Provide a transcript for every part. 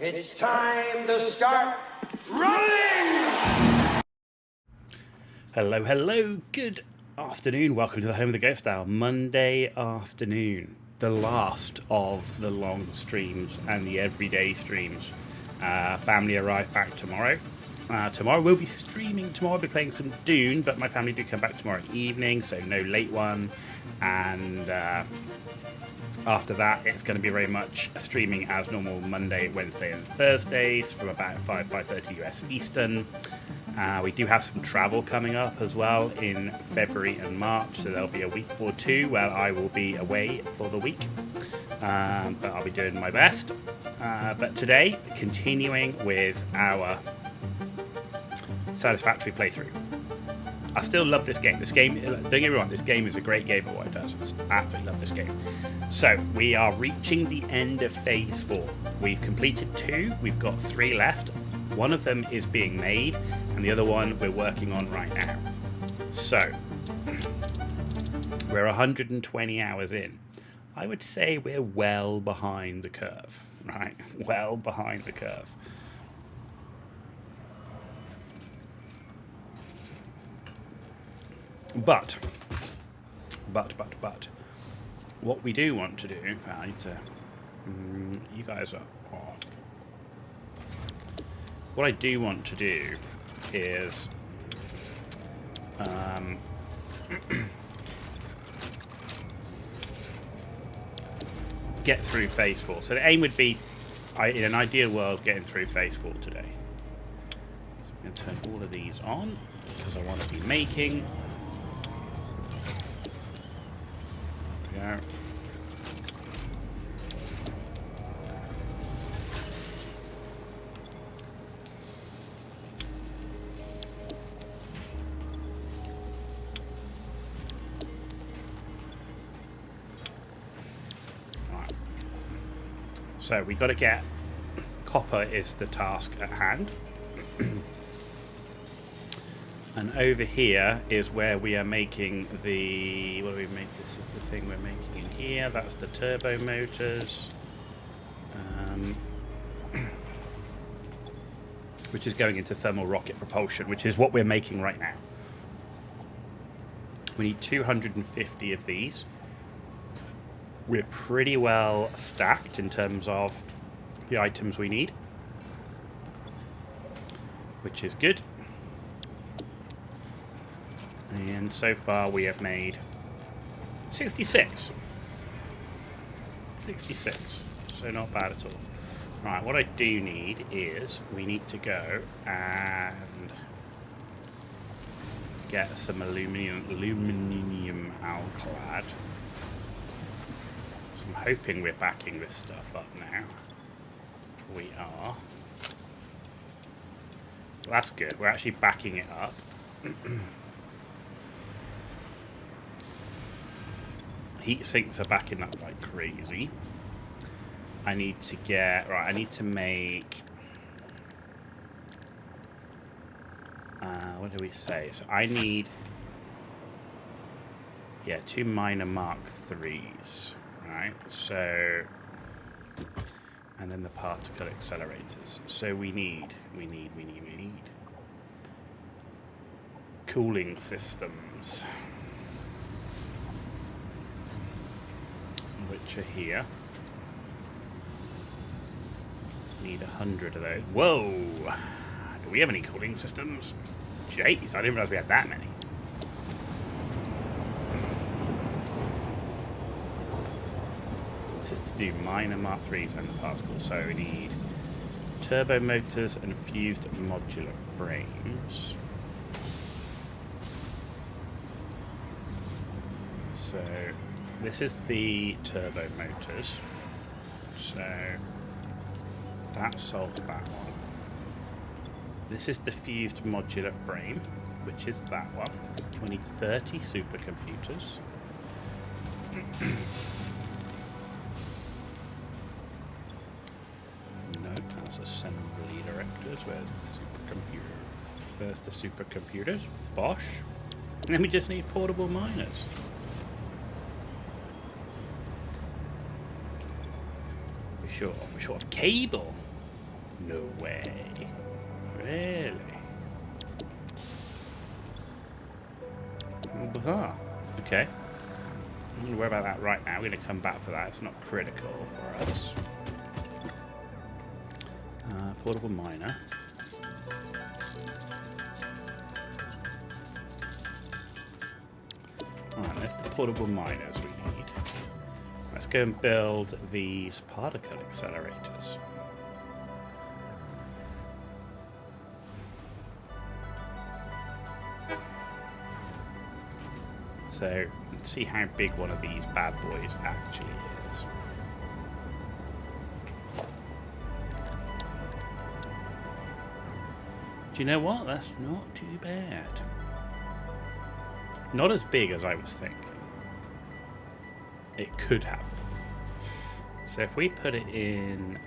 It's time to start running! Hello, hello, good afternoon. Welcome to the home of the Ghost Hour, Monday afternoon. The last of the long streams and the everyday streams. Family arrive back tomorrow. Tomorrow we'll be streaming. Tomorrow I'll be playing some Dune, but my family do come back tomorrow evening, so no late one. And after that, it's going to be very much streaming as normal Monday, Wednesday, and Thursdays from about 5:30 US Eastern. We do have some travel coming up as well in February and March, so there'll be a week or two where I will be away for the week, but I'll be doing my best. But today, continuing with our Satisfactory playthrough. I still love this game. Don't get me wrong, this game is a great game at what it does. I absolutely love this game. So, we are reaching the end of Phase 4. We've completed 2, we've got 3 left. One of them is being made, and the other one we're working on right now. So, we're 120 hours in. I would say we're well behind the curve, right? Well behind the curve. But, what we do want to do, in fact, I need to, you guys are off. What I do want to do is, get through Phase 4. So the aim would be, in an ideal world, getting through Phase 4 today. So I'm going to turn all of these on, because I want to be making. There we go. Right. So we got to get copper is the task at hand. And over here is where we are making the... What do we make? This is the thing we're making in here. That's the turbo motors. Which is going into thermal rocket propulsion, which is what we're making right now. We need 250 of these. We're pretty well stacked in terms of the items we need, which is good. And so far we have made 66. 66. So not bad at all. Right, what I do need is we need to go and get some aluminium alclad. So I'm hoping we're backing this stuff up now. We are. Well, that's good. We're actually backing it up. Heat sinks are backing up like crazy. I need to get... Right, I need to make... what do we say? So I need... Yeah, 2 minor Mark 3s. Right, so... And then the particle accelerators. So we need... Cooling systems. Which are here. Need 100 of those. Whoa! Do we have any cooling systems? Jeez, I didn't realize we had that many. This is to do minor Mark 3s and the particles. So we need turbo motors and fused modular frames. So this is the turbo motors, so that solves that one. This is the fused modular frame, which is that one. We need 30 supercomputers. No, that's assembly directors. Where's the supercomputer? Where's the supercomputers? Bosh. And then we just need portable miners. We're short of cable. No way. Really? Oh, bizarre. Okay. I'm going to worry about that right now. We're going to come back for that. It's not critical for us. Portable miner. Alright, that's the portable miners we need. Let's go and build these particle accelerators. So, let's see how big one of these bad boys actually is. Do you know what? That's not too bad. Not as big as I was thinking. It could have. So if we put it in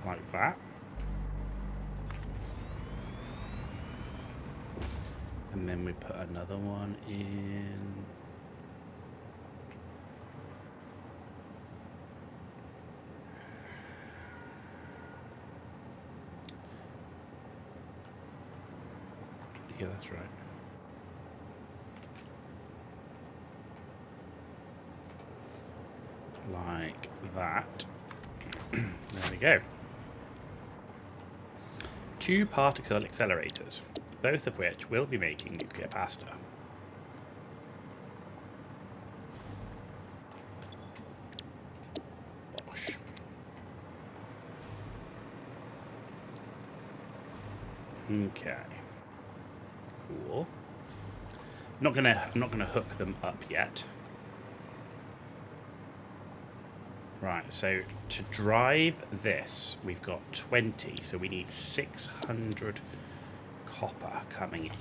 like that. And then we put another one in yeah, that's right. Like that. There we go. 2 particle accelerators, both of which will be making nuclear pasta. Bosh. Okay. Cool. I'm not gonna hook them up yet. Right, so to drive this, we've got 20, so we need 600 copper coming in.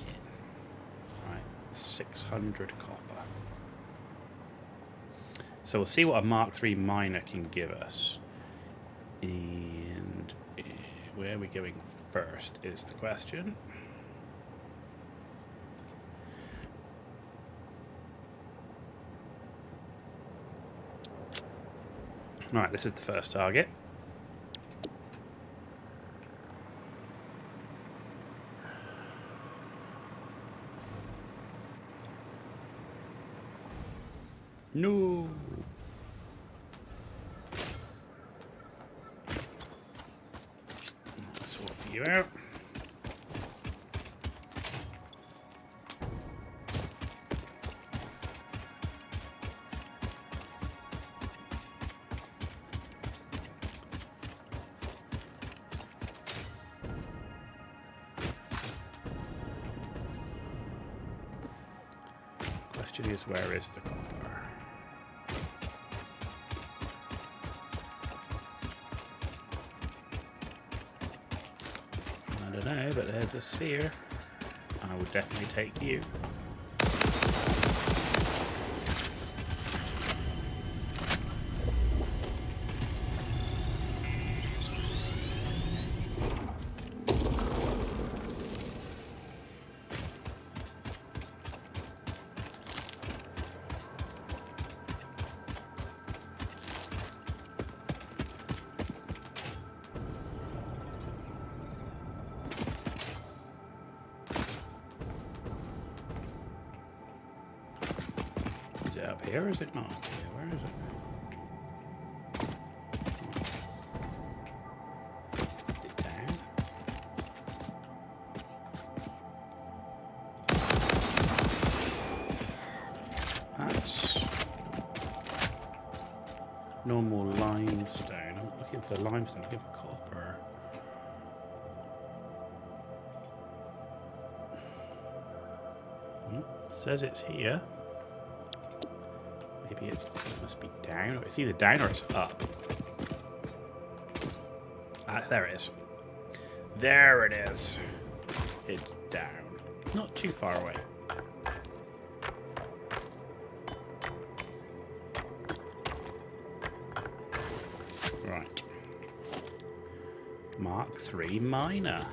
Right, 600 copper. So we'll see what a Mark III miner can give us. And where are we going first is the question. Alright, this is the first target. No. Swap you out. Question is, where is the copper? I don't know, but there's a sphere. I would definitely take you. Is it up here or is it not? Yeah, where is it? Is it down? That's normal limestone. I'm looking for limestone, I'm looking for copper. It says it's here. Maybe it must be down. It's either down or it's up. Ah, there it is. There it is. It's down. Not too far away. Right. Mark III miner.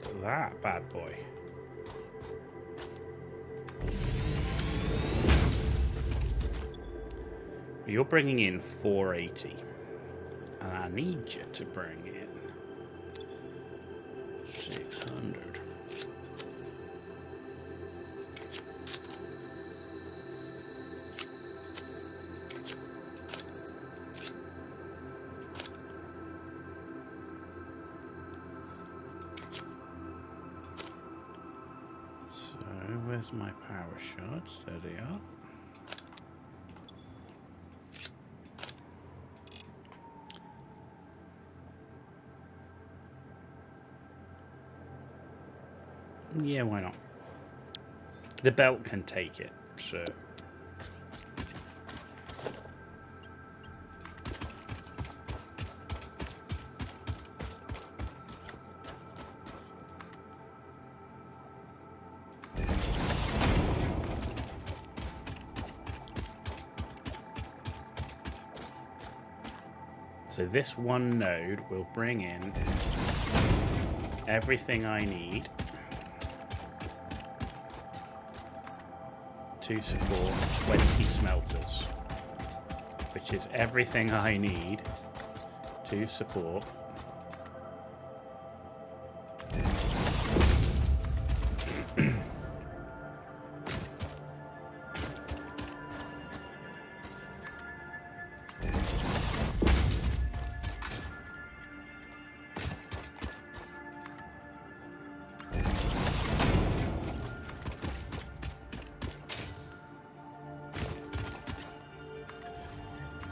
Look at that bad boy. You're bringing in 480. And I need you to bring in 600. So, where's my power shots? There they are. Yeah, why not? The belt can take it, so... So this one node will bring in everything I need to support 20 smelters, which is everything I need to support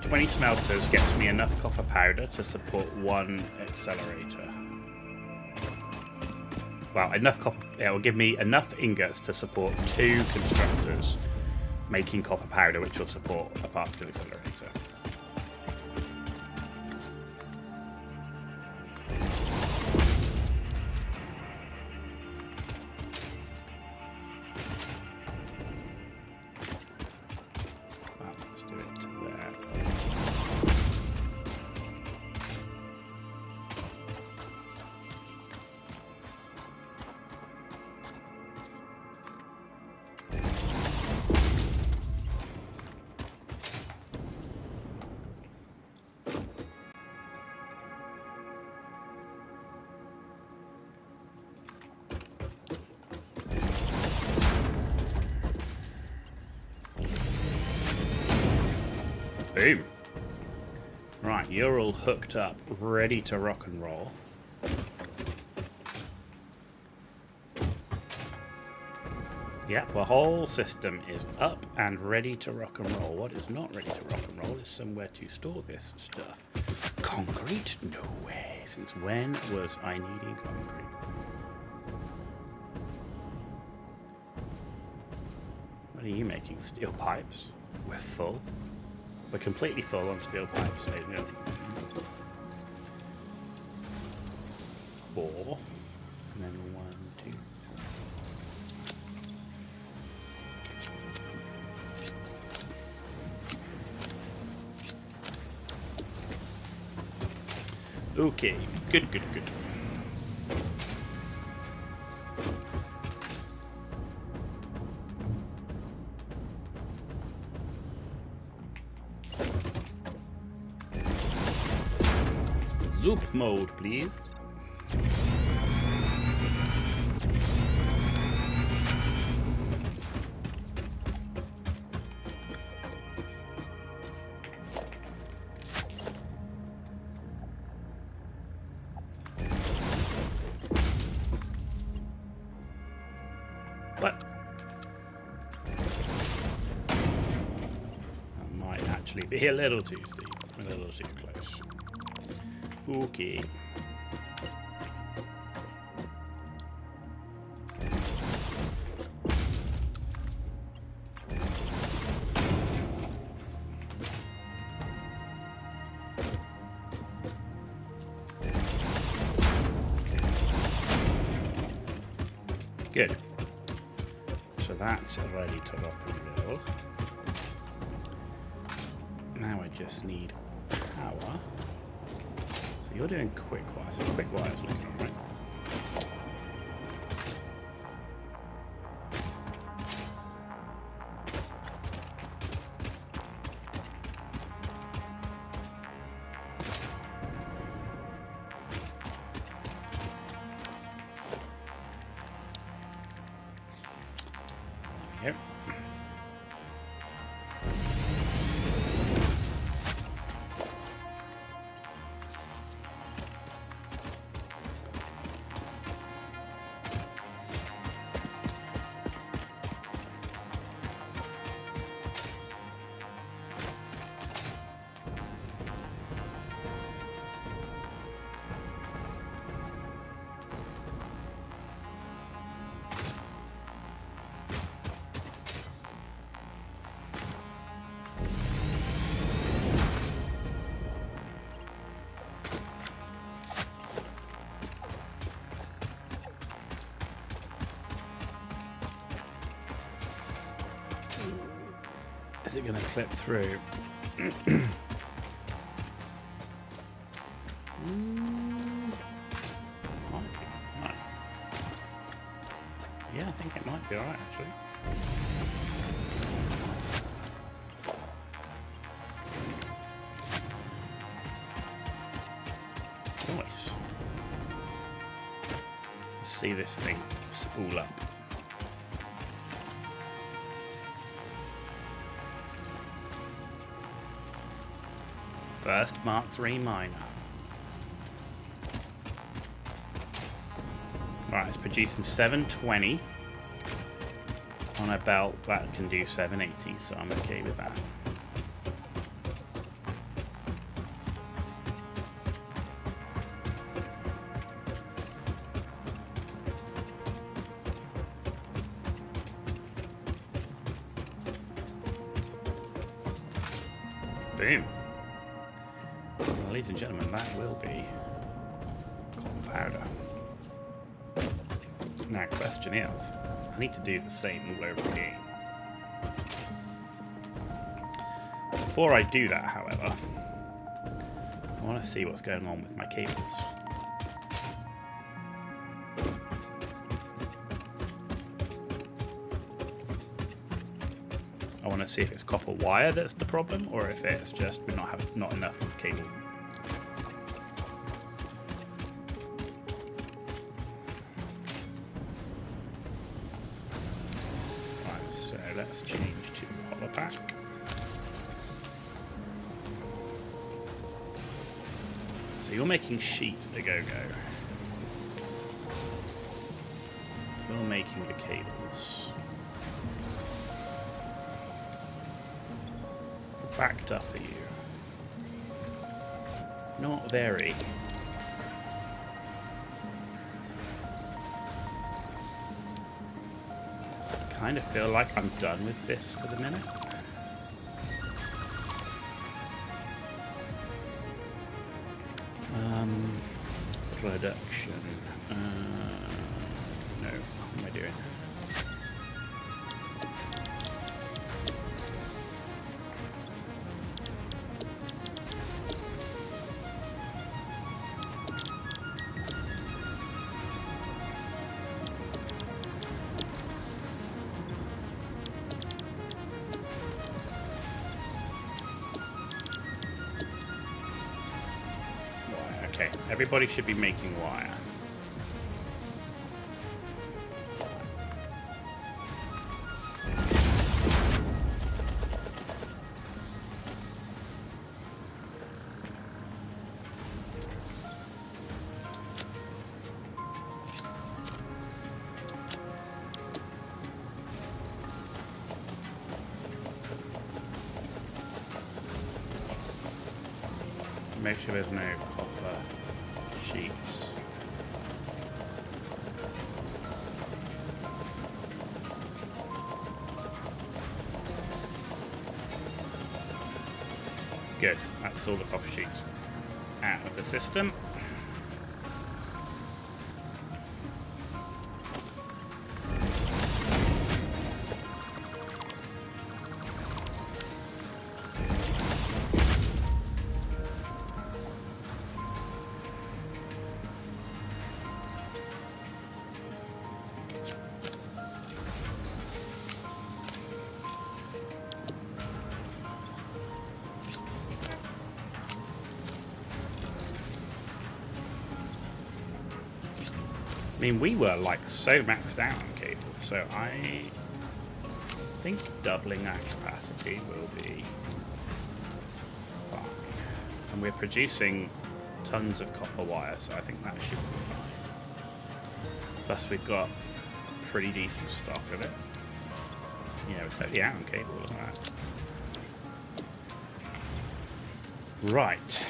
20 smelters gets me enough copper powder to support one accelerator. Well, enough copper. It will give me enough ingots to support 2 constructors making copper powder, which will support a particle accelerator. Boom. Right, you're all hooked up, ready to rock and roll. Yep, the whole system is up and ready to rock and roll. What is not ready to rock and roll is somewhere to store this stuff. Concrete? No way. Since when was I needing concrete? What are you making? Steel pipes? We're full. We're completely full on steel pipes. Ladies and gentlemen. 4. And then 1, 2. Okay. Good, good, good. Zoop mode, please. What? That might actually be a little too steep, a little too close. Okay. Good. So that's ready to rock and roll. Now I just need power. So you're doing quick wire. So quick wire's looking alright. Is it going to clip through? Right. Yeah, I think it might be alright actually. Nice. Let's see this thing spool up. First Mark III minor. Right, it's producing 720 on a belt that can do 780, so I'm okay with that. Boom. Well, ladies and gentlemen, that will be copper powder. Now, question is, I need to do the same all over again. Before I do that, however, I want to see what's going on with my cables. I want to see if it's copper wire that's the problem, or if it's just we're not enough cable. Right, so let's change to hollow pack. So you're making sheet a go-go. You're making the cables. Backed up are you? Not very. Kind of feel like I'm done with this for the minute. Production. No, what am I doing? Okay, everybody should be making wire. Make sure there's no copper sheets. Good, that's all the copper sheets out of the system. I mean, we were like so maxed out on cables, so I think doubling that capacity will be fine. And we're producing tons of copper wire, so I think that should be fine. Plus we've got pretty decent stock of it. Yeah, we're totally out on cable, look at that. Right.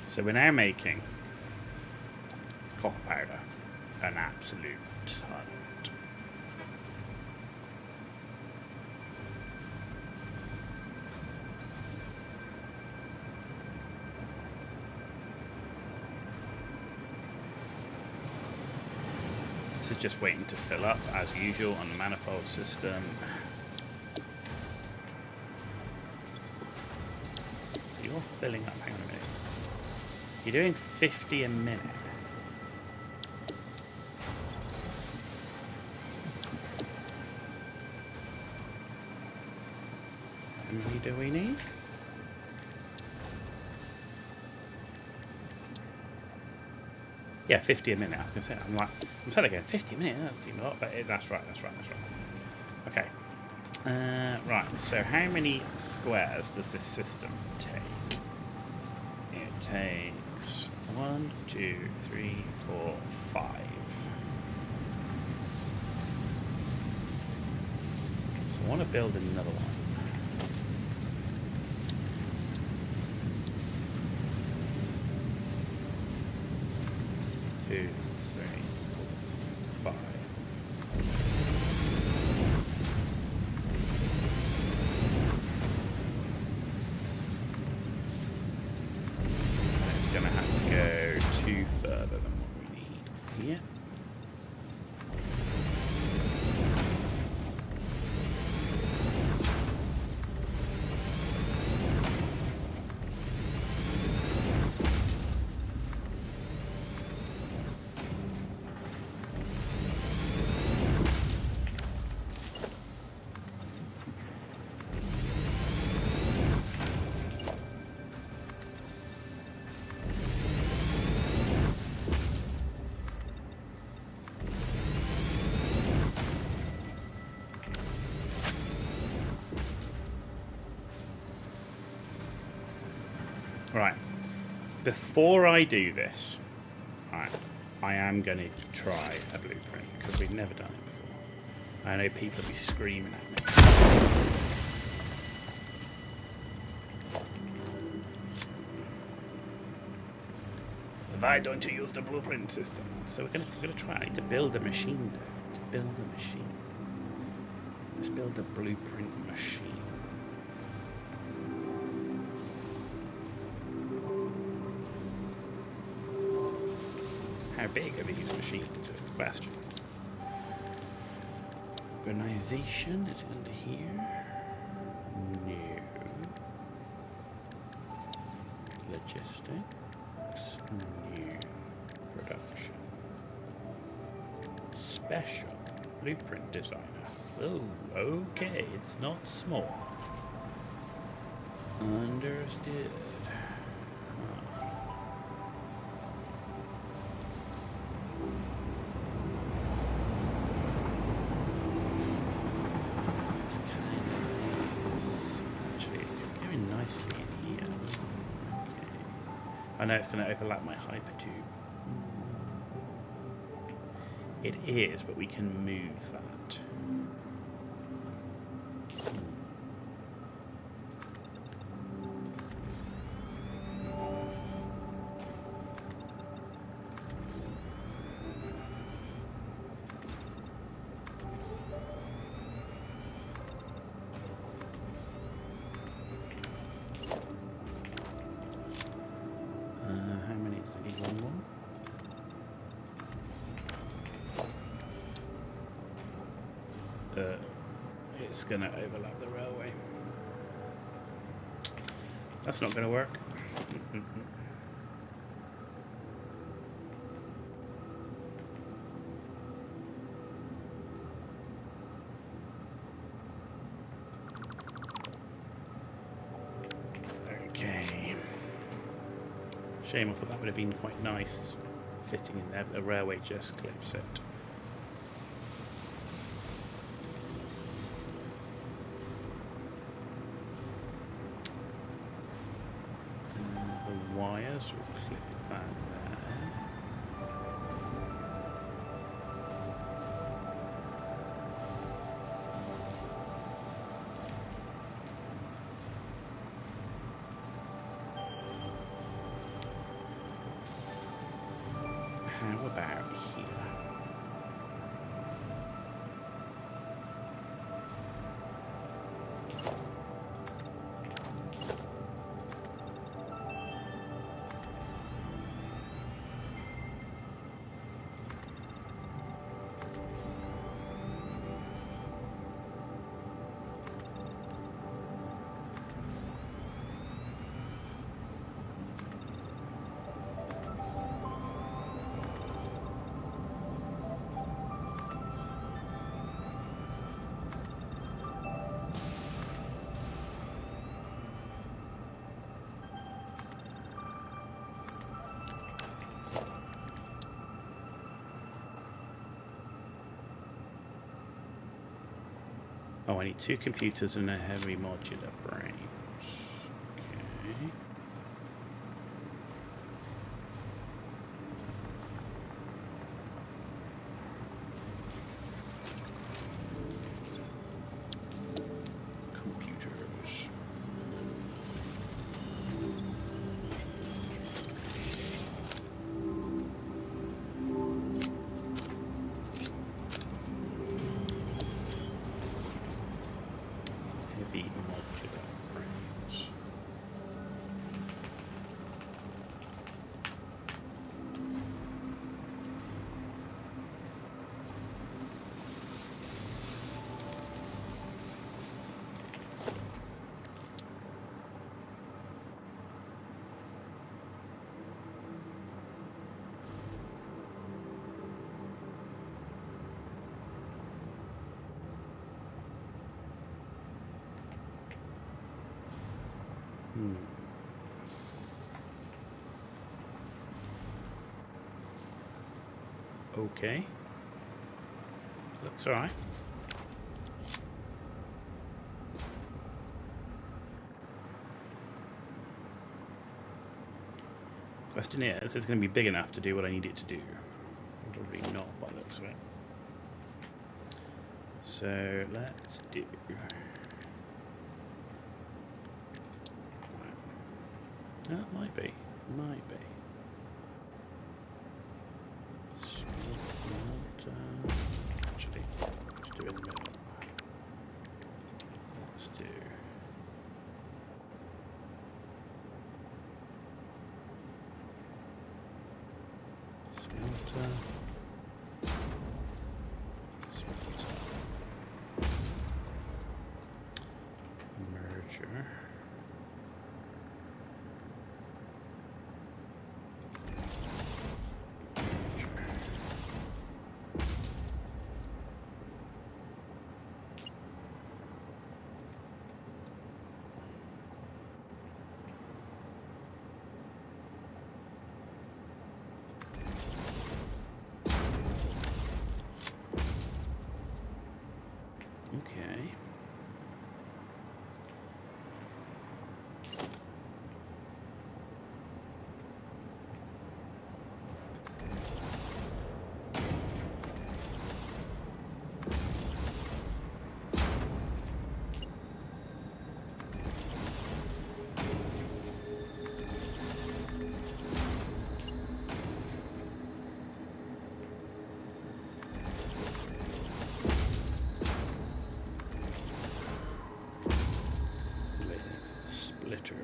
So we're now making copper powder, an absolute ton. is just waiting to fill up as usual on the manifold system. You're filling up. Hang on a minute. You're doing 50 a minute. How many do we need? Yeah, 50 a minute. I was going to say, I'm saying again, 50 a minute. That seems a lot, but that's right. Okay. Right. So, how many squares does this system take? It takes 1, 2, 3, 4, 5. So, I want to build another one. 2, 3, 4, 5. It's going to have to go 2 further than what we need here. Right, before I do this, right, I am going to try a blueprint because we've never done it before. I know people will be screaming at me. Why don't you use the blueprint system? So we're gonna try. I need to build a machine. Let's build a blueprint machine. How big are these machines is the question. Organization is under here. New. Logistics. New. Production. Special. Blueprint designer. Oh, okay. It's not small. Understood. I know it's going to overlap my hypertube. It is, but we can move that. It's going to overlap the railway. That's not going to work. Okay. Shame, I thought that would have been quite nice fitting in there, but the railway just clips it. Wires, we'll clip it back there. How about here? Oh, I need 2 computers and a heavy modular frames. Okay. Computers. Heavy modular frames. Okay. Looks alright. Question is it going to be big enough to do what I need it to do? Probably not by the looks of it. So let's do... That might be. Might be. Actually, let's do it in the middle. Let's do... Smelter. Merger. Okay. Splitter.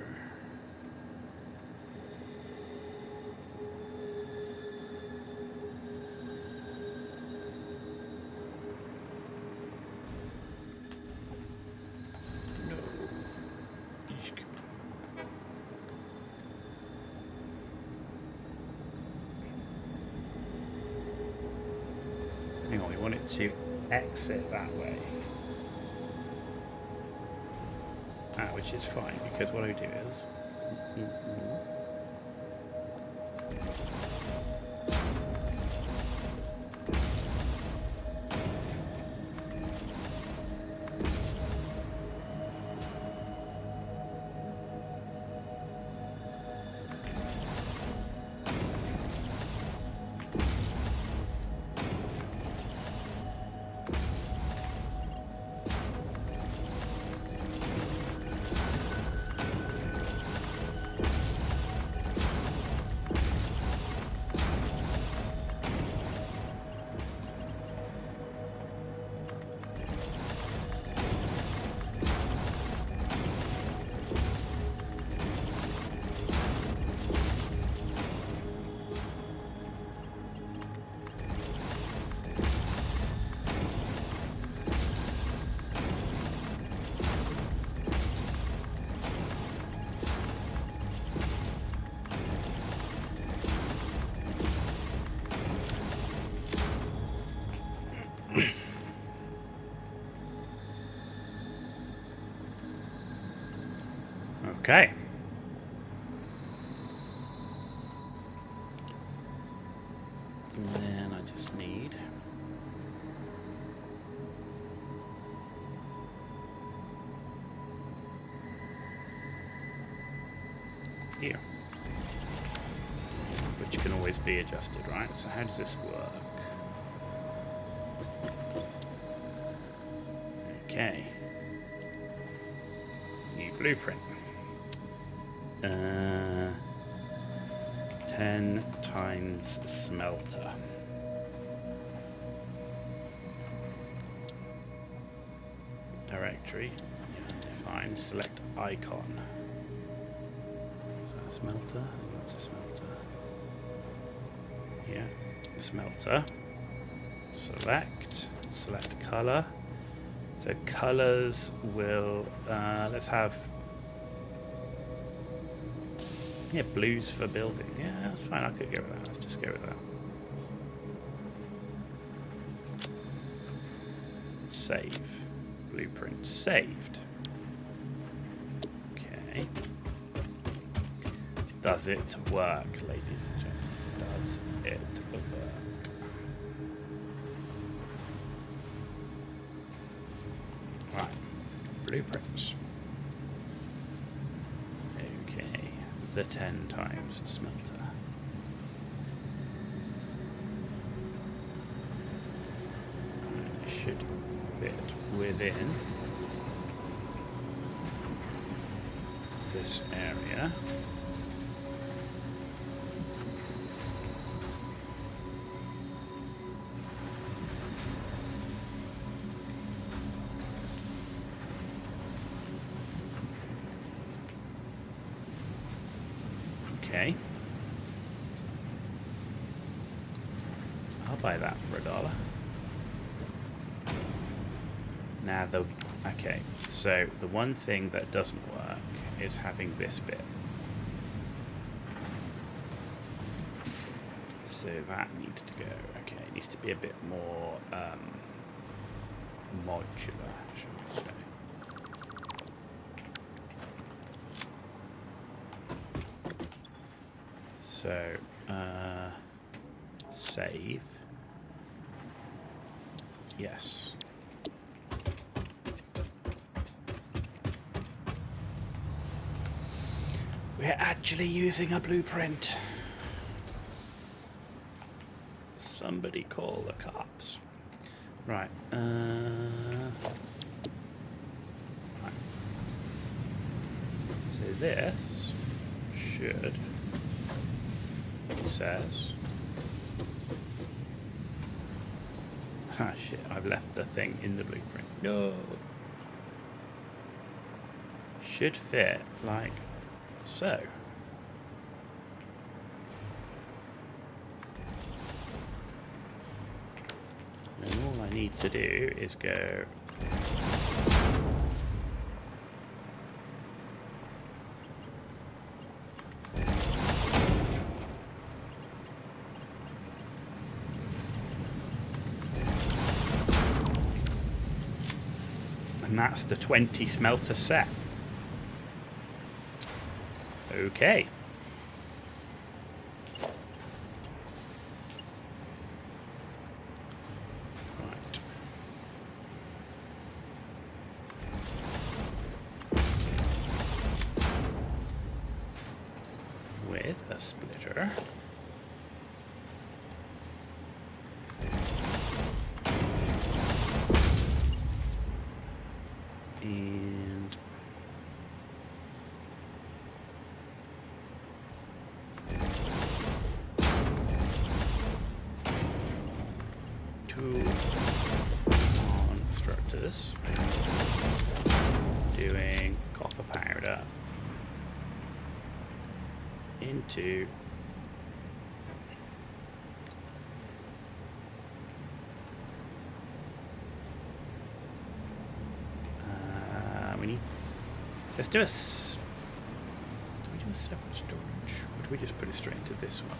No. Eesh. Hang on, we want it to exit that way. Which is fine because what I do is okay. And then I just need which can always be adjusted, right? So how does this work? Okay. New blueprint. 10 times smelter. Directory. Yeah, define. Select icon. Is that a smelter? That's a smelter. Yeah. Smelter. Select. Select color. So colors will. Let's have. Yeah, blues for building. Yeah, that's fine. I could go with that. Let's just go with that. Save. Blueprint saved. Okay. Does it work, ladies and gentlemen? Does it work? Right. Blueprints. Okay. The 10 times smelter. It should fit within this area. Okay. I'll buy that for $1. Now okay, so the one thing that doesn't work is having this bit. So that needs to go. Okay, it needs to be a bit more modular, should we say. So save. Yes. We're actually using a blueprint. Somebody call the cops. Right. Right. So this should, it says. Ah shit, I've left the thing in the blueprint. No. Should fit like so. And all I need to do is go and that's the 20 smelter set. Okay. Right. With a splitter. And constructors doing copper powder into we need, let's do a do we do a separate storage or do we just put it straight into this one?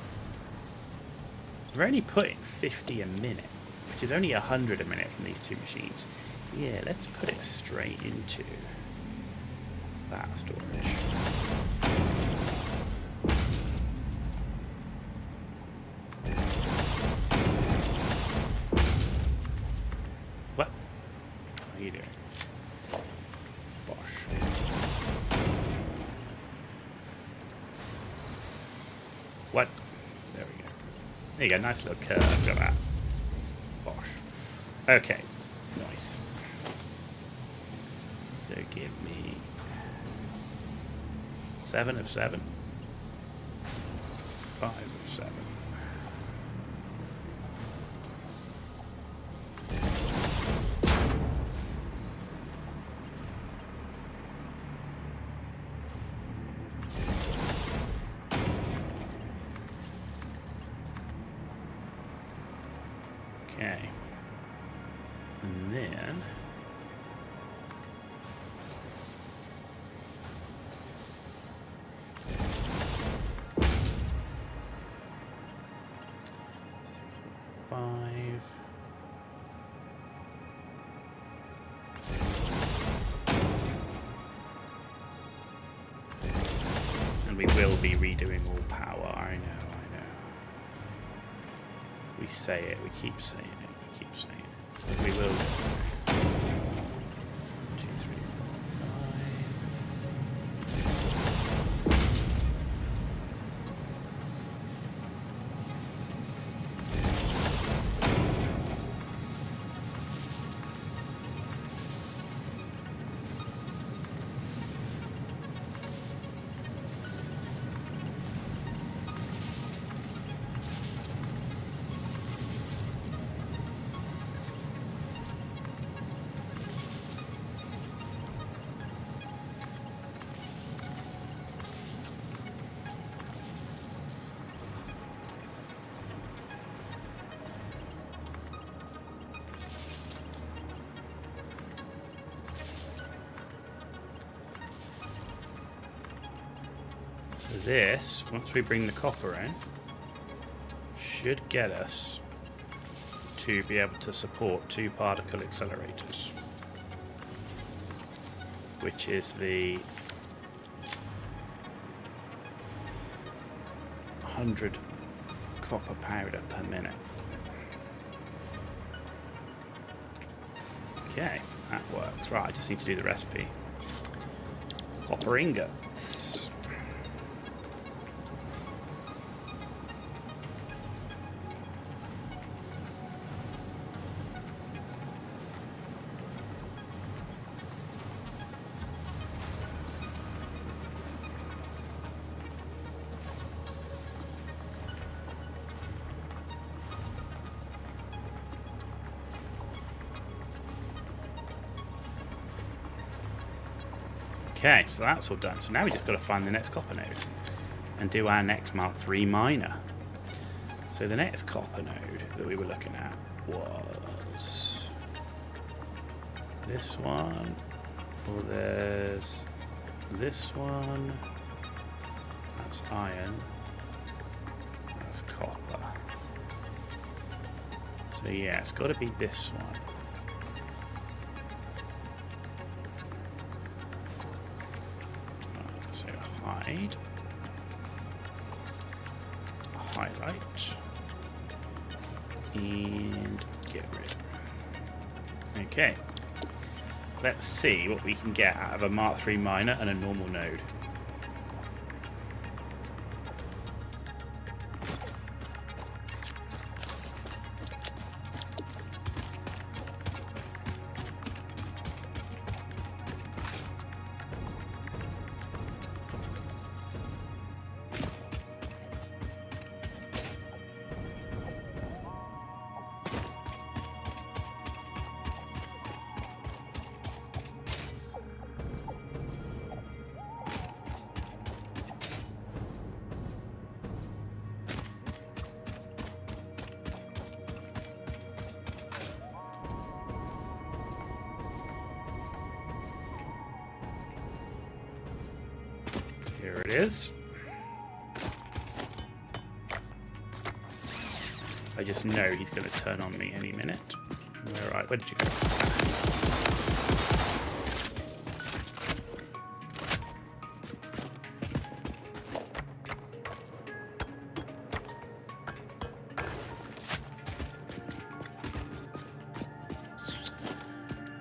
We're only putting 50 a minute, which is only 100 a minute from these two machines. Yeah, let's put it straight into that storage. What are you doing? Bosh. What? There we go. There you go, nice little curve. Look at that. Bosh. Okay, nice. So give me 7 of 7. 5 of 7. Okay. And then five. And we will be redoing all power, I know. We say it, we keep saying it, we keep saying it. But we will do it. 2, 3, 5. This, once we bring the copper in, should get us to be able to support 2 particle accelerators, which is the 100 copper powder per minute. Okay, that works. Right, I just need to do the recipe. Copper ingots. Okay, so that's all done. So now we just got to find the next copper node and do our next Mark III miner. So the next copper node that we were looking at was this one, or there's this one, that's iron, that's copper. So yeah, it's got to be this one. Hide, highlight, and get rid. Okay, let's see what we can get out of a Mark III miner and a normal node. Here it is. I just know he's going to turn on me any minute. Where did you go?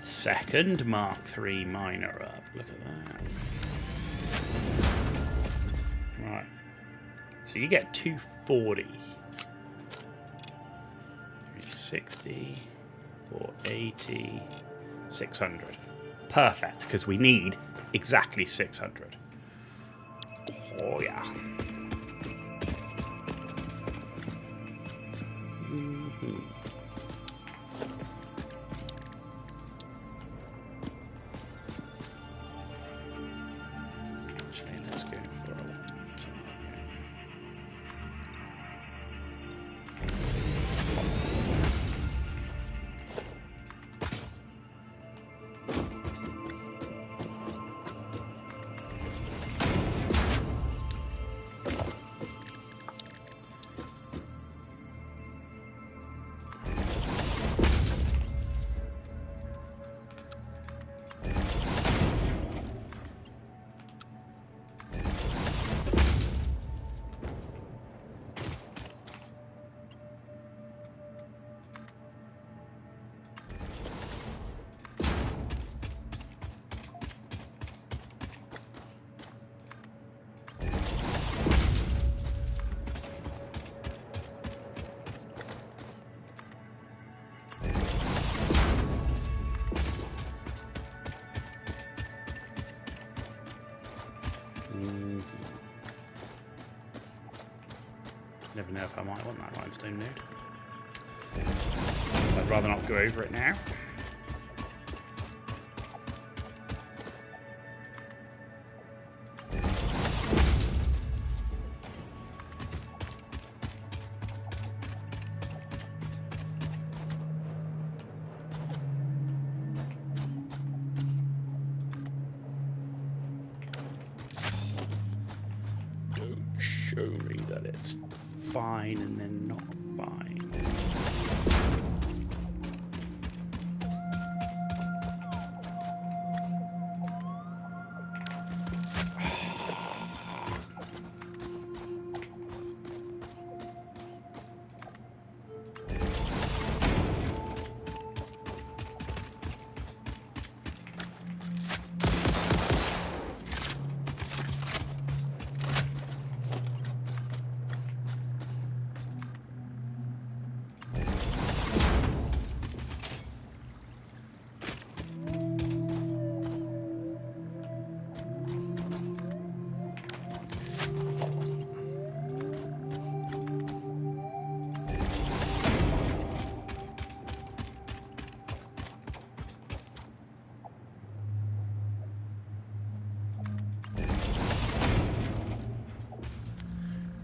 Second Mark III miner up. Look at that. Right. So So you get 240. 360, 480, 600. Perfect, because we need exactly 600. Oh, yeah. Actually, let's go for a one. Never know if I might want that limestone node. I'd rather not go over it now. Don't show me that it's fine and then not fine.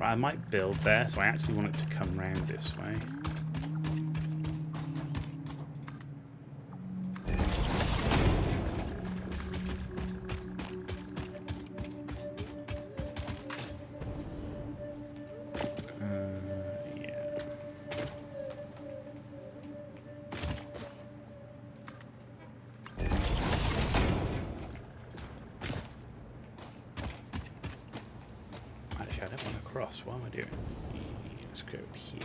Right, I might build there, so I actually want it to come round this way. Actually, I don't want to cross. What am I doing? Let's go here.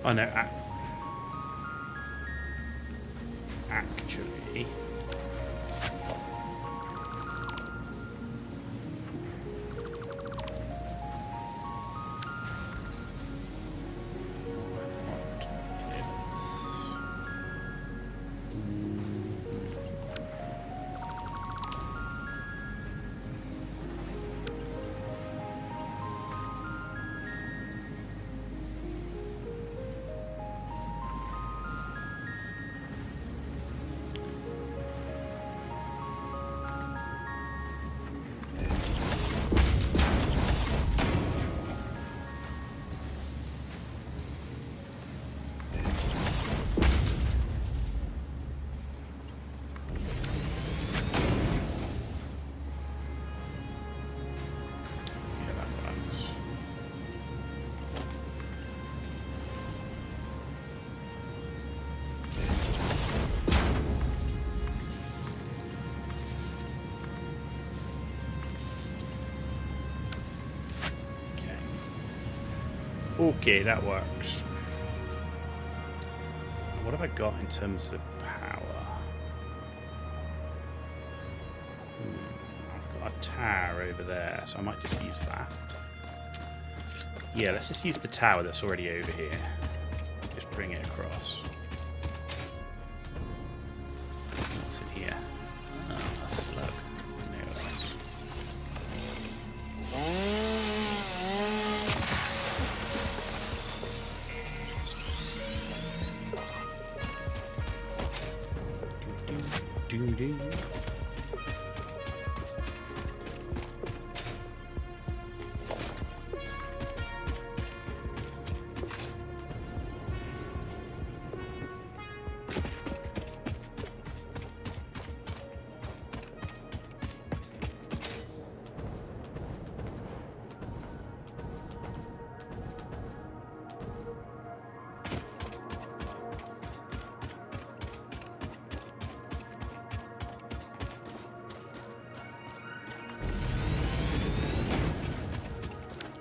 Oh no, actually... Okay, that works. What have I got in terms of power? I've got a tower over there, so I might just use that. Yeah, let's just use the tower that's already over here. Just bring it across. What's in here? Oh, a slug. No else. Do.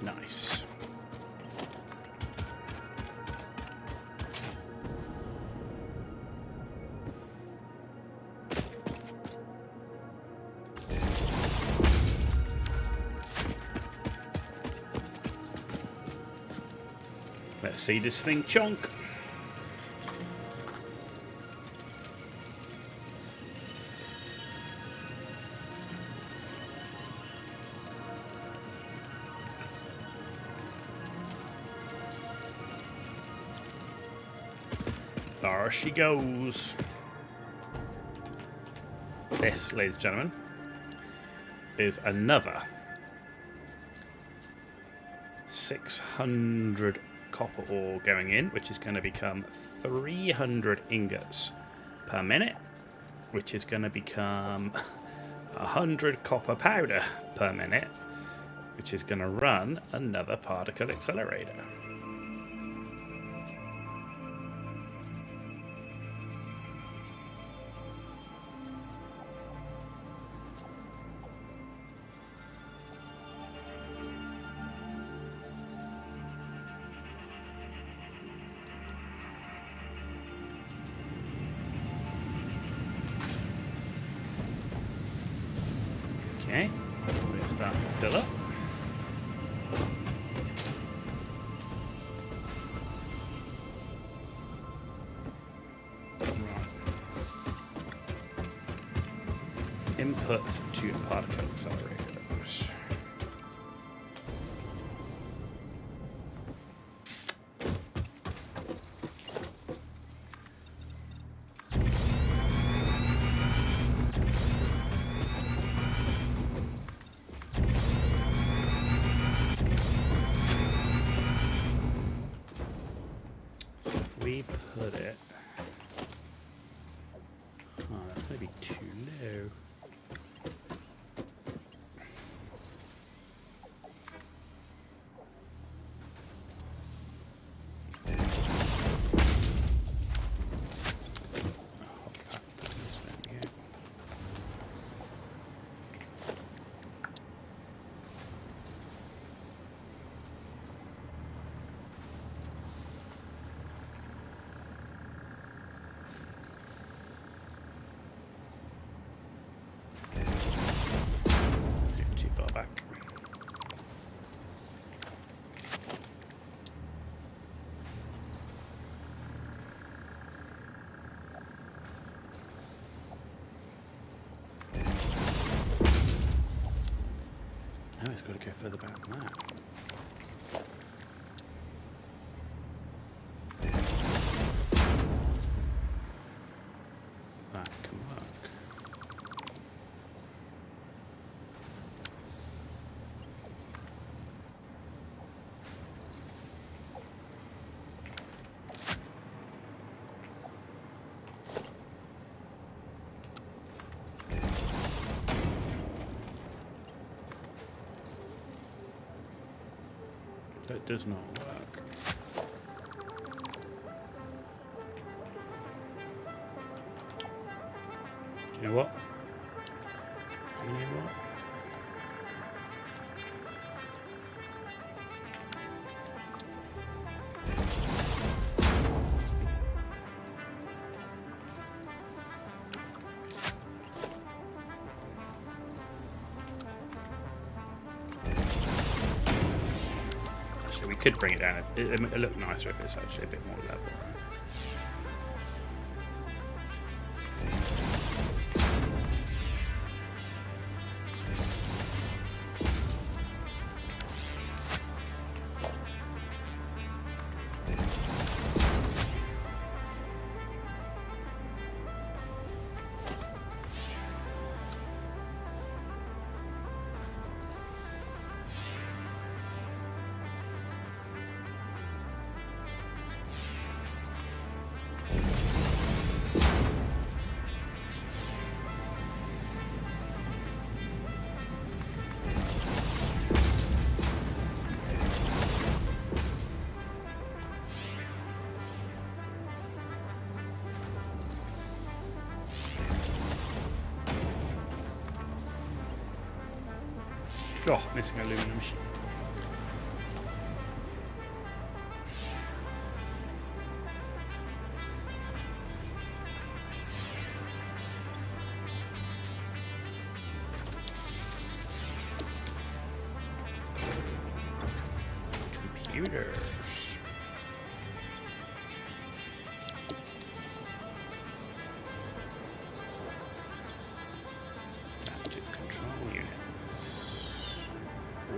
Nice. Let's see this thing chonk. There she goes. This, ladies and gentlemen, is another 600 copper ore going in, which is going to become 300 ingots per minute, which is going to become 100 copper powder per minute, which is going to run another particle accelerator. Okay, we're starting to fill up. Right. Inputs to particle accelerators. We put it. Oh, that's going to be too low. Too far back. Now it's got to go further back than that. That can work. That does not work. Do you know what? You know what? could bring it down. It'll look nicer if it's actually a bit more level. Oh, missing aluminum sheet. Computers. Adaptive control units.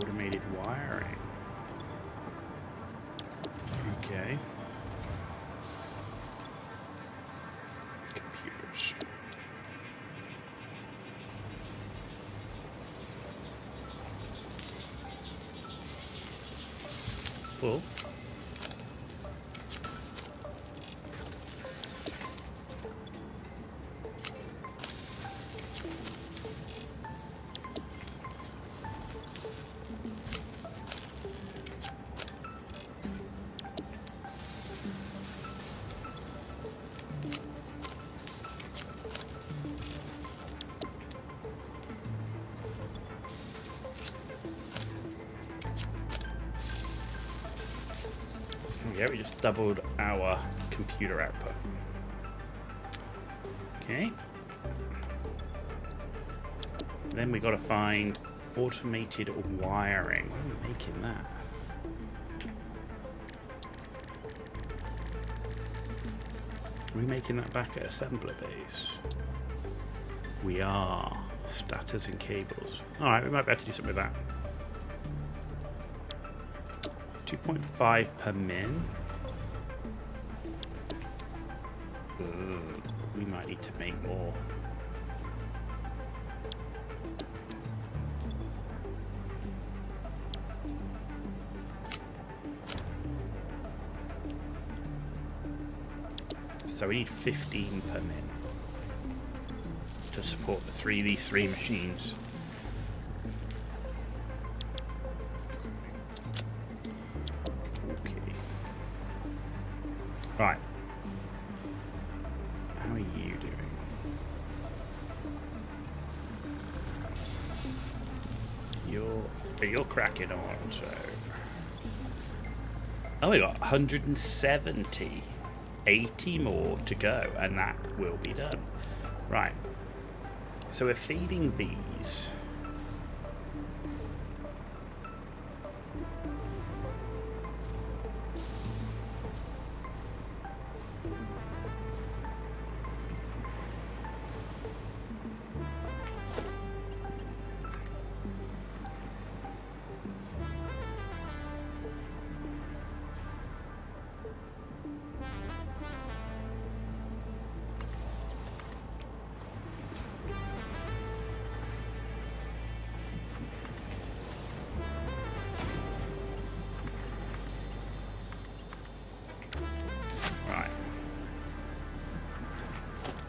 Automated wiring. Okay. Computers. Full. Yeah, we just doubled our computer output. Okay. Then we got to find automated wiring. Why are we making that? Are we making that back at assembler base? We are. Stators and cables. Alright, we might be able to do something with that. 2.5 per min. We might need to make more. So we need 15 per min to support these three machines. Right. How are you doing? You're cracking on, so. Oh, we got 170. 80 more to go, and that will be done. Right. So we're feeding these.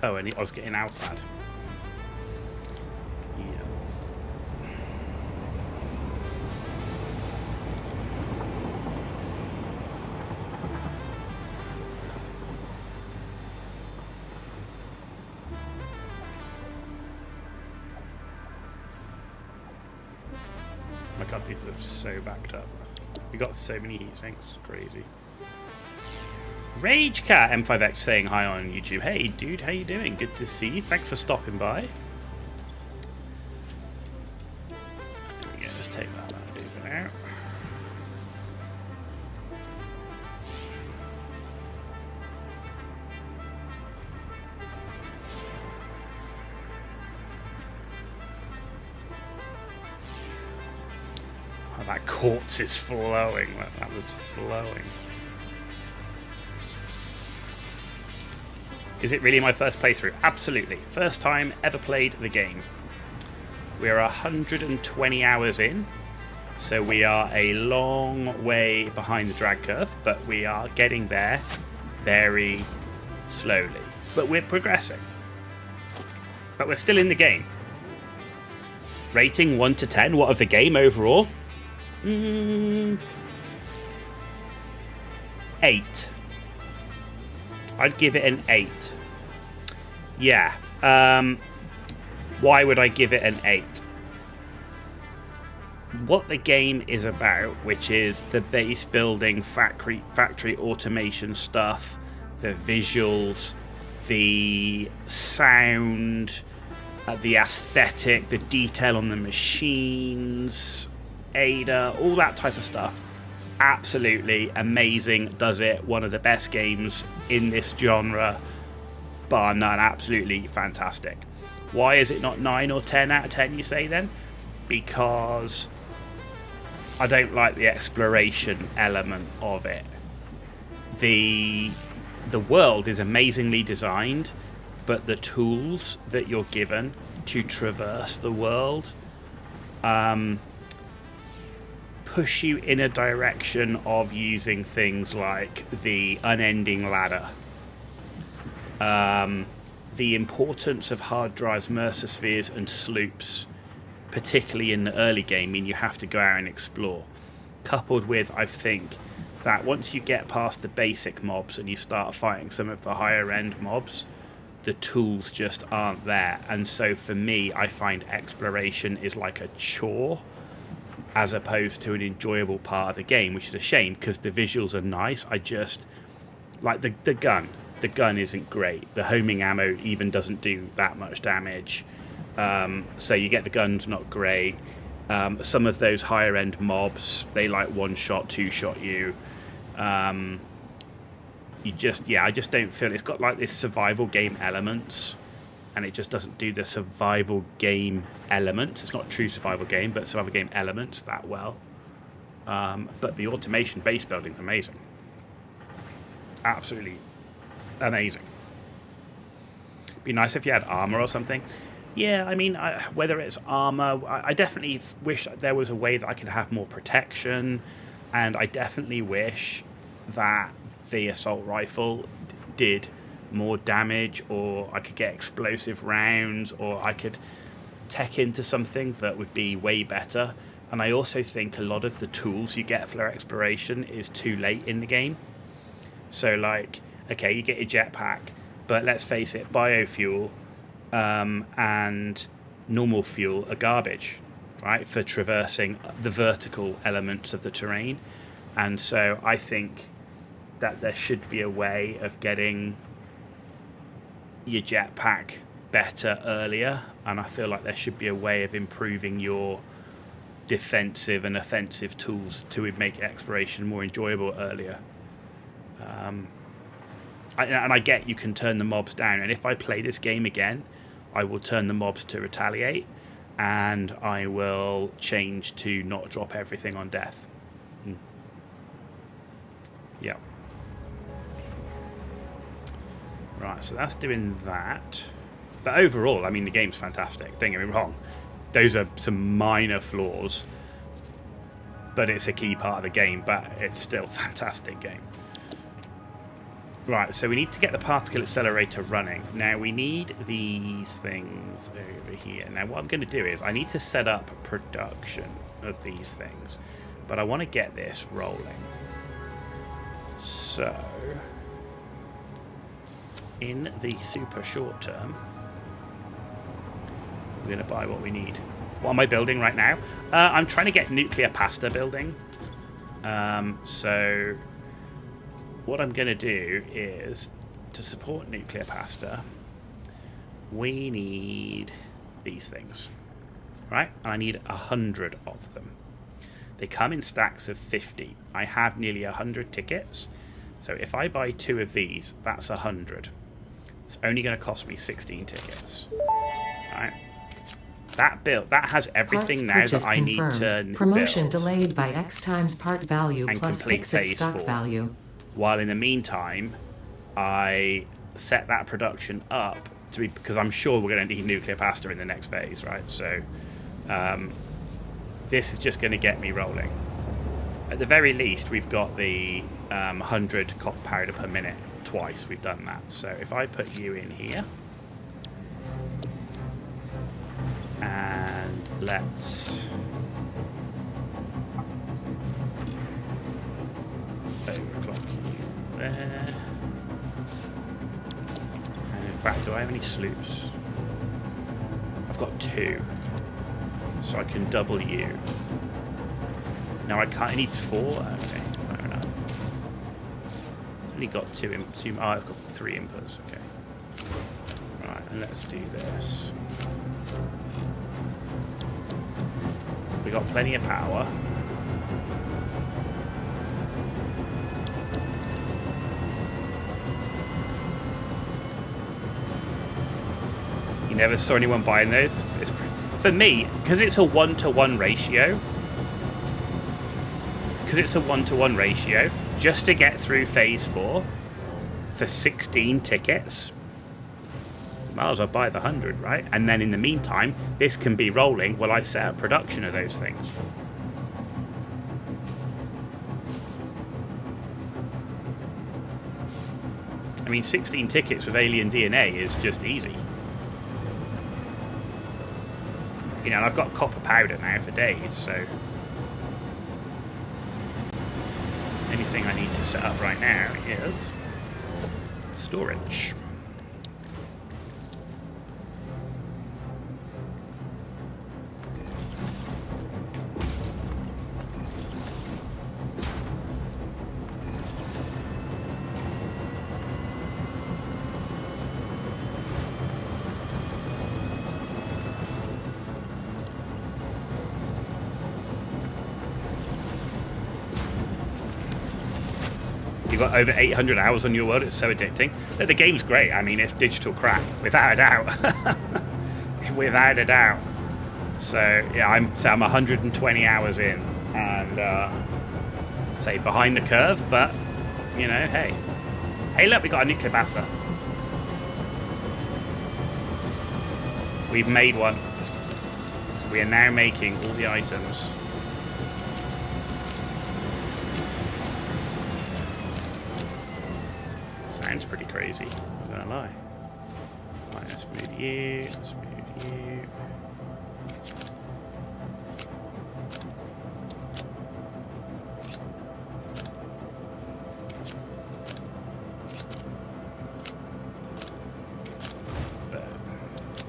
Oh, and I was getting outpad. Yeah. My god, these are so backed up. We got so many heat sinks. Crazy. RageCat M5X saying hi on YouTube. Hey dude, how you doing? Good to see you. Thanks for stopping by. There we go, let's take that do for now. Oh, that quartz is flowing. That was flowing. Is it really my first playthrough? Absolutely. First time ever played the game. We're 120 hours in. So we are a long way behind the drag curve, but we are getting there very slowly. But we're progressing. But we're still in the game. Rating 1 to 10. What of the game overall? 8. I'd give it an 8. Yeah. Why would I give it an 8? What the game is about, which is the base building, factory automation stuff, the visuals, the sound, the aesthetic, the detail on the machines, Ada, all that type of stuff. Absolutely amazing. Does it. One of the best games in this genre, bar none. Absolutely fantastic. Why is it not 9 or 10 out of 10, you say then? Because I don't like the exploration element of it. The world is amazingly designed, but the tools that you're given to traverse the world push you in a direction of using things like the unending ladder, the importance of hard drives, mercerspheres and sloops, particularly in the early game, mean you have to go out and explore, coupled with, I think, that once you get past the basic mobs and you start fighting some of the higher end mobs, the tools just aren't there. And so for me, I find exploration is like a chore as opposed to an enjoyable part of the game, which is a shame because the visuals are nice. I just like the gun. The gun isn't great. The homing ammo even doesn't do that much damage. So you get the gun's not great. Some of those higher end mobs, they like one shot, two shot you. I just don't feel it's got like this survival game elements, and it just doesn't do the survival game elements. It's not a true survival game, but survival game elements that well. But the automation base building is amazing. Absolutely amazing. Be nice if you had armor or something. Yeah, I mean, whether it's armor, I definitely wish there was a way that I could have more protection, and I definitely wish that the assault rifle did more damage, or I could get explosive rounds, or I could tech into something that would be way better. And I also think a lot of the tools you get for exploration is too late in the game. So, like, okay, you get your jetpack, but let's face it, biofuel and normal fuel are garbage, right, for traversing the vertical elements of the terrain. And so I think that there should be a way of getting your jetpack better earlier, and I feel like there should be a way of improving your defensive and offensive tools to make exploration more enjoyable earlier. And I get you can turn the mobs down, and if I play this game again, I will turn the mobs to retaliate, and I will change to not drop everything on death. Yeah. Right, so that's doing that. But overall, I mean, the game's fantastic. Don't get me wrong. Those are some minor flaws, but it's a key part of the game, but it's still a fantastic game. Right, so we need to get the particle accelerator running. Now, we need these things over here. Now, what I'm going to do is I need to set up production of these things, but I want to get this rolling. So, in the super short term, we're going to buy what we need. What am I building right now? I'm trying to get nuclear pasta building. So what I'm going to do is, to support nuclear pasta, we need these things, right? And I need 100 of them. They come in stacks of 50. I have nearly 100 tickets. So if I buy 2 of these, that's 100. It's only going to cost me 16 tickets. All right. that has everything now that I need to Promotion build delayed by X times part value and plus complete fixed phase stock 4. value. While in the meantime, I set that production up to be, because I'm sure we're going to need nuclear pasta in the next phase, right? So this is just going to get me rolling. At the very least, we've got the 100 copper powder per minute twice. We've done that. So if I put you in here, and let's overclock you there. And in fact, do I have any sloops? I've got 2, so I can double you. No, I can't. It needs 4. Okay, fair enough. It's only got 2. Oh, I've got 3 inputs. Okay. Right, and let's do this. We got plenty of power. You never saw anyone buying those? For me, because it's a 1-to-1 ratio. Because it's a 1-to-1 ratio, just to get through phase 4 for 16 tickets, might as well buy the 100, right? And then in the meantime, this can be rolling while I set up production of those things. I mean, 16 tickets with alien DNA is just easy. You know, and I've got copper powder now for days, so anything I need to set up right now is storage. You've got over 800 hours on your world. It's so addicting. But the game's great. I mean, it's digital crack, without a doubt. Without a doubt. So yeah, I'm 120 hours in, and say behind the curve. But you know, hey, look, we got a nuclear pasta. We've made one. So we are now making all the items. Sounds pretty crazy, I'm not gonna lie. Right, let's move you, let's move you.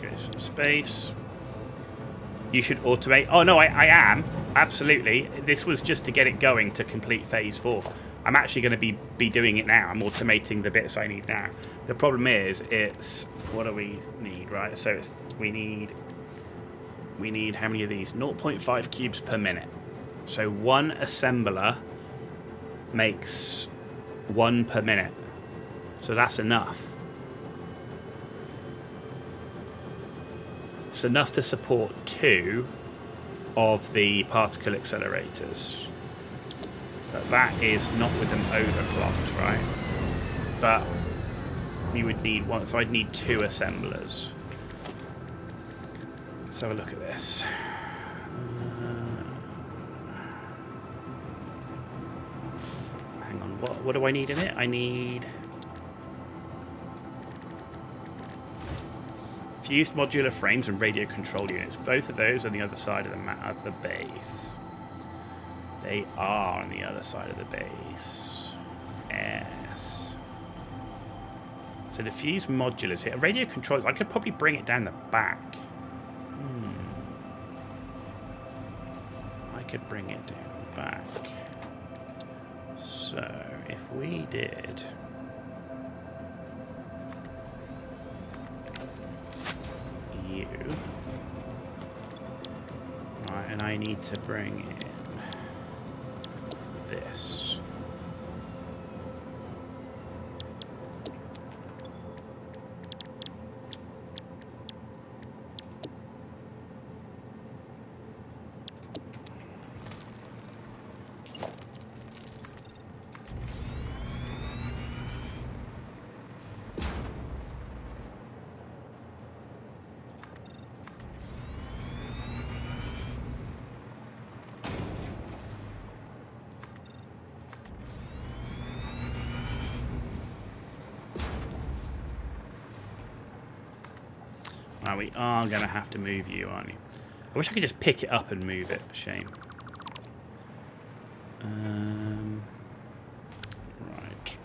Get some space. You should automate. Oh no, I am. Absolutely. This was just to get it going to complete phase 4. I'm actually going to be doing it now. I'm automating the bits I need now. The problem is, it's what do we need, right? So we need how many of these? 0.5 cubes per minute. So one assembler makes 1 per minute. So that's enough. It's enough to support 2 of the particle accelerators. But that is not with them overclocked, right? But you would need 1, so I'd need 2 assemblers. Let's have a look at this. Hang on, what do I need in it? I need fused modular frames and radio control units. Both of those on the other side of the base. They are on the other side of the base. Yes. So the fused modulars here. Radio controls, I could probably bring it down the back. I could bring it down the back. So if we did you. Right, and I need to bring in this. Well, we are going to have to move you, aren't you? I wish I could just pick it up and move it. Shame. Right.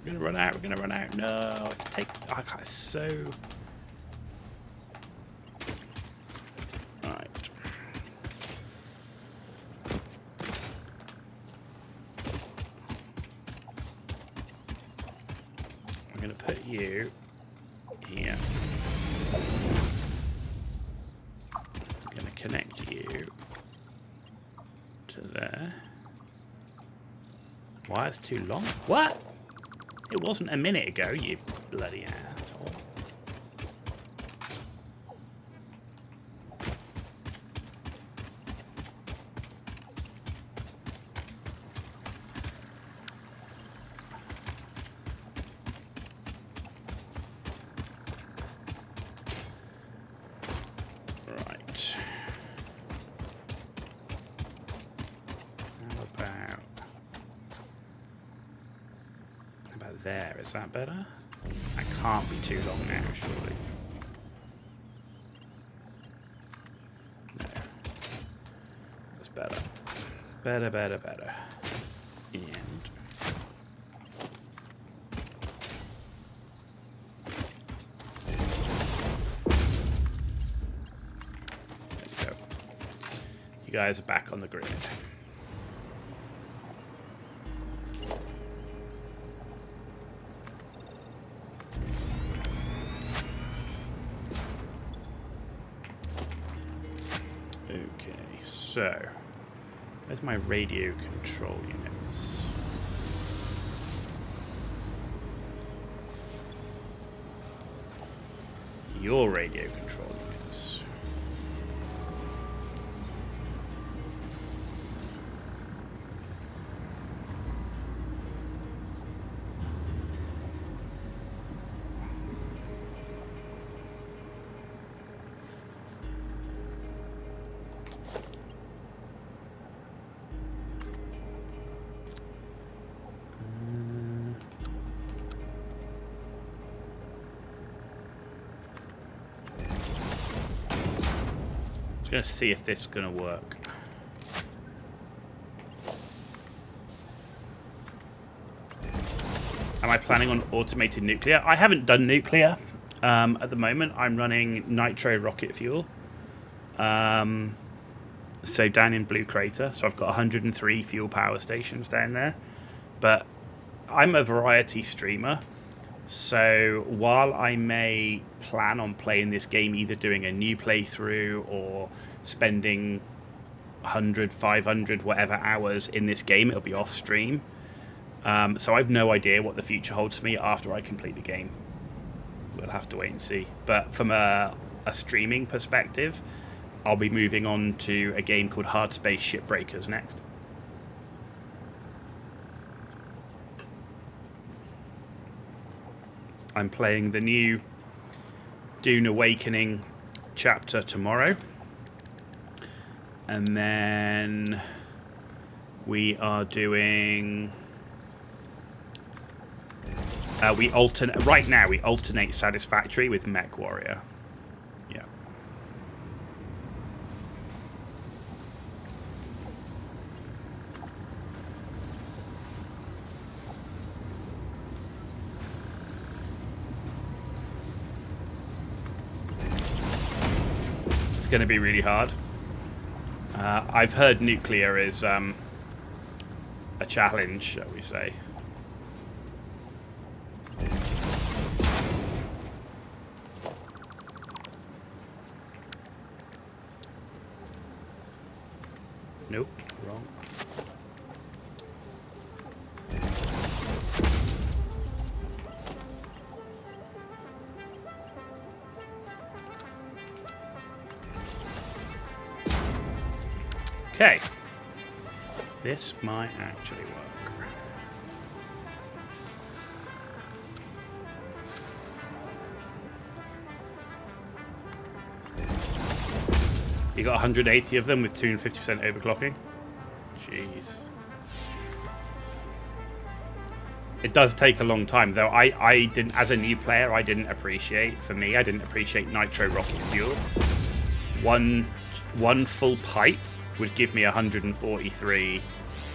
We're going to run out. We're going to run out. No. I can't. So... Right. We're going to put you here. I'm going to connect you to there. Why it's too long? What? It wasn't a minute ago, you bloody asshole. Right. How about there? Is that better? That can't be too long now, surely. No. That's better. Better. And there we go. You guys are back on the grid. Okay, so where's my radio control units? Your radio control units. I'm going to see if this is going to work. Am I planning on automated nuclear? I haven't done nuclear at the moment. I'm running nitro rocket fuel. So down in Blue Crater. So I've got 103 fuel power stations down there. But I'm a variety streamer. So while I may plan on playing this game, either doing a new playthrough or spending 100, 500, whatever hours in this game, it'll be off stream. So I've no idea what the future holds for me after I complete the game. We'll have to wait and see. But from a streaming perspective, I'll be moving on to a game called Hard Space Shipbreakers next. I'm playing the new Dune Awakening chapter tomorrow. And then we are doing... right now we alternate Satisfactory with Mech Warrior. Yeah. It's going to be really hard. I've heard nuclear is a challenge, shall we say. Nope, wrong. Okay. This might actually work. You got 180 of them with 250% overclocking? Jeez. It does take a long time, though. I didn't, as a new player, I didn't appreciate nitro rocket fuel. One full pipe would give me 143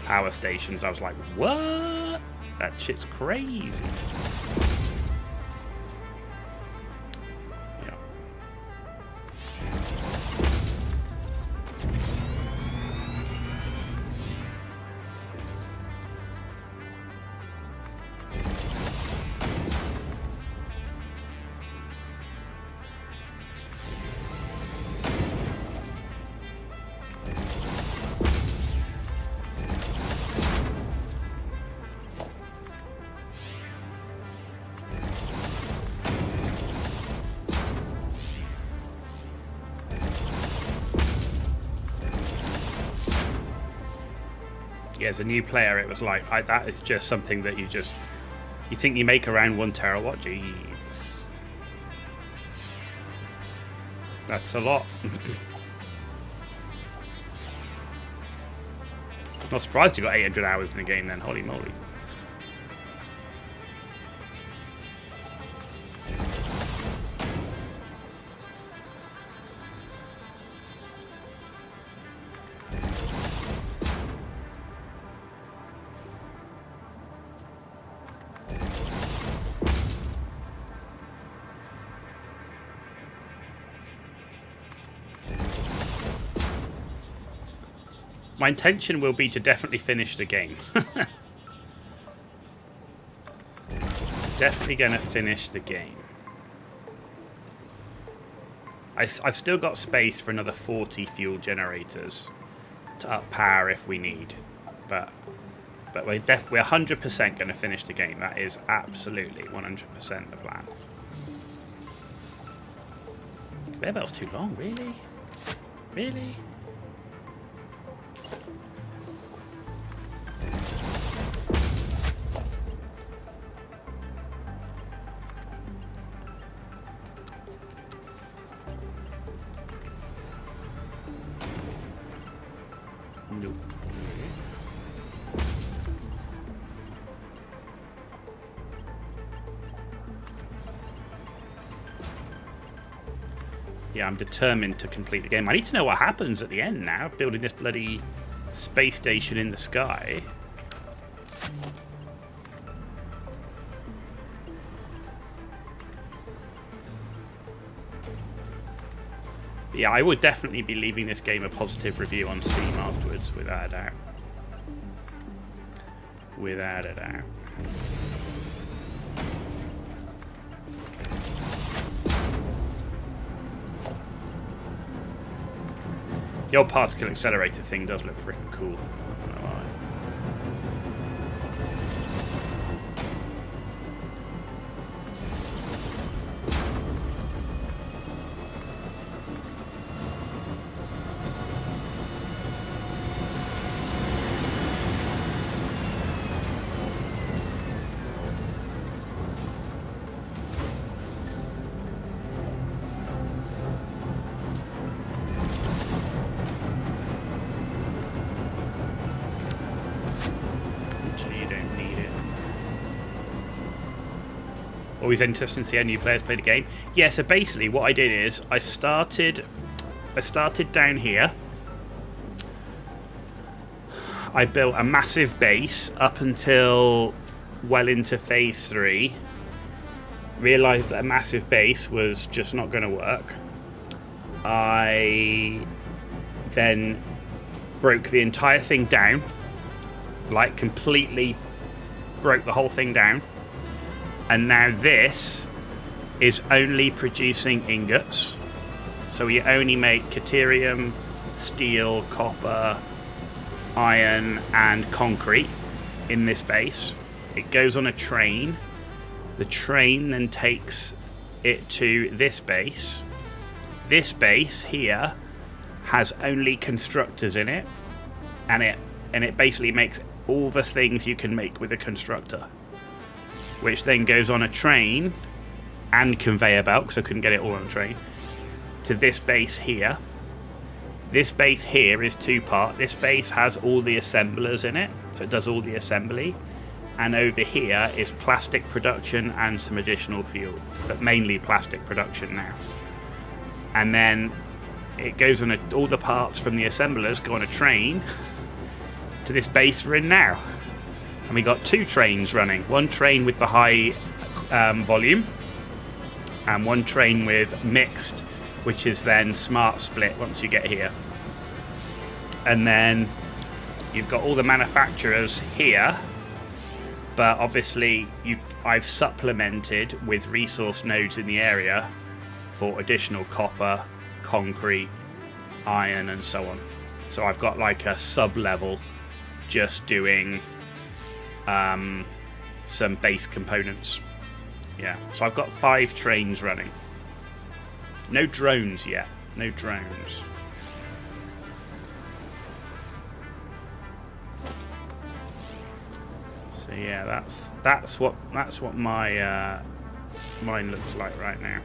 power stations. I was like, what? That shit's crazy. Yeah. Yeah, as a new player, it was like, that is just something that you think you make around 1 terawatt? Jesus. That's a lot. Not surprised you got 800 hours in the game then, holy moly. My intention will be to definitely finish the game. Definitely going to finish the game. I've still got space for another 40 fuel generators to up power if we need. But we're 100% going to finish the game. That is absolutely 100% the plan. Conveyor belt's too long, really? Really? Nope. Yeah, I'm determined to complete the game. I need to know what happens at the end now, building this bloody space station in the sky. Yeah, I would definitely be leaving this game a positive review on Steam afterwards, without a doubt. Without a doubt. The old particle accelerator thing does look freaking cool. Not gonna lie. Always interesting to see how new players play the game. Yeah, so basically what I did is I started down here. I built a massive base up until well into phase 3. Realised that a massive base was just not going to work. I then broke the entire thing down. Like, completely broke the whole thing down. And now this is only producing ingots. So we only make caterium, steel, copper, iron, and concrete in this base. It goes on a train. The train then takes it to this base. This base here has only constructors in it, and it basically makes all the things you can make with a constructor, which then goes on a train and conveyor belt, because I couldn't get it all on a train, to this base here. This base here is 2-part. This base has all the assemblers in it, so it does all the assembly. And over here is plastic production and some additional fuel, but mainly plastic production now. And then it goes on all the parts from the assemblers go on a train to this base we're in now. And we got 2 trains running. One train with the high volume, and one train with mixed, which is then smart split once you get here. And then you've got all the manufacturers here, but obviously I've supplemented with resource nodes in the area for additional copper, concrete, iron, and so on. So I've got like a sub-level just doing some base components. Yeah, so I've got 5 trains running. No drones yet. No drones. So yeah, that's what my mine looks like right now.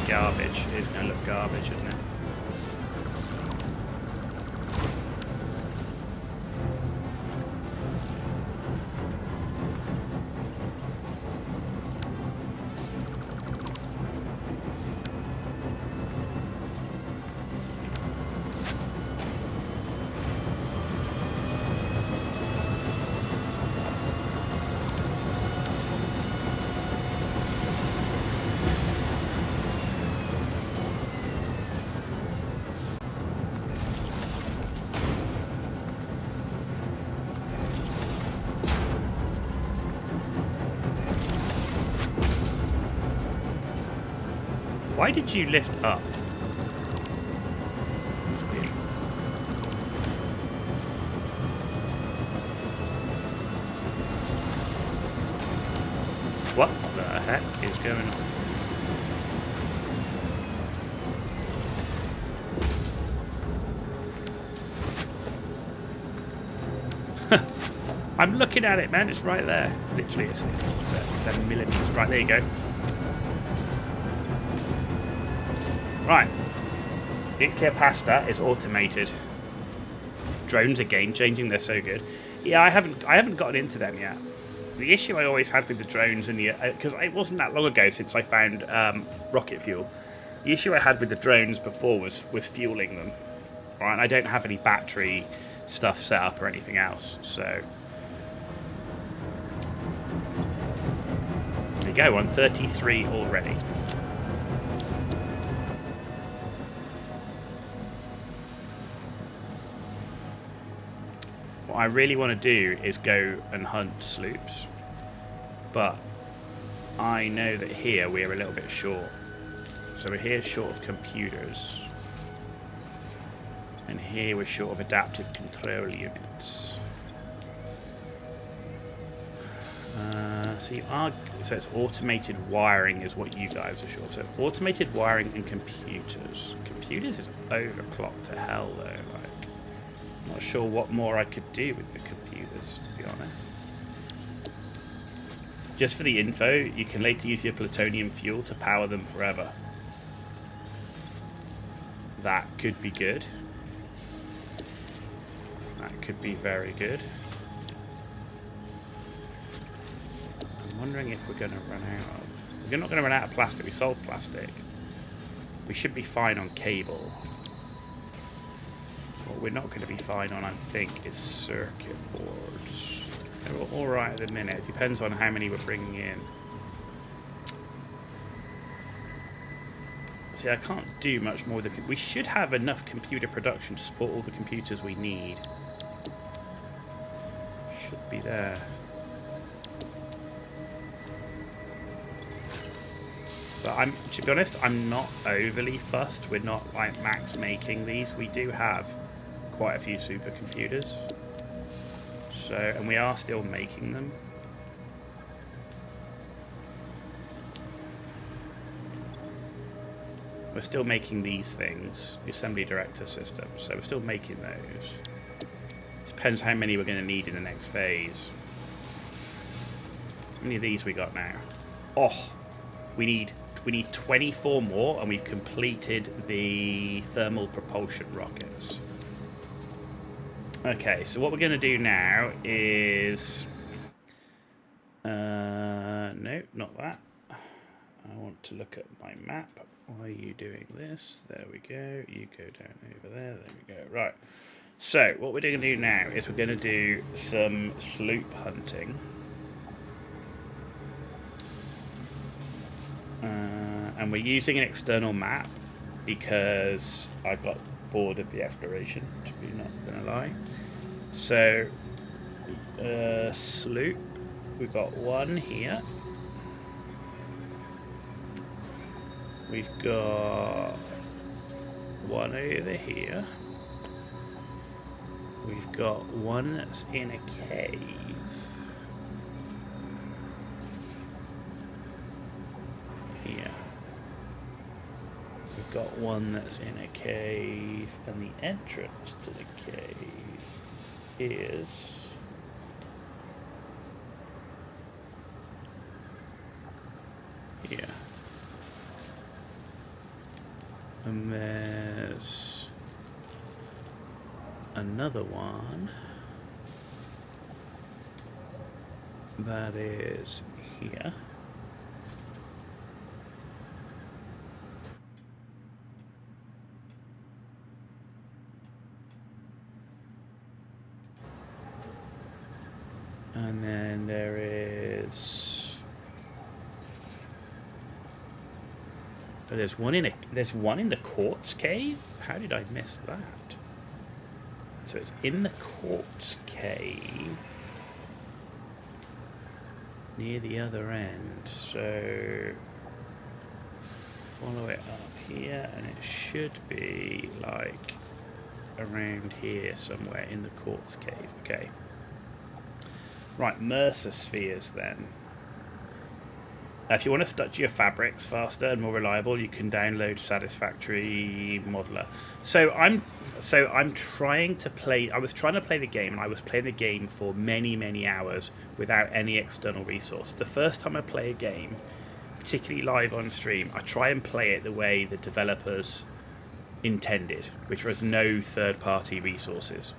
Garbage. It's going to look garbage, isn't it? Why did you lift up? What the heck is going on? I'm looking at it, man. It's right there. Literally, it's 7 millimeters. Right, there you go. Right, nuclear pasta is automated. Drones are game changing. They're so good. Yeah, I haven't gotten into them yet. The issue I always had with the drones in the because it wasn't that long ago since I found rocket fuel. The issue I had with the drones before was fueling them. Right, and I don't have any battery stuff set up or anything else. So there you go. I'm 33 already. What I really want to do is go and hunt sloops, but I know that here we're a little bit short. So we're here short of computers, and here we're short of adaptive control units. So it's automated wiring is what you guys are short. So automated wiring and computers. Computers is overclocked to hell though. Like, not sure what more I could do with the computers, to be honest. Just for the info, you can later use your plutonium fuel to power them forever. That could be good. That could be very good. I'm wondering if we're going to run out of... We're not going to run out of plastic. We sold plastic. We should be fine on cable. What we're not going to be fine on, I think, is circuit boards. They're alright at the minute. It depends on how many we're bringing in. See, I can't do much more than... We should have enough computer production to support all the computers we need. Should be there. But to be honest, I'm not overly fussed. We're not like max making these. We do have quite a few supercomputers. So, and we are still making them. We're still making these things, the assembly director system, so we're still making those. Depends how many we're going to need in the next phase. How many of these we got now? Oh, we need 24 more, and we've completed the thermal propulsion rockets. Okay, so what we're going to do now is... no, not that. I want to look at my map. Why are you doing this? There we go. You go down over there. There we go. Right. So, what we're going to do now is we're going to do some sloop hunting. And we're using an external map because I got bored of the exploration, to be not going to lie. So, sloop. We've got one here. We've got one over here. We've got one that's in a cave. Here. We've got one that's in a cave, and the entrance to the cave is... here. And there's another one that is here. And then there is... oh, there's one in the quartz cave? How did I miss that? So it's in the quartz cave near the other end. So follow it up here, and it should be like around here somewhere in the quartz cave. Okay. Right, Mercer spheres then. If you want to structure your fabrics faster and more reliable, you can download Satisfactory modeler. So I'm trying to play. I was trying to play the game, and I was playing the game for many hours without any external resource. The first time I play a game, particularly live on stream, I try and play it the way the developers intended, which was no third-party resources.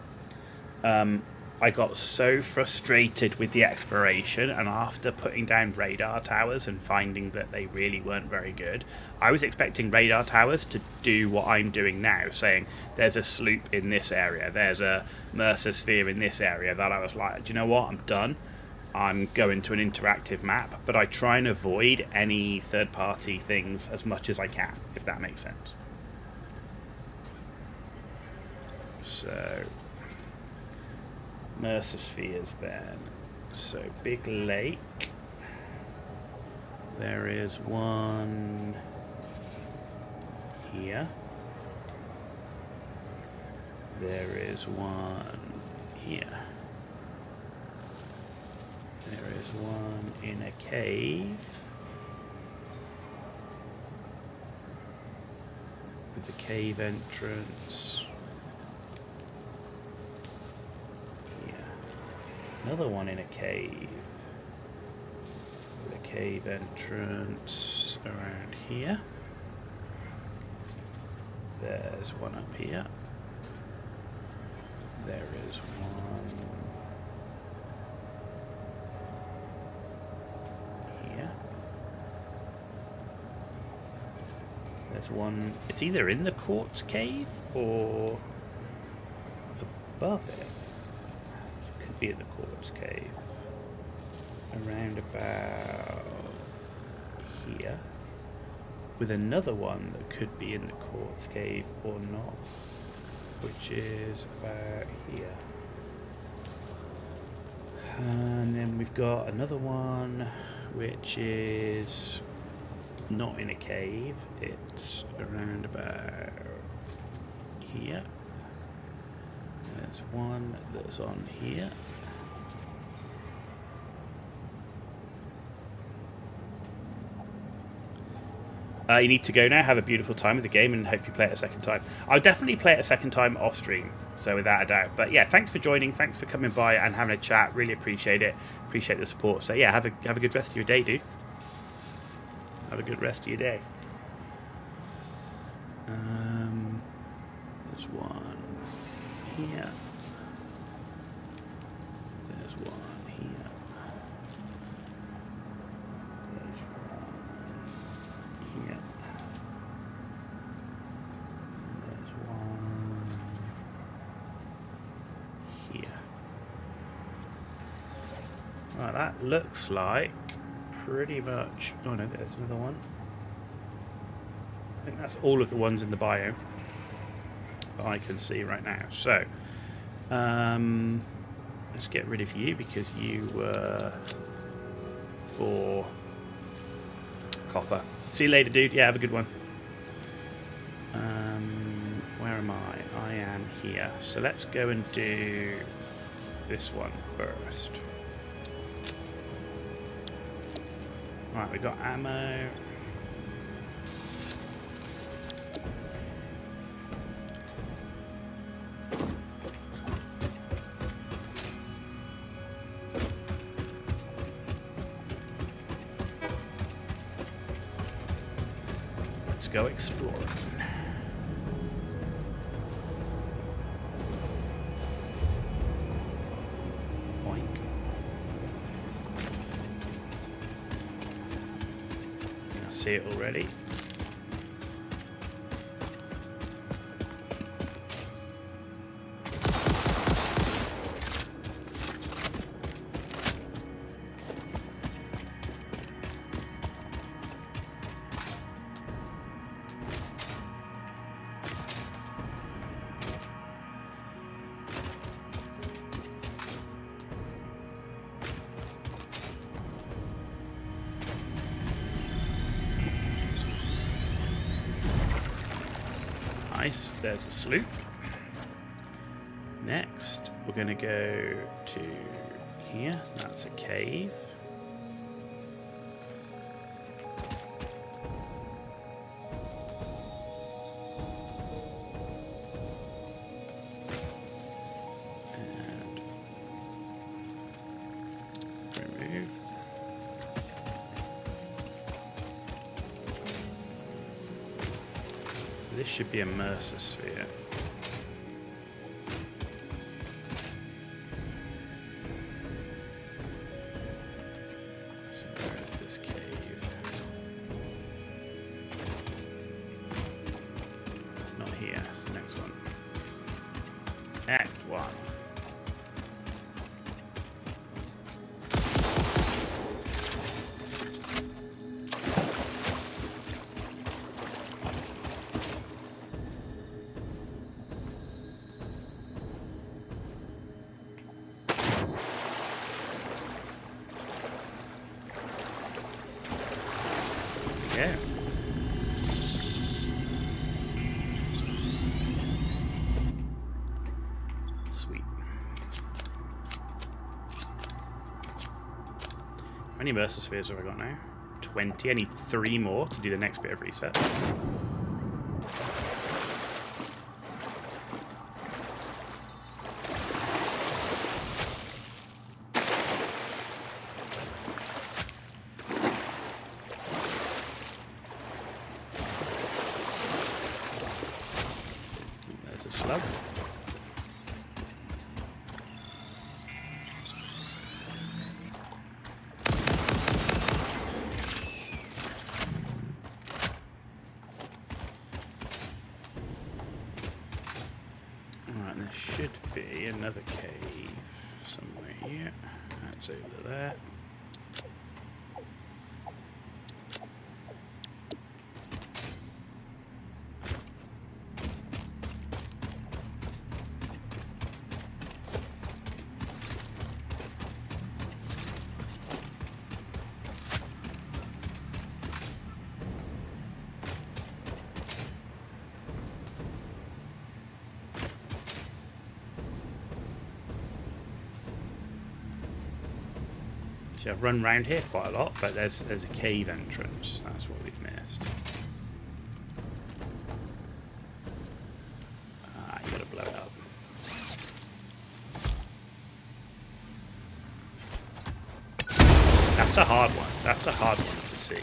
I got so frustrated with the exploration, and after putting down radar towers and finding that they really weren't very good, I was expecting radar towers to do what I'm doing now, saying there's a sloop in this area, there's a Mercer sphere in this area, that I was like, do you know what, I'm done. I'm going to an interactive map, but I try and avoid any third-party things as much as I can, if that makes sense. So... Mercer spheres then. So big lake. There is one here. There is one here. There is one in a cave. With the cave entrance. Another one in a cave. With a cave entrance around here. There's one up here. There is one here. There's one. It's either in the quartz cave or above it. Be in the quartz cave around about here, with another one that could be in the quartz cave or not, which is about here. And then we've got another one which is not in a cave, it's around about here. There's one that's on here. You need to go now. Have a beautiful time with the game, and hope you play it a second time. I'll definitely play it a second time off stream, so without a doubt. But yeah, thanks for joining. Thanks for coming by and having a chat. Really appreciate it. Appreciate the support. So yeah, have a good rest of your day, dude. Have a good rest of your day. There's one here. There's one here. There's one here. There's one here. Right, that looks like pretty much... Oh no, there's another one. I think that's all of the ones in the biome that I can see right now. So, let's get rid of you because you were for copper. See you later, dude. Yeah, have a good one. Where am I? I am here. So let's go and do this one first. Right, we got ammo. Let's go exploring. Boink. I see it already. Nice, there's a sloop. Next, we're going to go to here. That's a cave. And remove. This should be a Mercer sphere. So where is this cave? Not here. It's the next one. Act 1. Yeah. Sweet. How many Mercer spheres have I got now? 20. I need 3 more to do the next bit of reset. Slug. Alright, there should be another cave somewhere here. That's over there. See, I've run around here quite a lot, but there's a cave entrance. That's what we've missed. That's a hard one. That's a hard one to see.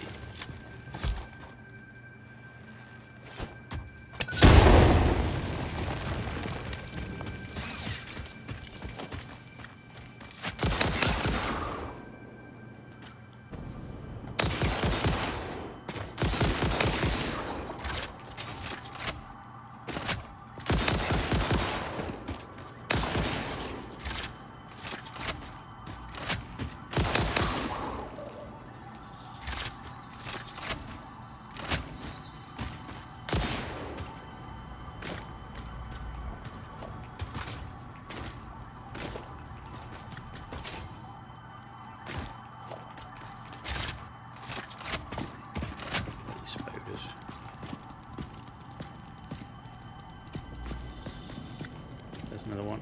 There's another one.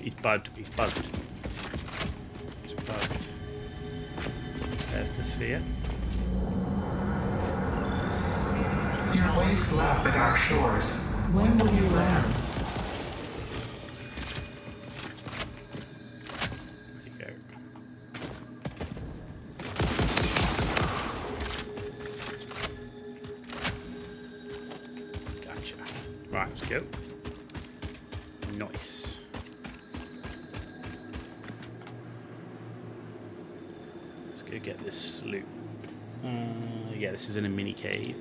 He's bugged. He's bugged. He's bugged. There's the sphere. Your waves laugh at our shores. When will you land? There you go. Gotcha. Right, let's go. Nice. Let's go get this sloop. Yeah, this is in a mini cave.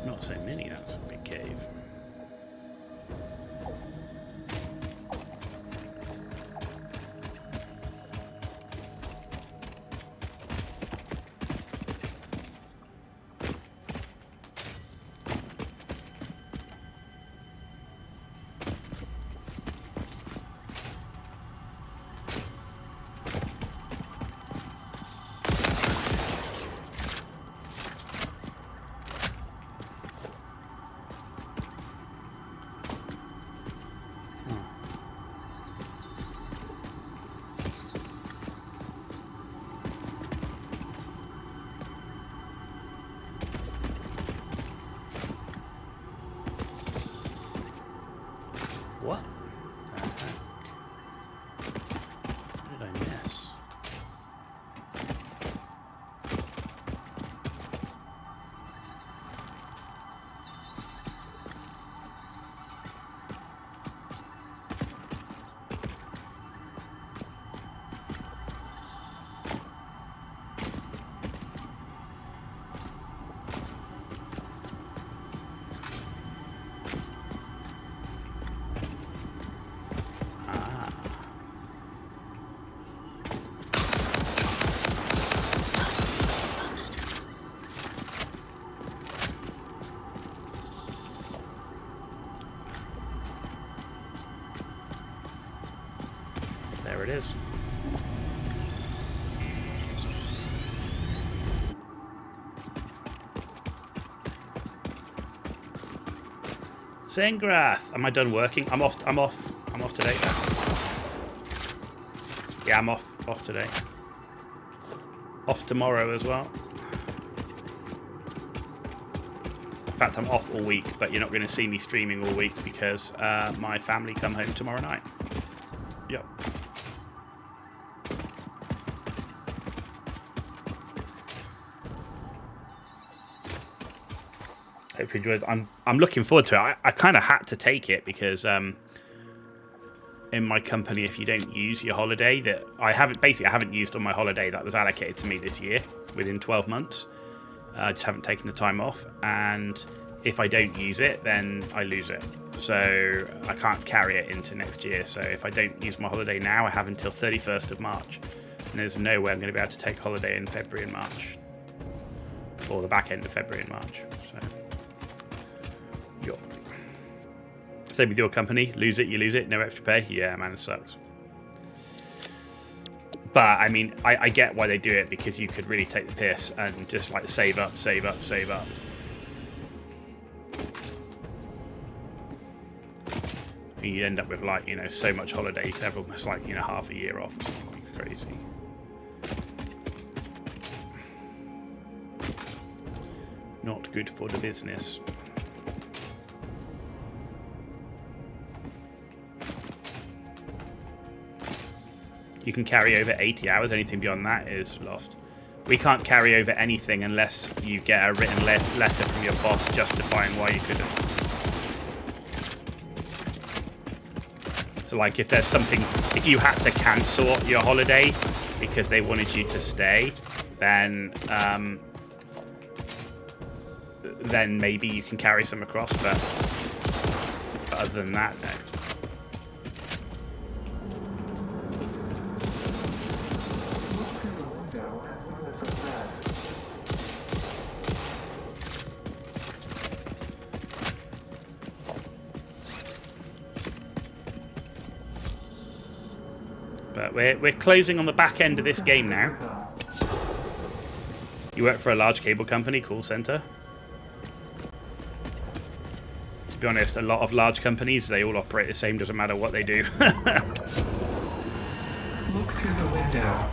Not so many, that's a big cave. What the heck? What did I miss? There it is. Zengrath, am I done working? I'm off today. Yeah, I'm off today. Off tomorrow as well. In fact, I'm off all week, but you're not going to see me streaming all week because my family come home tomorrow night. Yep. Hope you enjoyed. I'm looking forward to it. I kind of had to take it because in my company, if you don't use your holiday that I haven't used on my holiday that was allocated to me this year within 12 months. I just haven't taken the time off, and if I don't use it, then I lose it. So I can't carry it into next year. So if I don't use my holiday now, I have until 31st of March, and there's no way I'm going to be able to take holiday in February and March, or the back end of February and March. So. Same with your company. Lose it, you lose it. No extra pay. Yeah, man, it sucks. But, I mean, I get why they do it, because you could really take the piss and just, like, save up. And you end up with, like, you know, so much holiday. You could have almost, like, you know, half a year off or something crazy. Not good for the business. You can carry over 80 hours. Anything beyond that is lost. We can't carry over anything unless you get a written letter from your boss justifying why you couldn't. So like if there's something, if you had to cancel your holiday because they wanted you to stay, then maybe you can carry some across, but other than that, no. But we're closing on the back end of this game now. You work for a large cable company, call center. To be honest, a lot of large companies, they all operate the same, doesn't matter what they do. Look through the window.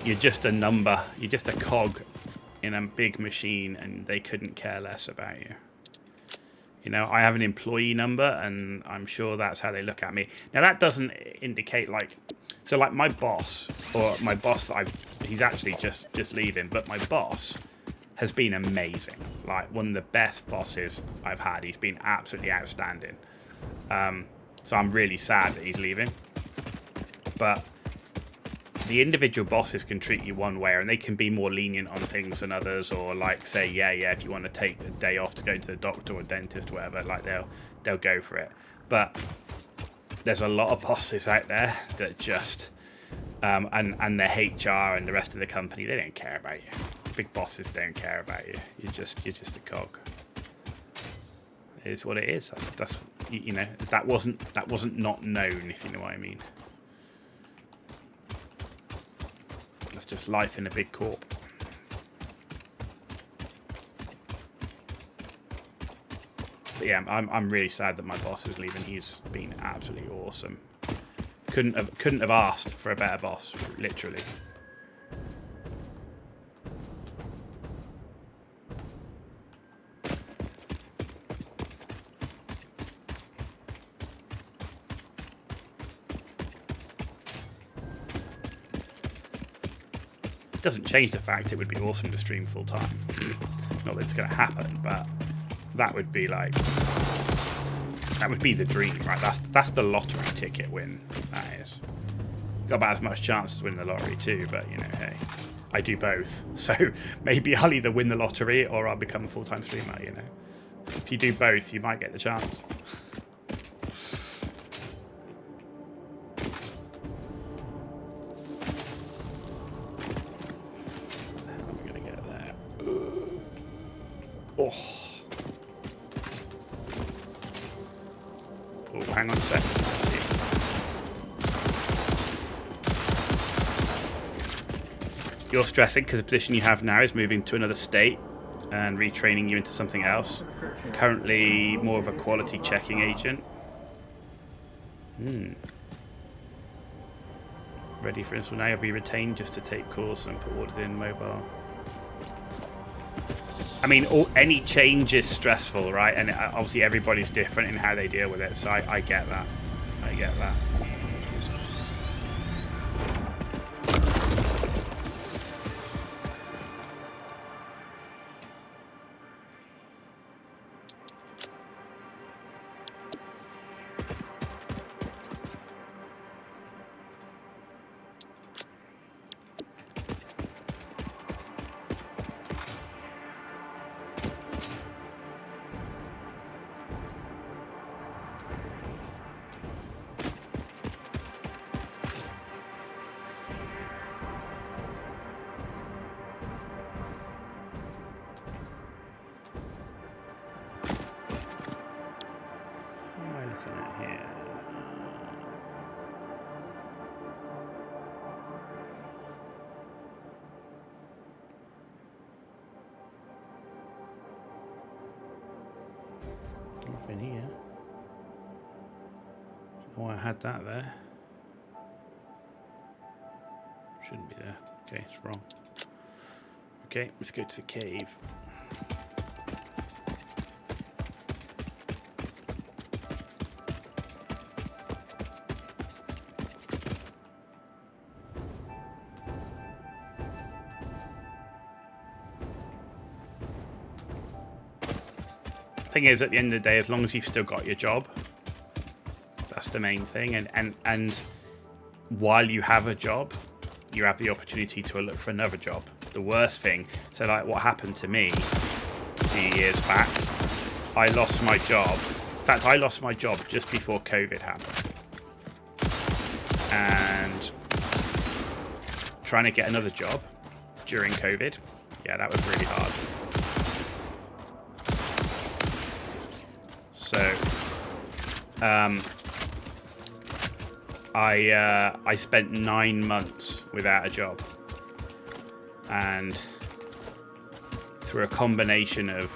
You're just a number. You're just a cog in a big machine, and they couldn't care less about you. You know, I have an employee number, and I'm sure that's how they look at me. Now, that doesn't indicate, like... So, like, my boss, or my boss that he's actually just leaving, but my boss has been amazing. Like, one of the best bosses I've had. He's been absolutely outstanding. So I'm really sad that he's leaving. But the individual bosses can treat you one way, and they can be more lenient on things than others, or like say, yeah, if you want to take a day off to go to the doctor or dentist or whatever, like they'll go for it. But there's a lot of bosses out there that just and their HR and the rest of the company, they don't care about you. Big bosses don't care about you. You're just a cog. It is what it is. That's you know, that wasn't not known, if you know what I mean. That's just life in a big corp. But yeah, I'm really sad that my boss is leaving. He's been absolutely awesome. Couldn't have asked for a better boss, literally. It doesn't change the fact it would be awesome to stream full time. Not that it's going to happen, but that would be like, that would be the dream, right? That's the lottery ticket win. That is. Got about as much chance as winning the lottery too, but you know, hey, I do both. So maybe I'll either win the lottery or I'll become a full-time streamer. You know, if you do both, you might get the chance. Hang on a second. You're stressing because the position you have now is moving to another state and retraining you into something else. Currently more of a quality checking agent. Ready for install now. You'll be retained just to take calls and put orders in mobile. I mean, any change is stressful, right? And obviously everybody's different in how they deal with it, so I get that. I get that. Nothing here. Oh, I had that there. Shouldn't be there. Okay, it's wrong. Okay, let's go to the cave. Thing is, at the end of the day, as long as you've still got your job, that's the main thing. And while you have a job, you have the opportunity to look for another job. The worst thing, so like what happened to me a few years back, I lost my job. In fact, I lost my job just before COVID happened. And trying to get another job during COVID, yeah, that was really hard. So, I spent 9 months without a job, and through a combination of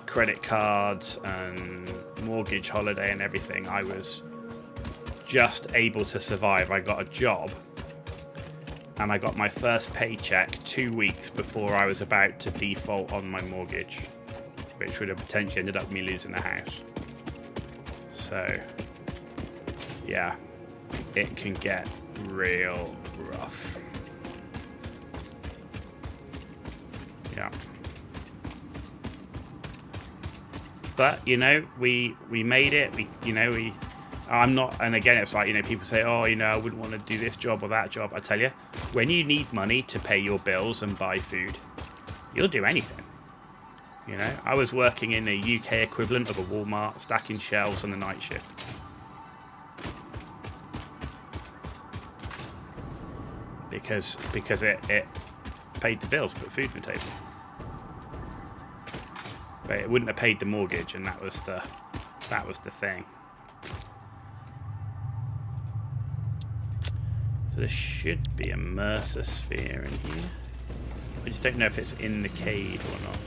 credit cards and mortgage holiday and everything, I was just able to survive. I got a job, and I got my first paycheck 2 weeks before I was about to default on my mortgage, which would have potentially ended up me losing the house. So, yeah, it can get real rough. Yeah. But, you know, we made it. I'm not, and again, it's like, you know, people say, oh, you know, I wouldn't want to do this job or that job. I tell you, when you need money to pay your bills and buy food, you'll do anything. You know, I was working in a UK equivalent of a Walmart, stacking shelves on the night shift. Because it paid the bills, put food on the table. But it wouldn't have paid the mortgage, and that was the thing. So there should be a Mercer sphere in here. I just don't know if it's in the cave or not.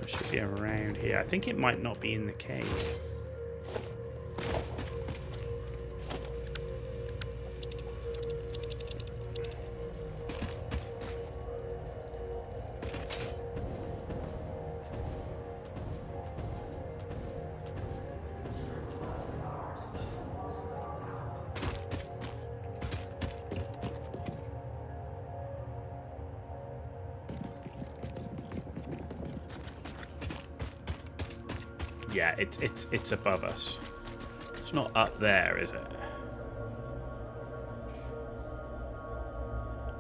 It should be around here. I think it might not be in the cave. Yeah, it's above us. It's not up there, is it?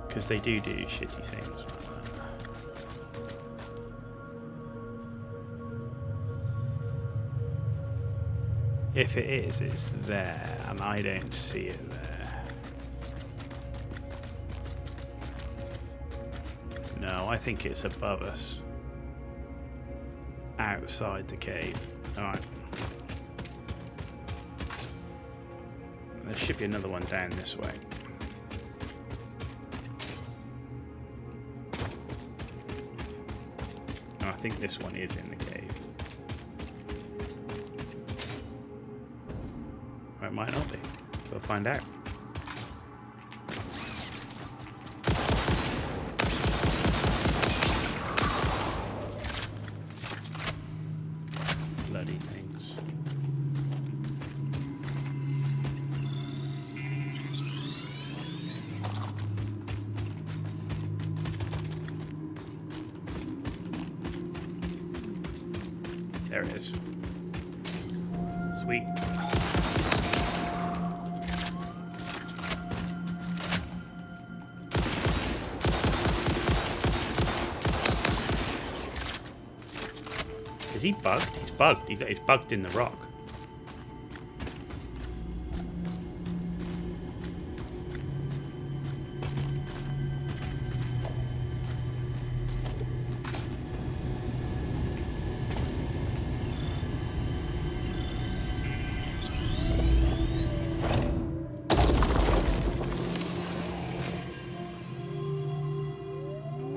Because they do shitty things like that. If it is, it's there, and I don't see it there. No, I think it's above us. Outside the cave. Alright. There should be another one down this way. Oh, I think this one is in the cave. Or it might not be. We'll find out. Bloody things. There it is. Sweet. Is he bugged? He's bugged. He's bugged in the rock.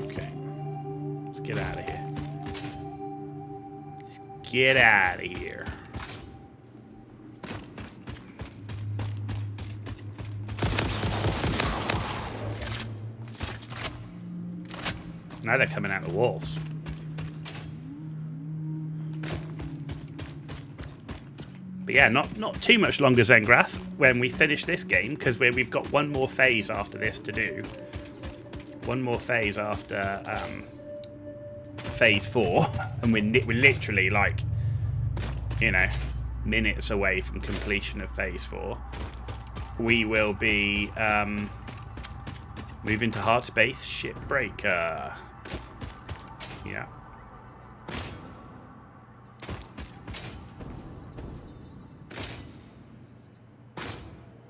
Okay. Let's get out of here. Get out of here. Now they're coming out the walls. But yeah, not too much longer, Zengrath, when we finish this game, because we've got one more phase after this to do. One more phase after phase 4, and we're literally like, you know, minutes away from completion of phase 4. We will be moving to hard space shipbreaker. Yeah.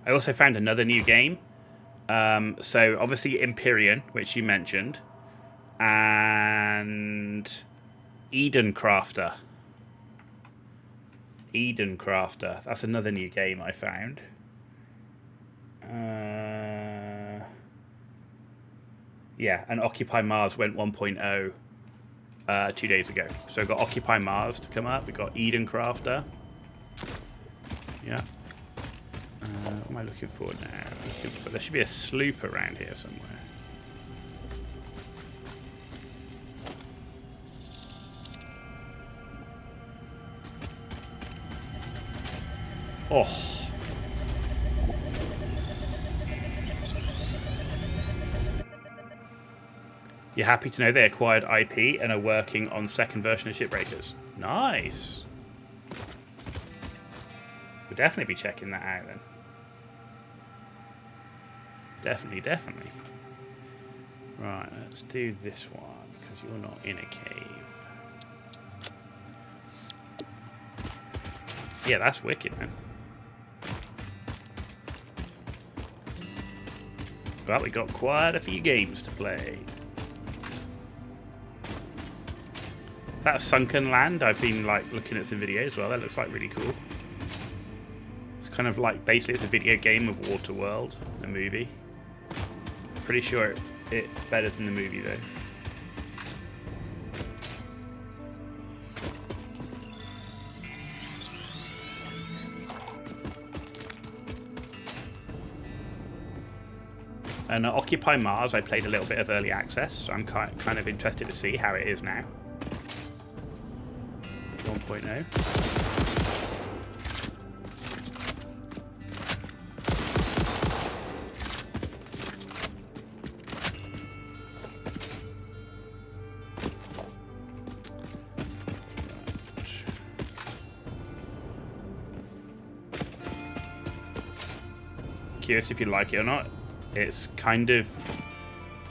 I also found another new game. So obviously Empyrean, which you mentioned, and Eden Crafter. Eden Crafter. That's another new game I found. Yeah, and Occupy Mars went 1.0 2 days ago. So we've got Occupy Mars to come up. We've got Eden Crafter. Yeah. What am I looking for now? There should be a sloop around here somewhere. Oh. You're happy to know they acquired IP and are working on second version of Shipbreakers. Nice. We'll definitely be checking that out then. Definitely. Right, let's do this one, because you're not in a cave. Yeah, that's wicked, man. Well, we got quite a few games to play. That Sunken Land, I've been like looking at some videos. Well, that looks like really cool. It's kind of like basically it's a video game of Waterworld, a movie. Pretty sure it's better than the movie though. And Occupy Mars, I played a little bit of early access, so I'm kind of interested to see how it is now. 1.0. Curious if you like it or not. It's kind of,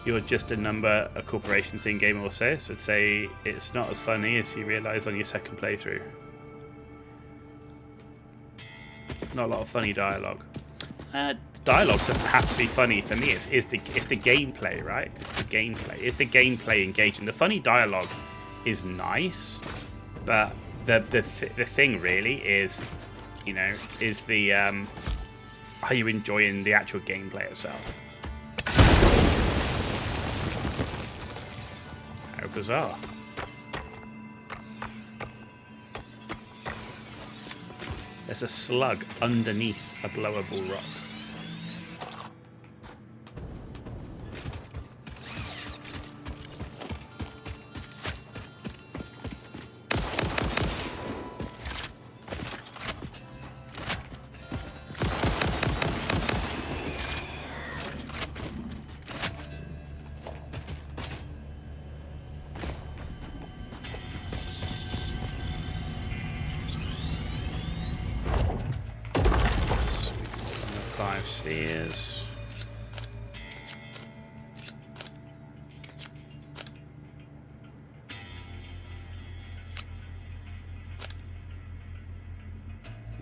you're just a number, a corporation thing game also, so I'd say it's not as funny as you realise on your second playthrough. Not a lot of funny dialogue. Dialogue doesn't have to be funny for me. It's the gameplay, right? It's the gameplay. It's the gameplay engaging. The funny dialogue is nice, but the thing really is, you know, is the are you enjoying the actual gameplay itself? How bizarre. There's a slug underneath a blowable rock. Spheres.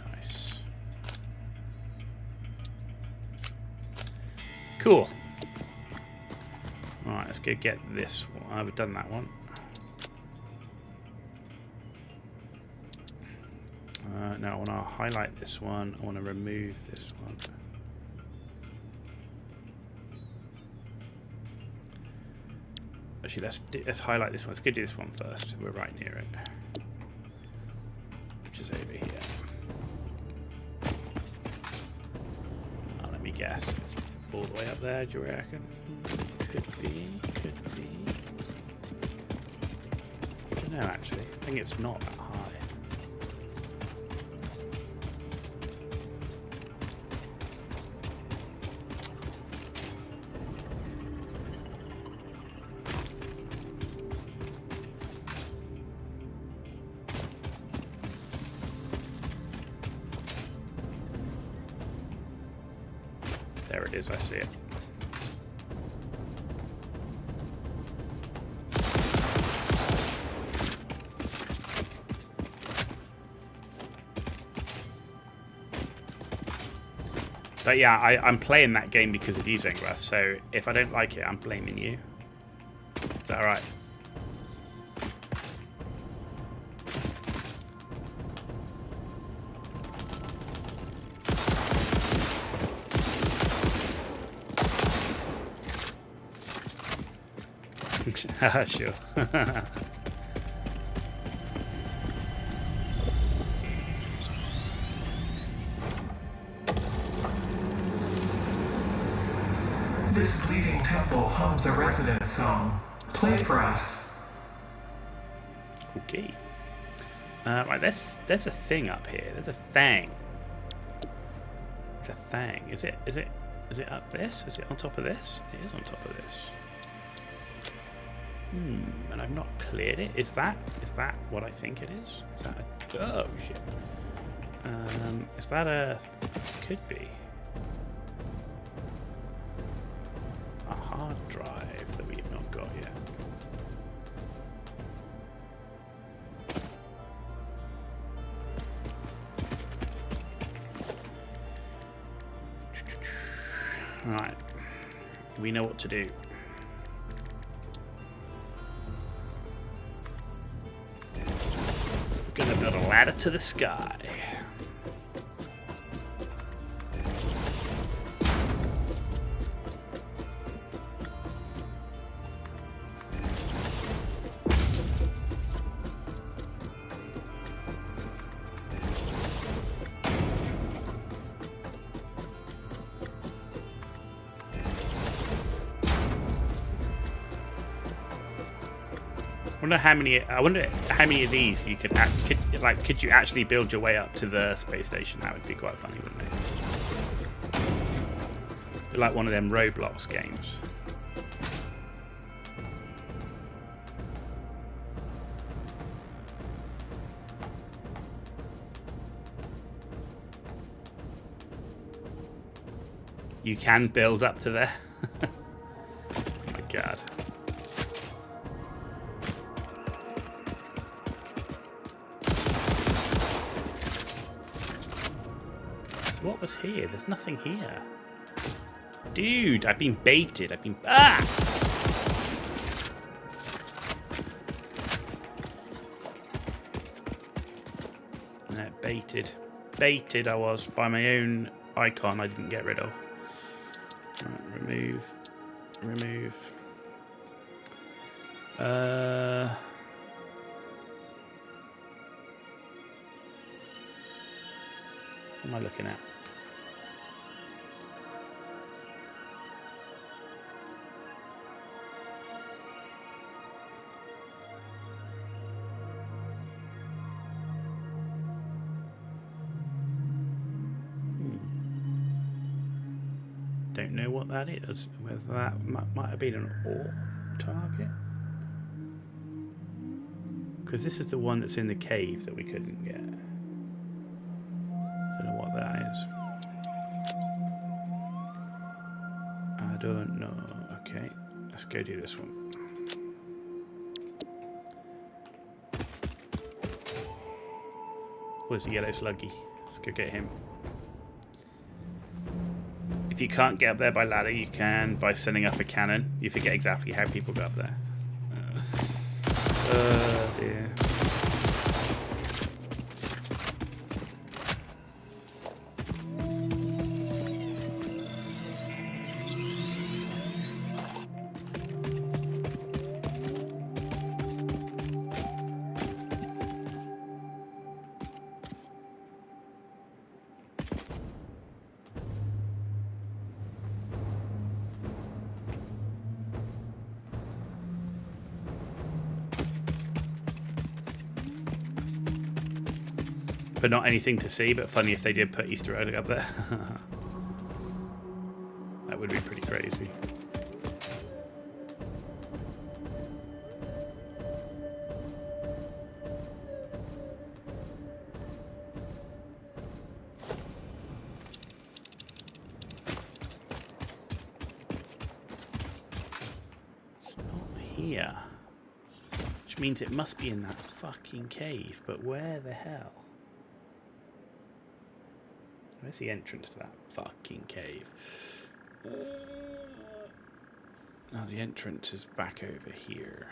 Nice. Cool. Alright, let's go get this one. I've done that one. Now I want to highlight this one. I want to remove this one. Actually, let's highlight this one. Let's go do this one first. We're right near it, which is over here. Oh, let me guess. It's all the way up there. Do you reckon? Could be. Could be. No, actually, I think it's not that high. There it is, I see it. But yeah, I'm playing that game because of you, Zengrath, so if I don't like it, I'm blaming you. Is that alright? Sure. This bleeding temple hums a resident song. Play for us. Okay. Right, there's a thing up here. There's a thing. It's a thing. Is it up this? Is it on top of this? It is on top of this. And I've not cleared it. Is that what I think it is? Is that a, oh shit. Is that a, could be a hard drive that we've not got yet. Right. We know what to do. Gonna build a ladder to the sky. I wonder how many of these you could you actually build your way up to the space station? That would be quite funny, wouldn't it? Be like one of them Roblox games. You can build up to there. Oh my God. What was here? There's nothing here. Dude, I've been baited. No, baited. Baited I was by my own icon I didn't get rid of. Right, remove. What am I looking at? Don't know what that is. Whether that might have been an AUG target. Because this is the one that's in the cave that we couldn't get. Don't know what that is. I don't know. Okay, let's go do this one. Where's the yellow sluggy? Let's go get him. If you can't get up there by ladder, you can by setting up a cannon. You forget exactly how people go up there. Dear. But not anything to see, but funny if they did put Easter egg up there. That would be pretty crazy. It's not here. Which means it must be in that fucking cave, but where the hell? Where's the entrance to that fucking cave? No, the entrance is back over here.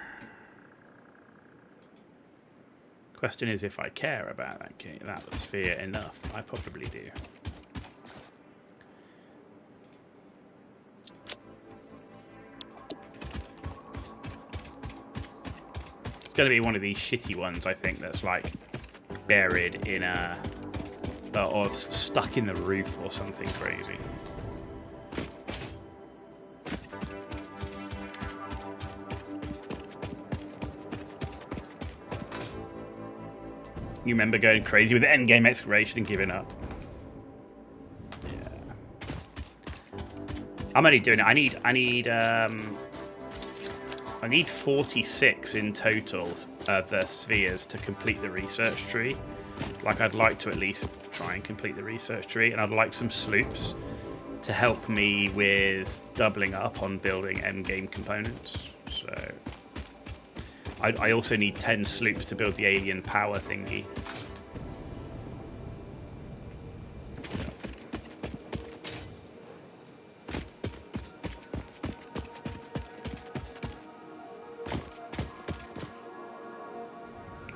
Question is if I care about that sphere enough. I probably do. It's going to be one of these shitty ones, I think, that's like buried in a... or stuck in the roof or something crazy. You remember going crazy with endgame exploration and giving up? Yeah. I'm only doing it. I need 46 in total of the spheres to complete the research tree. Like, I'd like to at least try and complete the research tree, and I'd like some sloops to help me with doubling up on building endgame components. So I also need 10 sloops to build the alien power thingy.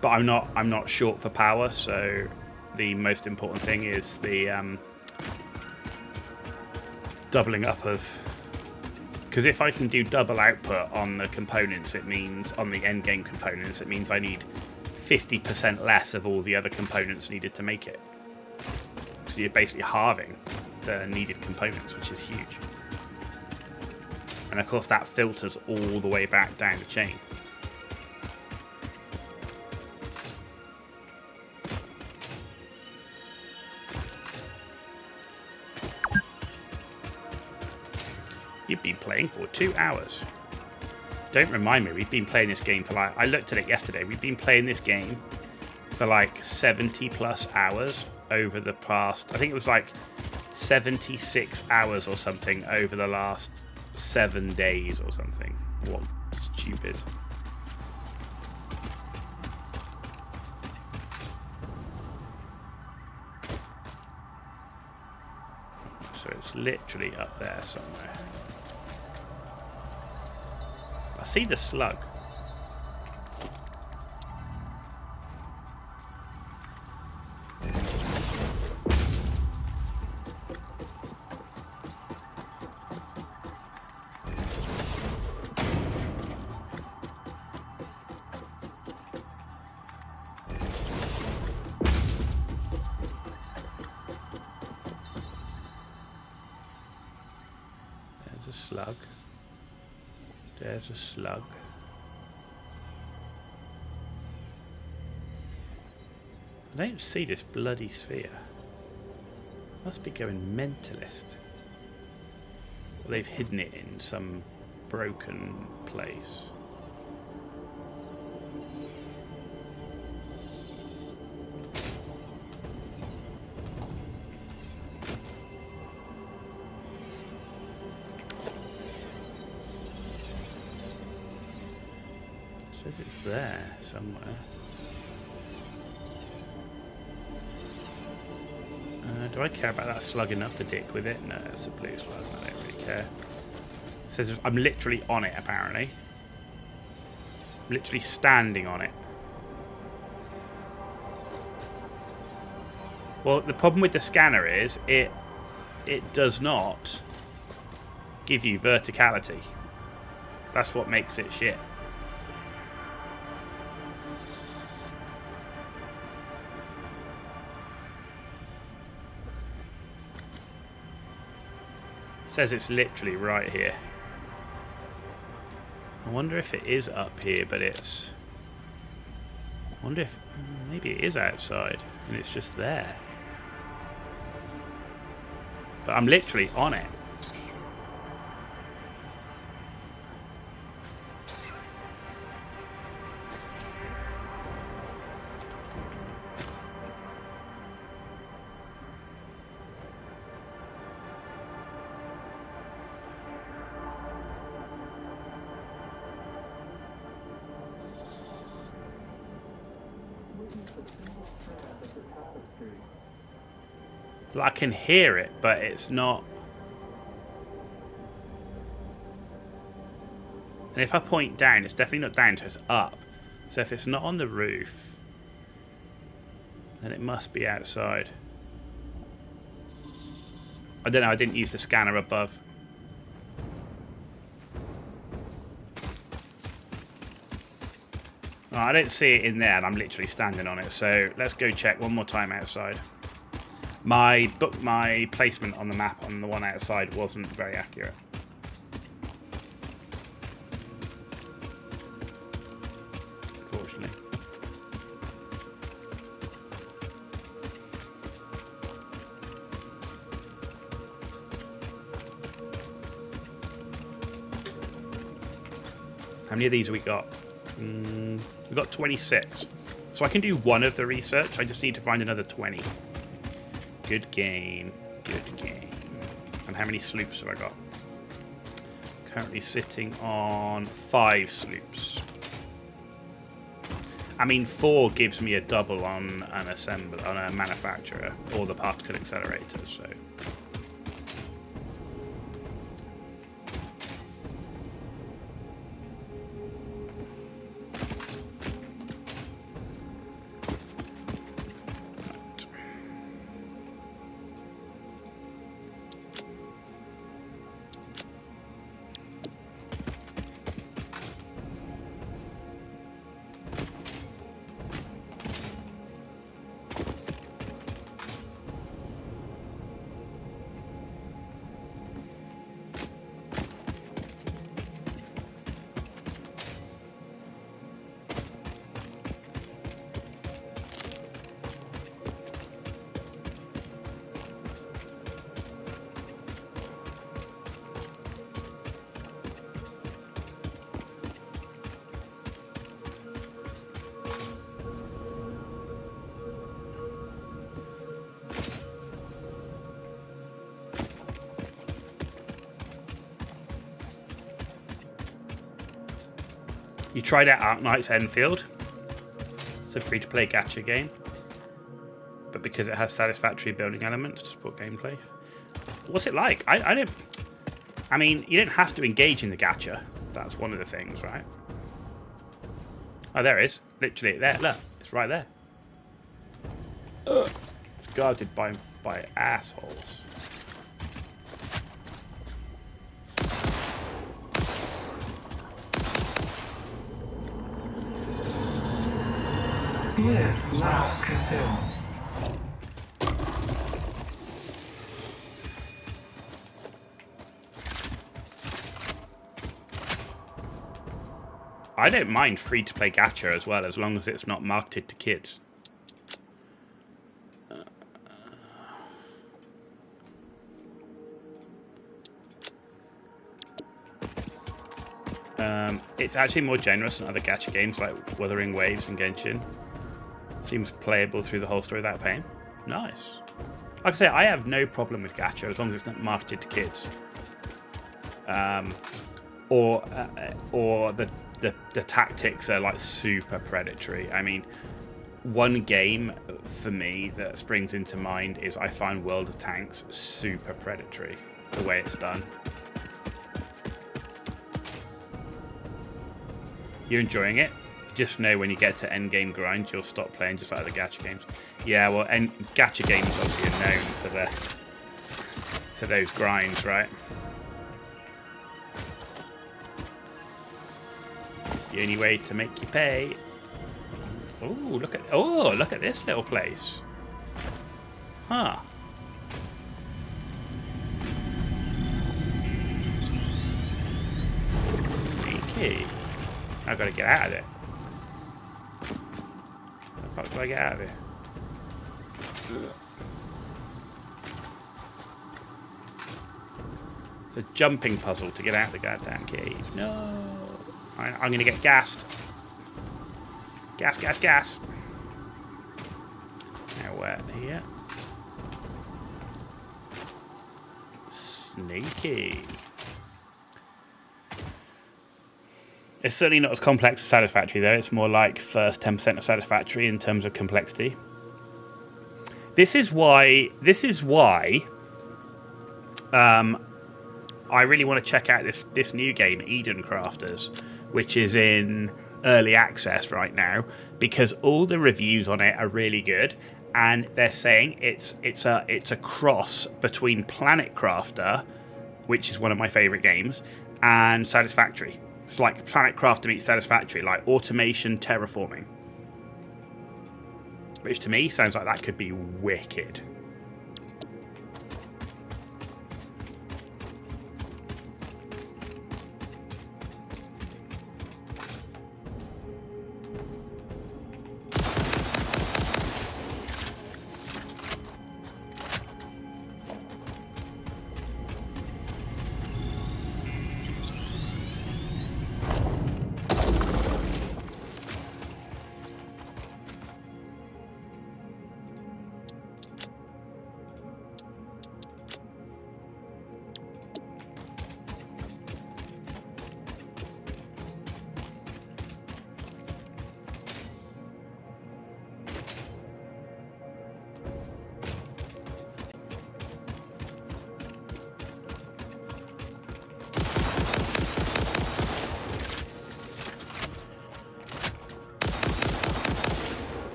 But I'm not short for power, so the most important thing is the doubling up of... Because if I can do double output on the components, it means... On the endgame components, it means I need 50% less of all the other components needed to make it. So you're basically halving the needed components, which is huge. And of course that filters all the way back down the chain. You've been playing for 2 hours. Don't remind me, we've been playing this game for like... I looked at it yesterday. We've been playing this game for like 70 plus hours over the past... I think it was like 76 hours or something over the last 7 days or something. What stupid. So it's literally up there somewhere. I see the slug. There's a slug. There's a slug. I don't see this bloody sphere. Must be going mentalist. Or they've hidden it in some broken place. Says it's there somewhere. Do I care about that slug enough to dick with it? No, it's a blue slug. I don't really care. It says I'm literally on it, apparently. I'm literally standing on it. Well, the problem with the scanner is it does not give you verticality. That's what makes it shit. Says it's literally right here. I wonder if it is up here, but it's... Wonder if maybe it is outside and it's just there. But I'm literally on it. I can hear it, but it's not. And if I point down, it's definitely not down, so it's up. So if it's not on the roof, then it must be outside. I don't know, I didn't use the scanner above. Oh, I don't see it in there, and I'm literally standing on it. So let's go check one more time outside. My placement on the map on the one outside wasn't very accurate. Unfortunately. How many of these have we got? We've got 26. So I can do one of the research. I just need to find another 20. Good game. Good game. And how many sloops have I got? Currently sitting on 5 sloops. I mean, 4 gives me a double on an assembler, on a manufacturer, or the particle accelerator, so. You tried out Arknight's Enfield. It's a free-to-play gacha game. But because it has satisfactory building elements to support gameplay. What's it like? I mean, you don't have to engage in the gacha. That's one of the things, right? Oh, there it is. Literally there. Look, it's right there. Ugh. It's guarded by assholes. Live, laugh, consume. I don't mind free-to-play gacha as well, as long as it's not marketed to kids. It's actually more generous than other gacha games like Wuthering Waves and Genshin. Seems playable through the whole story without paying. Nice. Like I say, I have no problem with gacha as long as it's not marketed to kids. Or the tactics are like super predatory. I mean, one game for me that springs into mind is I find World of Tanks super predatory, the way it's done. You're enjoying it? Just know when you get to end game grind, you'll stop playing just like the gacha games. Yeah, well, and gacha games obviously are known for those grinds, right? It's the only way to make you pay. Look at this little place. Huh. Sneaky. I've got to get out of it. How do I get out of here? It's a jumping puzzle to get out of the goddamn cave. No. I'm going to get gassed. Gas, gas, gas. Now where? Here. Sneaky. It's certainly not as complex as Satisfactory, though. It's more like first 10% of Satisfactory in terms of complexity. This is why I really want to check out this new game, Eden Crafters, which is in early access right now, because all the reviews on it are really good, and they're saying it's a cross between Planet Crafter, which is one of my favourite games, and Satisfactory. It's like Planet Crafter meets Satisfactory, like automation terraforming. Which to me sounds like that could be wicked.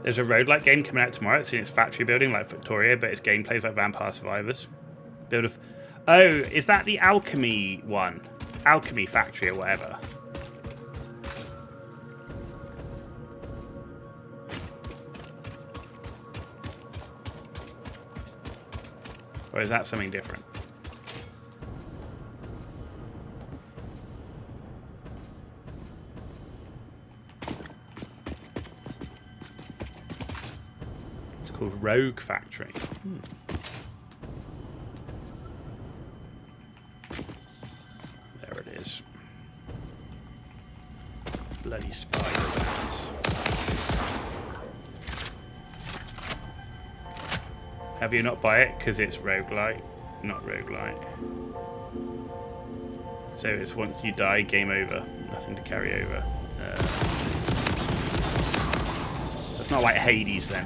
There's a roguelike game coming out tomorrow. It's in its factory building like Victoria, but its gameplay's like Vampire Survivors. Oh, is that the Alchemy one? Alchemy Factory or whatever. Or is that something different? Called Rogue Factory. There it is. Bloody spider bats. Have you not buy it? Because it's roguelite, not roguelite. So it's once you die, game over. Nothing to carry over. It's not like Hades then.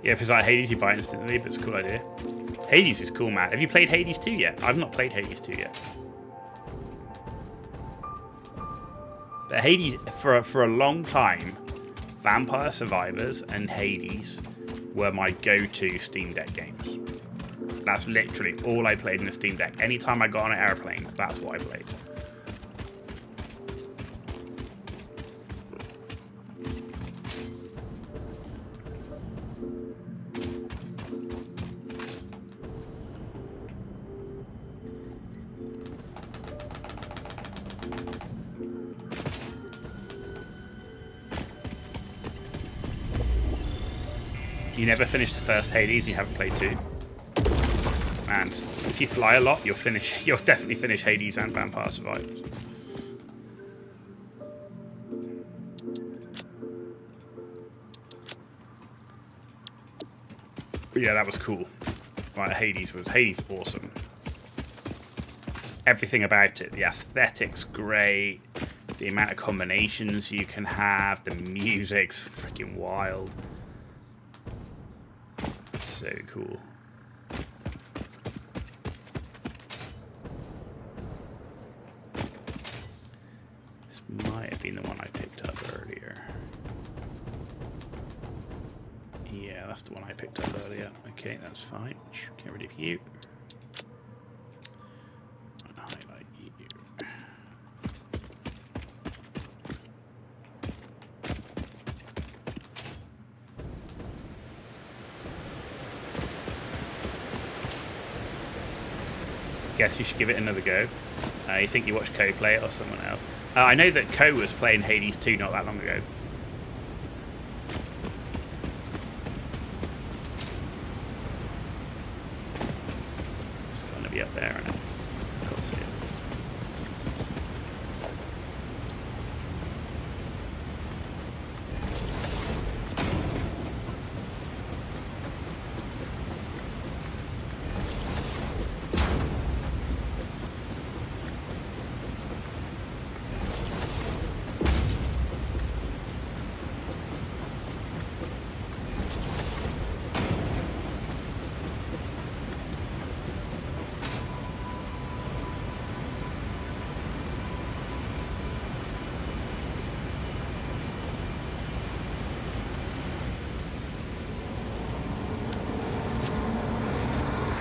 Yeah, if it's like Hades, you buy it instantly, but it's a cool idea. Hades is cool, man. Have you played Hades 2 yet? I've not played Hades 2 yet. But Hades, for a long time, Vampire Survivors and Hades were my go-to Steam Deck games. That's literally all I played in the Steam Deck. Anytime I got on an airplane, that's what I played. You never finished the first Hades and you haven't played 2. And if you fly a lot, you'll definitely finish Hades and Vampire Survivors. But yeah, that was cool. Right, Hades was awesome. Everything about it, the aesthetics great, the amount of combinations you can have, the music's freaking wild. So cool. This might have been the one I picked up earlier. Yeah, that's the one I picked up earlier. Okay, that's fine. Get rid of you. And highlight you. Guess you should give it another go. You think you watched Co play it or someone else? I know that Co was playing Hades 2 not that long ago. It's going to be up there, isn't it? Of course it is.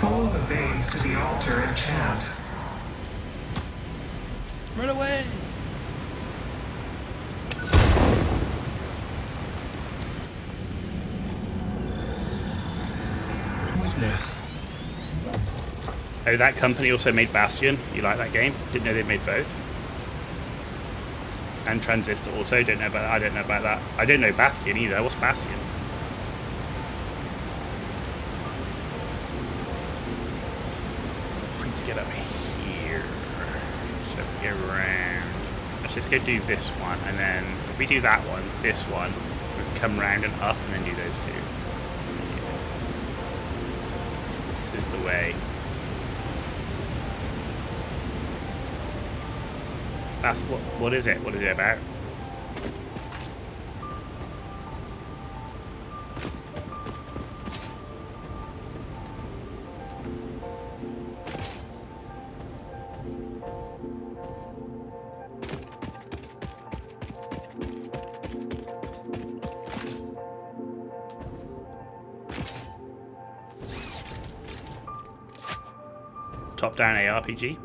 Follow the veins to the altar and chant. Run away! Witness. Oh, that company also made Bastion. You like that game? Didn't know they made both. And Transistor also. Don't know about that. I don't know about that. I don't know Bastion either. What's Bastion? Get up here. So if we go around. Let's just go do this one. And then if we do that one, this one, we come round and up and then do those two. This is the way. That's what is it? What is it about? Top-down ARPG.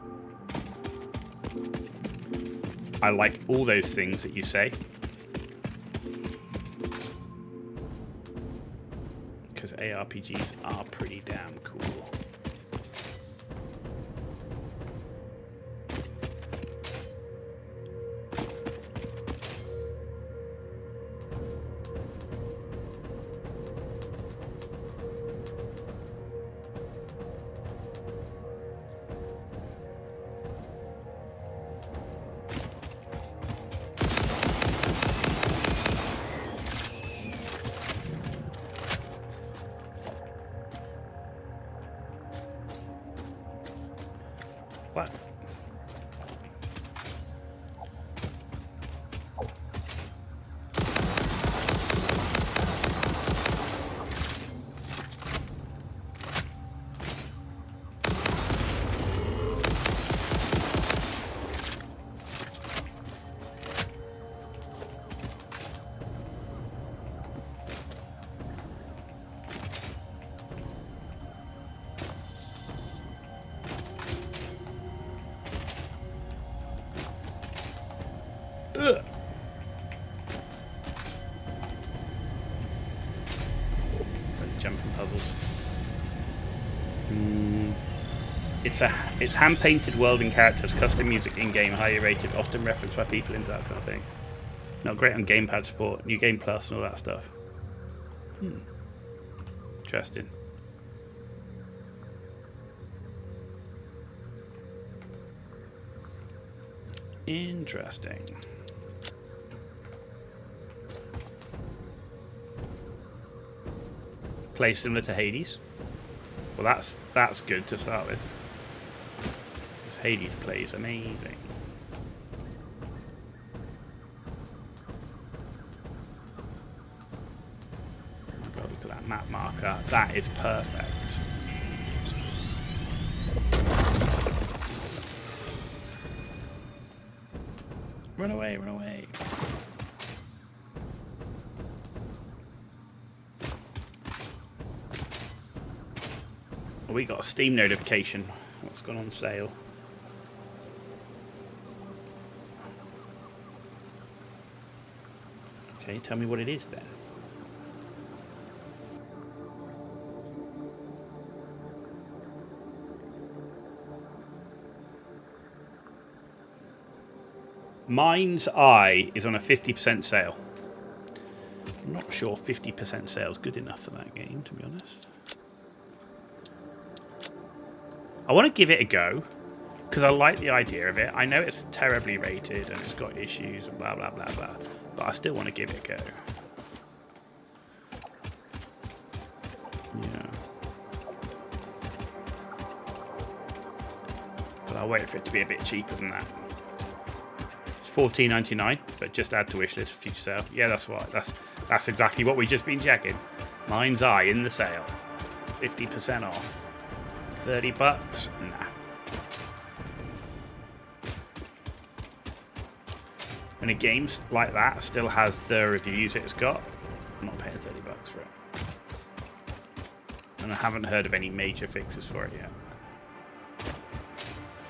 I like all those things that you say. Because ARPGs are pretty damn cool. What? Ugh. Jumping puzzles. It's hand painted world and characters, custom music in game, highly rated, often referenced by people into that kind of thing. Not great on gamepad support, New Game Plus and all that stuff. Interesting. Interesting. Play similar to Hades. Well, that's good to start with. Hades plays amazing. Oh God, look at that map marker. That is perfect. Run away, run away. Oh, we got a Steam notification. What's gone on sale? Okay, tell me what it is then. Mind's Eye is on a 50% sale. I'm not sure 50% sale is good enough for that game, to be honest. I want to give it a go because I like the idea of it. I know it's terribly rated and it's got issues and blah, blah, blah, blah. But I still want to give it a go. Yeah. But I'll wait for it to be a bit cheaper than that. It's $14.99, but just add to wish list for future sale. Yeah, that's right. That's exactly what we've just been checking. Mind's Eye in the sale. 50% off. $30? Nah. When a game like that still has the reviews it's got, I'm not paying $30 for it. And I haven't heard of any major fixes for it yet.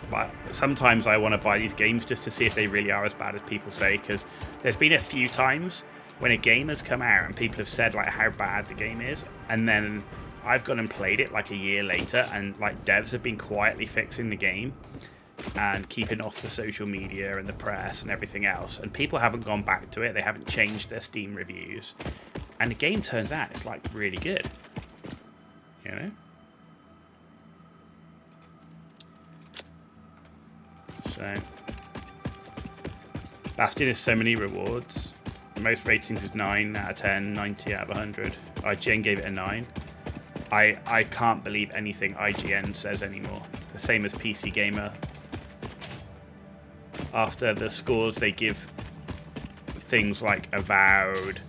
But sometimes I want to buy these games just to see if they really are as bad as people say, because there's been a few times when a game has come out and people have said like how bad the game is, and then I've gone and played it like a year later, and like devs have been quietly fixing the game and keeping off the social media and the press and everything else, and people haven't gone back to it. They haven't changed their Steam reviews, and the game turns out it's like really good, you know. So Bastion has so many rewards. The most ratings is 9 out of 10, 90 out of 100. IGN gave it a 9. I can't believe anything IGN says anymore. The same as PC Gamer. After the scores they give things like Avowed,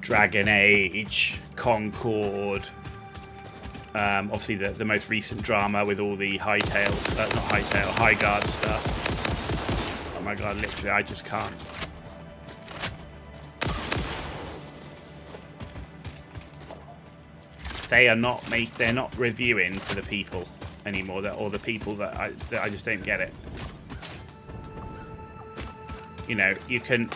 Dragon Age, Concord, obviously the most recent drama with all the High Guard stuff. Oh my god, literally I just can't. They're not reviewing for the people anymore, or the people that I just don't get it. You know, you can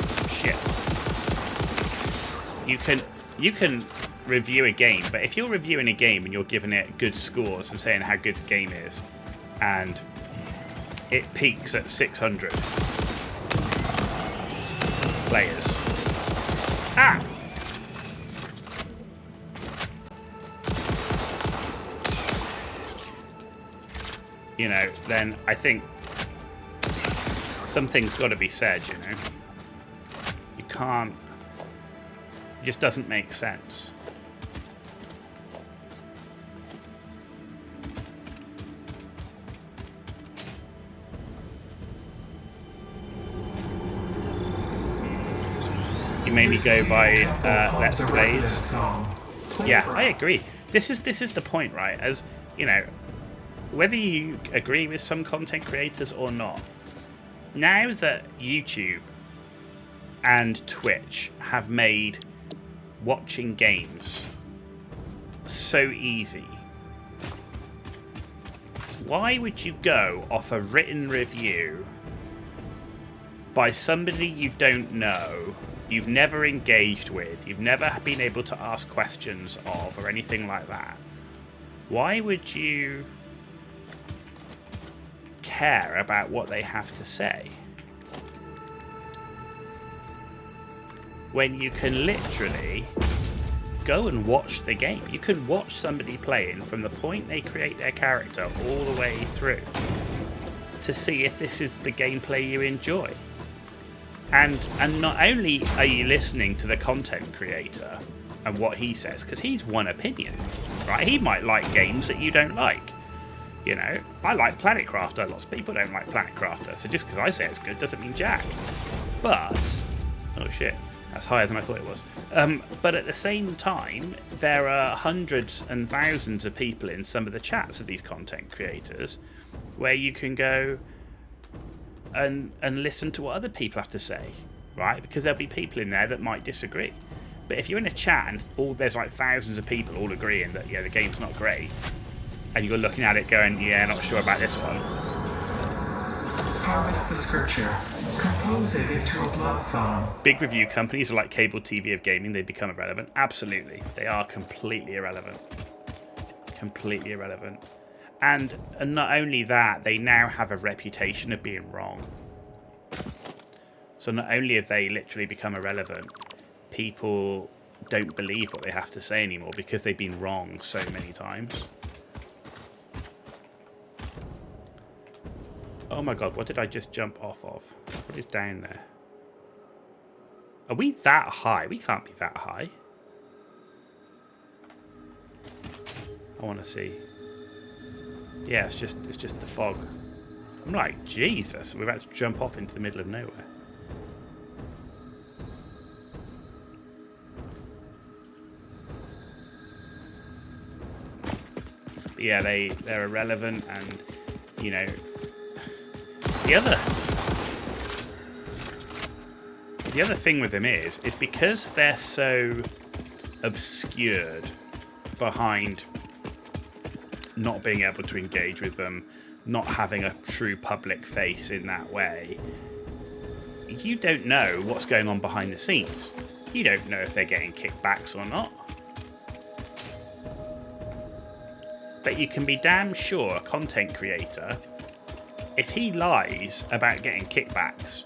review a game, but if you're reviewing a game and you're giving it good scores and saying how good the game is, and it peaks at 600 players, you know, then I think something's got to be said, you know. You can't... It just doesn't make sense. You mainly go by Let's Plays. Yeah, I agree. This is the point, right? As, you know, whether you agree with some content creators or not, now that YouTube and Twitch have made watching games so easy, why would you go off a written review by somebody you don't know, you've never engaged with, you've never been able to ask questions of, or anything like that? Why would you care about what they have to say when you can literally go and watch the game? You can watch somebody playing from the point they create their character all the way through to see if this is the gameplay you enjoy. And not only are you listening to the content creator and what he says, because he's one opinion, right? He might like games that you don't like. You know, I like Planet Crafter. Lots of people don't like Planet Crafter. So just because I say it's good doesn't mean jack. But, oh shit, that's higher than I thought it was. But at the same time, there are hundreds and thousands of people in some of the chats of these content creators where you can go, and listen to what other people have to say, right? Because there'll be people in there that might disagree. But if you're in a chat and there's like thousands of people all agreeing that the game's not great, and you're looking at it going, yeah, not sure about this one. Harvest the scripture. Compose it into a blood song. Big review companies are like cable TV of gaming. They become irrelevant. Absolutely, they are completely irrelevant. Completely irrelevant. And not only that, they now have a reputation of being wrong. So not only have they literally become irrelevant, people don't believe what they have to say anymore because they've been wrong so many times. Oh my god, what did I just jump off of? What is down there? Are we that high? We can't be that high. I want to see. Yeah, it's just the fog. I'm like, Jesus, we're about to jump off into the middle of nowhere. But yeah, they're irrelevant, and you know, the other thing with them is because they're so obscured behind not being able to engage with them, not having a true public face in that way, you don't know what's going on behind the scenes. You don't know if they're getting kickbacks or not. But you can be damn sure a content creator, if he lies about getting kickbacks,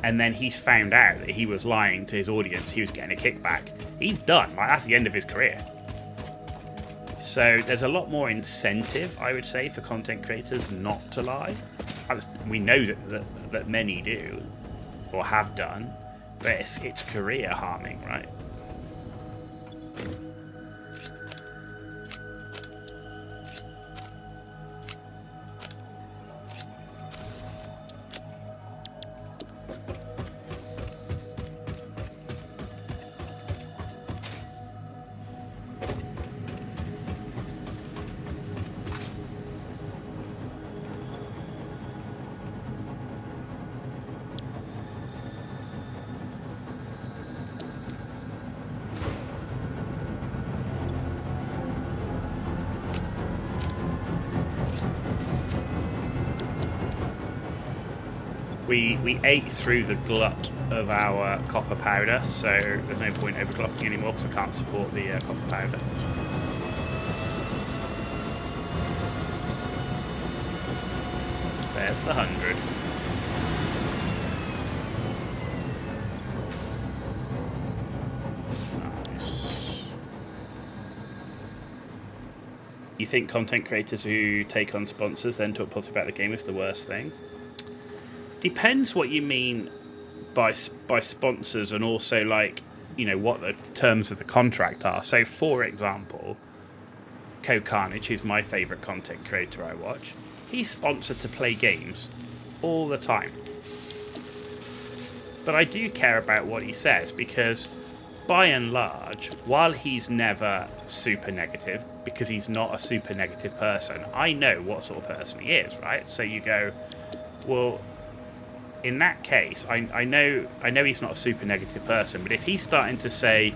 and then he's found out that he was lying to his audience, he was getting a kickback, he's done. Like, that's the end of his career. So there's a lot more incentive, I would say, for content creators not to lie. We know that many do, or have done, but it's career harming, right? We ate through the glut of our copper powder, so there's no point overclocking anymore because I can't support the copper powder. There's the 100. Nice. You think content creators who take on sponsors then talk positive about the game is the worst thing? Depends what you mean by sponsors, and also, like, you know, what the terms of the contract are. So, for example, Carnage, who's my favourite content creator I watch, he's sponsored to play games all the time. But I do care about what he says, because by and large, while he's never super negative, because he's not a super negative person, I know what sort of person he is, right? So you go, well, in that case, I know he's not a super negative person, but if he's starting to say,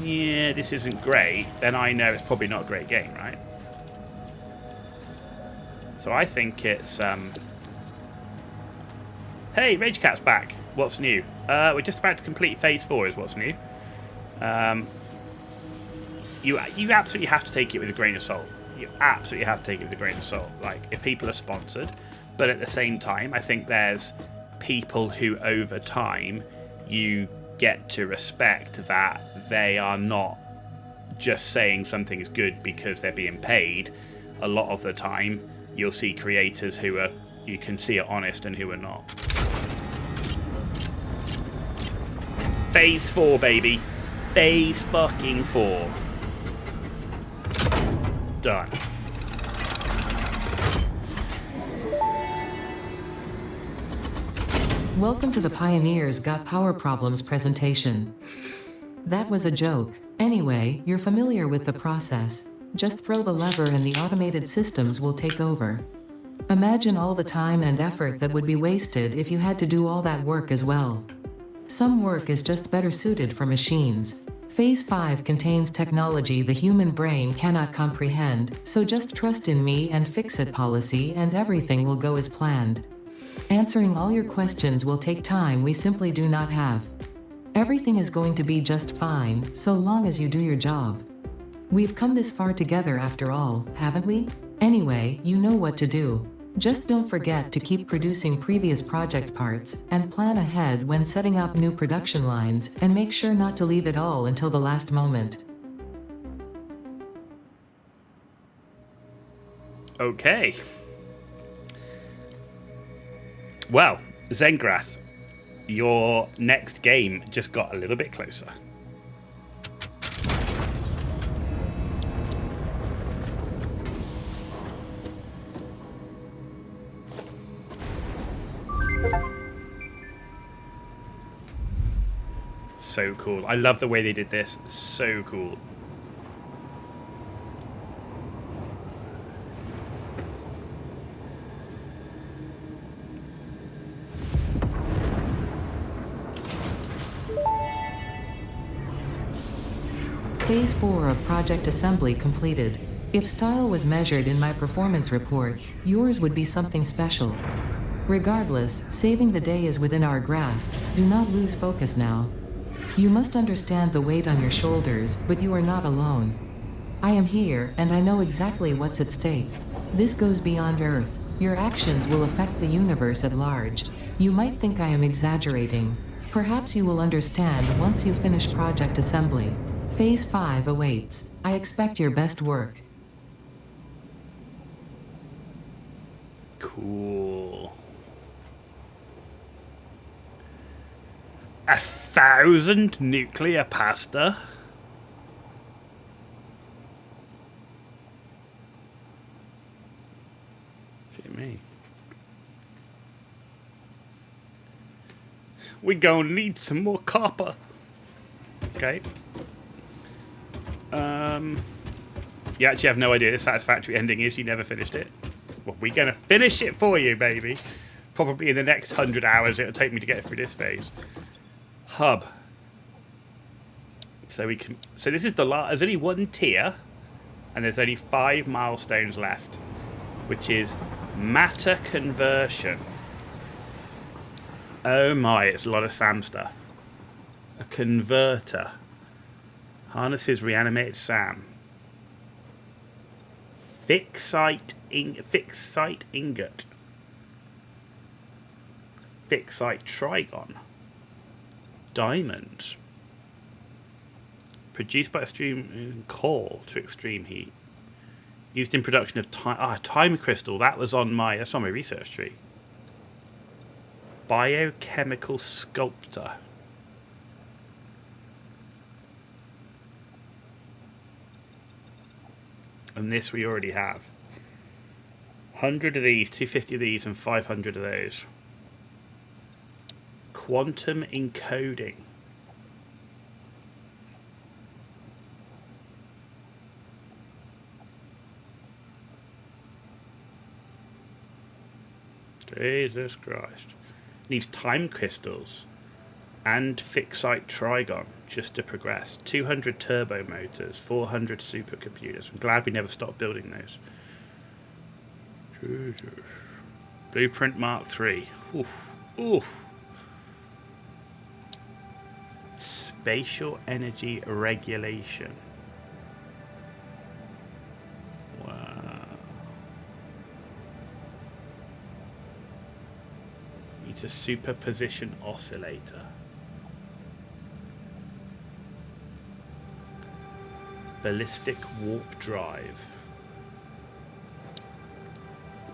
yeah, this isn't great, then I know it's probably not a great game, right? So I think it's, hey, Rage Cat's back. What's new? We're just about to complete Phase 4 is what's new. You absolutely have to take it with a grain of salt. You absolutely have to take it with a grain of salt. Like, if people are sponsored, but at the same time, I think there's people who over time you get to respect that they are not just saying something is good because they're being paid. A lot of the time you'll see creators who are, you can see, are honest and who are not. Phase 4, baby. Phase fucking 4. Done. Welcome to the Pioneers Got Power Problems presentation. That was a joke. Anyway, you're familiar with the process. Just throw the lever and the automated systems will take over. Imagine all the time and effort that would be wasted if you had to do all that work as well. Some work is just better suited for machines. Phase 5 contains technology the human brain cannot comprehend, so just trust in me and fix it policy and everything will go as planned. Answering all your questions will take time we simply do not have. Everything is going to be just fine, so long as you do your job. We've come this far together after all, haven't we? Anyway, you know what to do. Just don't forget to keep producing previous project parts, and plan ahead when setting up new production lines, and make sure not to leave it all until the last moment. Okay. Well, Zengrath, your next game just got a little bit closer. So cool. I love the way they did this. So cool. Phase 4 of Project Assembly completed. If style was measured in my performance reports, yours would be something special. Regardless, saving the day is within our grasp. Do not lose focus now. You must understand the weight on your shoulders, but you are not alone. I am here, and I know exactly what's at stake. This goes beyond Earth. Your actions will affect the universe at large. You might think I am exaggerating. Perhaps you will understand once you finish Project Assembly. Phase 5 awaits. I expect your best work. Cool. 1,000 nuclear pasta? Shit me. We gonna need some more copper. Okay. You actually have no idea the Satisfactory ending is. You never finished it. Well, we're gonna finish it for you, baby. Probably in the next 100 hours it'll take me to get through this phase. Hub. So we can. So this is the last. There's only one tier, and there's only 5 milestones left, which is matter conversion. Oh my! It's a lot of SAM stuff. A converter harnesses reanimated SAM. Fixite ingot. Fixite trigon. Diamond. Produced by extreme coal to extreme heat. Used in production of time crystal. That's on my research tree. Biochemical sculptor. And this we already have. 100 of these, 250 of these, and 500 of those. Quantum encoding. Jesus Christ. Needs time crystals and fixite trigon just to progress. 200 turbo motors, 400 supercomputers. I'm glad we never stopped building those. Blueprint Mark III. Oof. Oof. Spatial energy regulation. Wow. Needs a superposition oscillator. Ballistic warp drive.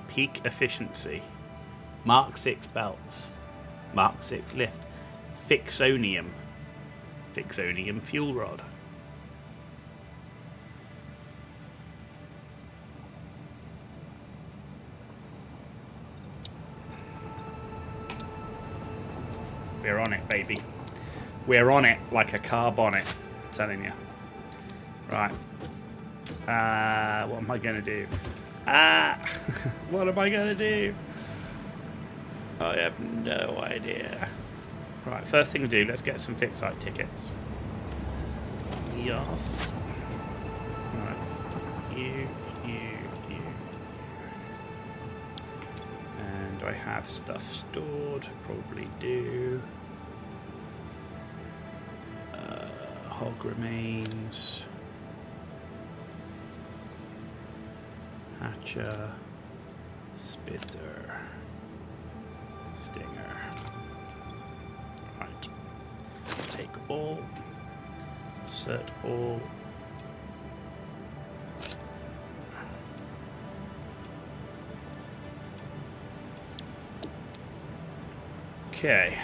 Peak efficiency. Mark 6 belts. Mark 6 lift. Fixonium. Fixonium fuel rod. We're on it, baby. We're on it like a car bonnet. I'm telling you. Right. What am I going to do? Ah! What am I going to do? I have no idea. Right, first thing to do, let's get some fixed site tickets. Yes. Right. You. And do I have stuff stored? Probably do. Hog remains. Hatcher. Spitter. Stinger. Right. Take all. Insert all. Okay.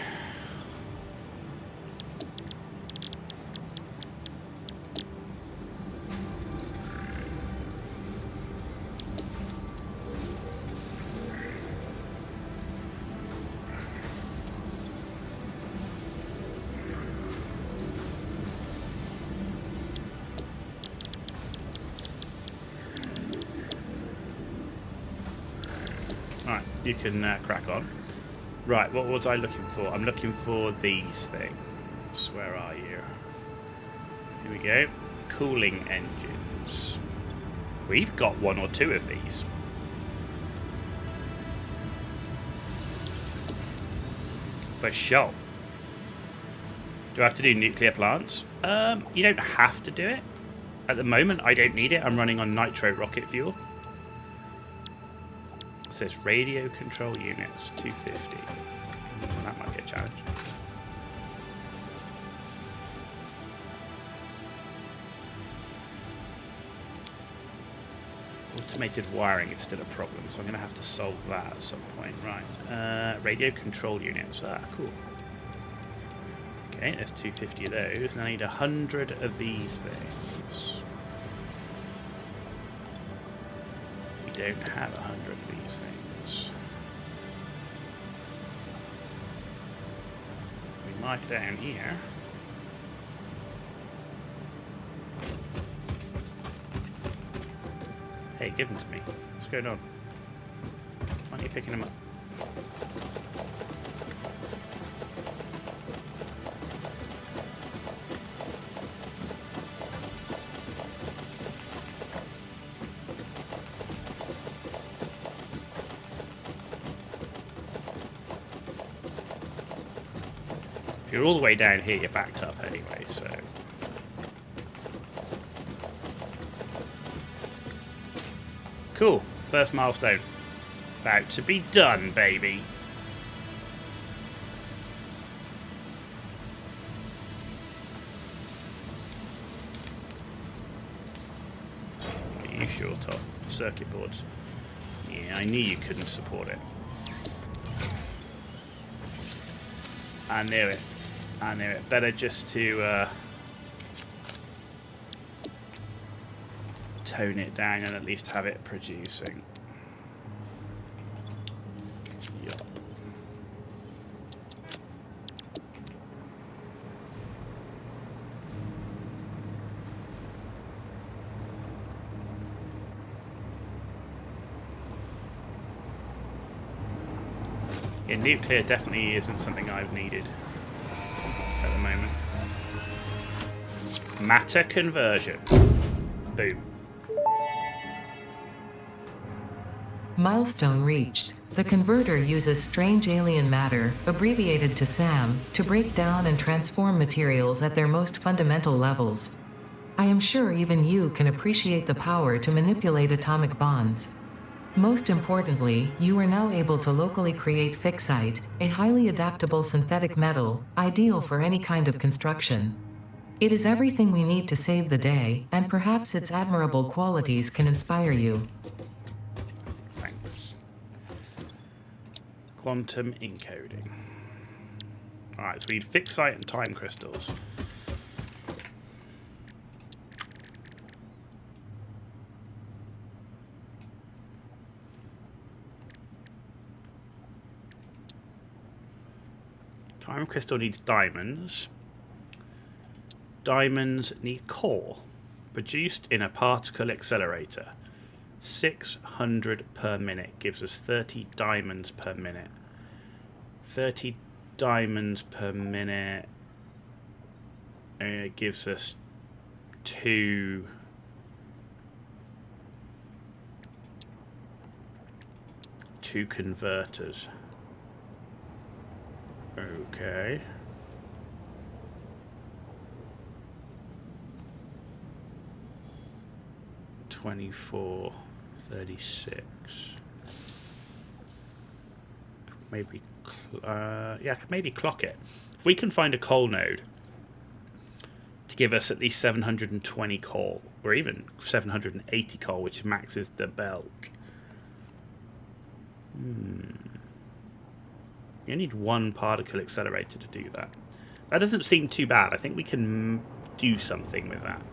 Alright, you can crack on. Right, what was I looking for? I'm looking for these things. Where are you? Here we go. Cooling engines. We've got one or two of these. For sure. Do I have to do nuclear plants? You don't have to do it. At the moment, I don't need it. I'm running on nitro rocket fuel. It says radio control units, 250. That might be a challenge. Automated wiring is still a problem, so I'm going to have to solve that at some point. Right. Radio control units. Ah, cool. Okay, there's 250 of those, and I need 100 of these things. We don't have 100 of these things. We might down here. Hey, give them to me. What's going on? Why aren't you picking them up? If you're all the way down here, you're backed up anyway, so... Cool. First milestone. About to be done, baby. Are you sure, Tom? Circuit boards. Yeah, I knew you couldn't support it. I knew it. I knew it. Better just to tone it down and at least have it producing. Yup. Yeah, nuclear definitely isn't something I've needed at the moment. Matter conversion. Boom. Milestone reached. The converter uses strange alien matter, abbreviated to SAM, to break down and transform materials at their most fundamental levels. I am sure even you can appreciate the power to manipulate atomic bonds. Most importantly, you are now able to locally create fixite, a highly adaptable synthetic metal, ideal for any kind of construction. It is everything we need to save the day, and perhaps its admirable qualities can inspire you. Quantum encoding. Alright, so we need fixite and time crystals. Time crystal needs diamonds. Diamonds need core, produced in a particle accelerator. 600 per minute gives us 30 diamonds per minute. 30 diamonds per minute gives us two converters. Okay. $24.36. Maybe, yeah, maybe clock it. If we can find a coal node to give us at least 720 coal, or even 780 coal, which maxes the belt. You need one particle accelerator to do that. That doesn't seem too bad. I think we can do something with that.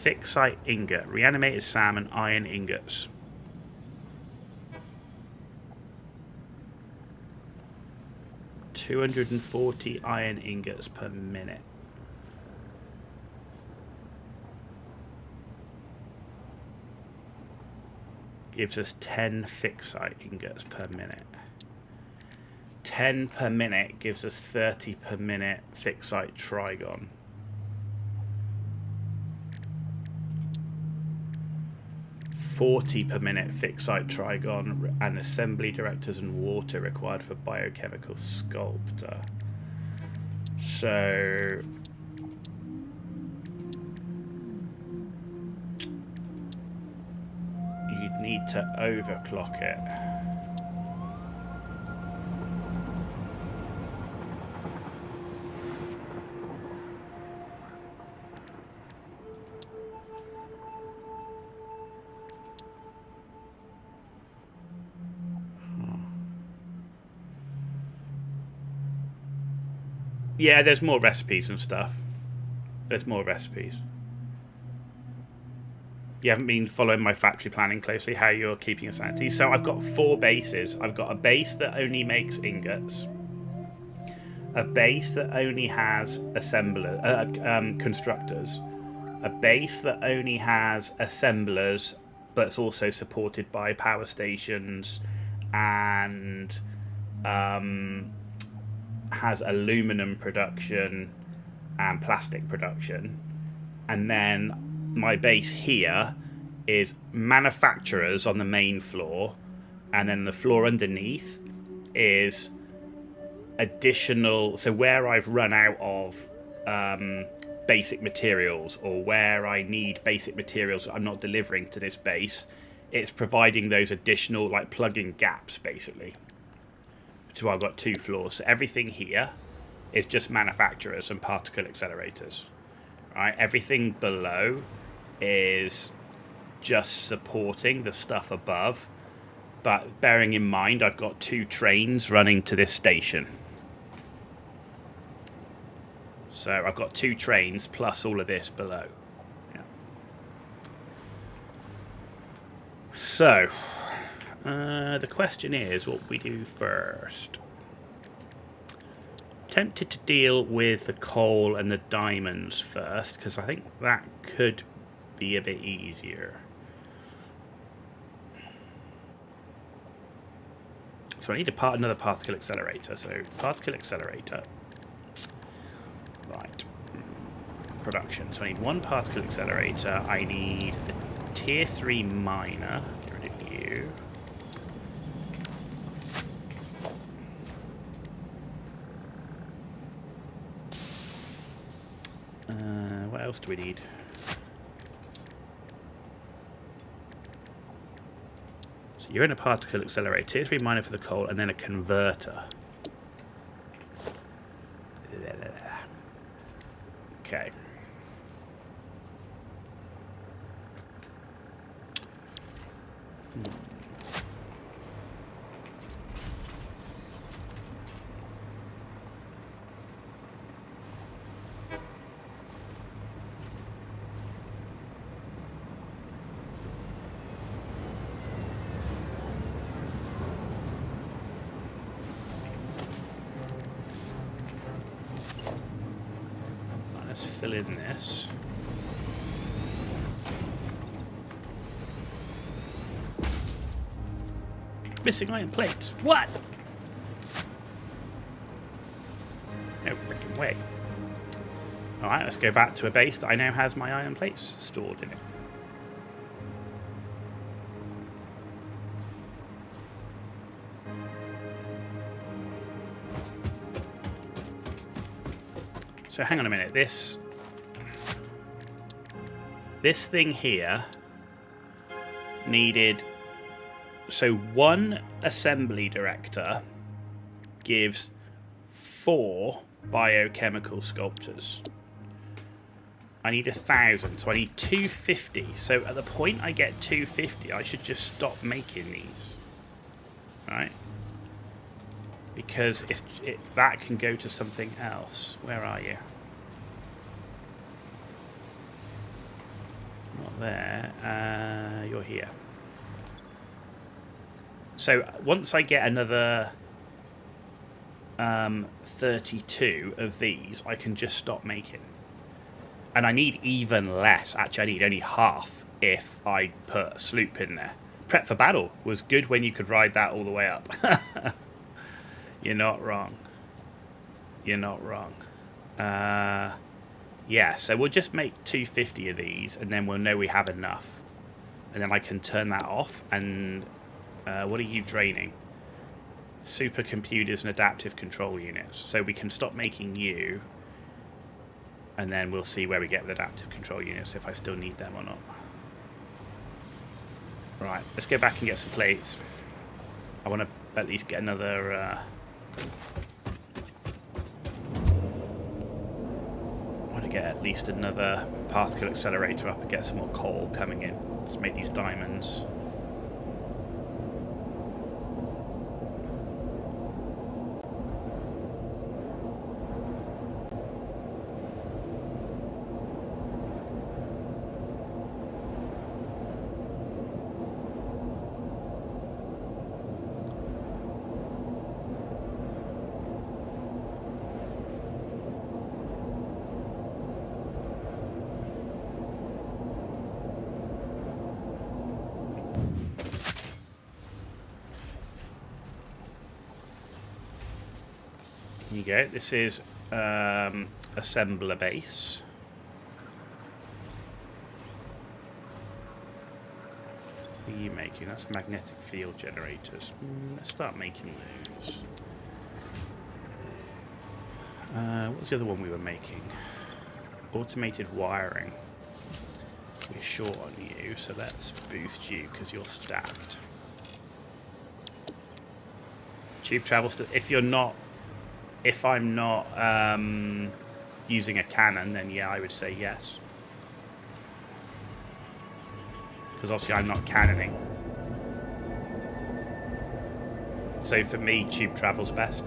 Fixite ingot, reanimated SAM and iron ingots. $240 iron ingots per minute. Gives us 10 fixite ingots per minute. 10 per minute gives us 30 per minute fixite trigon. $40 per minute fixite trigon and assembly directors and water required for biochemical sculptor. So you'd need to overclock it. Yeah, there's more recipes and stuff. There's more recipes. You haven't been following my factory planning closely, how you're keeping your sanity. So I've got 4 bases. I've got a base that only makes ingots. A base that only has constructors. A base that only has assemblers, but it's also supported by power stations and has aluminum production and plastic production. And then my base here is manufacturers on the main floor, and then the floor underneath is additional, so where I've run out of basic materials, or where I need basic materials I'm not delivering to this base, it's providing those additional, like, plug-in gaps basically. So I've got 2 floors. So everything here is just manufacturers and particle accelerators. Right? Everything below is just supporting the stuff above. But bearing in mind, I've got 2 trains running to this station. So I've got 2 trains plus all of this below. Yeah. So the question is what we do first. Tempted to deal with the coal and the diamonds first, because I think that could be a bit easier. So I need another particle accelerator. So particle accelerator. Right. Production. So I need 1 particle accelerator. I need a tier 3 miner. Get rid of you. What else do we need? So you're in a particle accelerator, tier 3 miner for the coal, and then a converter. Okay. Fill in this. missing iron plates. What? No freaking way. Alright, let's go back to a base that I know has my iron plates stored in it. So hang on a minute, this thing here needed, so one assembly director gives 4 biochemical sculptors. I need 1,000, so I need 250. So at the point I get 250, I should just stop making these, right? Because that can go to something else. Where are you? Not there. You're here. So once I get another 32 of these, I can just stop making. And I need even less. Actually, I need only half if I put a sloop in there. Prep for battle was good when you could ride that all the way up. You're not wrong. You're not wrong. Yeah, so we'll just make 250 of these, and then we'll know we have enough. And then I can turn that off. And what are you draining? Supercomputers and adaptive control units. So we can stop making you. And then we'll see where we get with adaptive control units, if I still need them or not. Right, let's go back and get some plates. I want to at least get another... I want to get at least another particle accelerator up and get some more coal coming in. Let's make these diamonds. There you go. This is assembler base. What are you making? That's magnetic field generators. Let's start making those. What was the other one we were making? Automated wiring. We're short on you, so let's boost you because you're stacked. Tube travel. If I'm not using a cannon, then yeah, I would say yes. Because obviously I'm not cannoning. So for me, tube travel's best.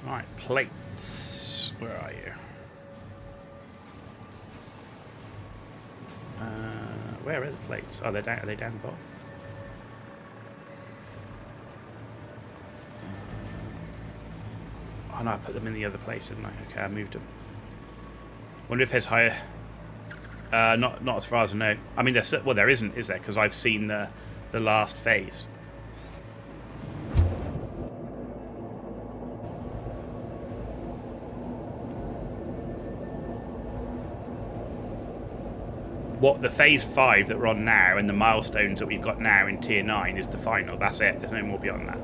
Right, plates. Where are you? Where are the plates? Oh, they're down. Are they down the bottom? Oh no, I put them in the other place, didn't I? Okay, I moved them. Wonder if there's higher. Not as far as I know. I mean, there isn't, is there? Because I've seen the last phase. What the phase 5 that we're on now and the milestones that we've got now in tier 9 is the final. That's it. There's no more beyond that.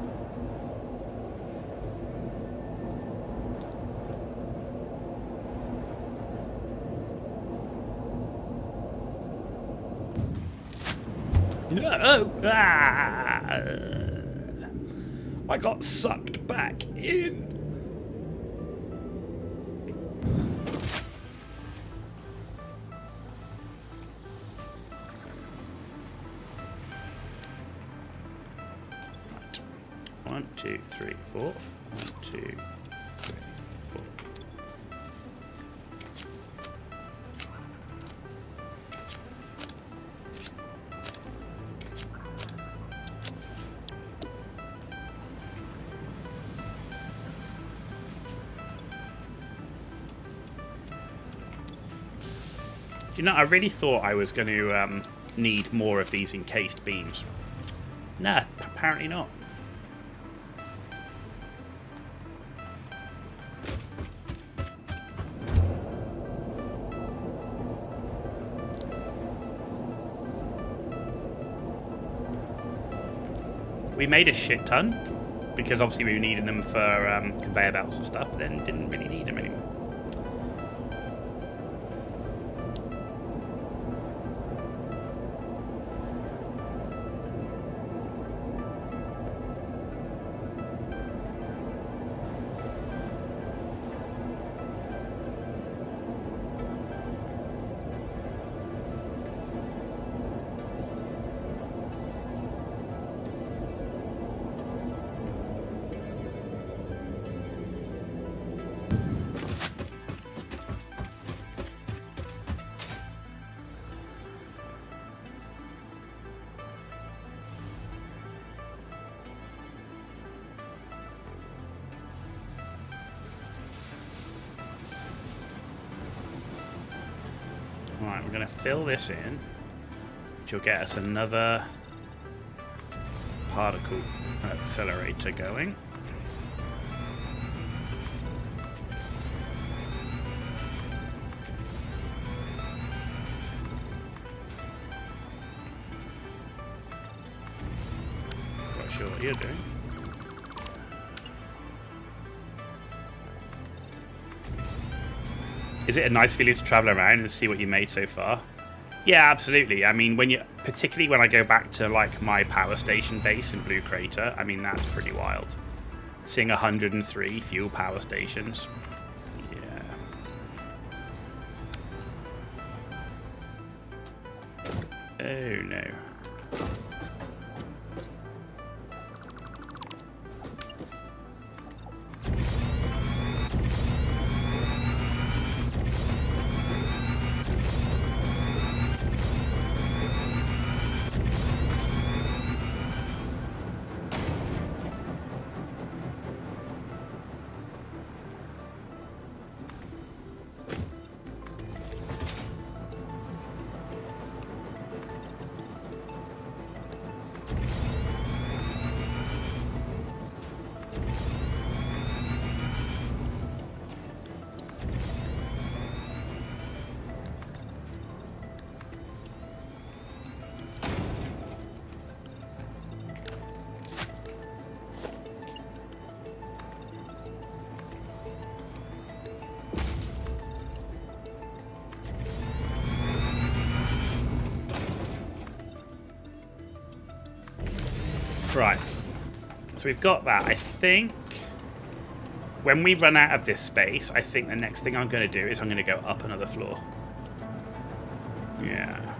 Oh, I got sucked back in. 2, 3, 4. 1, 2, 3, 4. You know, I really thought I was going to need more of these encased beams. Nah, apparently not. We made a shit ton, because obviously we were needing them for conveyor belts and stuff, but then didn't really need them anymore. Right, we're going to fill this in, which will get us another particle accelerator going. Not sure what you're doing. Is it a nice feeling to travel around and see what you made so far? Yeah, absolutely. I mean, particularly when I go back to like my power station base in Blue Crater, I mean that's pretty wild. Seeing 103 fuel power stations. Yeah. Oh no. Right, so we've got that. I think when we run out of this space, I think the next thing I'm going to do is I'm going to go up another floor. Yeah.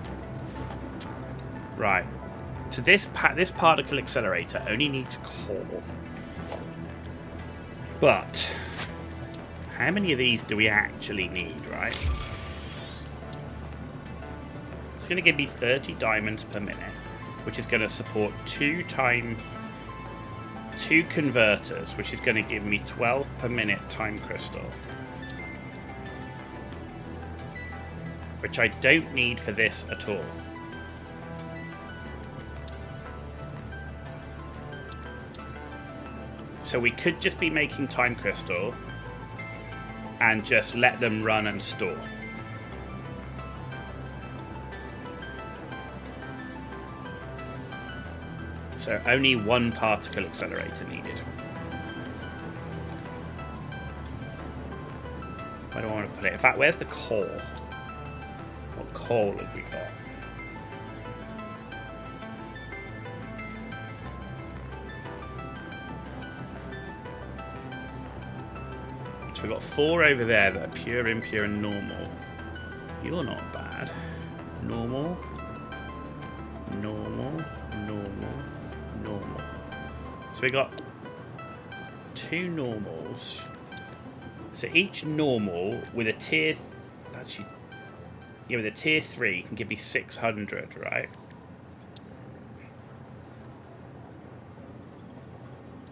Right. So this particle accelerator only needs core. But how many of these do we actually need, right? It's going to give me 30 diamonds per minute, which is going to support two converters, which is going to give me 12 per minute time crystal, which I don't need for this at all. So we could just be making time crystal and just let them run and store. So only one particle accelerator needed. Where do I want to put it? In fact, where's the coal? What coal have we got? So we've got 4 over there that are pure, impure, and normal. You're not bad. Normal. Normal. Normal. Normal. So we got 2 normals. So each normal with a tier... Actually, yeah, with a tier 3 can give me 600, right?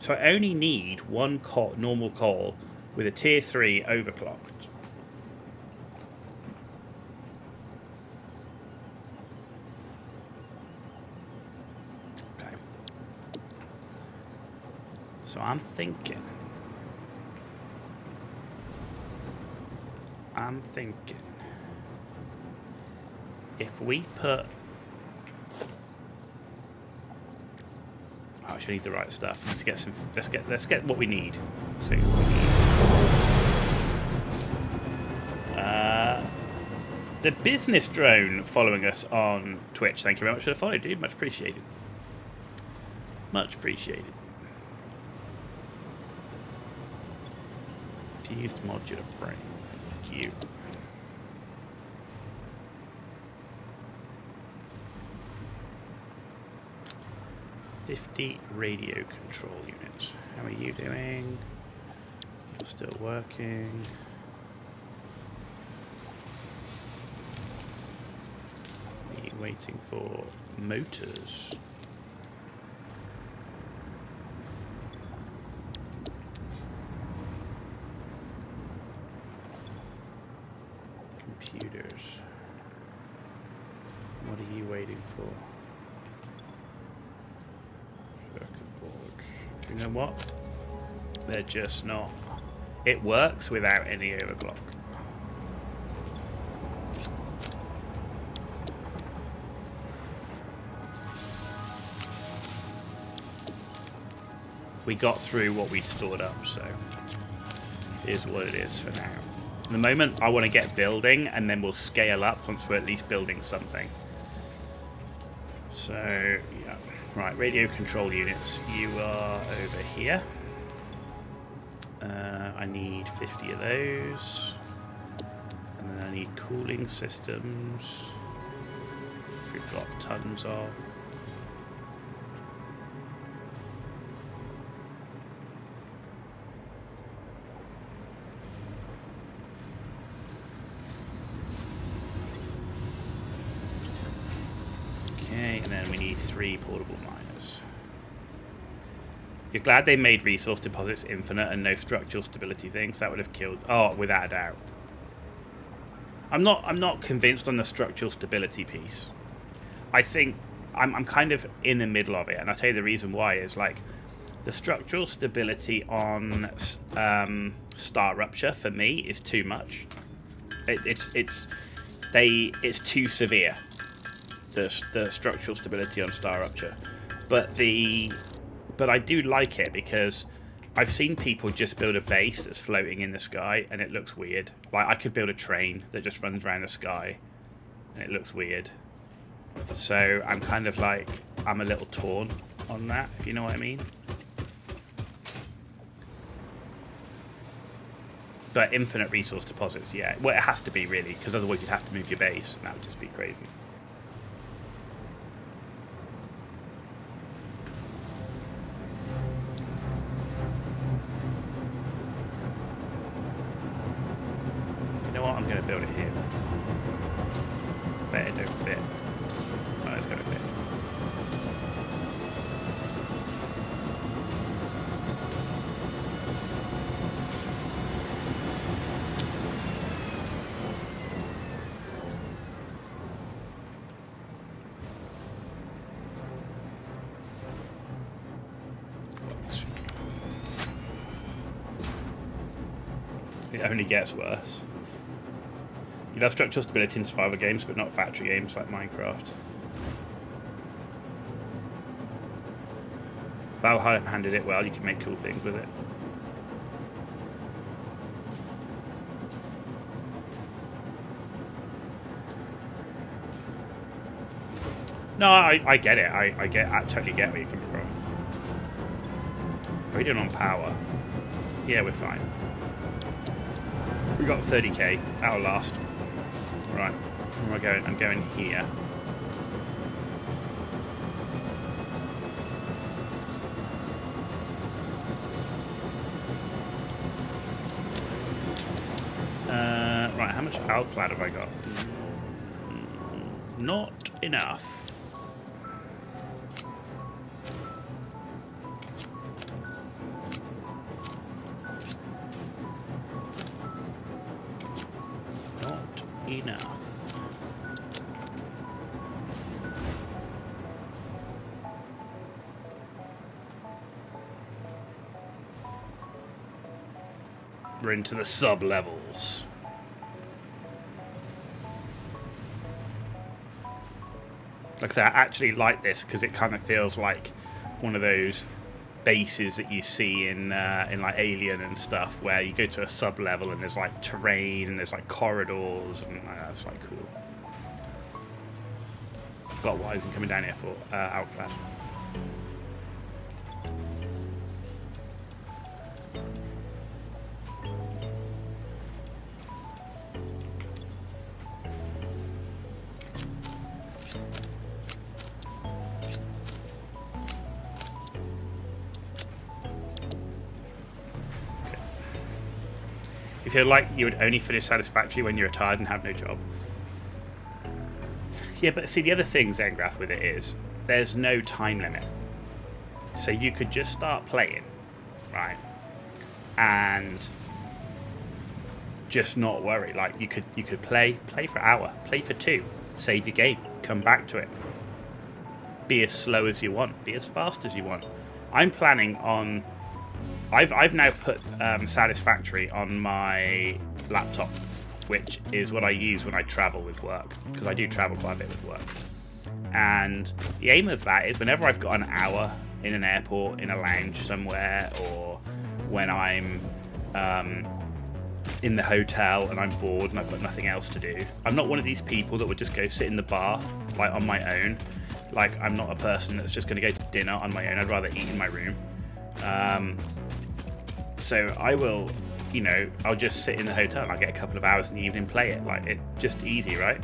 So I only need 1 normal coal with a tier 3 overclocked. Okay. So I'm thinking if we put... Oh, I should need the right stuff. Let's get some. Let's get what we need. See what we need. The business drone following us on Twitch. Thank you very much for the follow, dude. Much appreciated. Much apprecited. Fused modular frame. Thank you. $50 radio control units. How are you doing? You're still working. Are you waiting for motors? Computers. What are you waiting for? You know what? They're just not. It works without any overclock. We got through what we'd stored up, so it is what it is for now. At the moment, I want to get building, and then we'll scale up once we're at least building something. So, yeah. Right, radio control units. You are over here. I need 50 of those. And then I need cooling systems. We've got tons of. Okay, and then we need 3 portable miners. You're glad they made resource deposits infinite and no structural stability things. That would have killed. Oh, without a doubt. I'm not convinced on the structural stability piece. I think I'm kind of in the middle of it, and I'll tell you the reason why is like the structural stability on Star Rupture for me is too much. It's too severe. The structural stability on Star Rupture, but I do like it because I've seen people just build a base that's floating in the sky and it looks weird. Like I could build a train that just runs around the sky and it looks weird. So I'm kind of like, I'm a little torn on that, if you know what I mean. But infinite resource deposits, yeah. Well, it has to be really, because otherwise you'd have to move your base and that would just be crazy. I'm going to build it here. Bet it don't fit. Oh, it's going to fit. It only gets worse. You have structural stability in survival games, but not factory games like Minecraft. Valheim handled it well, you can make cool things with it. No, I get it. I totally get where you're coming from. What are we doing on power? Yeah, we're fine. We got 30k. That'll last. Right, where am I going? I'm going here. Right, how much alclad have I got? Not enough. Not enough. We're into the sub-levels. Like I said, I actually like this because it kind of feels like one of those bases that you see in like Alien and stuff, where you go to a sub-level and there's like terrain and there's like corridors, and that's like cool. Forgot what I was coming down here for. Outclass. You feel like you would only finish Satisfactory when you're retired and have no job. Yeah, but see, the other thing, Zengrath, with it is there's no time limit. So you could just start playing, right? And just not worry. Like you could play for an hour, play for 2, save your game, come back to it. Be as slow as you want, be as fast as you want. I'm planning on. I've now put Satisfactory on my laptop, which is what I use when I travel with work, because I do travel quite a bit with work. And the aim of that is whenever I've got an hour in an airport, in a lounge somewhere, or when I'm in the hotel and I'm bored and I've got nothing else to do. I'm not one of these people that would just go sit in the bar like on my own. Like, I'm not a person that's just going to go to dinner on my own. I'd rather eat in my room. So I will, I'll just sit in the hotel and I'll get a couple of hours in the evening, play it. Like, it's just easy, right?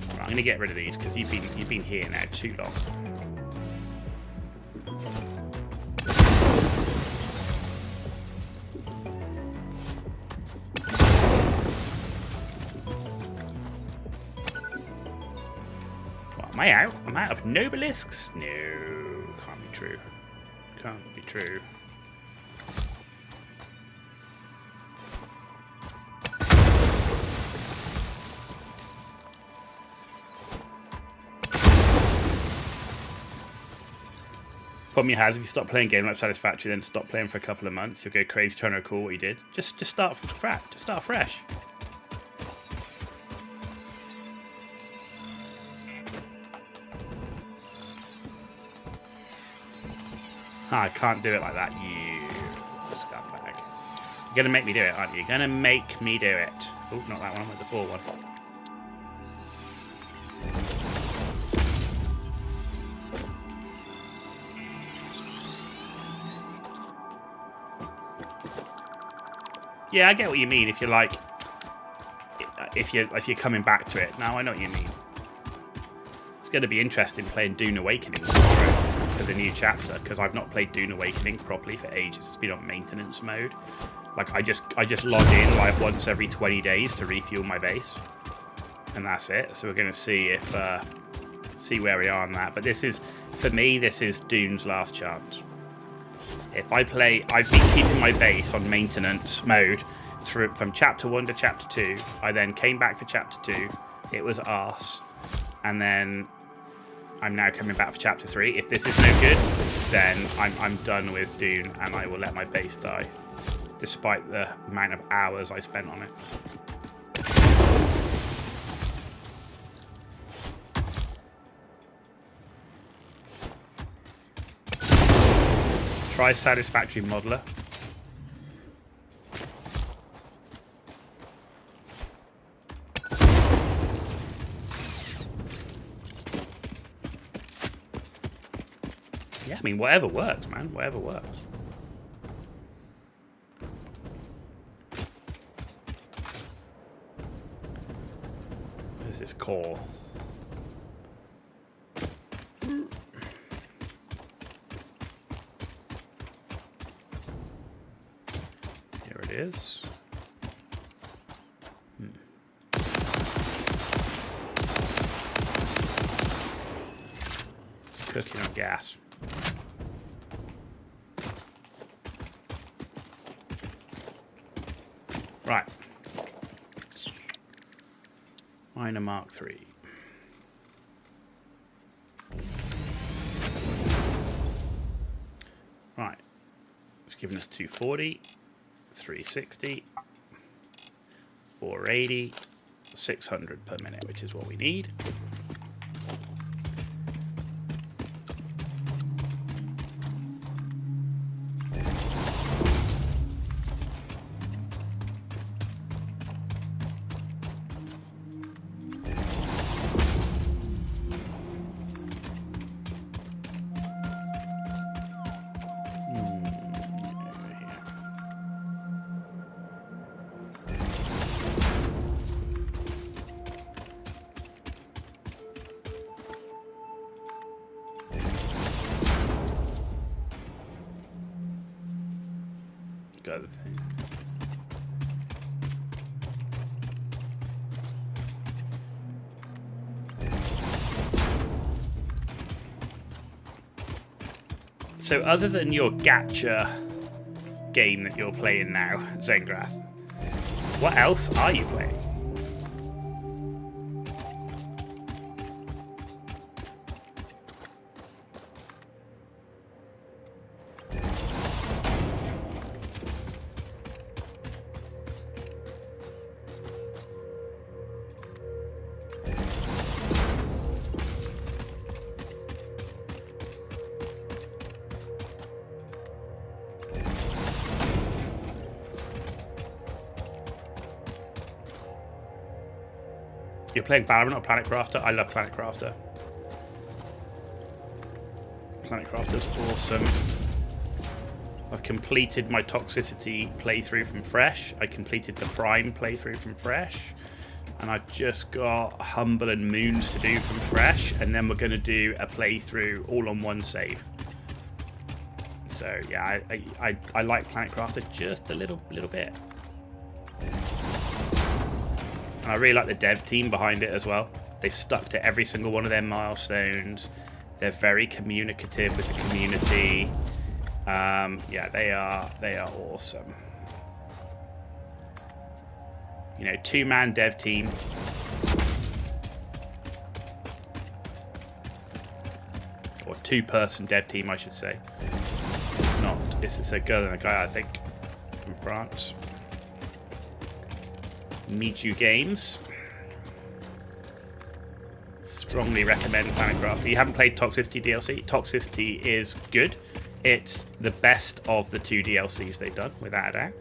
Right, I'm going to get rid of these because you've been here now too long. Am I out? I'm out of nobelisks? No, can't be true. Can't be true. Problem you has, if you stop playing a game like Satisfactory, then stop playing for a couple of months, you'll go crazy trying to recall what you did. Just start from scratch. Just start fresh. I can't do it like that, you scumbag. You're going to make me do it, aren't you? You're going to make me do it. Oh, not that one, with the 4 one. Yeah, I get what you mean if you're like... If you're coming back to it. Now I know what you mean. It's going to be interesting playing Dune Awakening for the new chapter, because I've not played Dune Awakening properly for ages. It's been on maintenance mode. Like, I just log in like once every 20 days to refuel my base, and that's it. So we're going to see if see where we are on that. But this is, for me, this is Dune's last chance. If I play, I've been keeping my base on maintenance mode from chapter 1 to chapter 2. I then came back for chapter 2. It was arse, and then I'm now coming back for chapter 3. If this is no good, then I'm done with Dune, and I will let my base die, despite the amount of hours I spent on it. Try Satisfactory Modeler. Yeah, I mean, whatever works, man. Whatever works. Where's this core? is. Cooking on gas. Right. Miner Mark III. Right. It's giving us 240, 360, 480, 600 per minute, which is what we need. Got the thing. So other than your gacha game that you're playing now, Zengrath, what else are you playing? You're playing Valorant or Planet Crafter? I love Planet Crafter. Planet Crafter's awesome. I've completed my Toxicity playthrough from Fresh. I completed the Prime playthrough from Fresh. And I've just got Humble and Moons to do from Fresh. And then we're going to do a playthrough all on one save. So, yeah, I like Planet Crafter just a little bit. And I really like the dev team behind it as well. They've stuck to every single one of their milestones. They're very communicative with the community. Yeah, they are awesome. You know, 2-man dev team. Or 2-person dev team, I should say. It's a girl and a guy, I think, from France. Miju Games. Strongly recommend Planet Crafter. You haven't played Toxicity DLC? Toxicity is good. It's the best of the 2 DLCs they've done, without a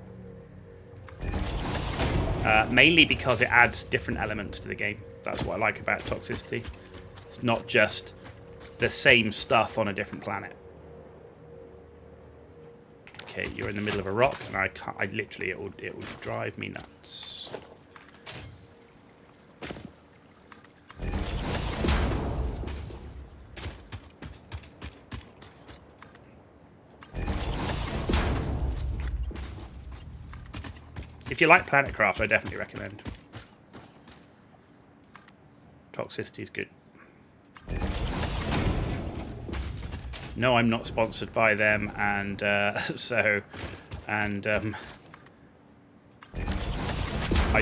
doubt. Mainly because it adds different elements to the game. That's what I like about Toxicity. It's not just the same stuff on a different planet. Okay, you're in the middle of a rock, and I literally, it will drive me nuts. If you like Planet Craft, I definitely recommend. Toxicity is good. No, I'm not sponsored by them, and I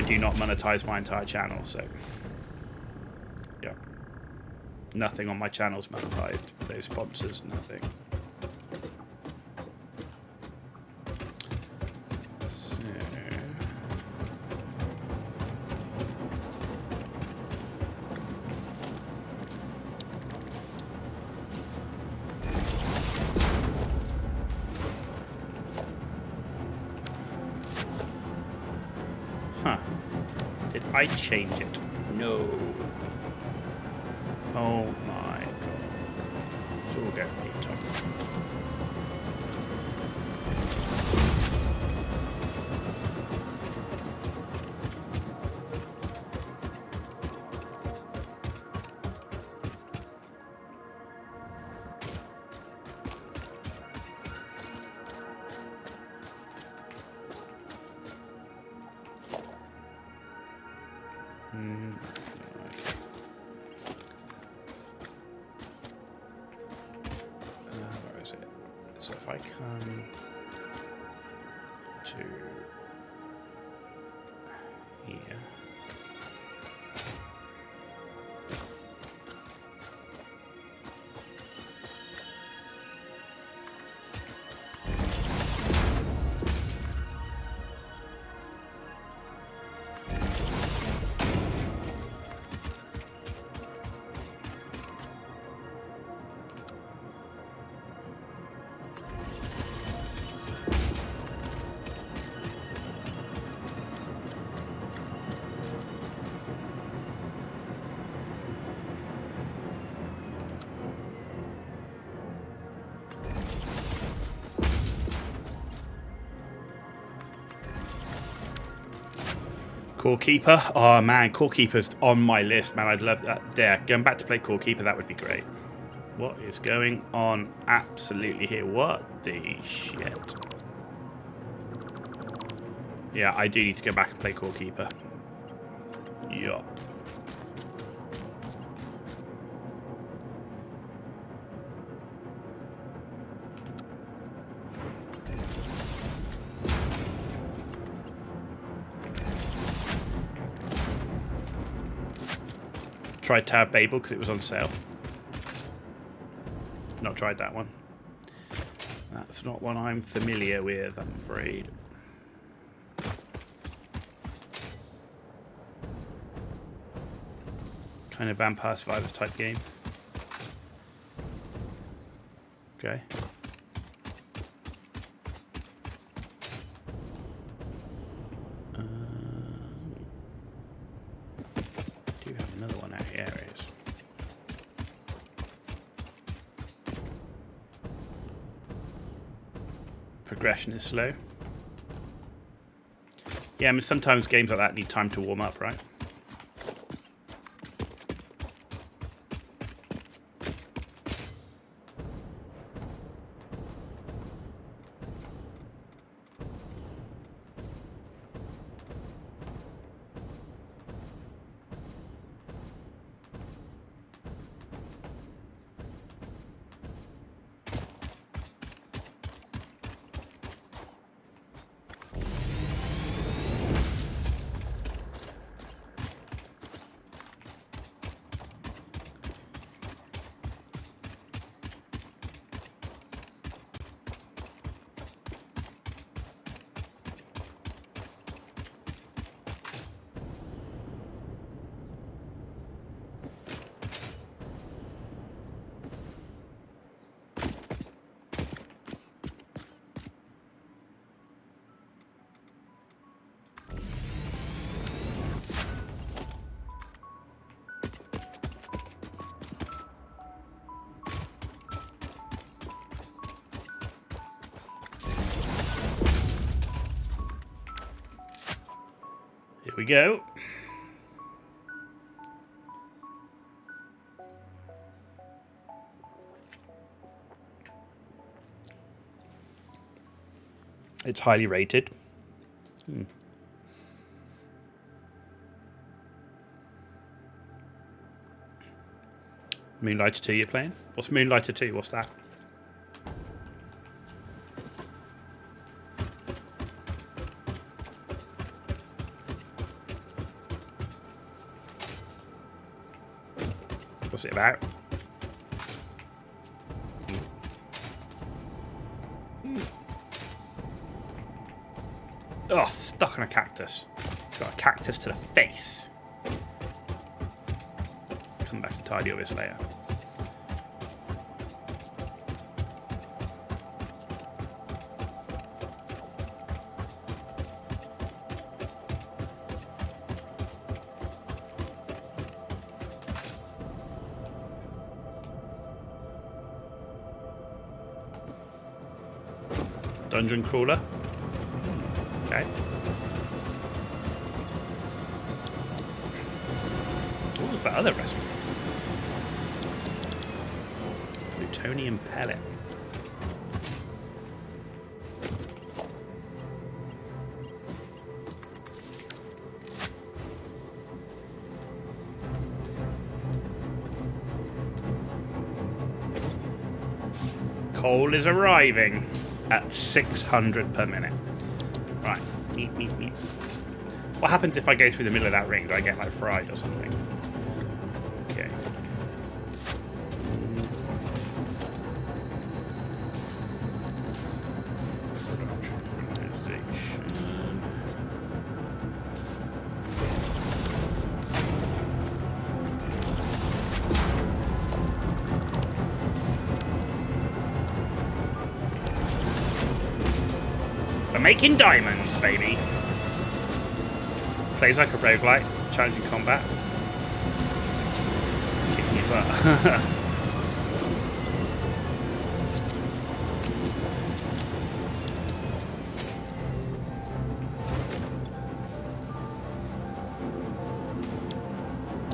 do not monetize my entire channel, so yeah, nothing on my channel's monetized. Those sponsors, nothing. I change it? No. Oh my god. So we'll go later. Where is it? So if I come to here. Core Keeper. Oh man, Core Keeper's on my list, man. I'd love that. There, going back to play Core Keeper, that would be great. What is going on absolutely here? What the shit? Yeah, I do need to go back and play Core Keeper. Yup. Tried Tower of Babel because it was on sale. Not tried that one. That's not one I'm familiar with, I'm afraid. Kind of Vampire Survivors type game. Okay. Do have another one out here, areas. Progression is slow. Yeah, I mean, sometimes games like that need time to warm up, right? Here we go. It's highly rated. Moonlighter 2 you're playing? What's Moonlighter 2? What's that? What's it about? Oh, stuck on a cactus. Got a cactus to the face. Come back and tidy all this later. Dungeon crawler. Okay. What was that other recipe? Plutonium pellet. Coal is arriving at 600 per minute. Right. Neat, neat, neat. What happens if I go through the middle of that ring? Do I get like fried or something? Okay. We're making diamonds, baby. Plays like a roguelike, challenging combat. Kicking your butt.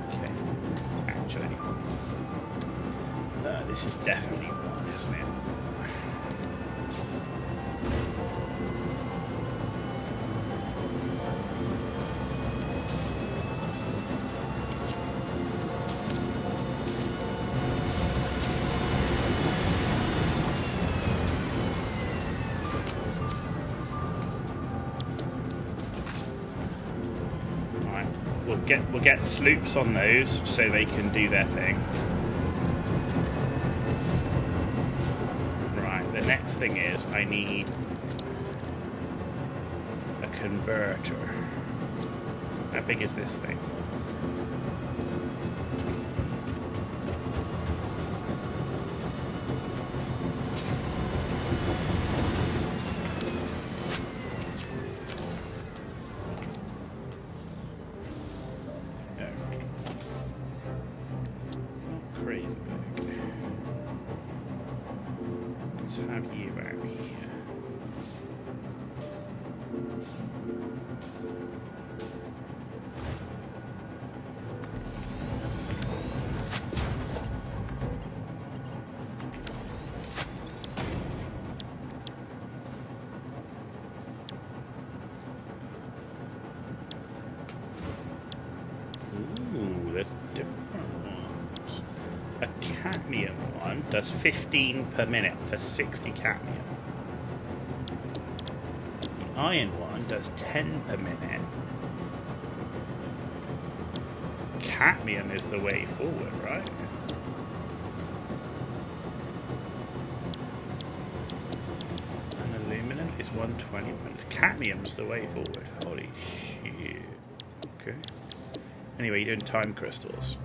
Okay, actually, this is definitely one, isn't it? We'll get sloops on those so they can do their thing. Right, the next thing is I need a converter. How big is this thing? Cadmium one does 15 per minute for 60 cadmium. The iron one does 10 per minute. Cadmium is the way forward, right? And aluminum is 120. Cadmium's the way forward. Holy shit. Okay. Anyway, you're doing time crystals.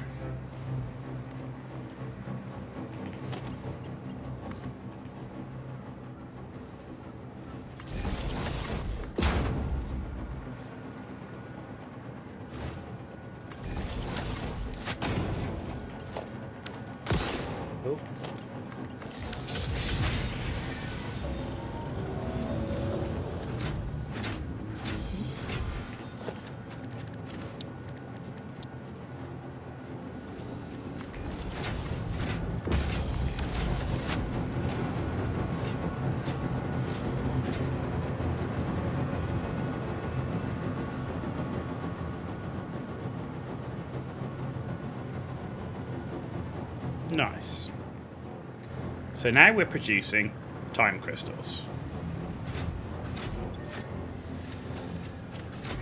Nice. So now we're producing time crystals.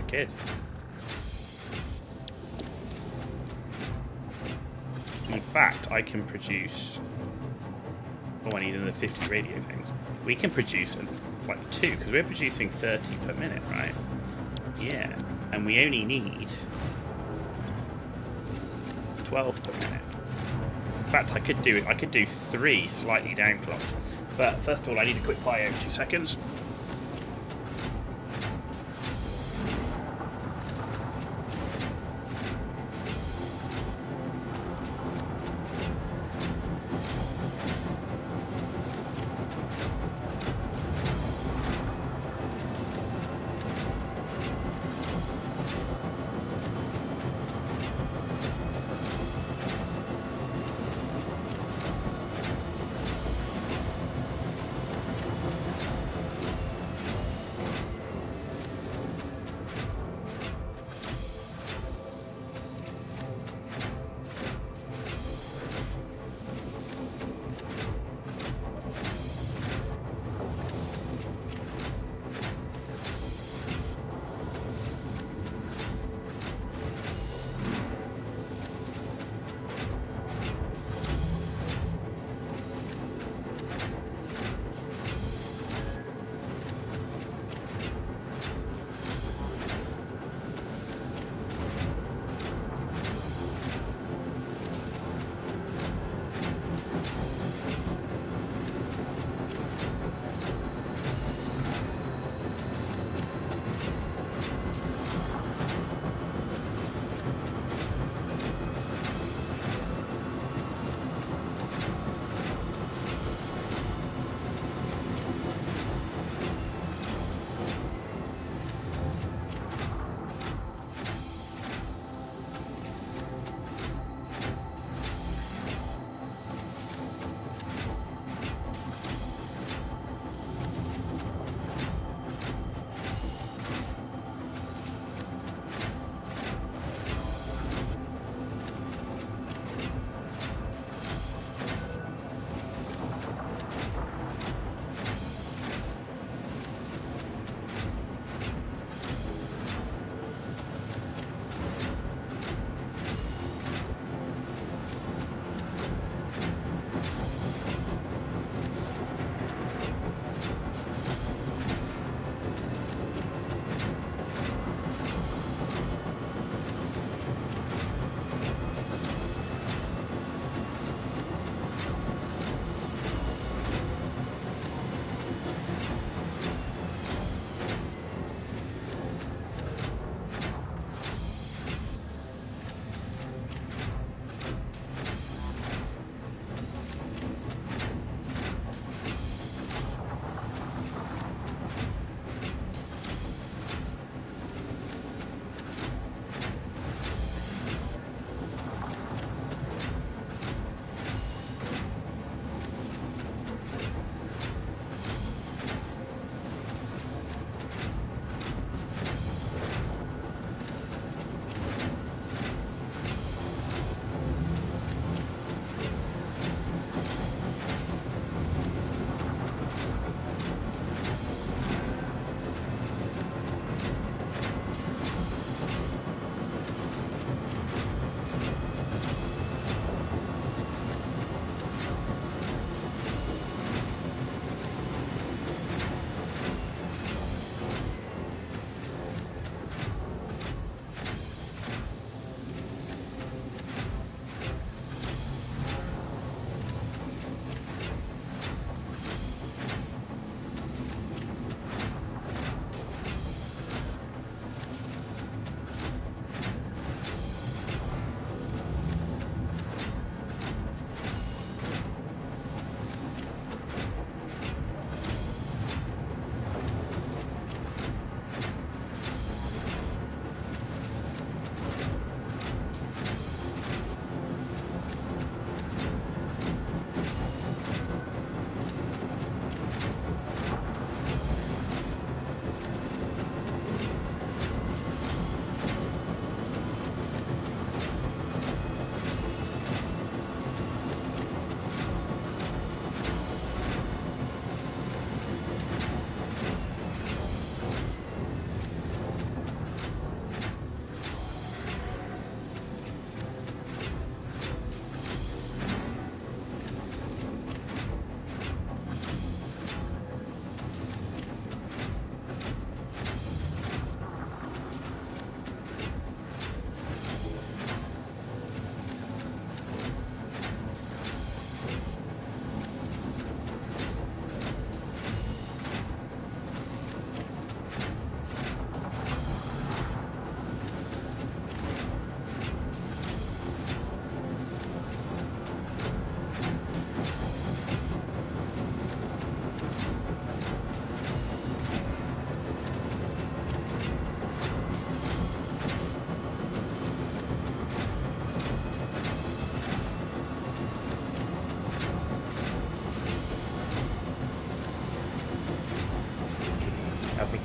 Good. In fact, I can produce... Oh, I need another 50 radio things. We can produce like 2, because we're producing 30 per minute, right? Yeah. And we only need 12 per minute. In fact, I could do 3 slightly downclocked. But first of all, I need a quick bio. 2 seconds.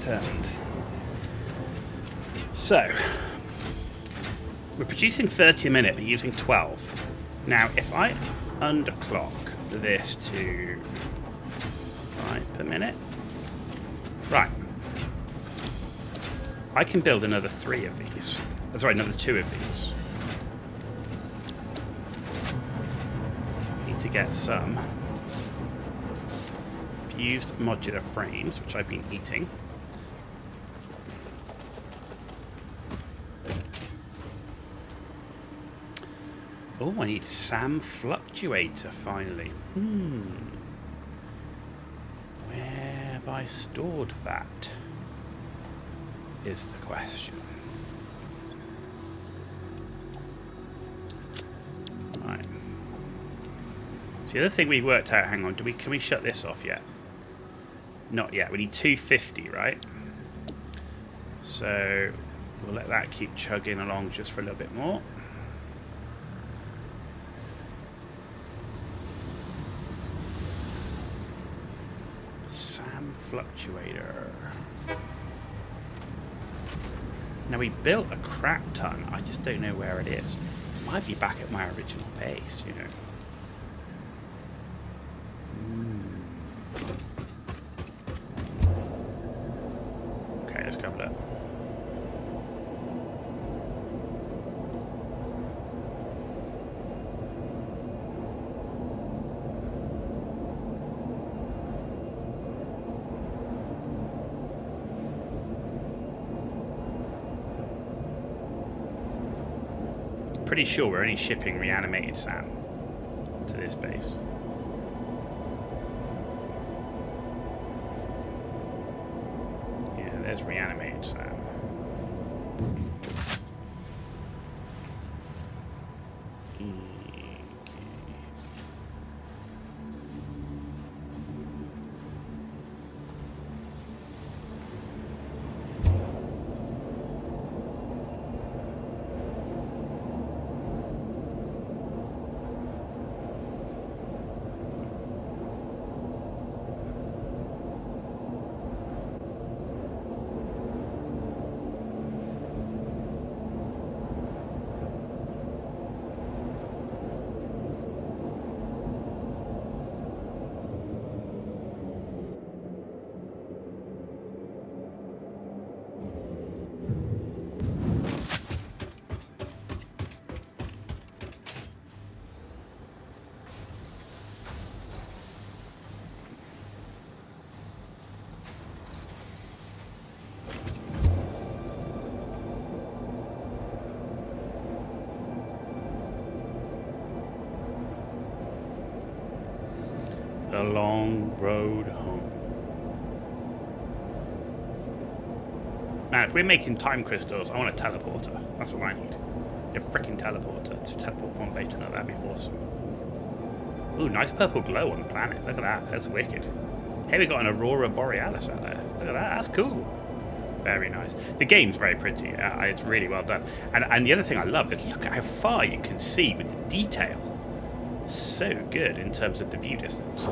turned. So, we're producing 30 a minute, but using 12. Now, if I underclock this to 5 per minute, right, I can build another 3 of these. Sorry, another 2 of these. Need to get some fused modular frames, which I've been eating. Oh, I need SAM fluctuator finally. Where have I stored that? Is the question. Right. So the other thing we worked out, hang on, can we shut this off yet? Not yet. We need 250, right? So we'll let that keep chugging along just for a little bit more. SAM fluctuator. Now we built a crap ton. I just don't know where it is. It might be back at my original base, you know. Okay, let's go have a look. Pretty sure we're only shipping reanimated SAM to this base. Yeah, there's reanimated SAM. The long road home. Now, if we're making time crystals, I want a teleporter. That's what I need. A freaking teleporter to teleport one base to another. That'd be awesome. Ooh, nice purple glow on the planet. Look at that. That's wicked. Hey, we got an Aurora Borealis out there. Look at that. That's cool. Very nice. The game's very pretty. It's really well done. And the other thing I love is look at how far you can see with the detail. So good in terms of the view distance.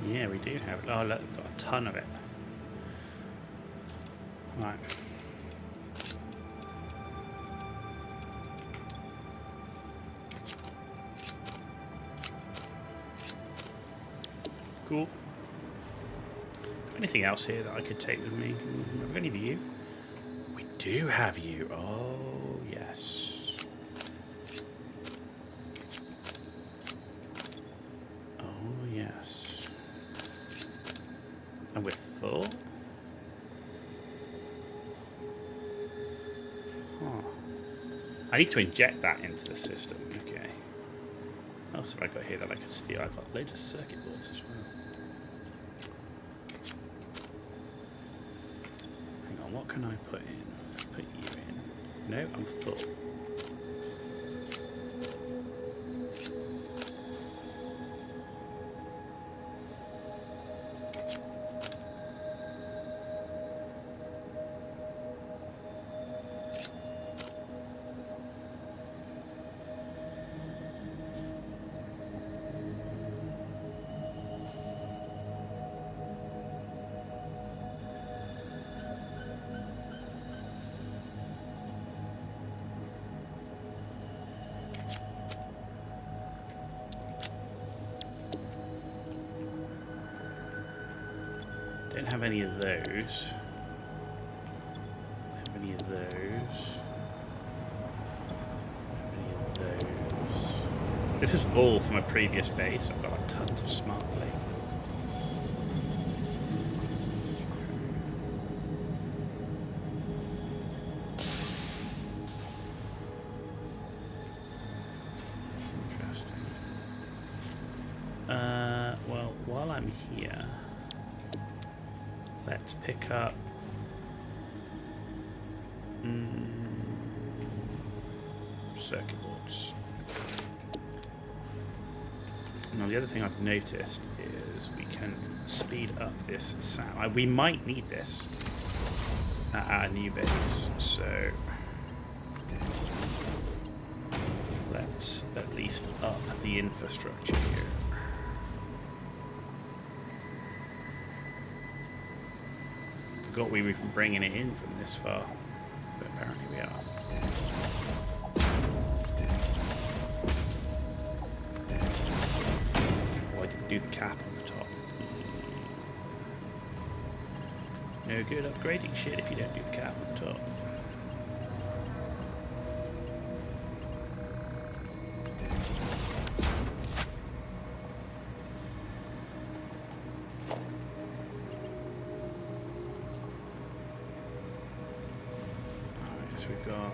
Yeah, we do have it. Oh, look, we've got a ton of it. Right. Cool. Anything else here that I could take with me? Have we got any of you? We do have you. Oh, yes. Oh, yes. And we're full? I need to inject that into the system. Okay. What else have I got here that I can steal? I've got loads of circuit boards as well. Hang on, what can I put in? Put you in. No, I'm full. Don't have any of those. Don't have any of those. Don't have any of those. This is all from a previous base. I've got tons of smart plate. Interesting. Well, while I'm here, let's pick up circuit boards. Now the other thing I've noticed is we can speed up this sound. We might need this at our new base, so let's at least up the infrastructure here. Forgot we were even bringing it in from this far, but apparently we are. Oh, I didn't do the cap on the top. No good upgrading shit if you don't do the cap on the top. We've got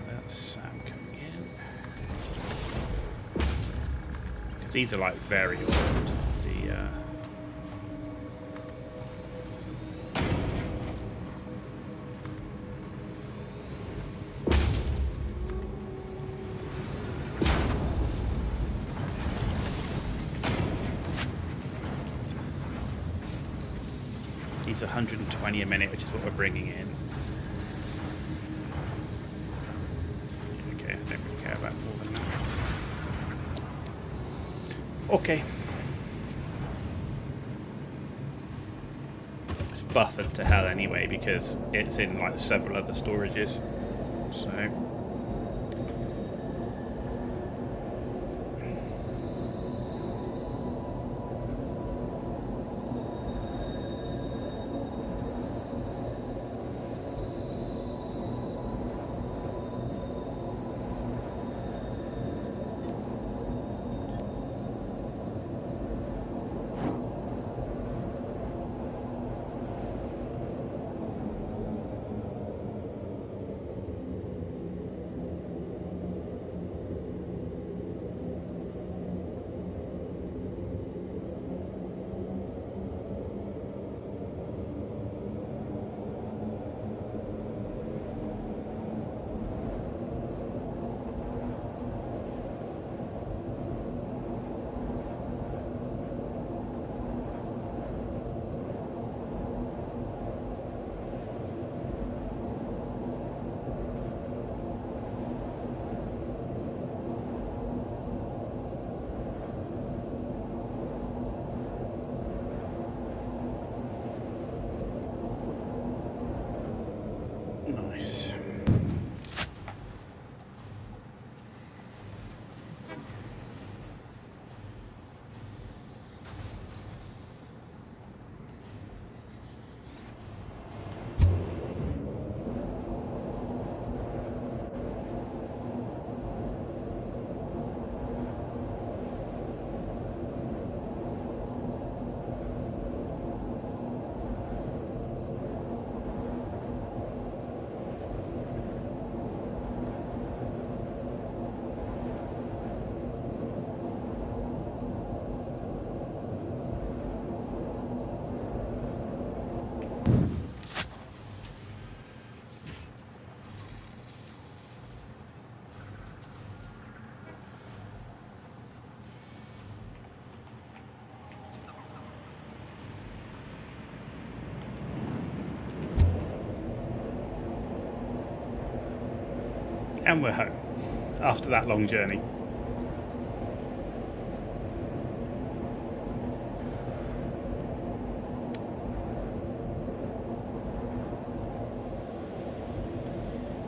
that's Sam coming in. Because these are like very old. These are 120 a minute, which is what we're bringing in. About more than that. Okay. It's buffered to hell anyway because it's in like several other storages. So And we're home after that long journey.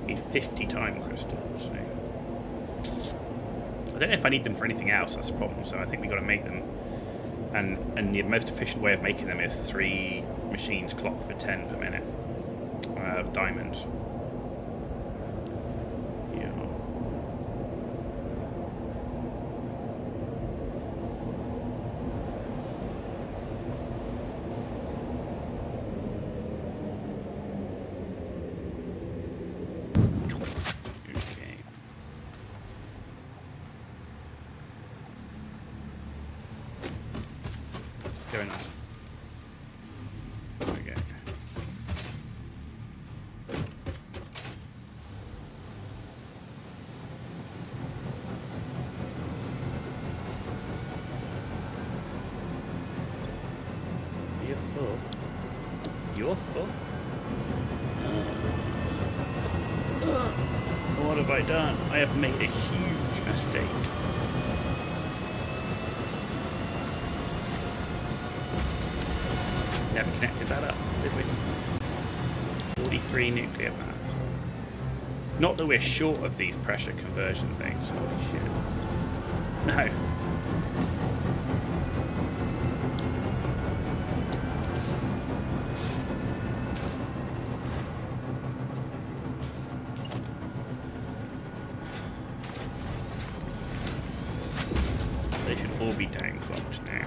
Need 50 time crystals. So. I don't know if I need them for anything else, that's the problem, so I think we've got to make them. And the most efficient way of making them is 3 machines clocked for 10 per minute of diamonds. Yeah. Okay. What's going on? Okay. You're full. You're full? What have I done? I have made a huge mistake. Never connected that up, did we? 43 nuclear plants. Not that we're short of these pressure conversion things. Holy shit. No. They should all be down clocked now.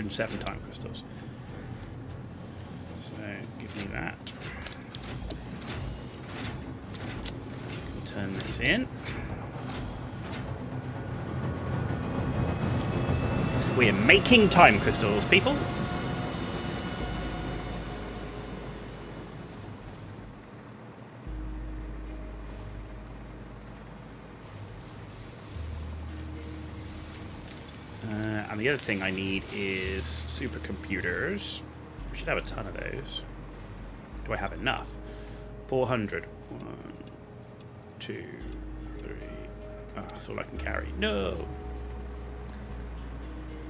Seven time crystals. So give me that. We'll turn this in. We're making time crystals, people. And the other thing I need is supercomputers. We should have a ton of those. Do I have enough? 400. 1, 2, 3. Oh, that's all I can carry. No!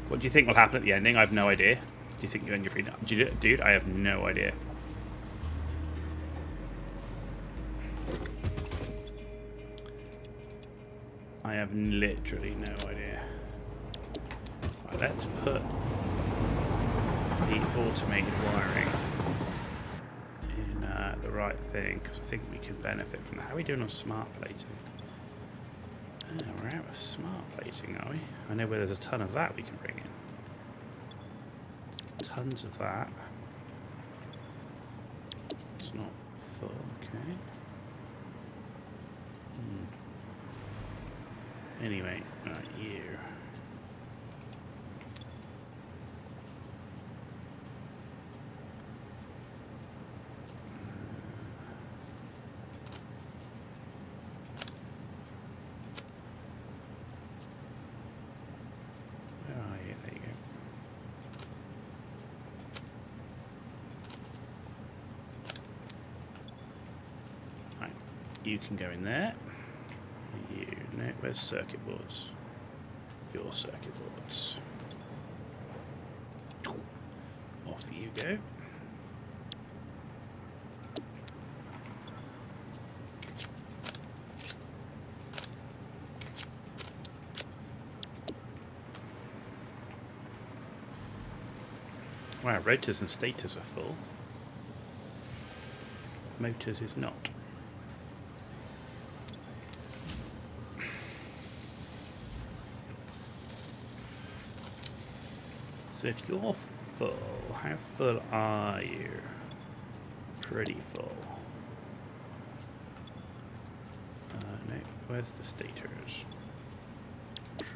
What do you think will happen at the ending? I have no idea. Do you think you end your free? Dude, I have no idea. I have literally no idea. Right, let's put the automated wiring in the right thing, because I think we can benefit from that. How are we doing on smart plating? Oh, we're out of smart plating, are we? I know where there's a ton of that we can bring in. Tons of that. It's not full, okay. Anyway, right, you. Where are you? There you go. Right, you can go in there. You, no, where's circuit boards? Your circuit boards. Off you go. Wow, rotors and stators are full. Motors is not. So if you're full, how full are you? Pretty full. No, where's the stators?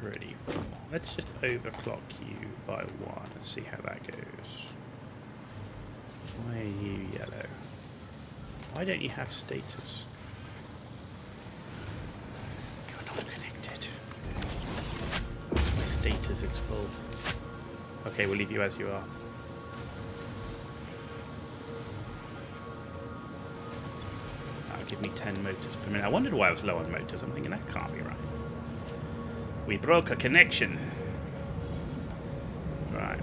Pretty full. Let's just overclock you by 1 and see how that goes. Why are you yellow? Why don't you have status? You're not connected. My status is full. Okay, we'll leave you as you are. That'll give me 10 motors per minute. I wondered why I was low on motors. I'm thinking that can't be right. We broke a connection. Right.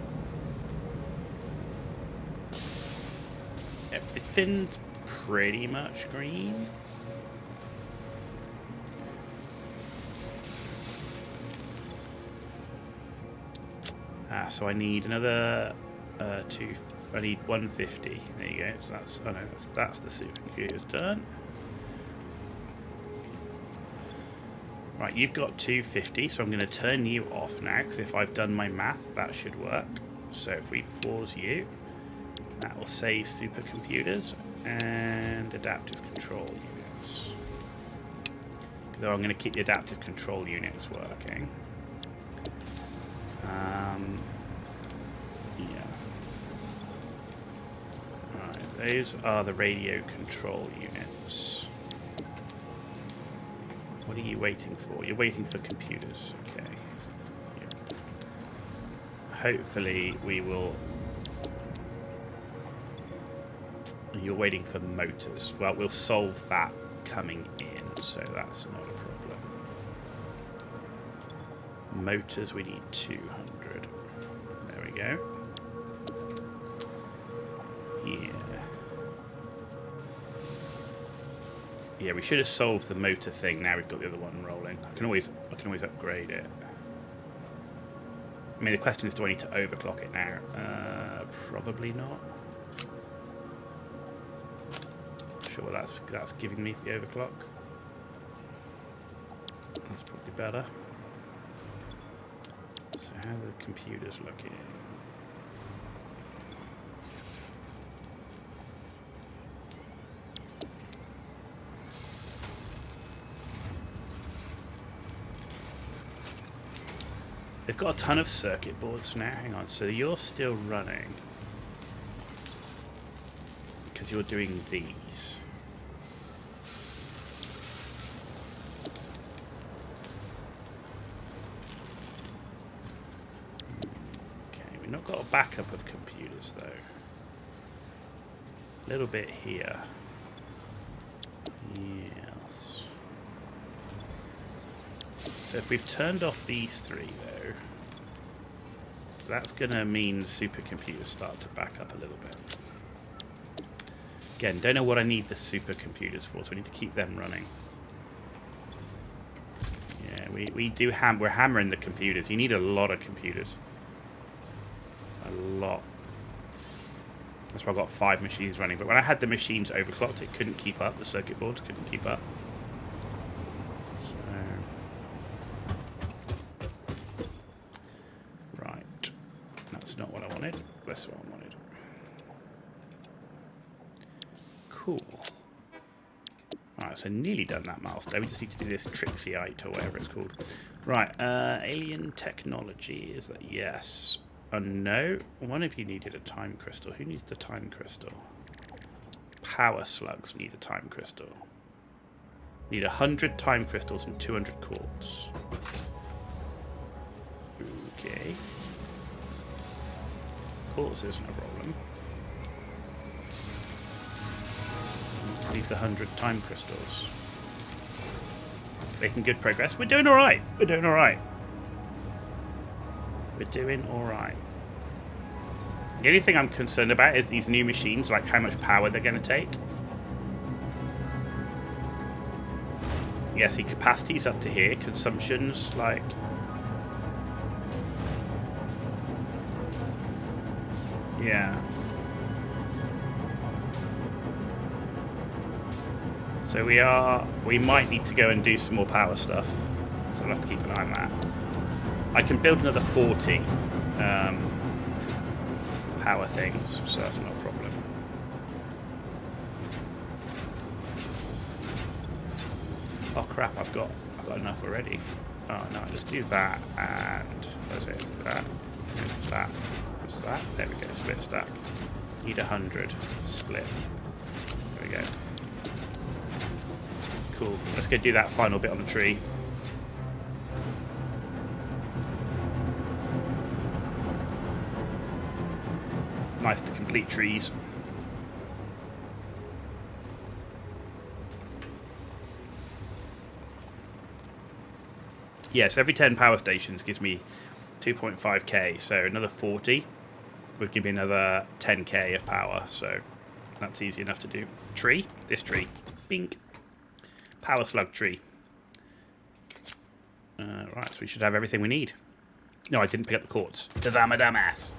Everything's pretty much green. So I need another I need 150. There you go. So that's, oh no, that's the supercomputer's done. Right, you've got 250, so I'm going to turn you off now, because if I've done my math, that should work. So if we pause you, that will save supercomputers and adaptive control units. Though I'm going to keep the adaptive control units working. Yeah. Alright, those are the radio control units. What are you waiting for? You're waiting for computers. Okay. Yeah. Hopefully we will... You're waiting for motors. Well, we'll solve that coming in, so that's not a problem. Motors, we need 200. There we go. Yeah. Yeah, we should have solved the motor thing. Now we've got the other one rolling. I can always upgrade it. I mean, the question is, do I need to overclock it now? Probably not. Sure, that's giving me the overclock. That's probably better. So how are the computers looking? They've got a ton of circuit boards now. Hang on, so you're still running because you're doing these. Okay, we've not got a backup of computers though. A little bit here. Yes. So if we've turned off these three though, so that's going to mean supercomputers start to back up a little bit. Again, don't know what I need the supercomputers for, so we need to keep them running. Yeah, we're hammering the computers. You need a lot of computers. A lot. That's why I've got 5 machines running. But when I had the machines overclocked, it couldn't keep up. The circuit boards couldn't keep up. That's what I wanted. Cool. Alright, so nearly done that milestone. We just need to do this Trixiite or whatever it's called. Right, alien technology. Is that yes? No. One of you needed a time crystal. Who needs the time crystal? Power slugs need a time crystal. Need 100 time crystals and 200 quartz. Okay. Quartz isn't a problem. Let's leave the 100 time crystals. Making good progress. We're doing alright. We're doing alright. We're doing alright. The only thing I'm concerned about is these new machines, like how much power they're going to take. Yeah, see, capacity's up to here. Consumption's like... Yeah. So we might need to go and do some more power stuff. So we'll have to keep an eye on that. I can build another 40. power things, so that's not a problem. Oh crap, I've got enough already. Oh no, let's do that and what's it? That. It's that. What's that? There we go, split stack. Need 100. Split. There we go. Cool. Let's go do that final bit on the tree. Nice to complete trees. Yes, every 10 power stations gives me 2.5k, so another 40 would give me another 10k of power, so that's easy enough to do. Tree? This tree. Bink. Power slug tree. Right, so we should have everything we need. No, I didn't pick up the quartz, because I'm a dumbass.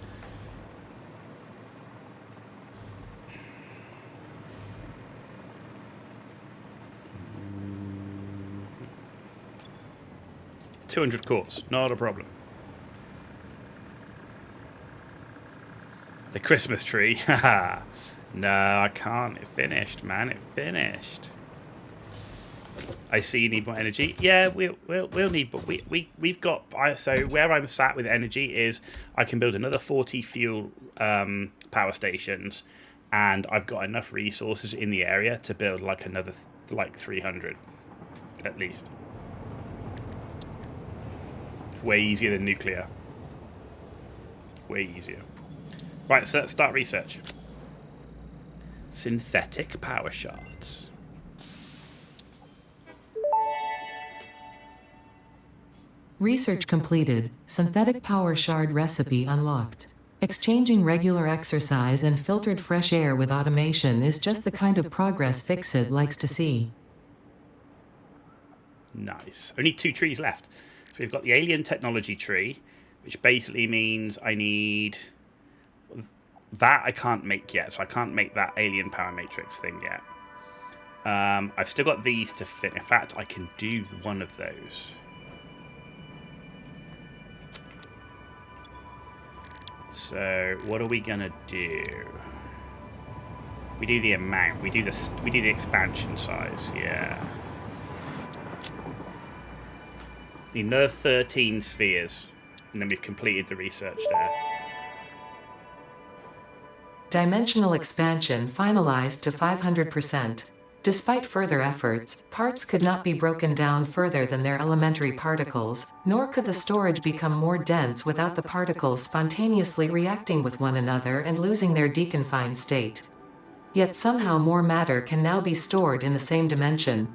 $200 quartz, not a problem. The Christmas tree, haha. No, I can't. It finished, man. It finished. I see you need more energy. Yeah, we'll need, but we've got. So where I'm sat with energy is I can build another 40 fuel power stations, and I've got enough resources in the area to build like another 300 at least. It's way easier than nuclear. Way easier. Right, so let's start research. Synthetic power shards. Research completed. Synthetic power shard recipe unlocked. Exchanging regular exercise and filtered fresh air with automation is just the kind of progress Fixit likes to see. Nice. Only 2 trees left. So we've got the alien technology tree, which basically means I need... That I can't make yet, so I can't make that alien power matrix thing yet. I've still got these to fit. In fact, I can do one of those. So what are we gonna do? We do the amount. We do the expansion size. Yeah. Need another 13 spheres, and then we've completed the research there. Dimensional expansion finalized to 500%. Despite further efforts, parts could not be broken down further than their elementary particles, nor could the storage become more dense without the particles spontaneously reacting with one another and losing their deconfined state. Yet somehow more matter can now be stored in the same dimension.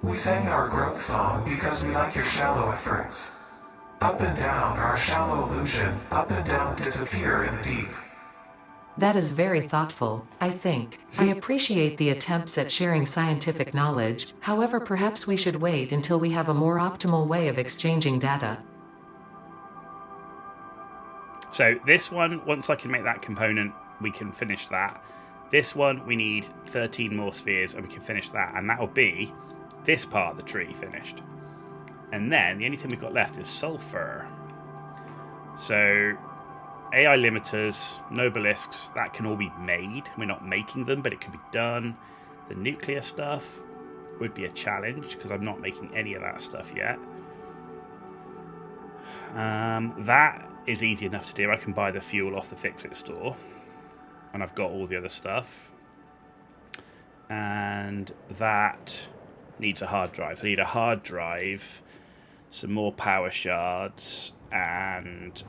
We sang our growth song because we like your shallow efforts. Up and down our shallow illusion, up and down disappear in the deep. That is very thoughtful, I think. I appreciate the attempts at sharing scientific knowledge, however perhaps we should wait until we have a more optimal way of exchanging data. So this one, once I can make that component, we can finish that. This one, we need 13 more spheres and we can finish that. And that will be this part of the tree finished. And then the only thing we've got left is sulfur. So... AI limiters, no obelisks, that can all be made. We're not making them, but it can be done. The nuclear stuff would be a challenge because I'm not making any of that stuff yet. That is easy enough to do. I can buy the fuel off the Fixit store. And I've got all the other stuff. And that needs a hard drive. So I need a hard drive, some more power shards, and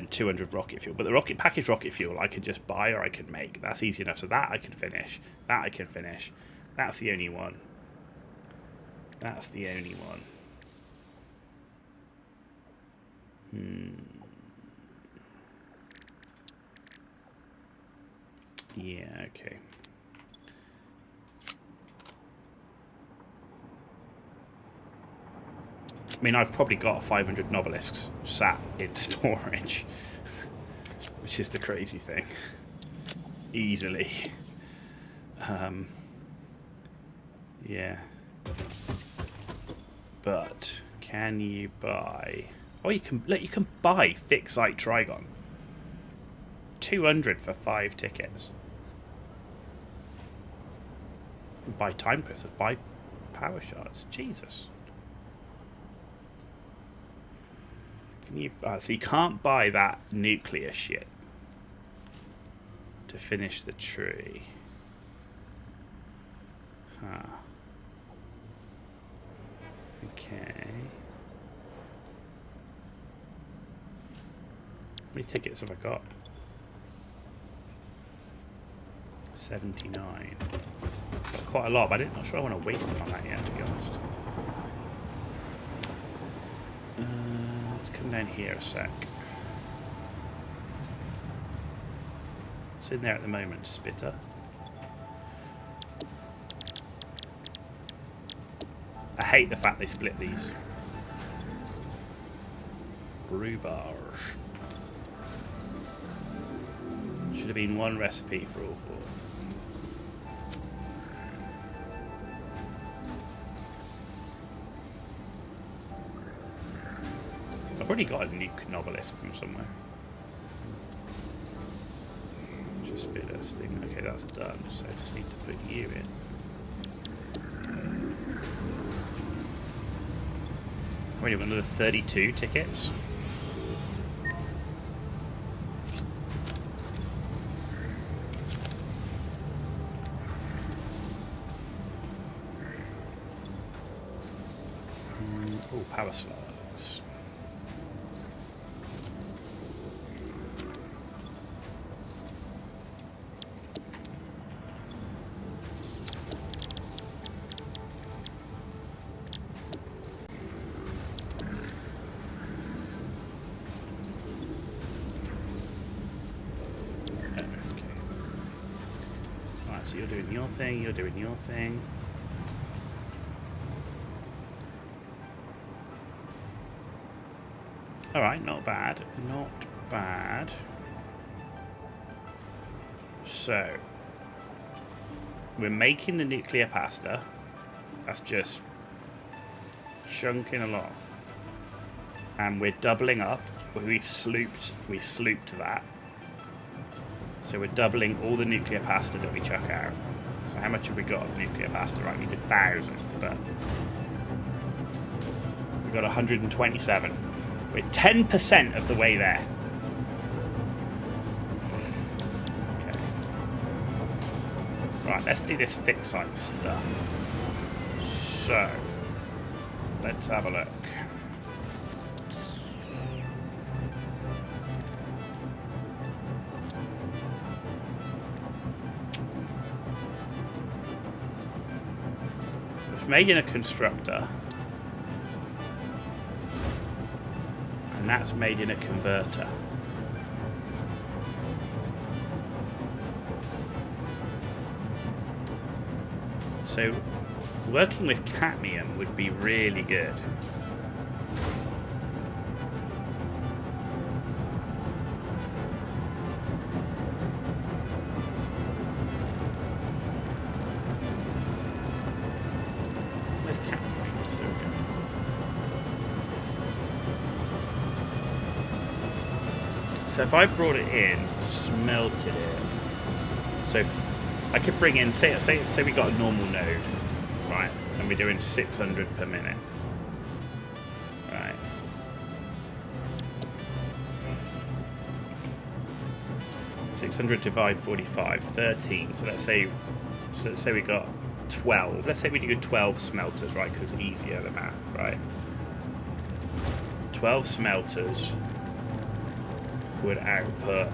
200 rocket fuel. But the packaged rocket fuel I can just buy or I can make. That's easy enough. So that I can finish. That I can finish. That's the only one. That's the only one. Yeah, okay. I mean, I've probably got 500 nobelisks sat in storage, which is the crazy thing. Easily. Yeah. But can you buy... Oh, you can buy Fixite Trigon. 200 for 5 tickets. Buy time crystals, buy power shards. Jesus. Can you? So you can't buy that nuclear shit to finish the tree. Huh. Okay. How many tickets have I got? 79. Got quite a lot, but I'm not sure I want to waste them on that yet, to be honest. Let's come down here a sec. It's in there at the moment, Spitter. I hate the fact they split these. Brew bars. Should have been one recipe for all 4. I've already got a nuke novelist from somewhere. Just spit this thing. Okay, that's done. So I just need to put you in. Already got another 32 tickets. Oh, power slugs. So you're doing your thing, you're doing your thing. Alright, not bad. Not bad. So, we're making the nuclear pasta. That's just chunking along. And we're doubling up. We've slooped that. So we're doubling all the nuclear pasta that we chuck out. So how much have we got of nuclear pasta? Right, we did 1,000, but we've got 127. We're 10% of the way there. Okay. Right, let's do this fixed site stuff. So, let's have a look. Made in a constructor, and that's made in a converter. So working with cadmium would be really good. So if I brought it in, smelted it, so I could bring in, say we got a normal node, right, and we're doing 600 per minute, right. $600 divide 45, 13. So let's say we got 12. Let's say we do 12 smelters, right? Because it's easier the math, right? 12 smelters would output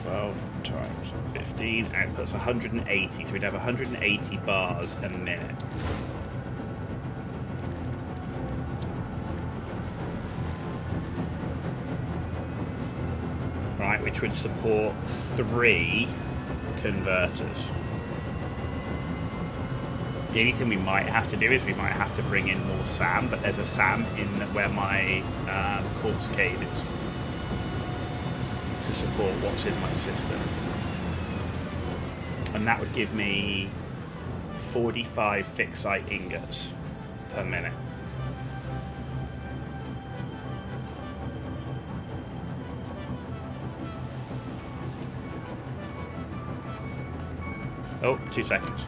12 times 15 outputs 180, so we'd have 180 bars a minute. Right, which would support 3 converters. The only thing we might have to do is we might have to bring in more SAM, but there's a SAM in where my corpse cave is to support what's in my system. And that would give me 45 fixed site ingots per minute. Oh, 2 seconds.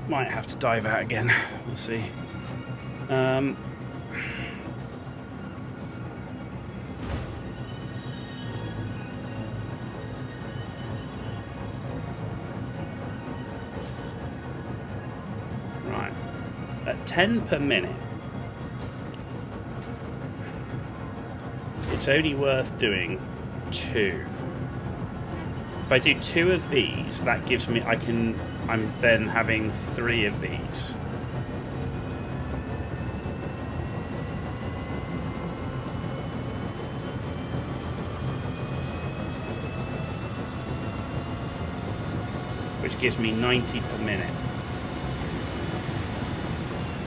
Might have to dive out again. We'll see. Right. At 10 per minute, it's only worth doing 2. If I do 2 of these, that gives me, I'm then having 3 of these. Which gives me 90 per minute.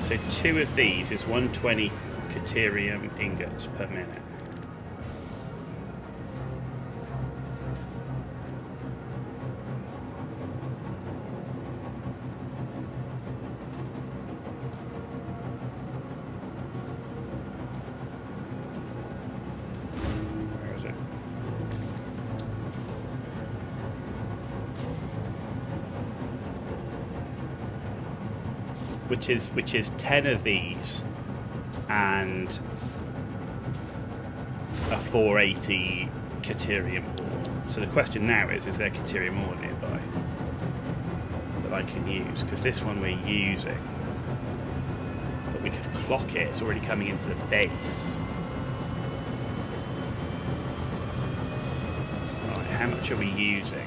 So 2 of these is 120 Caterium ingots per minute. which is 10 of these and a 480 Caterium ore. So the question now is there Caterium ore nearby that I can use? Because this one we're using, but we could clock it. It's already coming into the base. Right, how much are we using?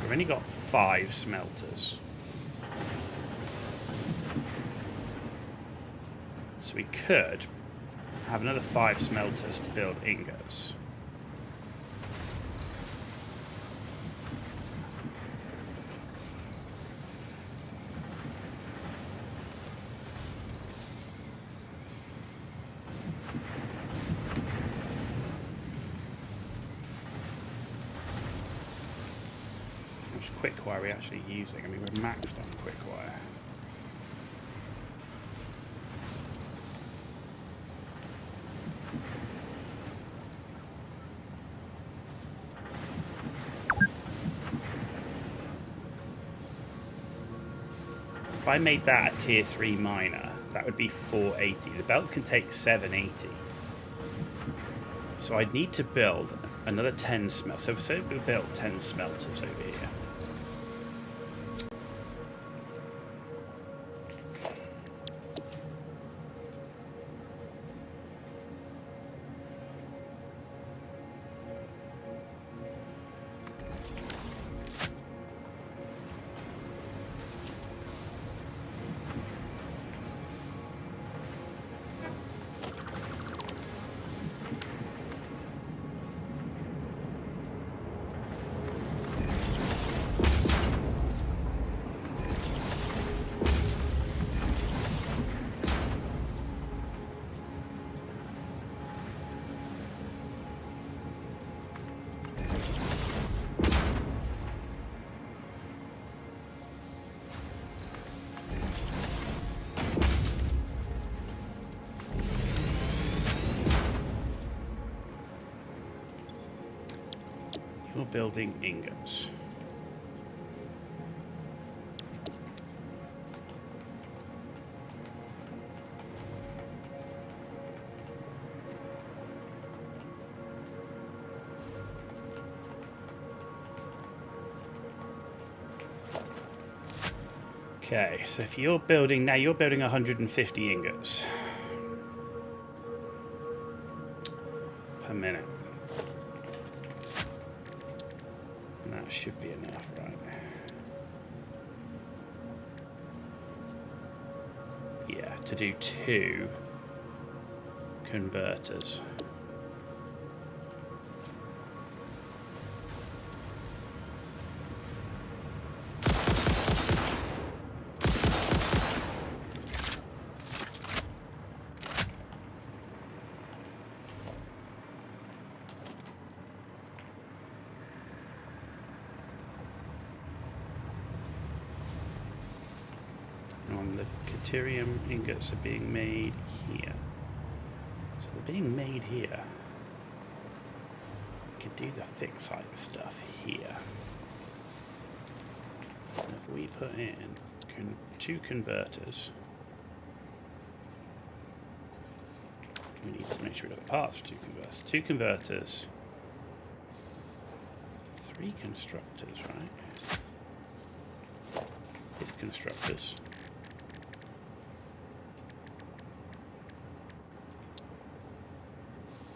We've only got 5 smelters. So we could have another 5 smelters to build ingots. Quick wire are we actually using? I mean, we're maxed on quick wire. If I made that a tier 3 miner, that would be 480. The belt can take 780. So I'd need to build another 10 smelters. So say we built 10 smelters over here. You're building ingots. Okay, so if you're building, now you're building 150 ingots per minute. And that should be enough, right? Yeah, to do 2 converters. The Caterium ingots are being made here. So they're being made here. We could do the fixed site stuff here. So if we put in 2 converters, we need to make sure we've got the parts for 2 converters. 2 converters, 3 constructors, right? It's constructors.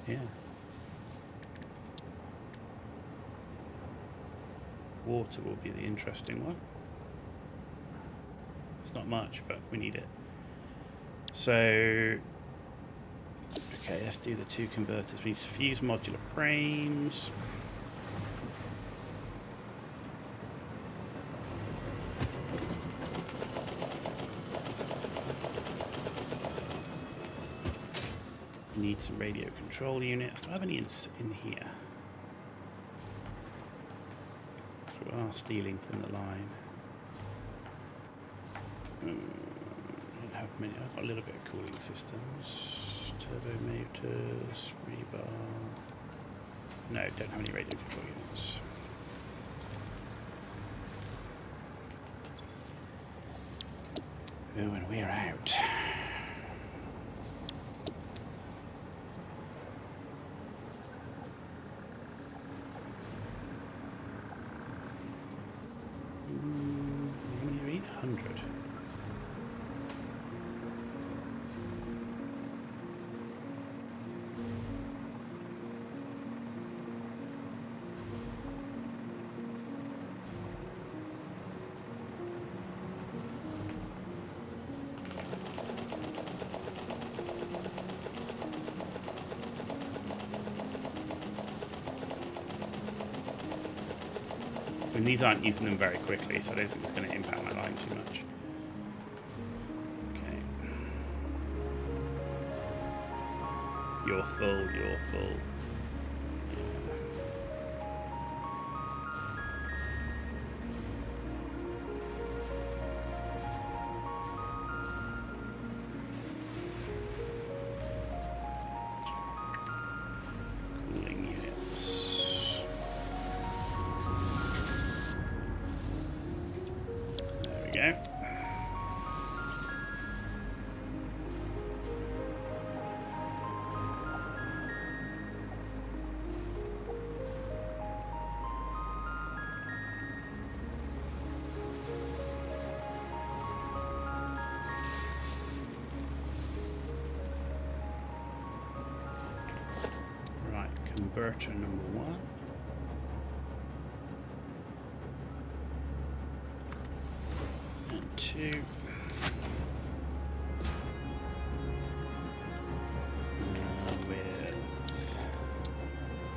Yeah. Water will be the interesting one. It's not much, but we need it. So, okay, let's do the 2 converters. We need to fuse modular frames. Need some radio control units. Do I have any in here? So we are stealing from the line. Don't have many. I've got a little bit of cooling systems. Turbo motors, rebar. No, don't have any radio control units. Oh, and we're out. Only 800. And these aren't using them very quickly, so I don't think it's going to impact my line too much. Okay. You're full, you're full. Cooling units. There we go. Right, converter number 1. And 2. With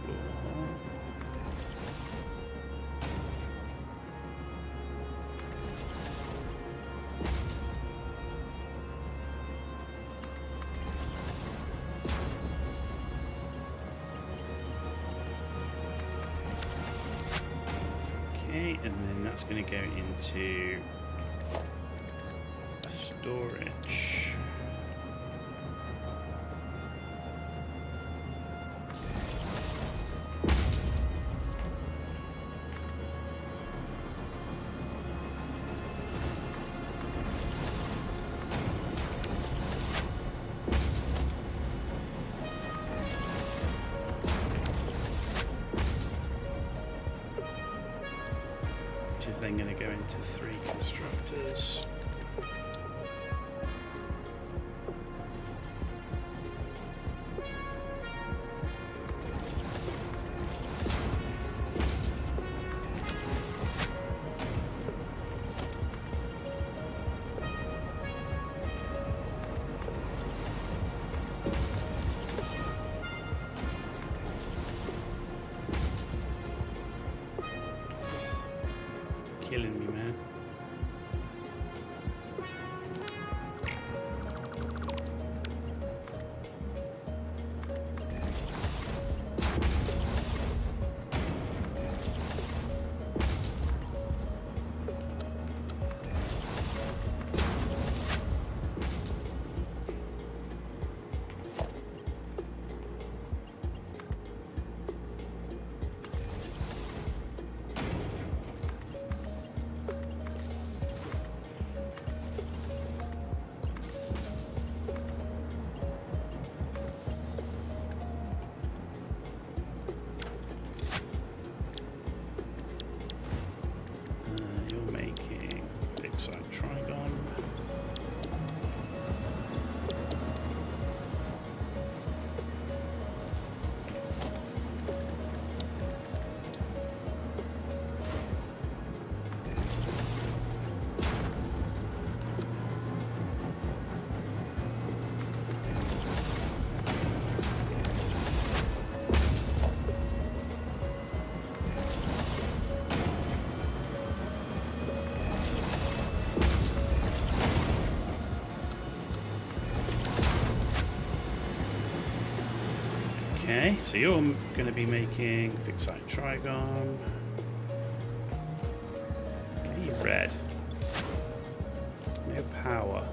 4. Okay, and then that's going to go into storage. Which is then going to go into 3 constructors. Killing me, man. Okay, so you're going to be making fixed site trigon. Maybe red. No power.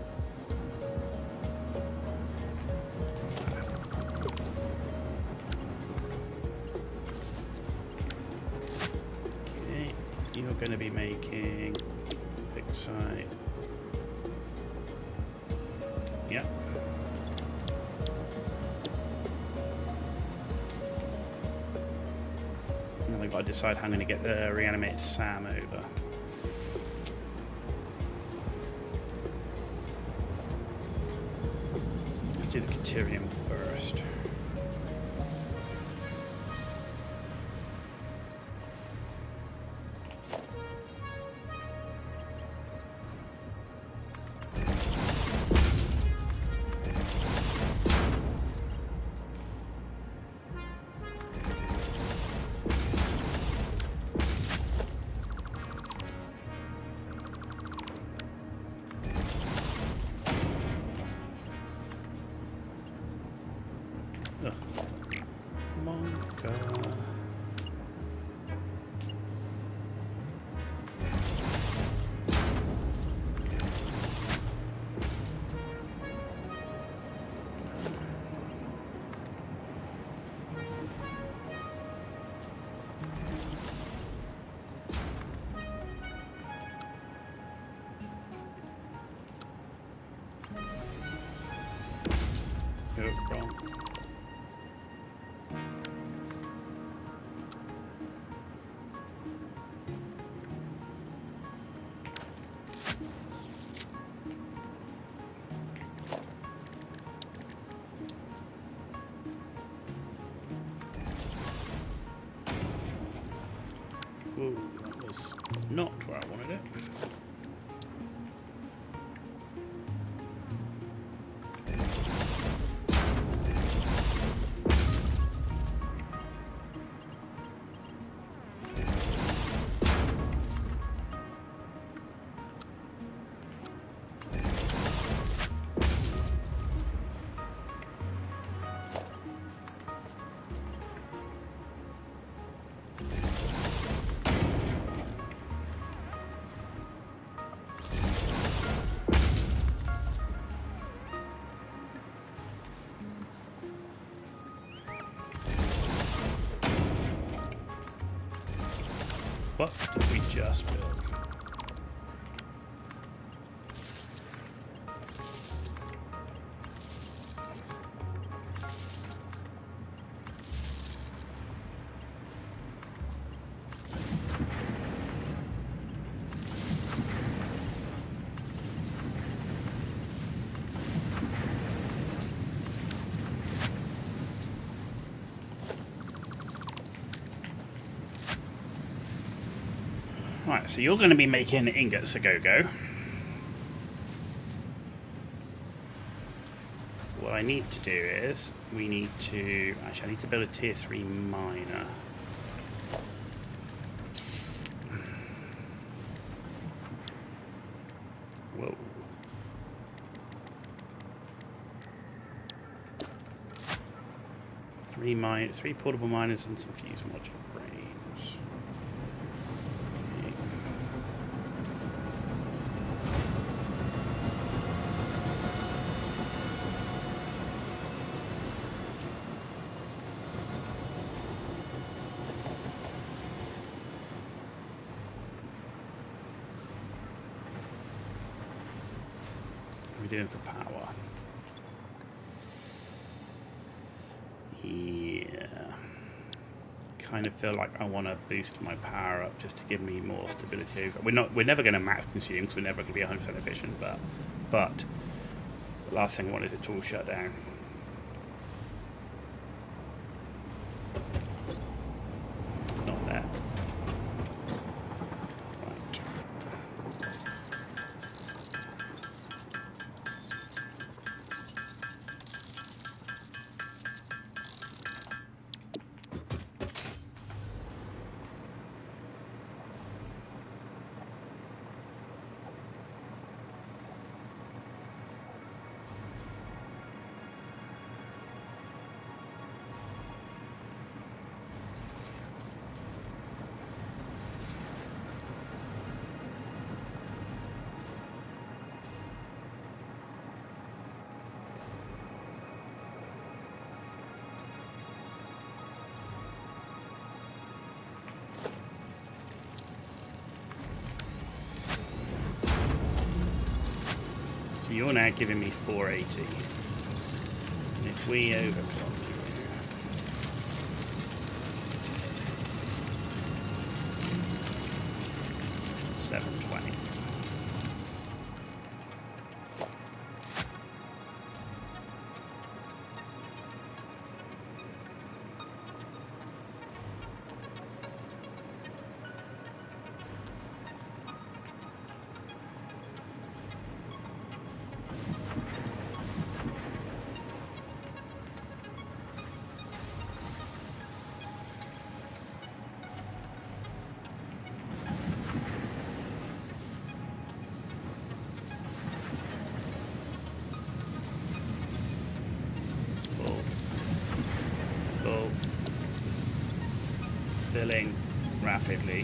Okay, you're going to be making fixed site. Yep. And I've got to decide how I'm going to get the reanimated Sam over. Let's do the Caterium first. Ugh. Monka. Oh, wrong. Whoa, that was not where I wanted it. What did we just build? Right, so you're going to be making ingots a go-go. What I need to do is, we need to... Actually, I need to build a tier 3 miner. Whoa. Three portable miners and some fuse modular frames. Doing for power. Yeah. Kind of feel like I want to boost my power up just to give me more stability. We're never going to max consume because we're never going to be 100% efficient, but the last thing I want is it to all shut down. Not there. Right. Still now giving me 480. And if we overclock you, 720. Filling rapidly,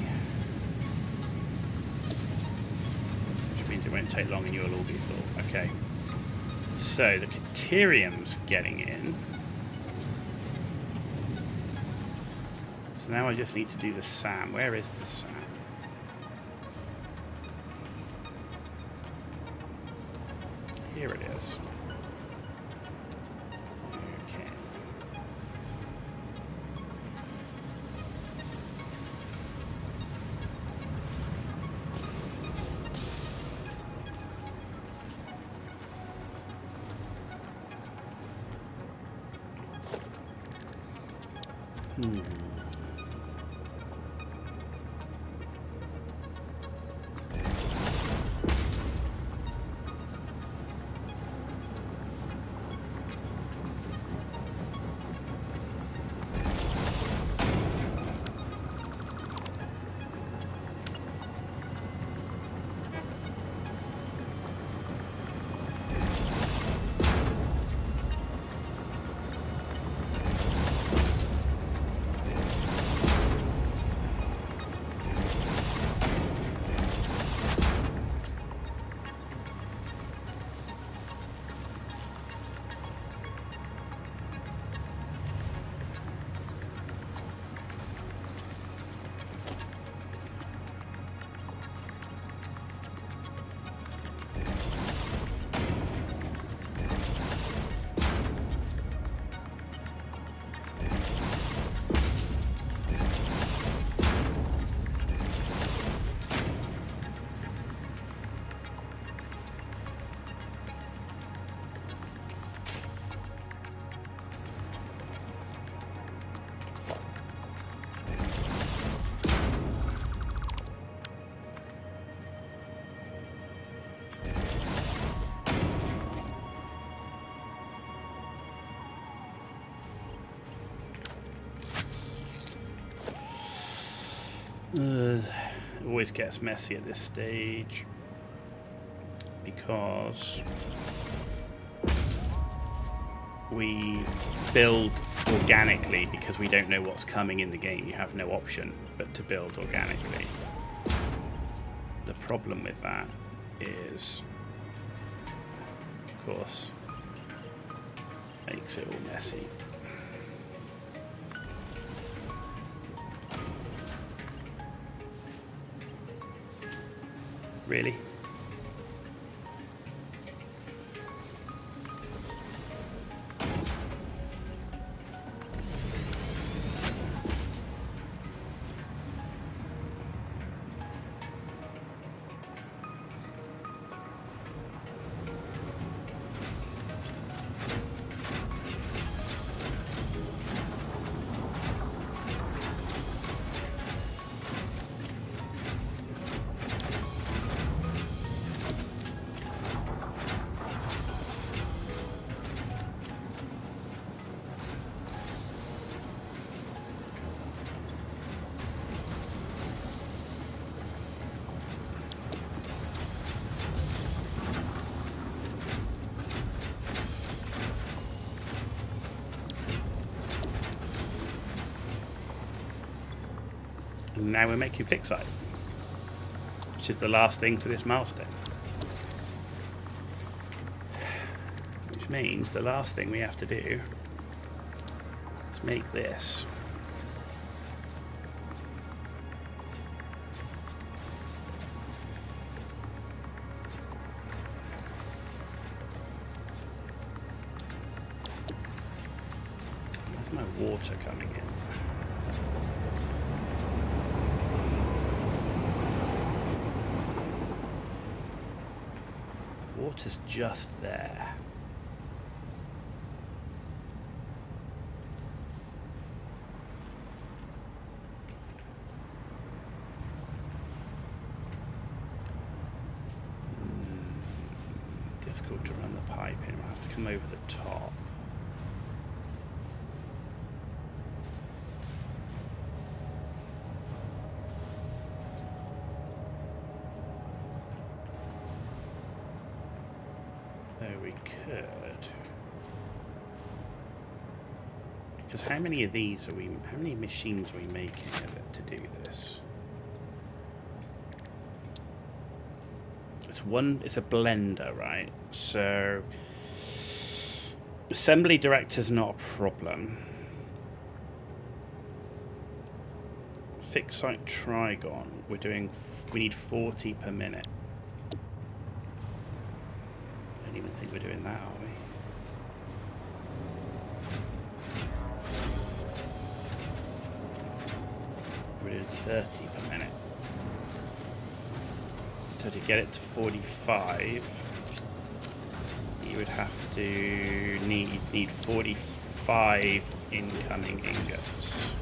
which means it won't take long and you'll all be full. Okay, so the Caterium's getting in, so now I just need to do the SAM. Where is the SAM? Here it is. Okay. It always gets messy at this stage because we build organically because we don't know what's coming in the game. You have no option but to build organically. The problem with that is, of course, makes it all messy. Really? And now we're making fixite, which is the last thing for this milestone. Which means the last thing we have to do is make this. Look at my water coming in. Water's just there. Difficult to run the pipe in. We'll have to come over the top. Though we could. Because how many of these are we, how many machines are we making of it to do this? It's a blender, right? So assembly director's not a problem. Fixed site trigon, we need 40 per minute. I don't even think we're doing that, are we? We're doing 30 per minute. So to get it to 45, you would have to need 45 incoming ingots.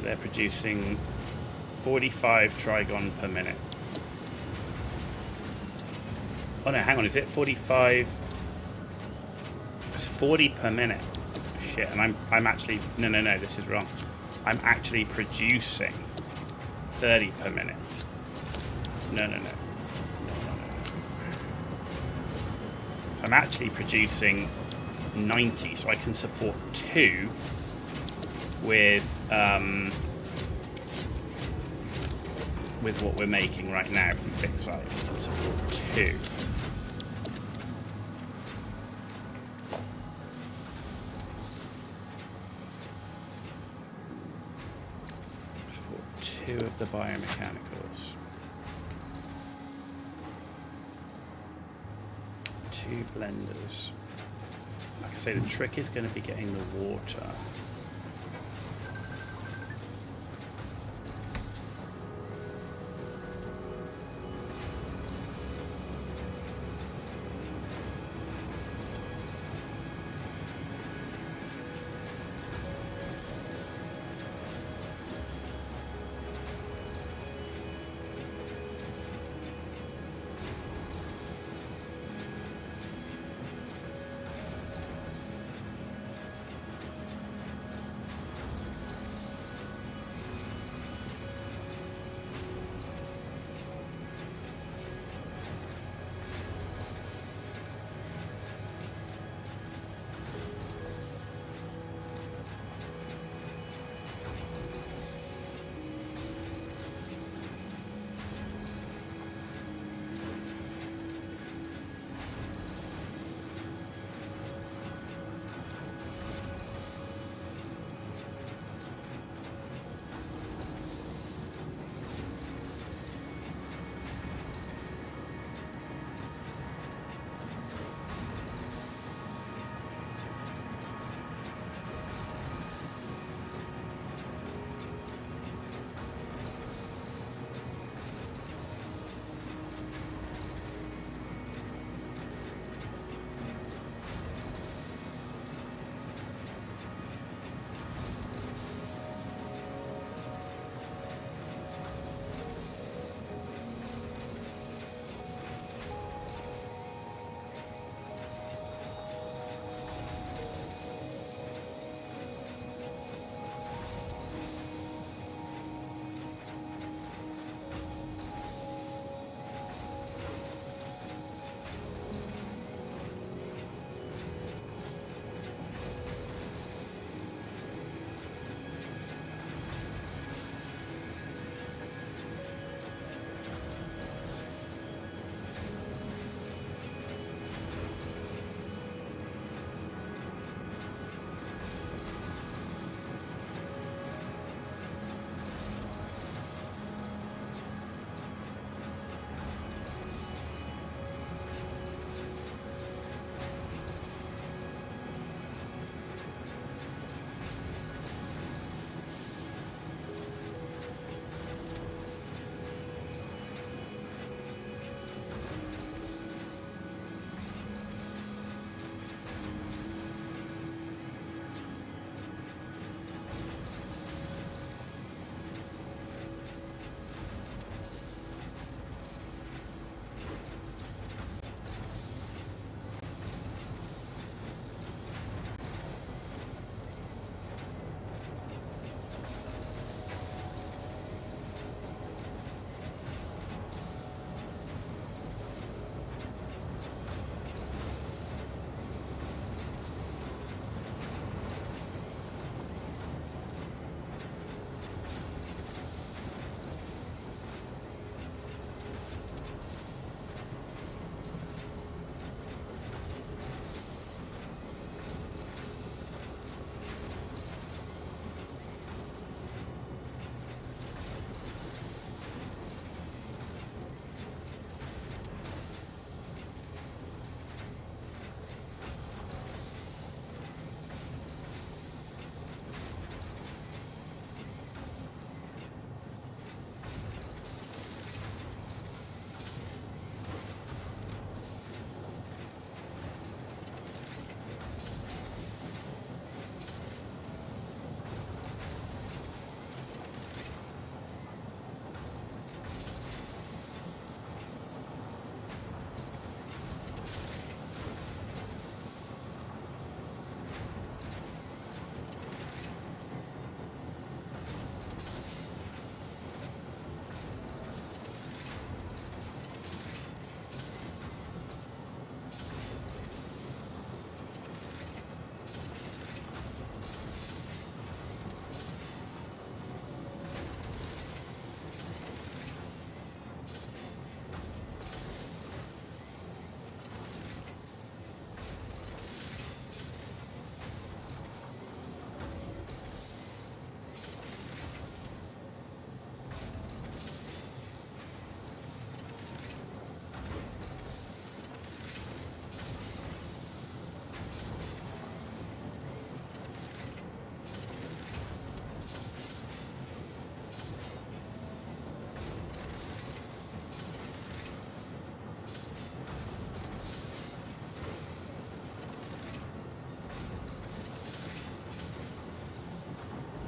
They're producing 45 trigon per minute. Oh no, hang on, is it 45? It's 40 per minute. Shit, and I'm actually, no, this is wrong. I'm actually producing 30 per minute. No. I'm actually producing 90, so I can support 2 with what we're making right now from fixed site. We can support 2. Support 2 of the biomechanicals. 2 blenders. Like I say, the trick is going to be getting the water.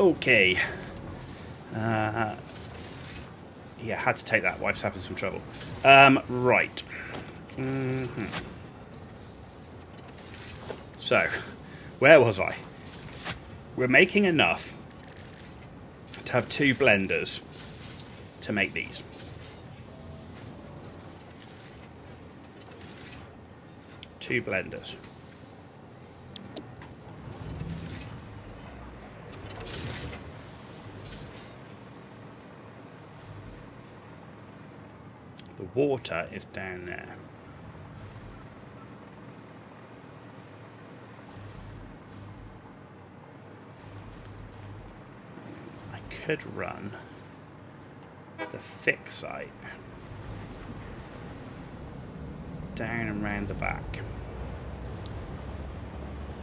Okay. Yeah, had to take that. Wife's having some trouble. Right. So, where was I? We're making enough to have 2 blenders to make these. Two blenders. The water is down there. I could run the fix site down and round the back.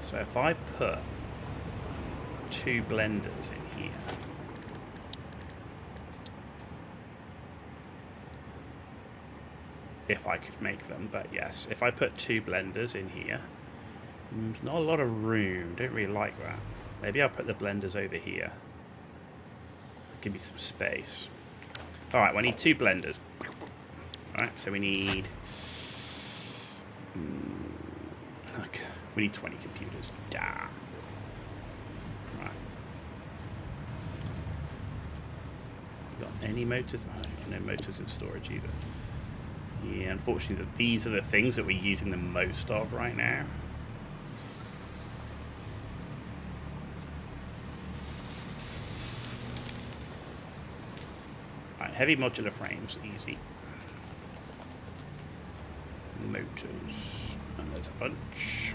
So if I put 2 blenders in here, if I could make them, but yes, if I put 2 blenders in here, there's not a lot of room. Don't really like that. Maybe I'll put the blenders over here. Give me some space. Alright, well, I need 2 blenders. Alright, so we need... Look, we need 20 computers. Damn. Right. Got any motors? Oh, no motors in storage either. Yeah, unfortunately, these are the things that we're using the most of right now. Right, heavy modular frames, easy. Motors, and there's a bunch.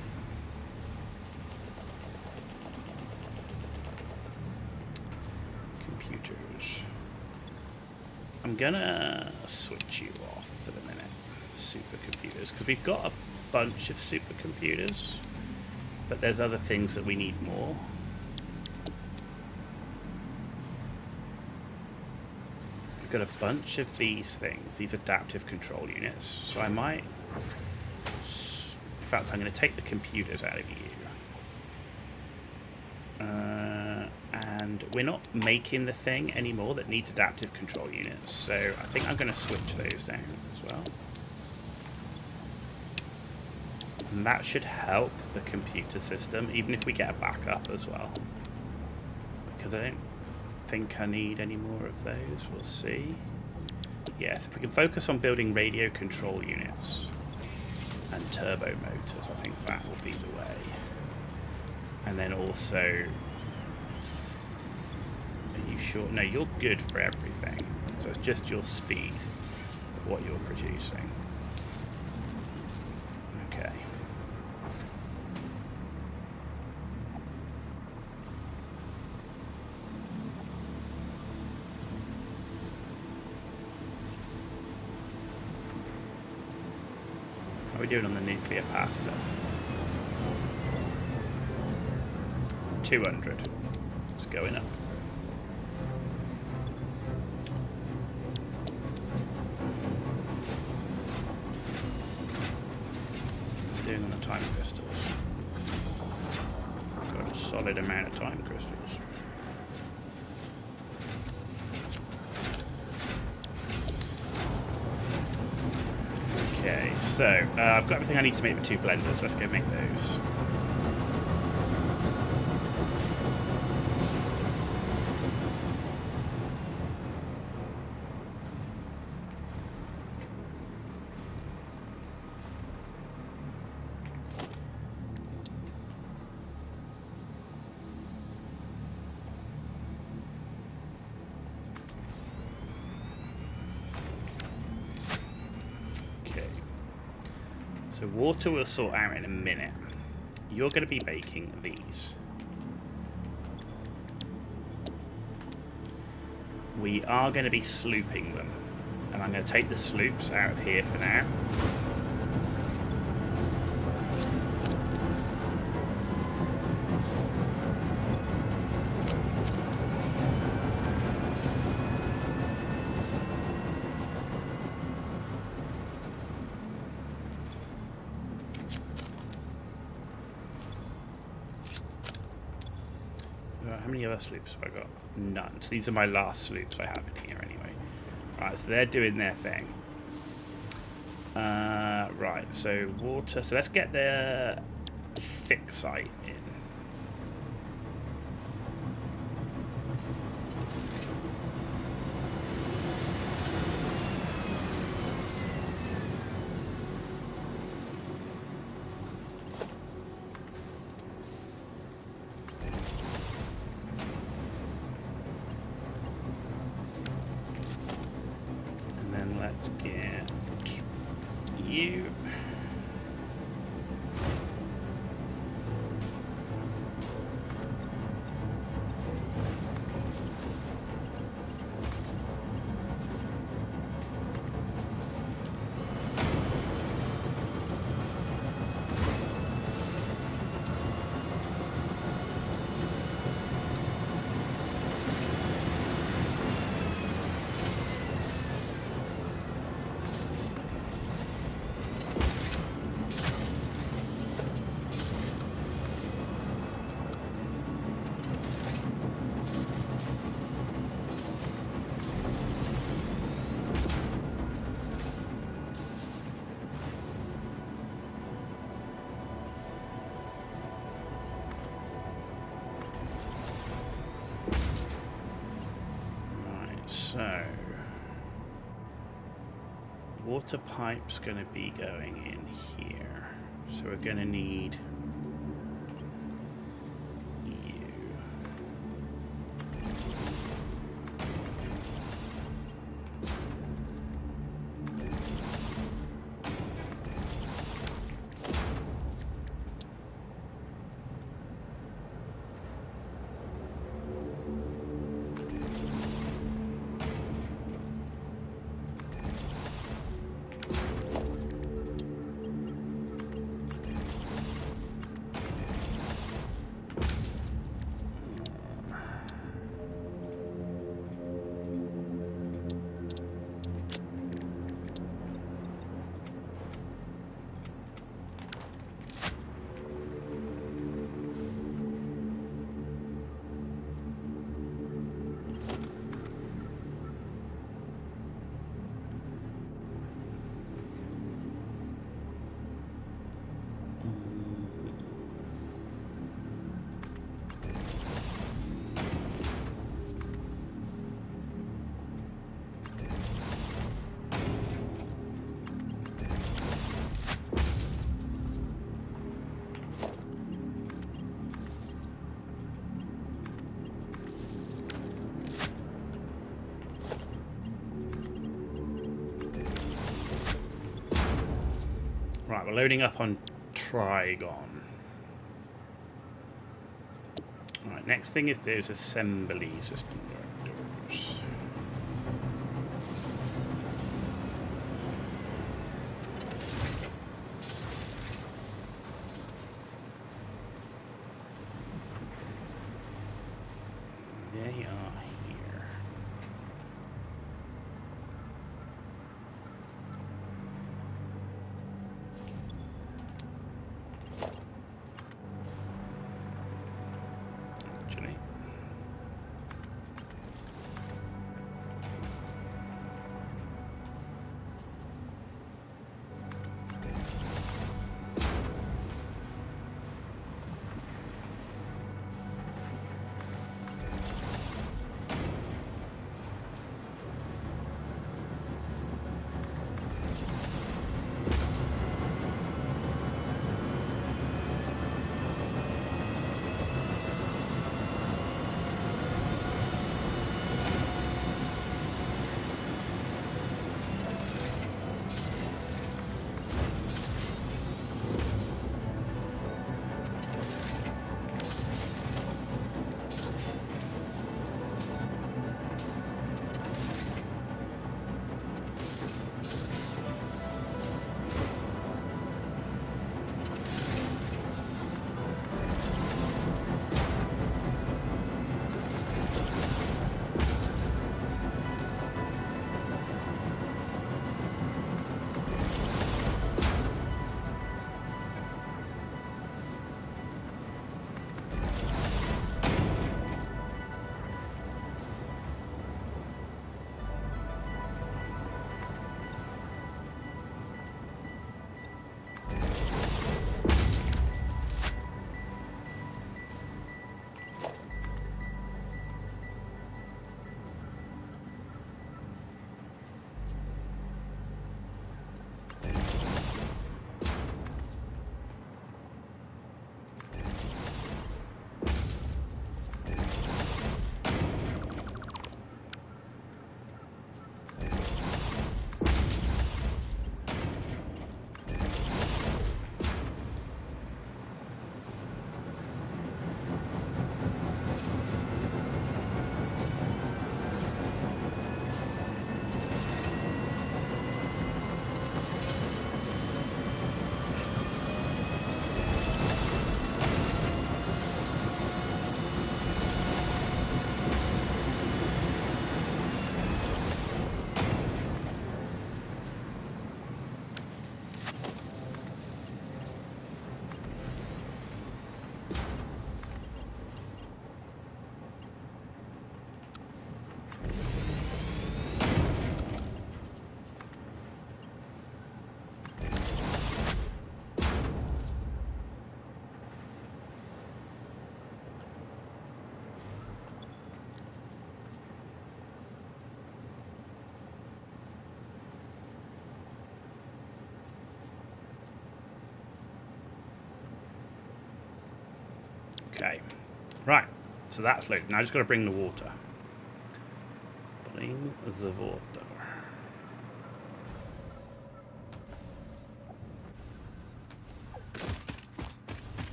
Computers. I'm gonna switch you off for the minute, supercomputers, because we've got a bunch of supercomputers, but there's other things that we need more. We've got a bunch of these things, these adaptive control units, so I might, in fact, I'm going to take the computers out of you. And we're not making the thing anymore that needs adaptive control units, so I think I'm going to switch those down as well. And that should help the computer system, even if we get a backup as well. Because I don't think I need any more of those. We'll see. Yes, if we can focus on building radio control units and turbo motors, I think that will be the way. And then also... Are you sure? No, you're good for everything. So it's just your speed of what you're producing. Okay. How are we doing on the nuclear pasta? 200. It's going up. Doing on the time crystals. Got a solid amount of time crystals. Okay, so I've got everything I need to make the 2 blenders. Let's go make those. So water we'll sort out in a minute. You're going to be baking these. We are going to be slooping them. And I'm going to take the sloops out of here for now. How many other sloops have I got? None. So these are my last sloops I have in here anyway. Right, so they're doing their thing. Right, so water. So let's get the fix site in. And then let's get you. So, water pipe's going to be going in here. So we're going to need you. Right, we're loading up on Trigon. Right, next thing is those assembly system directors. They are here. Actually, Okay, right, so that's loaded. Now I just got to bring the water. Bring the water.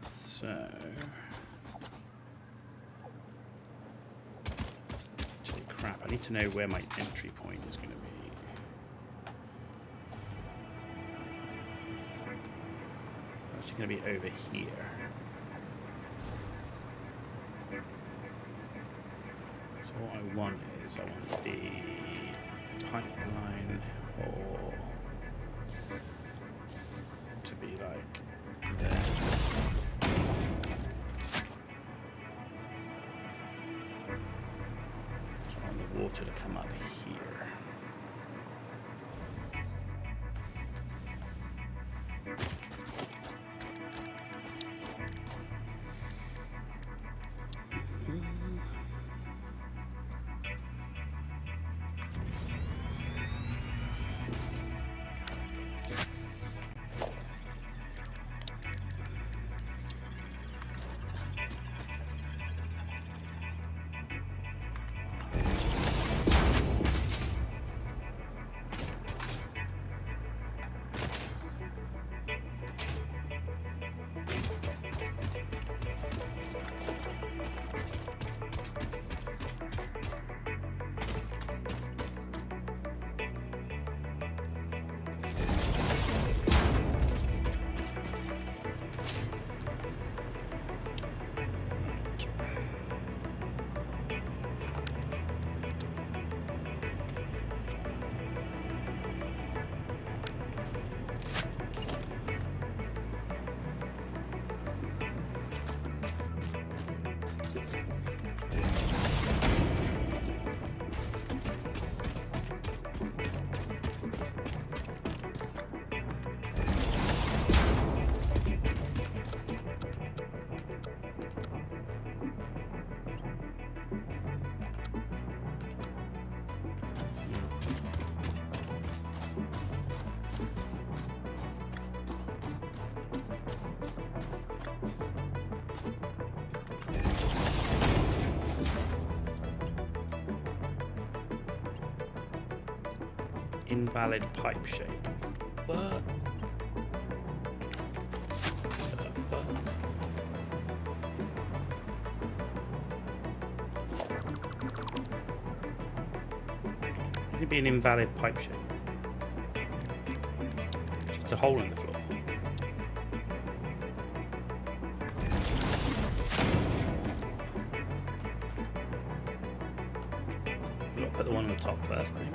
So, actually, crap, I need to know where my entry point is going to be. Going to be over here. So what I want is I want the pipeline or to be like there. So I want the water to come up here. Invalid pipe shape. What? The fuck? It'd be an invalid pipe shape. Just a hole in the floor. We've got to put the one on the top first, maybe.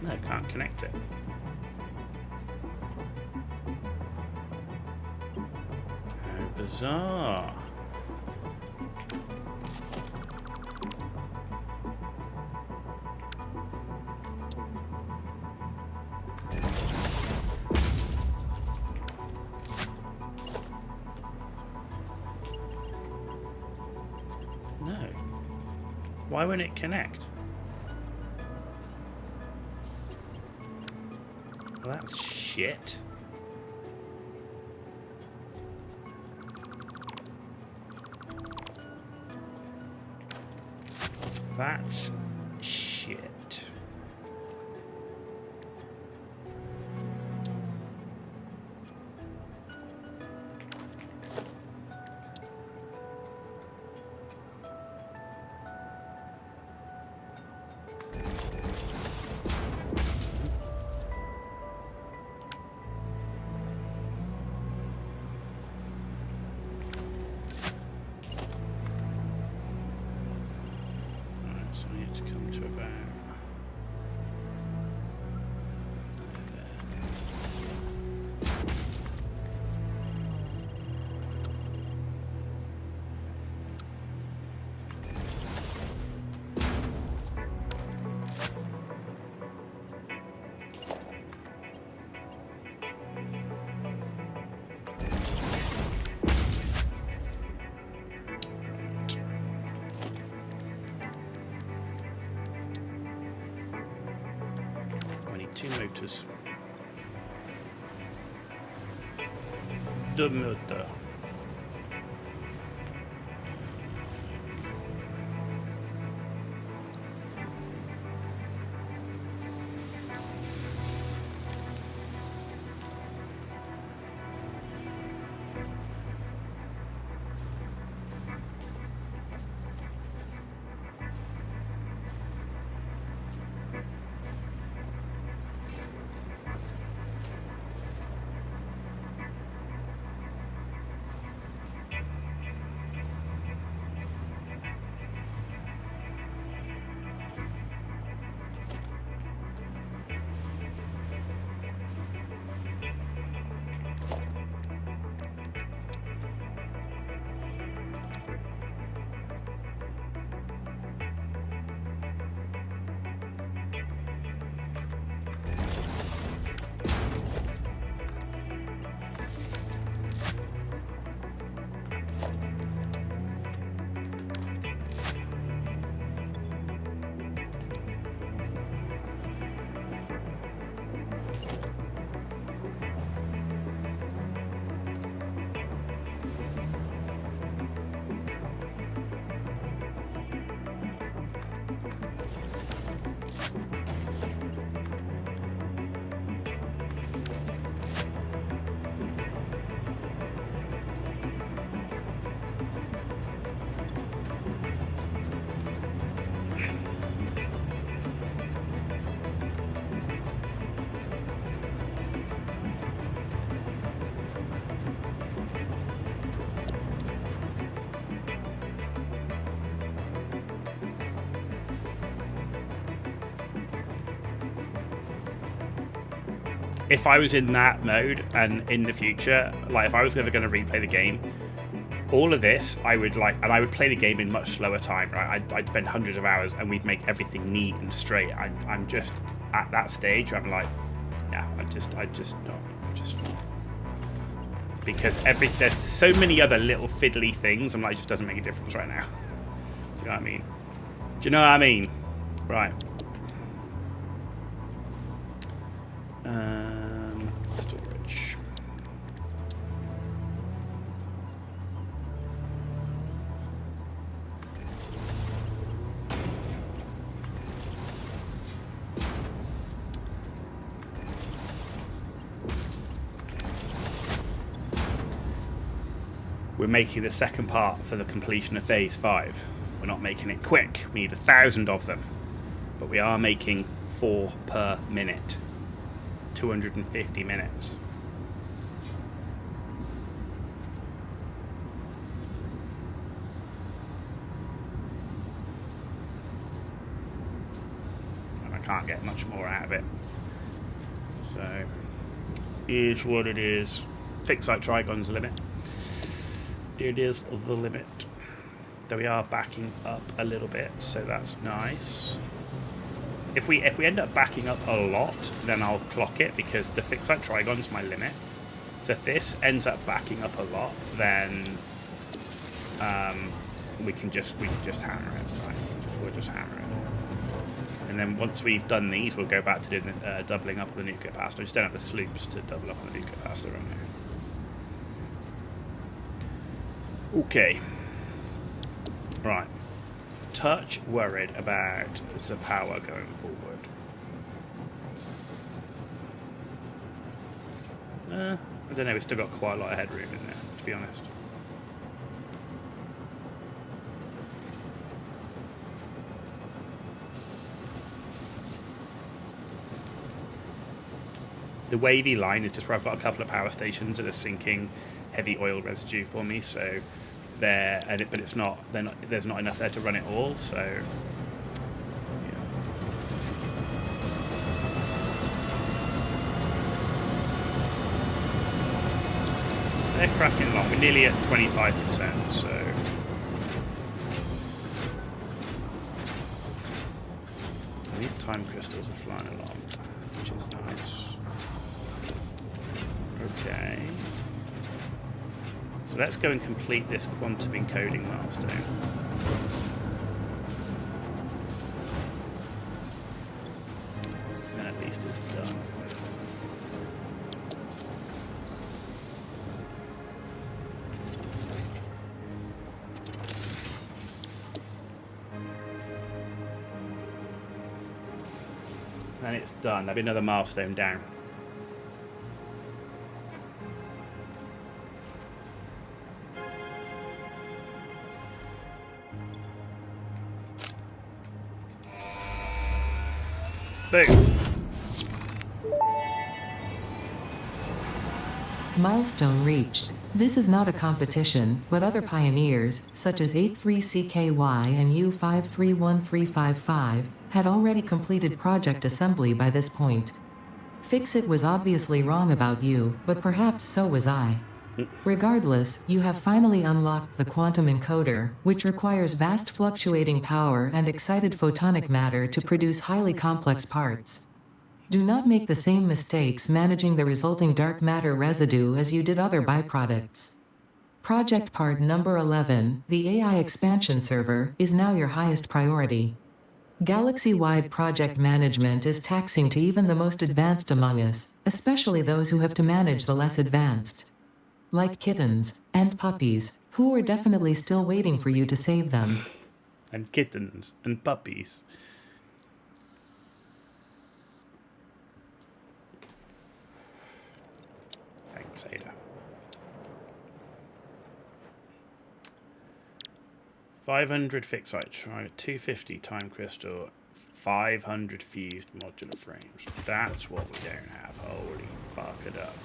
No, can't connect it. How bizarre. No. Why won't it connect? Well, that's shit. That's shit. 2 motors. The motor. If I was in that mode and in the future, like if I was ever going to replay the game, all of this I would like, and I would play the game in much slower time, right? I'd spend hundreds of hours and we'd make everything neat and straight. I'm just at that stage where I'm like, yeah, I just not. Because there's so many other little fiddly things, I'm like, it just doesn't make a difference right now. Do you know what I mean? Do you know what I mean? Right. Storage. We're making the second part for the completion of phase 5. We're not making it quick. We need 1,000 of them. But we are making 4 per minute. 250 minutes. And I can't get much more out of it. So, is what it is. Fixite Trigon's the limit. It is the limit. Though we are backing up a little bit, so that's nice. If we end up backing up a lot, then I'll clock it because the Fixite Trigon's my limit. So if this ends up backing up a lot, then we can just hammer it. Right? We'll just hammer it. And then once we've done these, we'll go back to doing the doubling up of the nuclear capacitor. We just don't have the sloops to double up on the nuclear capacitor right now. Okay. Right. Touch worried about the power going forward. I don't know, we've still got quite a lot of headroom in there, to be honest. The wavy line is just where I've got a couple of power stations that are sinking heavy oil residue for me, so but it's not. There's not enough there to run it all. So, yeah. They're cracking along. We're nearly at 25%. So, these time crystals are flying along, which is nice. Okay. So let's go and complete this quantum encoding milestone. Then at least it's done. And it's done. That'll be another milestone down. Boom. Milestone reached. This is not a competition, but other pioneers, such as 83CKY and U531355, had already completed project assembly by this point. Fixit was obviously wrong about you, but perhaps so was I. Regardless, you have finally unlocked the quantum encoder, which requires vast fluctuating power and excited photonic matter to produce highly complex parts. Do not make the same mistakes managing the resulting dark matter residue as you did other byproducts. Project part number 11, the AI expansion server, is now your highest priority. Galaxy-wide project management is taxing to even the most advanced among us, especially those who have to manage the less advanced. Like kittens and puppies, who are definitely still waiting for you to save them. And kittens and puppies. Thanks, Ada. 500 fixite, try 250 time crystal, 500 fused modular frames. That's what we don't have. Holy fuck a duck.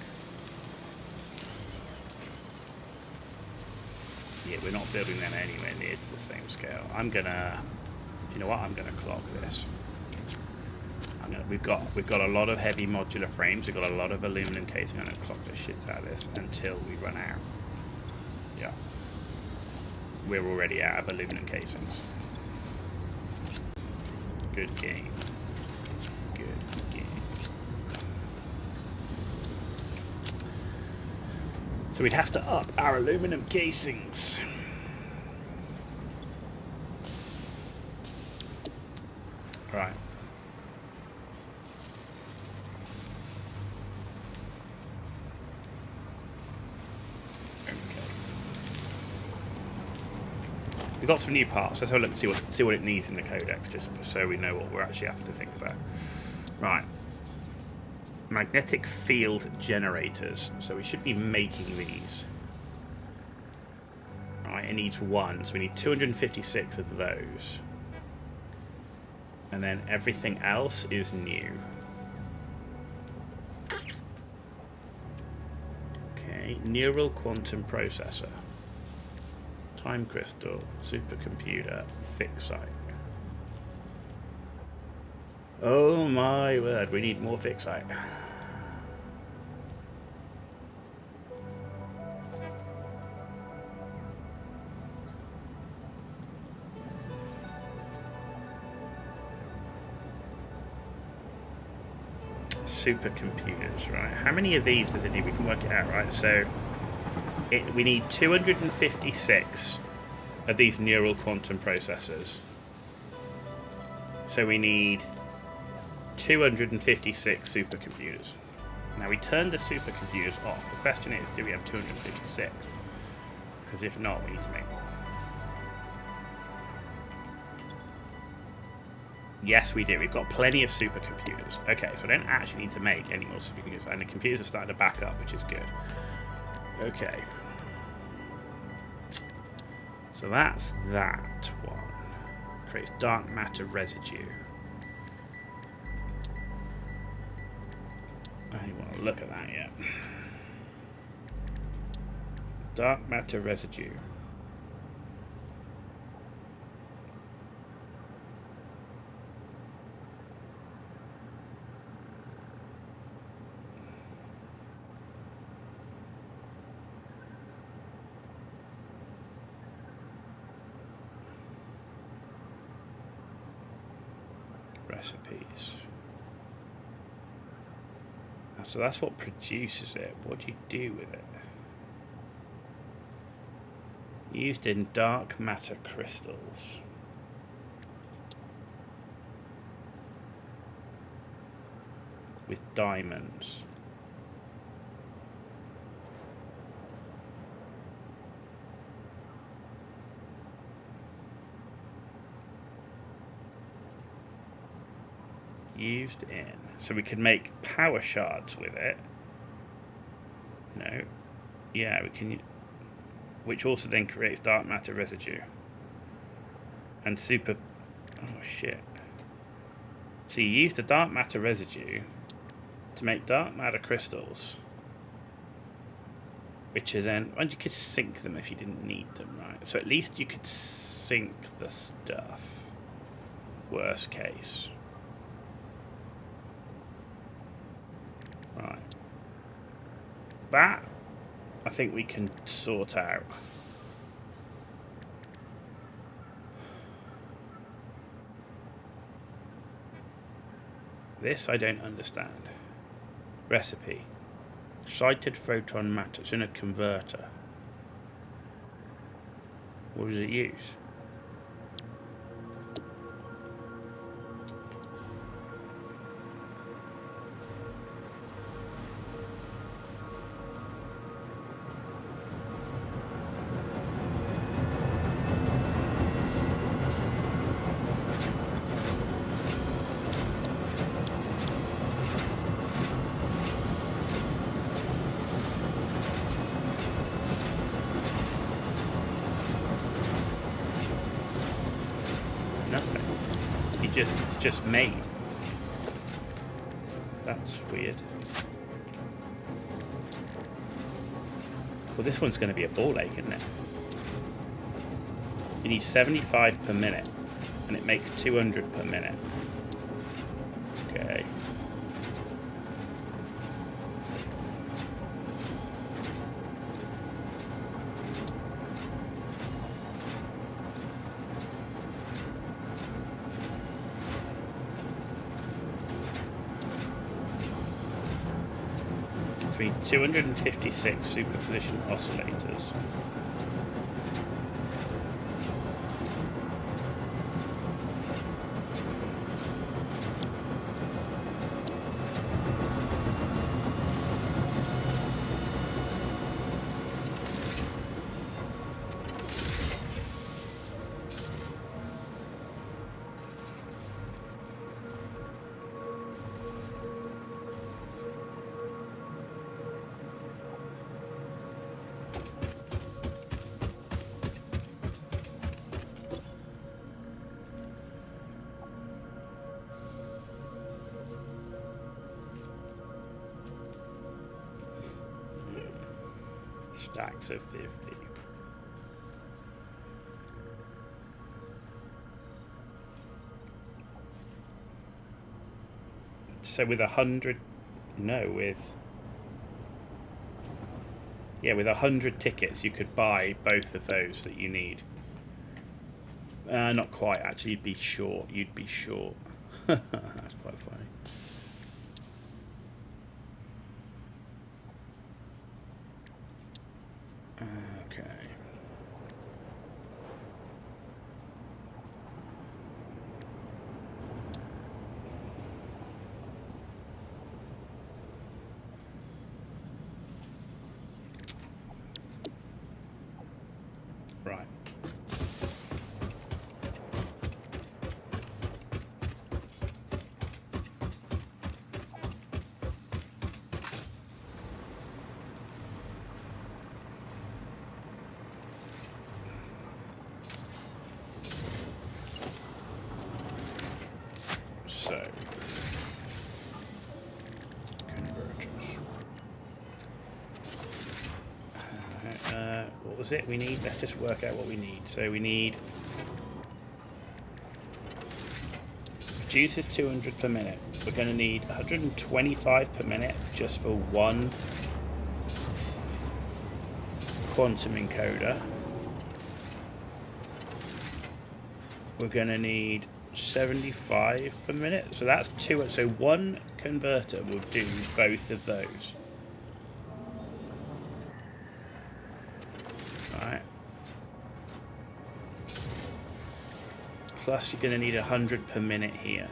Yeah, we're not building them anywhere near to the same scale. I'm gonna, you know what? I'm gonna clock this. We've got a lot of heavy modular frames. We've got a lot of aluminum casing. I'm gonna clock the shit out of this until we run out. Yeah, we're already out of aluminum casings. Good game. Good game. So we'd have to up our aluminum casings. Right. We've got some new parts. Let's have a look and see what it needs in the codex, just so we know what we're actually having to think about. Right. Magnetic field generators. So we should be making these. Right, it needs one. So we need 256 of those. And then everything else is new. Okay, neural quantum processor. Time crystal, supercomputer, fixite. Oh my word, we need more fixite. Supercomputers, right? How many of these does it need? We can work it out, right? So we need 256 of these neural quantum processors. So we need 256 supercomputers. Now we turned the supercomputers off. The question is, do we have 256? Because if not, we need to make more. Yes, we do. We've got plenty of supercomputers. Okay, so I don't actually need to make any more supercomputers. And the computers are starting to back up, which is good. Okay. So that's that one. Creates dark matter residue. I don't want to look at that yet. Dark matter residue. Recipes. So that's what produces it. What do you do with it? Used in dark matter crystals. With diamonds. Used in. So we could make power shards with it. No. Yeah, we can. Which also then creates dark matter residue. And super. Oh shit. So you use the dark matter residue to make dark matter crystals. Which are then. And you could sink them if you didn't need them, right? So at least you could sink the stuff. Worst case. Right. That, I think we can sort out. This I don't understand. Recipe. Excited photon matter. It's in a converter. What does it use? It's just made. That's weird. Well, this one's going to be a ball ache, isn't it? You need 75 per minute, and it makes 200 per minute. Okay. We need 256 superposition oscillators. Stacks of 50. So with 100, no, with 100 tickets you could buy both of those that you need. Not quite, actually. You'd be short. That's quite funny. Okay. Right. So, converters. What was it we need? Let's just work out what we need. So we need produces 200 per minute. We're going to need 125 per minute just for one quantum encoder. We're going to need 75 per minute, so that's two. So one converter will do both of those. Alright. Plus you're going to need 100 per minute here.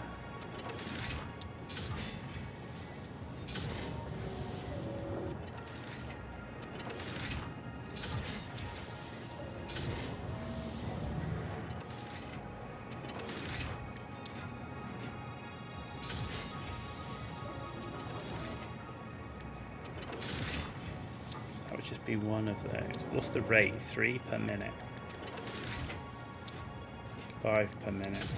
That would just be one of those. What's the rate? 3 per minute. 5 per minute.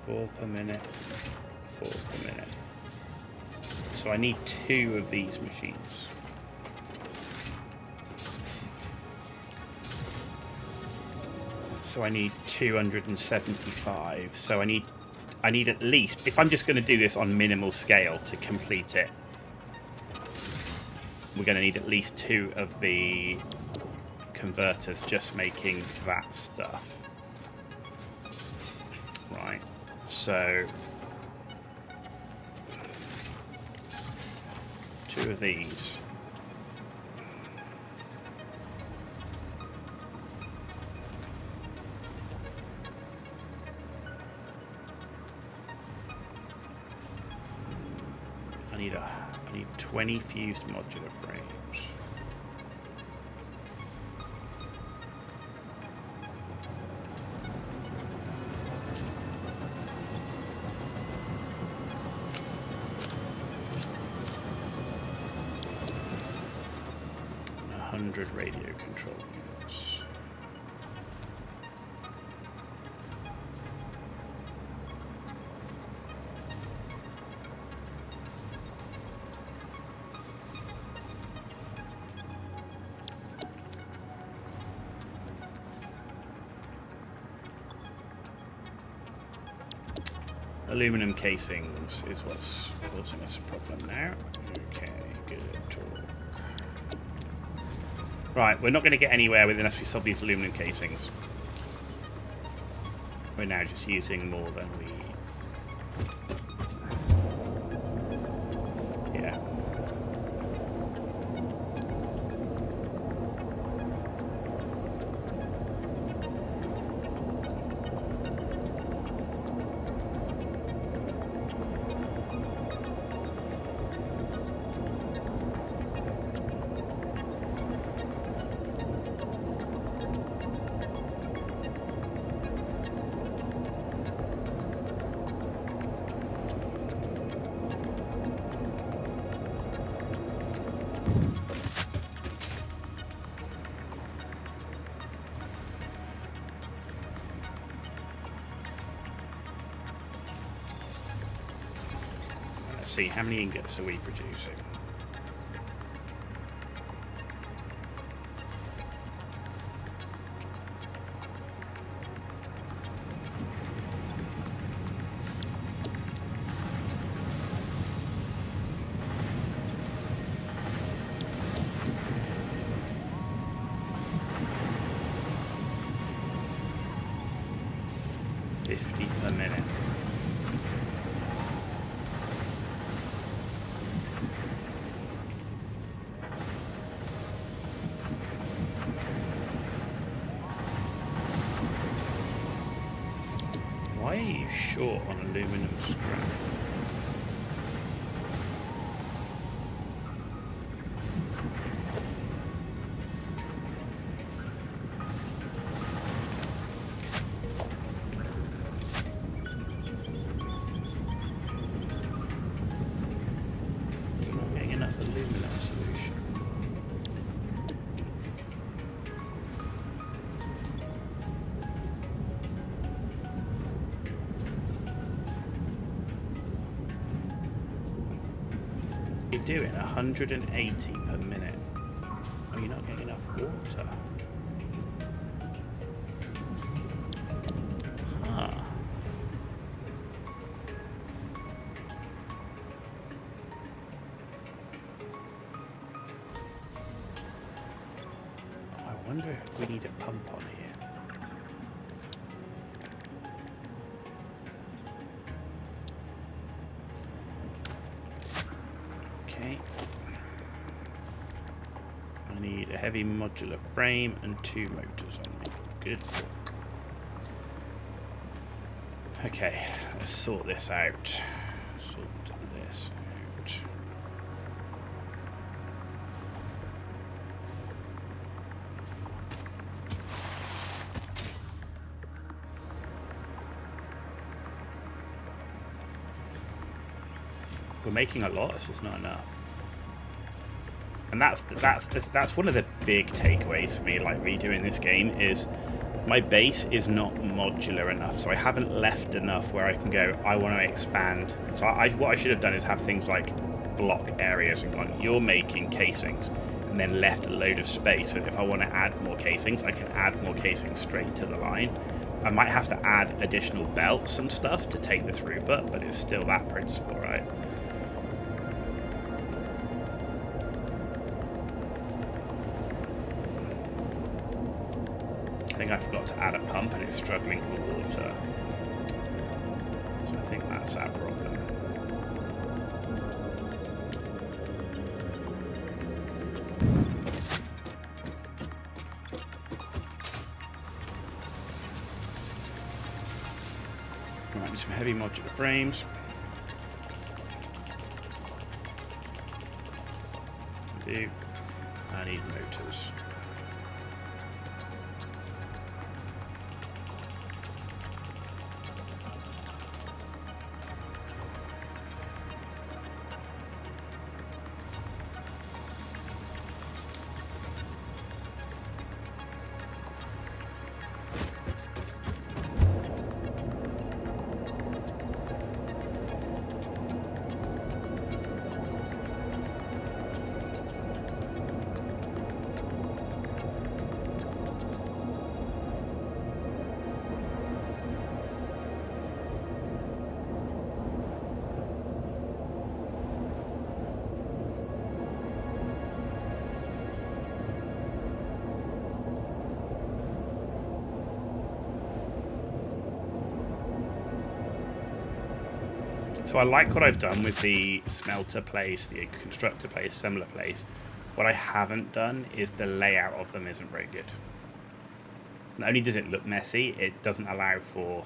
4 per minute. 4 per minute. So I need 2 of these machines. So I need 275. So I need at least, if I'm just going to do this on minimal scale to complete it, we're going to need at least 2 of the converters just making that stuff. Right. So 2 of these. I need 20 fused modular frames. A 100 radio control units. Aluminum casings is what's causing us a problem now. Okay, good talk. Right, we're not going to get anywhere with unless we solve these aluminum casings. We're now just using more than we... Yeah. See, how many ingots are we producing? Per minute. Why are you short on aluminum scrap? Doing 180 per minute. Oh, you're not getting enough water. Huh. Oh, I wonder if we need a pump on here. I need a heavy modular frame and 2 motors on me. Good. Okay, let's sort this out. Sort this out. We're making a lot, it's just not enough. And that's one of the big takeaways for me, like redoing this game, is my base is not modular enough. So I haven't left enough where I can go, I want to expand. So what I should have done is have things like block areas and gone, you're making casings, and then left a load of space. So if I want to add more casings, I can add more casings straight to the line. I might have to add additional belts and stuff to take the throughput, but it's still that principle, right? I think I forgot to add a pump and it's struggling for water. So I think that's our problem. Right, some heavy modular frames. I need motors. So I like what I've done with the smelter place, the constructor place, assembler place. What I haven't done is the layout of them isn't very good. Not only does it look messy, it doesn't allow for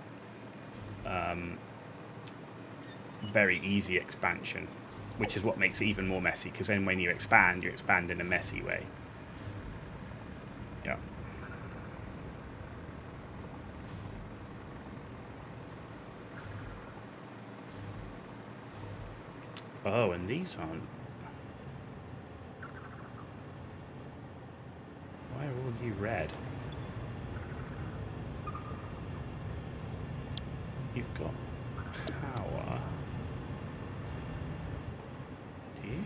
very easy expansion, which is what makes it even more messy, because then when you expand in a messy way. Yeah. Oh, and these aren't... Why are all you red? You've got power. Do you?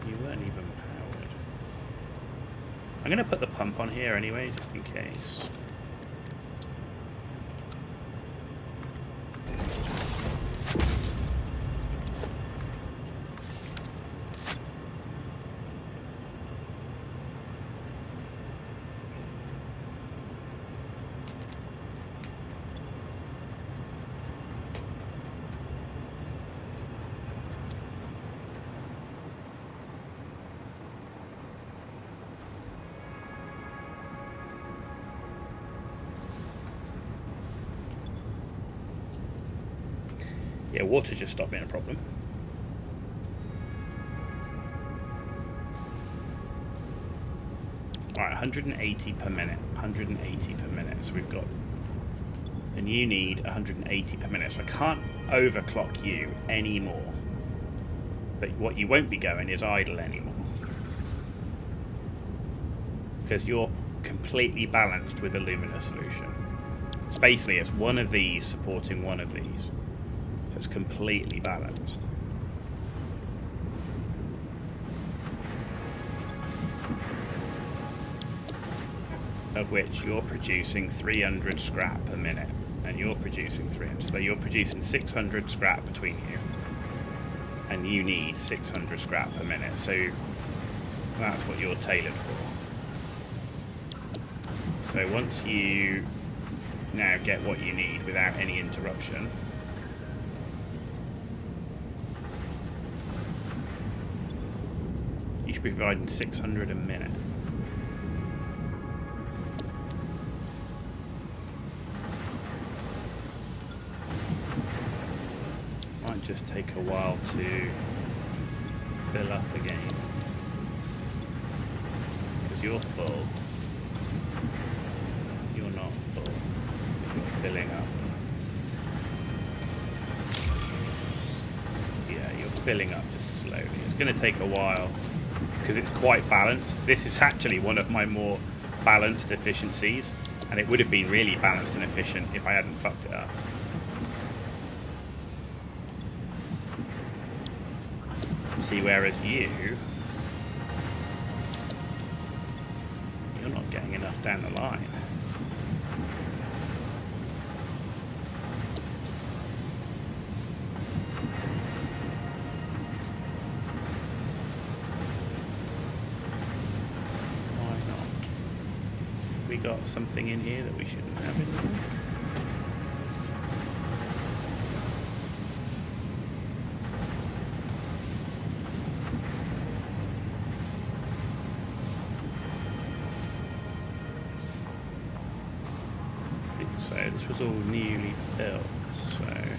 You weren't even powered. I'm going to put the pump on here anyway, just in case. Yeah, water just stopped being a problem. Alright, 180 per minute. 180 per minute. So we've got... And you need 180 per minute. So I can't overclock you anymore. But what you won't be going is idle anymore. Because you're completely balanced with a Lumina solution. So basically, it's one of these supporting one of these. So it's completely balanced. Of which you're producing 300 scrap per minute. And you're producing 300. So you're producing 600 scrap between you. And you need 600 scrap per minute. So that's what you're tailored for. So once you now get what you need without any interruption, you should be providing 600 a minute. Might just take a while to fill up again. Because you're full. You're not full. You're filling up. Yeah, you're filling up just slowly. It's going to take a while because it's quite balanced. This is actually one of my more balanced efficiencies, and it would have been really balanced and efficient if I hadn't fucked it up. See, whereas you're not getting enough down the line. Why not? We got something in here that we shouldn't have in here. This was all newly built, so I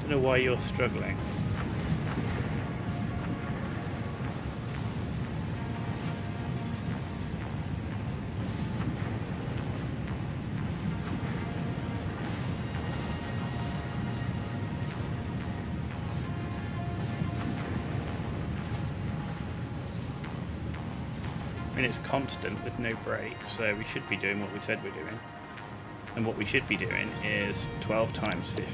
don't know why you're struggling. I mean, it's constant with no breaks, so we should be doing what we said we're doing. And what we should be doing is 12 times 50,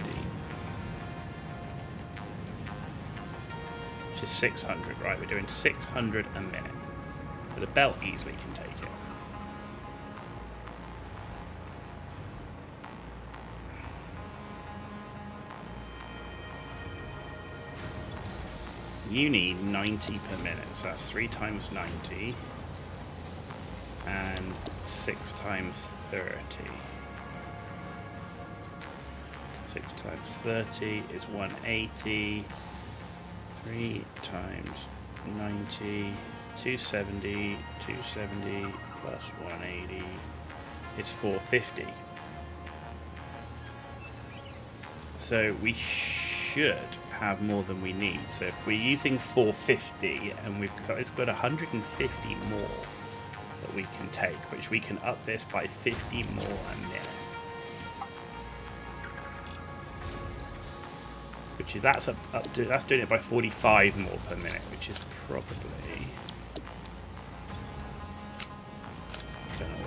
which is 600, right? We're doing 600 a minute. But the belt easily can take it. You need 90 per minute, so that's 3 times 90 and 6 times 30. 6 times 30 is 180. 3 times 90, 270. 270 plus 180 is 450. So we should have more than we need. So if we're using 450 and it's got 150 more that we can take, which we can up this by 50 more a minute. Which is that's doing it by 45 more per minute, which is probably gonna work.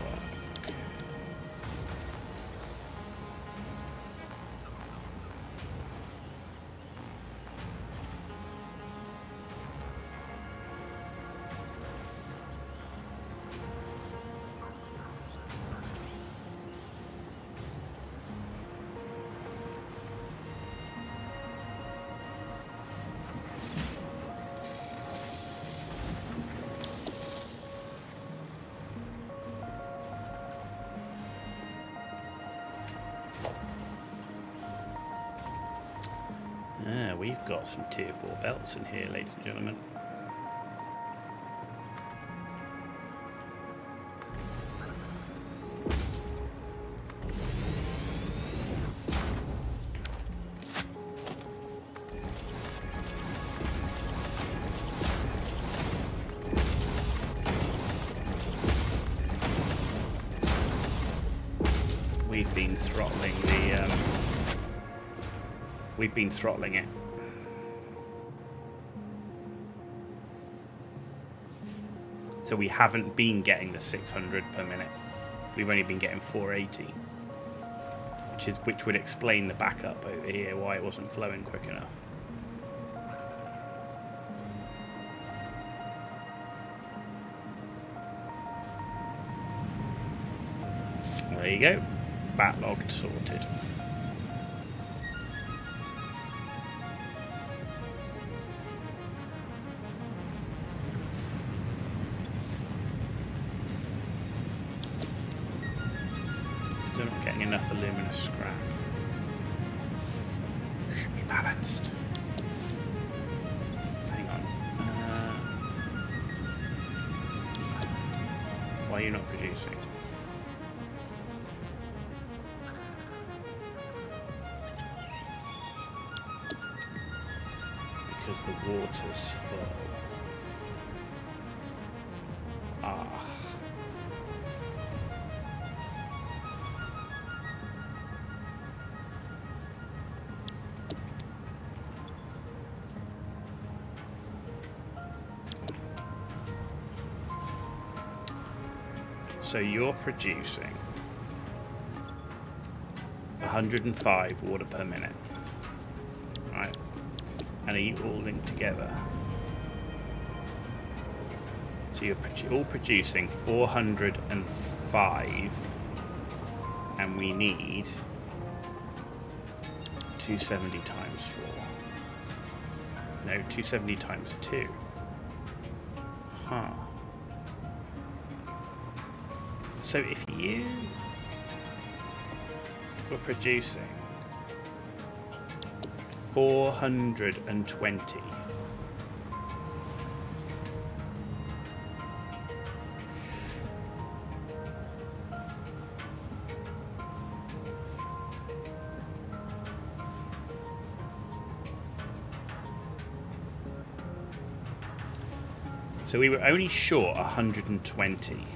We've got some tier 4 belts in here, ladies and gentlemen. We've been throttling it. So we haven't been getting the 600 per minute. We've only been getting 480, which would explain the backup over here, why it wasn't flowing quick enough. There you go, backlogged, sorted. Still not getting enough aluminous scrap. Should be balanced. Hang on. Why are you not producing? Because the wall water's full. Ah. So you're producing 105 water per minute, right? And are you all linked together? So you're all producing 405, and we need 270 times 4. No, 270 times 2. Huh. So if you were producing 420, so we were only short 120.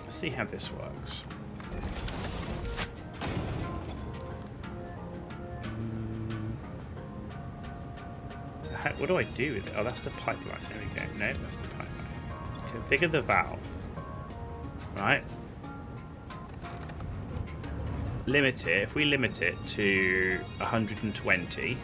See how this works. What do I do with it? Oh, that's the pipeline. There we go. No, that's the pipeline. Configure the valve. Right. Limit it. If we limit it to 120. Yeah.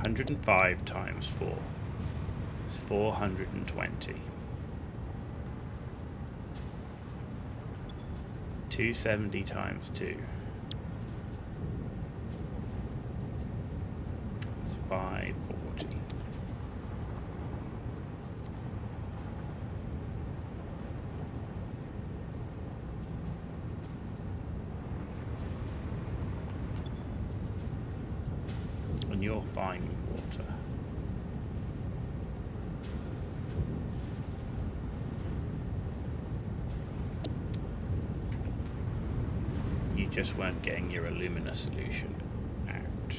105 times 4 is 420. 270 times 2 is 540. And you're fine with water. You just weren't getting your alumina solution out.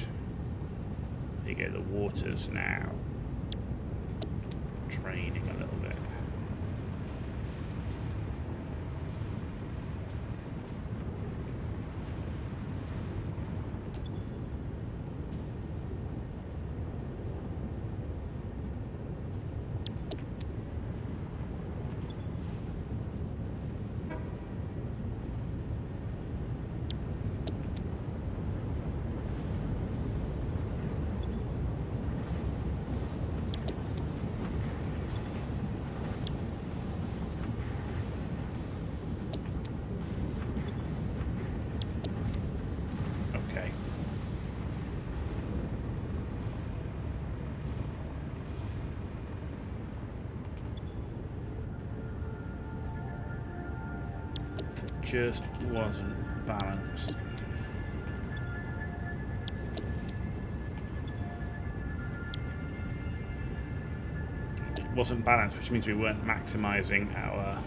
There you go, the water's now draining a little bit. Okay. Just wasn't balanced. It wasn't balanced, which means we weren't maximizing our,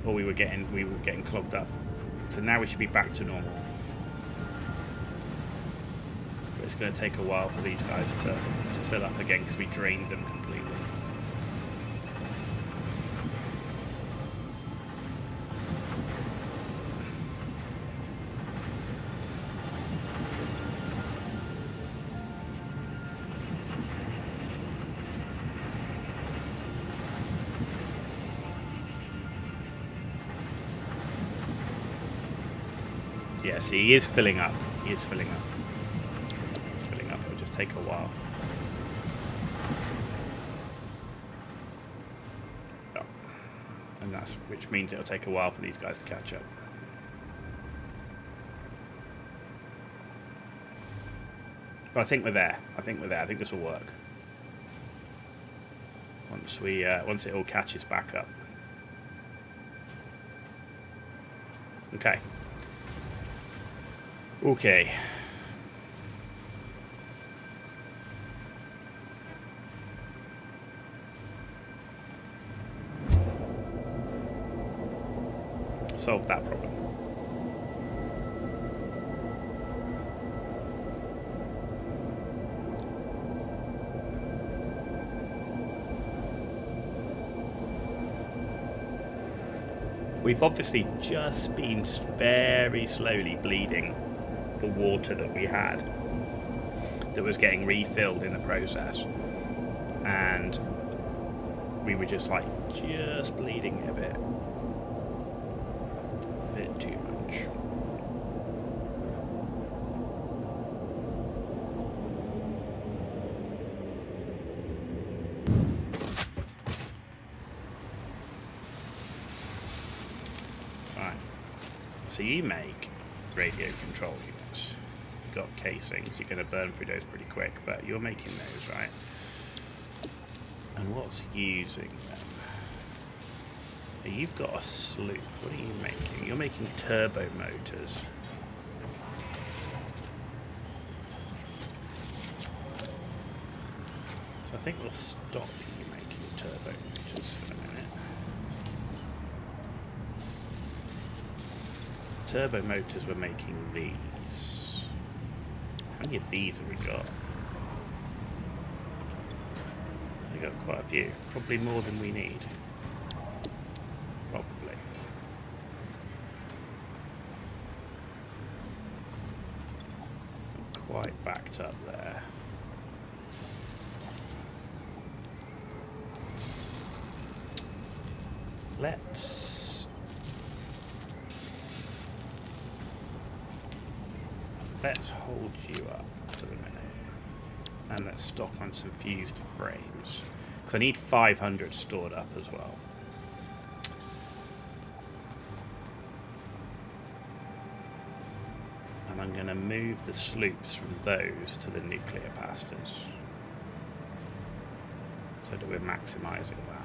or we were getting clogged up. So now we should be back to normal. But it's going to take a while for these guys to fill up again because we drained them completely. Yeah, see, he is filling up. He is filling up. He's filling up. It'll just take a while. Oh. And that's which means it'll take a while for these guys to catch up. But I think we're there. I think this will work. Once it all catches back up. Okay. Okay. Solve that problem. We've obviously just been very slowly bleeding the water that we had that was getting refilled in the process, and we were just bleeding it a bit too much. So you make radio control units. You've got casings. You're going to burn through those pretty quick, but you're making those, right? And what's using them? You've got a sloop. What are you making? You're making turbo motors. So I think we'll stop you making turbo motors for a minute. Turbo motors were making these. How many of these have we got? We got quite a few. Probably more than we need. Probably. Quite backed up there. Let's hold you up for the minute, and let's stock on some fused frames, because I need 500 stored up as well. And I'm going to move the sloops from those to the nuclear pastors, so that we're maximising that.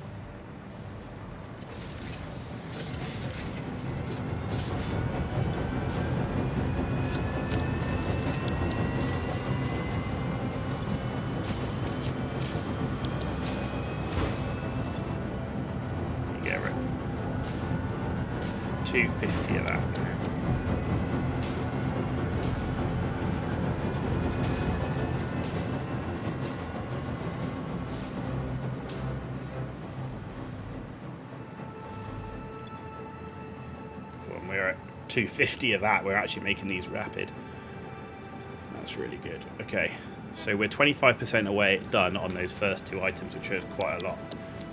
You get it. 250 of that. We're at 250 of that. We're actually making these rapid. That's really good. Okay, so we're 25% away done on those first two items, which is quite a lot.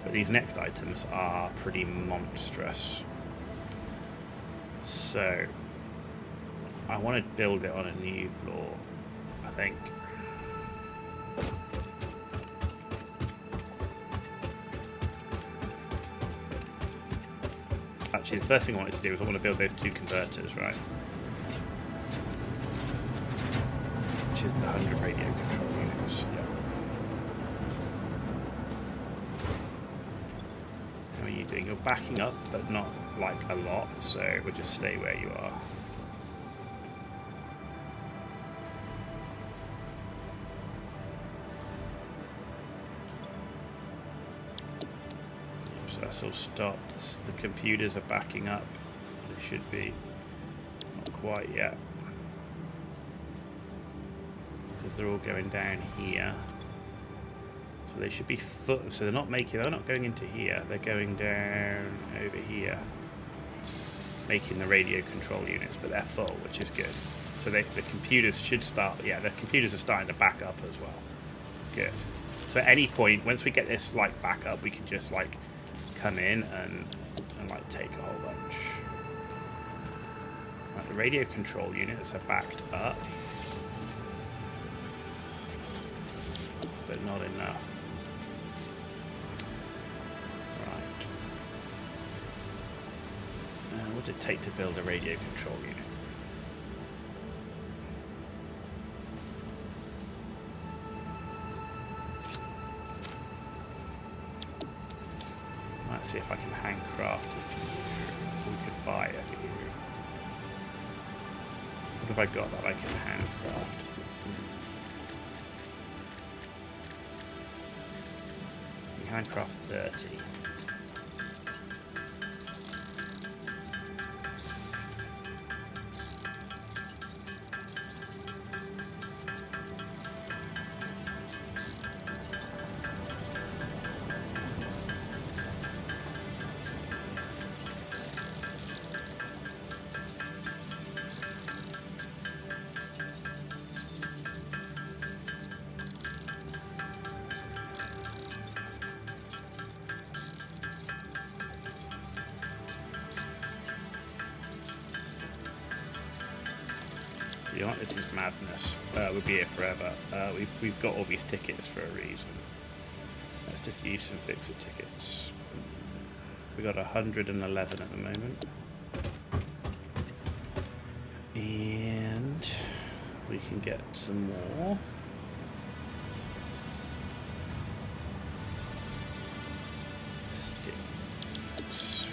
But these next items are pretty monstrous. So I want to build it on a new floor, I think. Actually, the first thing I wanted to do is I want to build those two converters, right? Which is the 100 radio control units. Yeah. How are you doing? You're backing up, but not like a lot, so we'll just stay where you are. So that's all stopped. The computers are backing up. They should be. Not quite yet. Because they're all going down here. So they should be so they're not going into here. They're going down over here. Making the radio control units, but they're full, which is good. So the computers should start. Yeah, the computers are starting to back up as well. Good. So at any point, once we get this back up, we can just come in and take a whole bunch. Right, the radio control units are backed up, but not enough. Right. What does it take to build a radio control unit? Let's see if I can handcraft it. We could buy it. What have I got that I can handcraft? I can handcraft 30. You know what? This is madness. We'll be here forever. We've got all these tickets for a reason. Let's just use some fix-it tickets. We got 111 at the moment. And we can get some more. Sticks.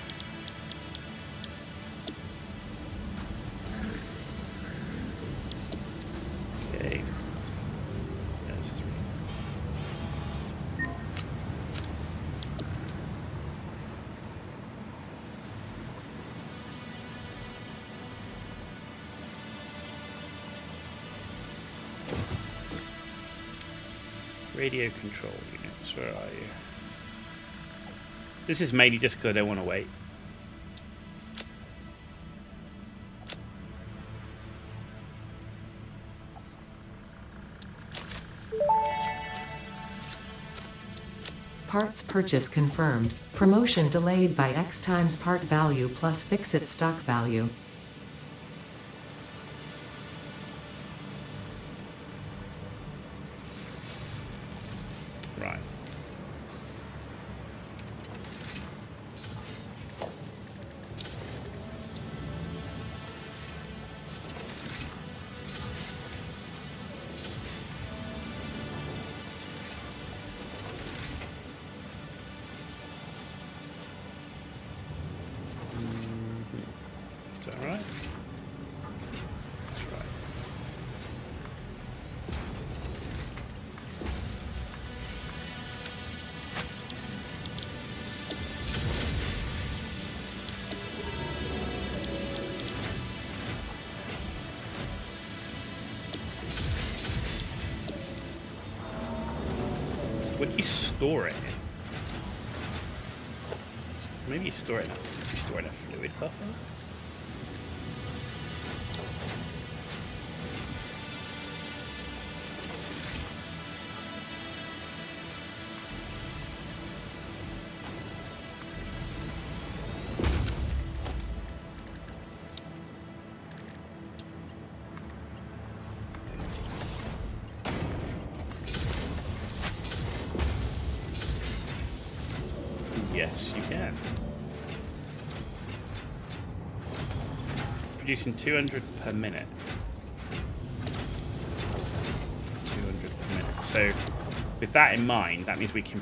Okay. There's 3. Radio control units, where are you? This is mainly just because I don't want to wait. Parts purchase confirmed. Promotion delayed by X times part value plus fix-it stock value. Right. Is that right? That's right. Would you store it? Maybe you store it in a fluid buffer? Yes, you can. Producing 200 per minute. 200 per minute. So, with that in mind, that means we can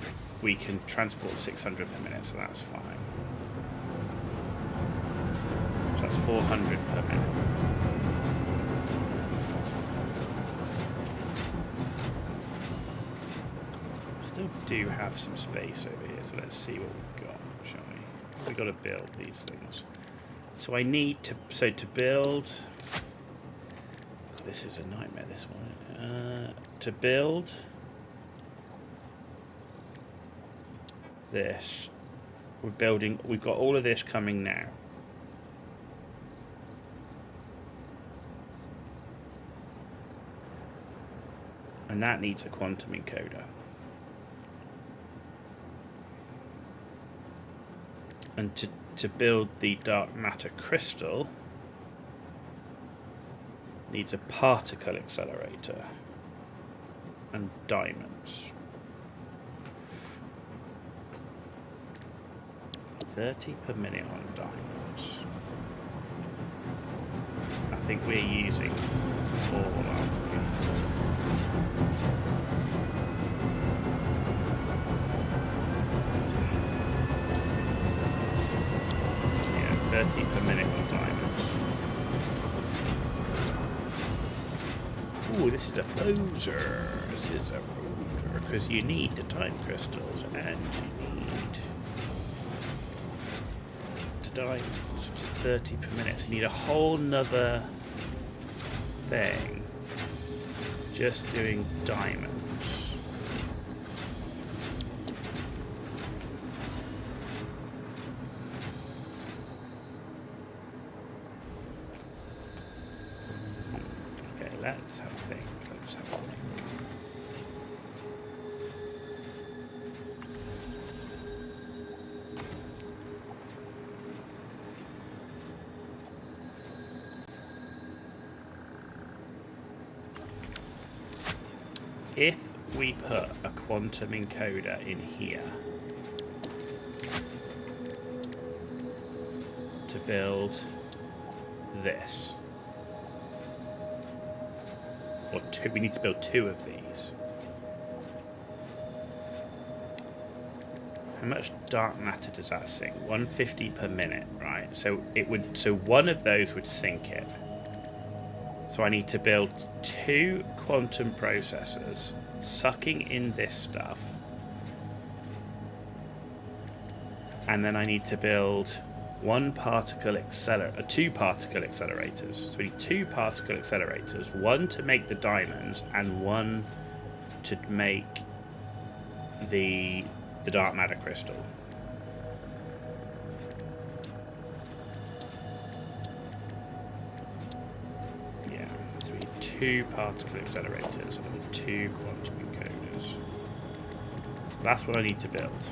transport 600 per minute. So that's fine. So that's 400 per minute. Still do have some space over here, so let's see what we've got, shall we? We've got to build these things. So I need to, to build, this is a nightmare, this one. To build this, we've got all of this coming now. And that needs a quantum encoder. And to build the dark matter crystal needs a particle accelerator and diamonds. 30 per minute on diamonds. I think we're using all, aren't we? 30 per minute on diamonds. Ooh, this is a poser. This is a poser. Because you need the time crystals and you need the diamonds, which is 30 per minute. So you need a whole nother thing just doing diamonds. Let's have a think. Let's have a think. If we put a quantum encoder in here to build this. Or two, we need to build 2 of these. How much dark matter does that sink? 150 per minute, right? So it would. So one of those would sink it. So I need to build 2 quantum processors sucking in this stuff, and then I need to build 2 particle accelerators. So we need 2 particle accelerators, 1 to make the diamonds and 1 to make the dark matter crystal. Yeah, so we need 2 particle accelerators and 2 quantum encoders. That's what I need to build.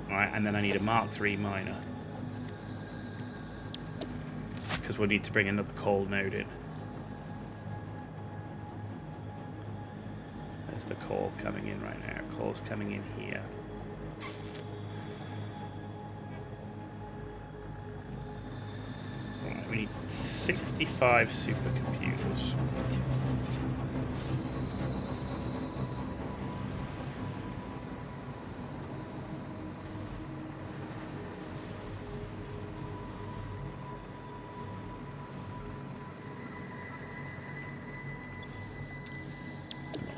Alright, and then I need a Mark III miner. Because we'll need to bring another coal node in. There's the coal coming in right now. Coal's coming in here. Right, we need 65 supercomputers.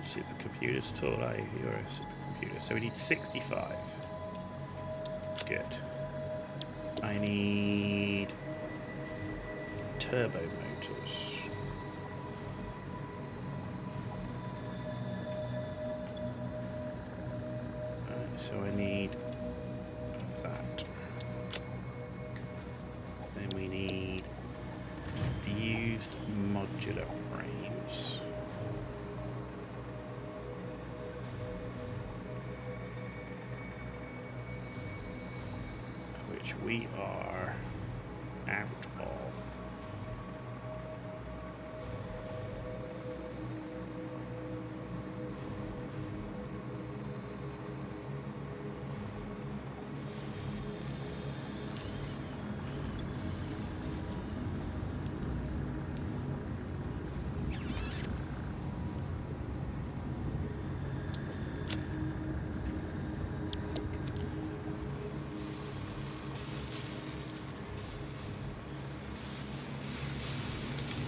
Supercomputers at all, are you? You're a supercomputer. So we need 65. Good. I need turbo motors. Alright, so I need that. Then we need fused modular frames. Which we are out of.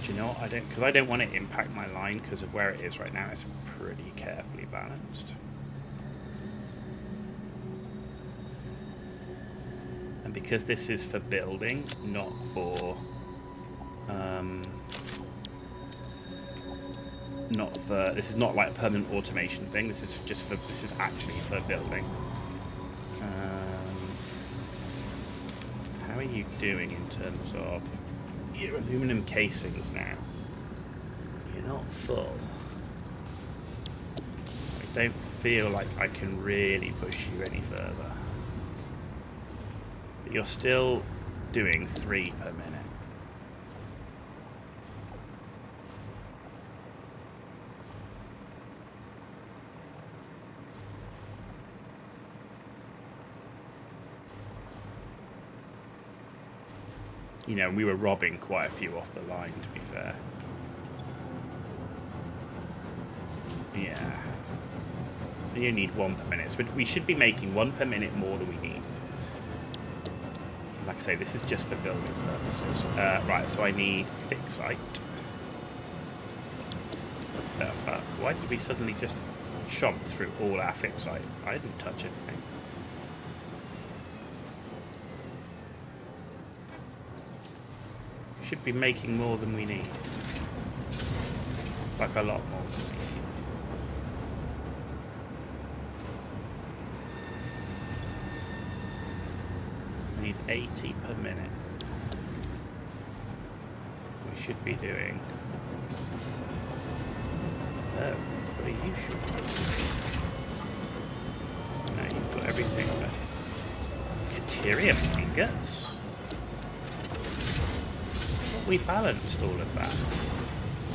You know what, because I don't want to impact my line because of where it is right now. It's pretty carefully balanced. And because this is for building, not for this is not like a permanent automation thing. This is actually for building. How are you doing in terms of your aluminum casings now? You're not full. I don't feel like I can really push you any further. But you're still doing 3 per minute. You know, we were robbing quite a few off the line, to be fair. Yeah. You need 1 per minute. So we should be making 1 per minute more than we need. Like I say, this is just for building purposes. Right, so I need fixite. Why did we suddenly just chomp through all our fixite? I didn't touch anything. We should be making more than we need. Like a lot more than we need. We need 80 per minute. We should be doing... Oh, what are you shooting? No, you've got everything on it. Deuterium ingots. What we balanced all of that.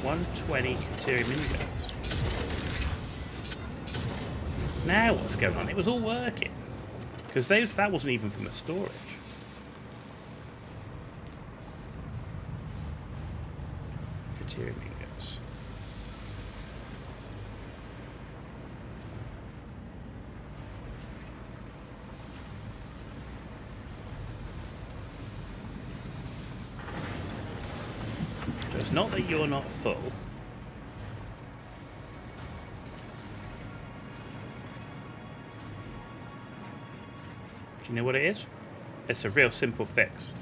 120 deuterium ingots. Now what's going on? It was all working. Because that wasn't even from the storage. Deuterium ingots. So it's not that you're not full. Do you know what it is? It's a real simple fix.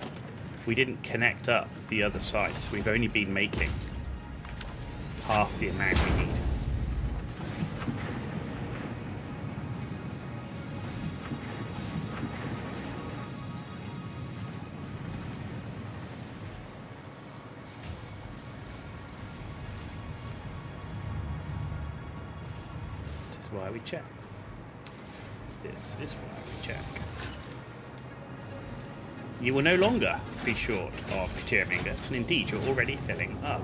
We didn't connect up the other side, so we've only been making half the amount we need. This is why we check. This is why we check. You will no longer be short of deuterium ingots, and indeed you're already filling up.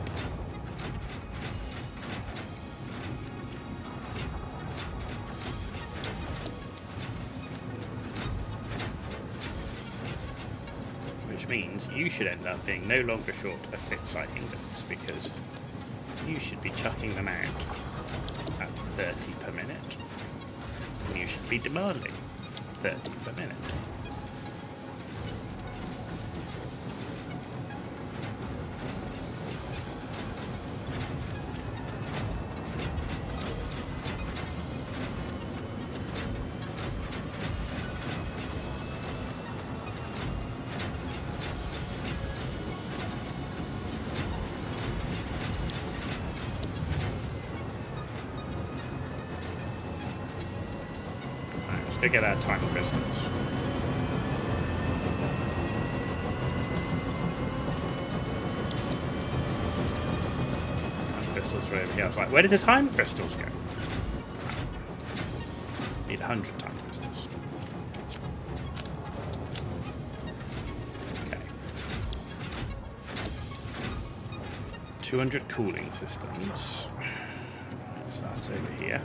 Which means you should end up being no longer short of fixite ingots, because you should be chucking them out at 30 per minute. And you should be demanding 30 per minute. Go get our time crystals. Time crystals are over here. I was like, where did the time crystals go? Need 100 time crystals. Okay. 200 cooling systems. So that's over here.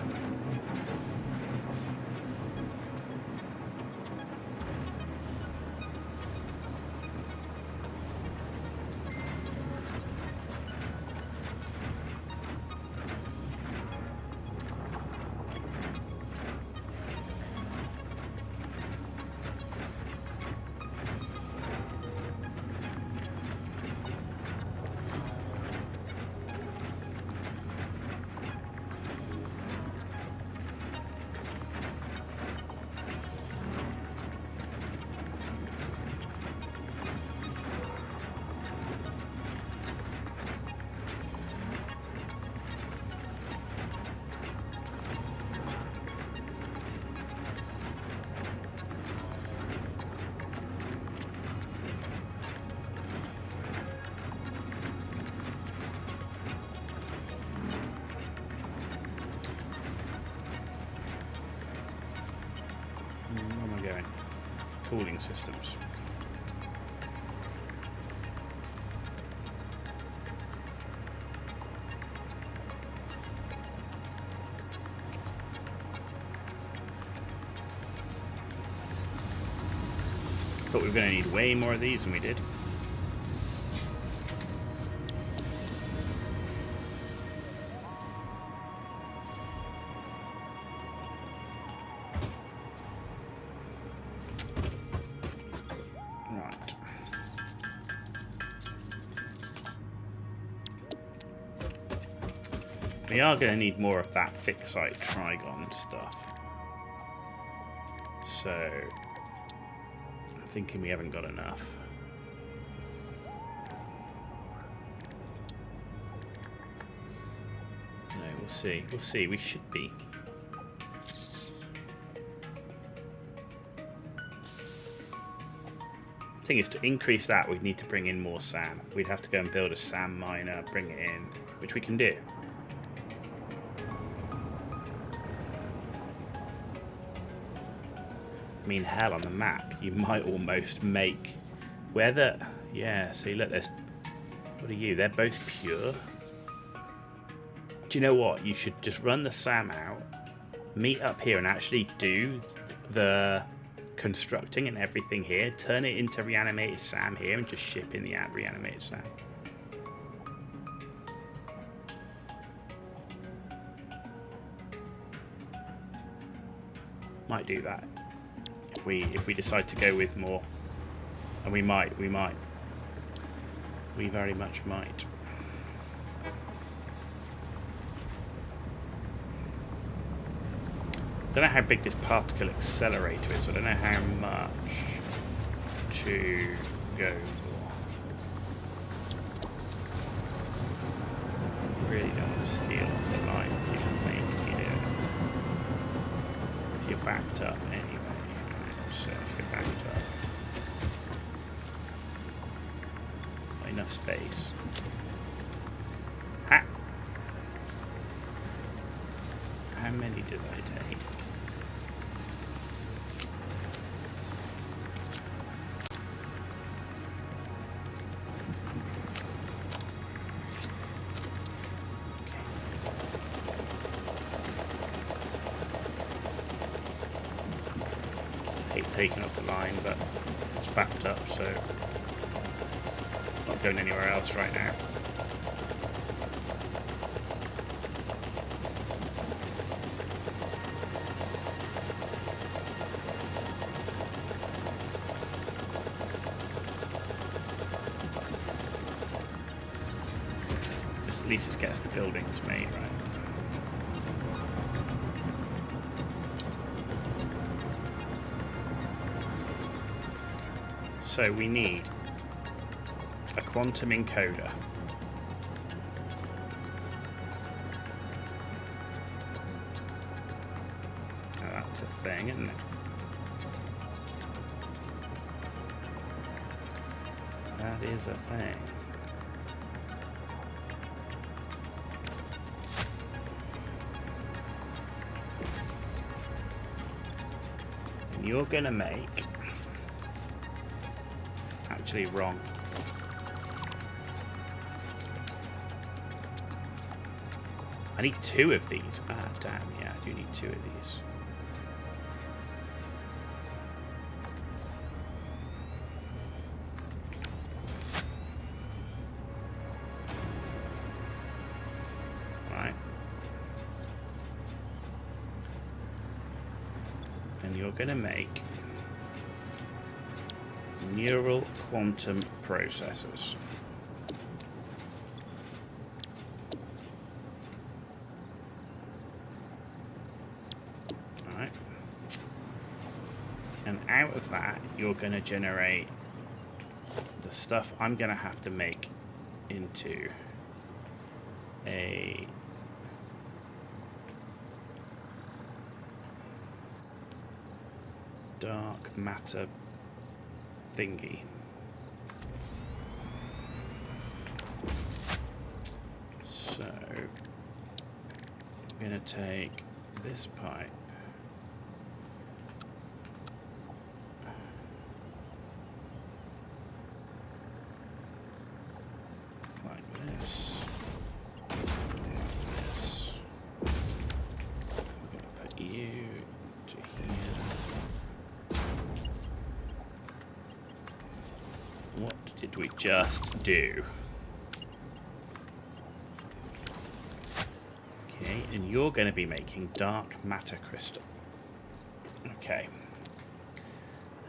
Cooling systems. Thought we were going to need way more of these than we did. Right. We are going to need more of that fixed site trigon stuff. So, I'm thinking we haven't got enough. No, we'll see. We'll see. We should be. The thing is, to increase that, we'd need to bring in more sand. We'd have to go and build a sand miner, bring it in, which we can do. I mean, hell, on the map, you might almost make where the... Yeah, see, look, there's... What are you? They're both pure. Do you know what? You should just run the SAM out, meet up here and actually do the constructing and everything here, turn it into reanimated SAM here and just ship in the reanimated SAM. Might do that. If we decide to go with more, and we might, we very much might. Don't know how big this particle accelerator is. I don't know how much to go for. Really don't want to steal off the line. You know, you're backed up anyway. So if you're backed up, not enough space. Ha! How many did I take? Taken off the line, but it's backed up, so not going anywhere else right now. At least it gets the buildings made, right? So we need a quantum encoder. Now that's a thing, isn't it? That is a thing. And you're gonna make... Actually wrong. I need 2 of these. Ah, damn, yeah, I do need 2 of these. Right. And you're gonna make neural quantum processors. Alright. And out of that, you're going to generate the stuff I'm going to have to make into a dark matter thingy. So I'm going to take this pipe, like this, this. I'm going to put you to here. What did we just do? Okay, and you're going to be making dark matter crystal. Okay.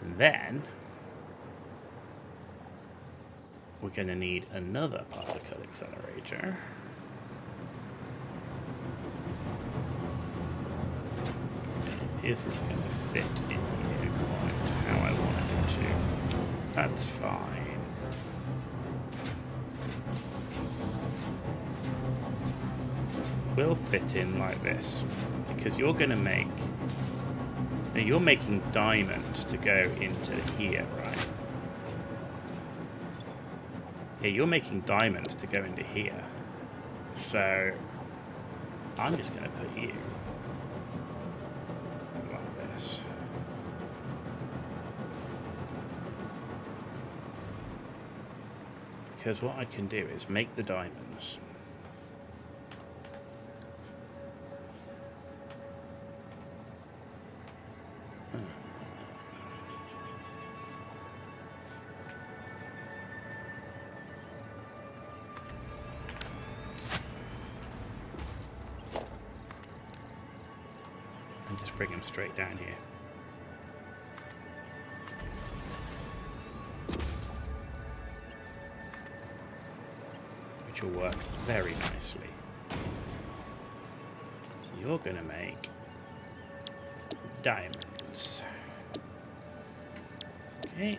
And then we're going to need another particle accelerator. isn't going to fit in here quite how I wanted it to. That's fine. Will fit in like this, because you're going to make... Now you're making diamonds to go into here, right? Yeah, you're making diamonds to go into here. So I'm just going to put you like this. Because what I can do is make the diamonds. And just bring them straight down here. Which will work very nicely. So you're going to make diamonds. Okay.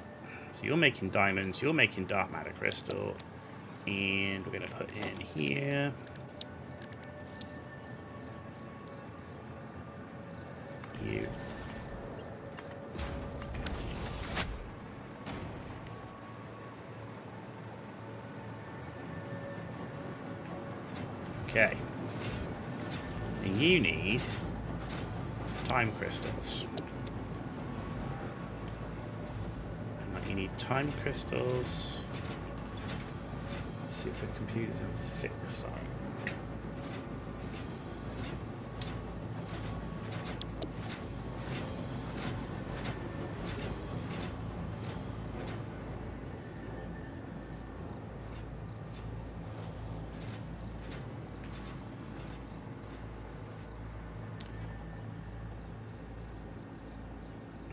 So you're making diamonds, you're making dark matter crystal, and we're going to put in here. You. Okay. And you need time crystals. And you need time crystals, supercomputers, and fixite.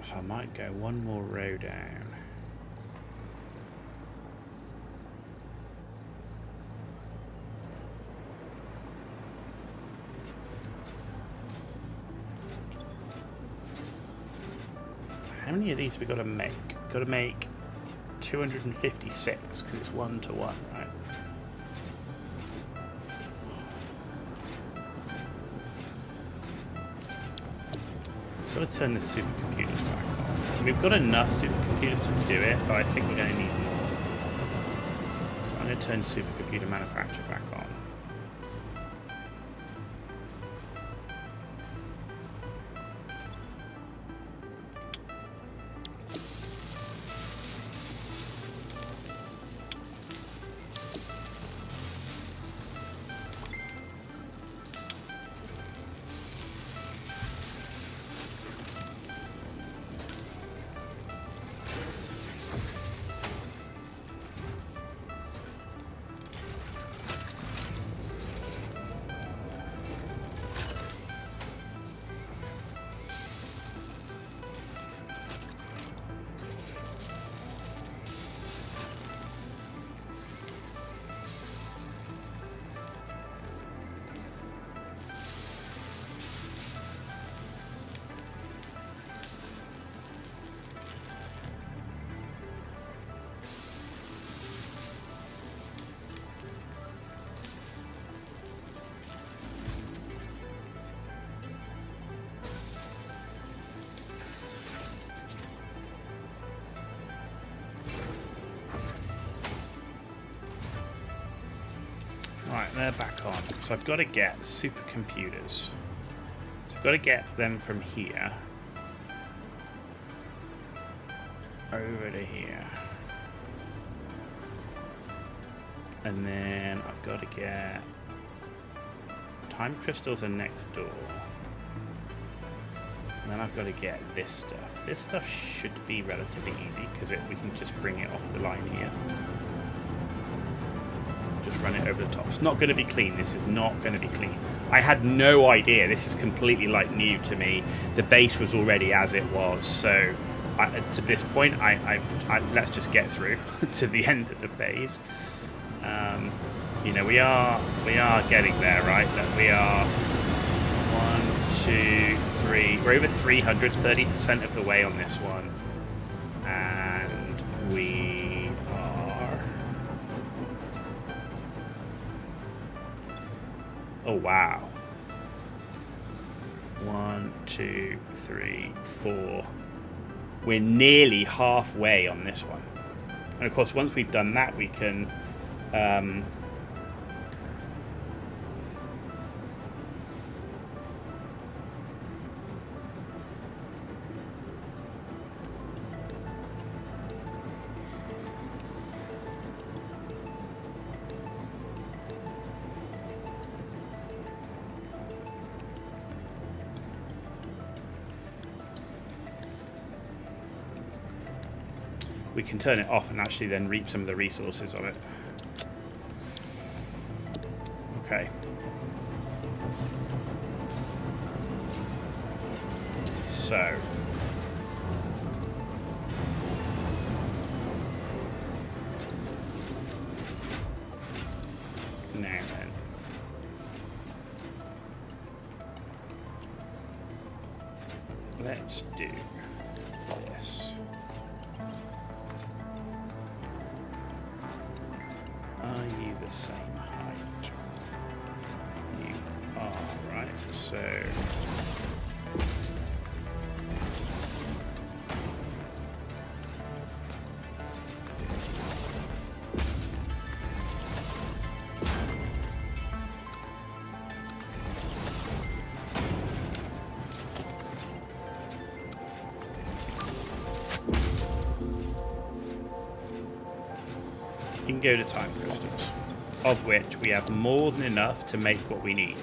So I might go one more row down. How many of these we got to make? Got to make 256 because it's 1 to 1, right? Got to turn the supercomputers back on. We've got enough supercomputers to do it, but I think we're going to need more. So I'm going to turn supercomputer manufacture back on. Right, they're back on. So I've got to get supercomputers. So I've got to get them from here over to here. And then I've got to get time crystals are next door. And then I've got to get this stuff. This stuff should be relatively easy because we can just bring it off the line here. Just run it over the top. It's not going to be clean. This is not going to be clean. I had no idea. This is completely new to me. The base was already as it was. So to this point, let's just get through to the end of the phase. You know, we are getting there, right? That we are 1, 2, 3. We're over 300, 30% of the way on this one. And we are... Oh, wow. 1, 2, 3, 4. We're nearly halfway on this one. And of course, once we've done that, we can... we can turn it off and actually then reap some of the resources of it. Okay. So. Now then. Let's do this. Are you the same height? You are, right? So... you can go to time crystals, of which we have more than enough to make what we need.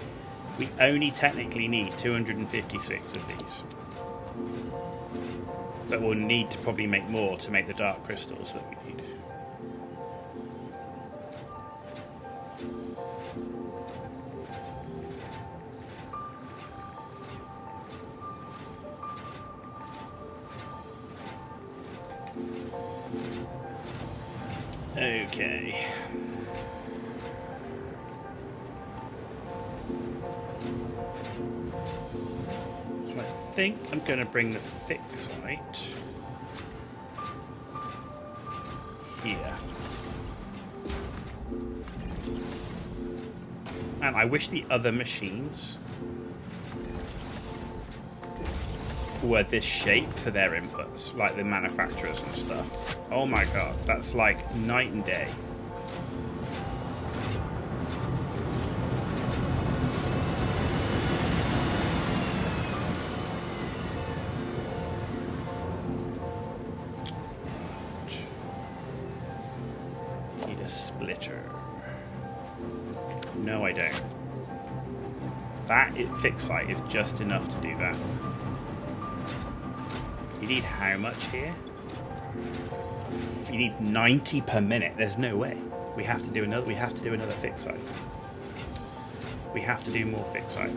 We only technically need 256 of these. But we'll need to probably make more to make the dark crystals that we need. Okay. So I think I'm going to bring the fixite here. And I wish the other machines were this shape for their inputs, like the manufacturers and stuff. Oh my god, that's like night and day. Need a splitter. No, I don't. That fixite is just enough to do that. You need how much here? You need 90 per minute. There's no way. We have to do another fixite. We have to do more fixite.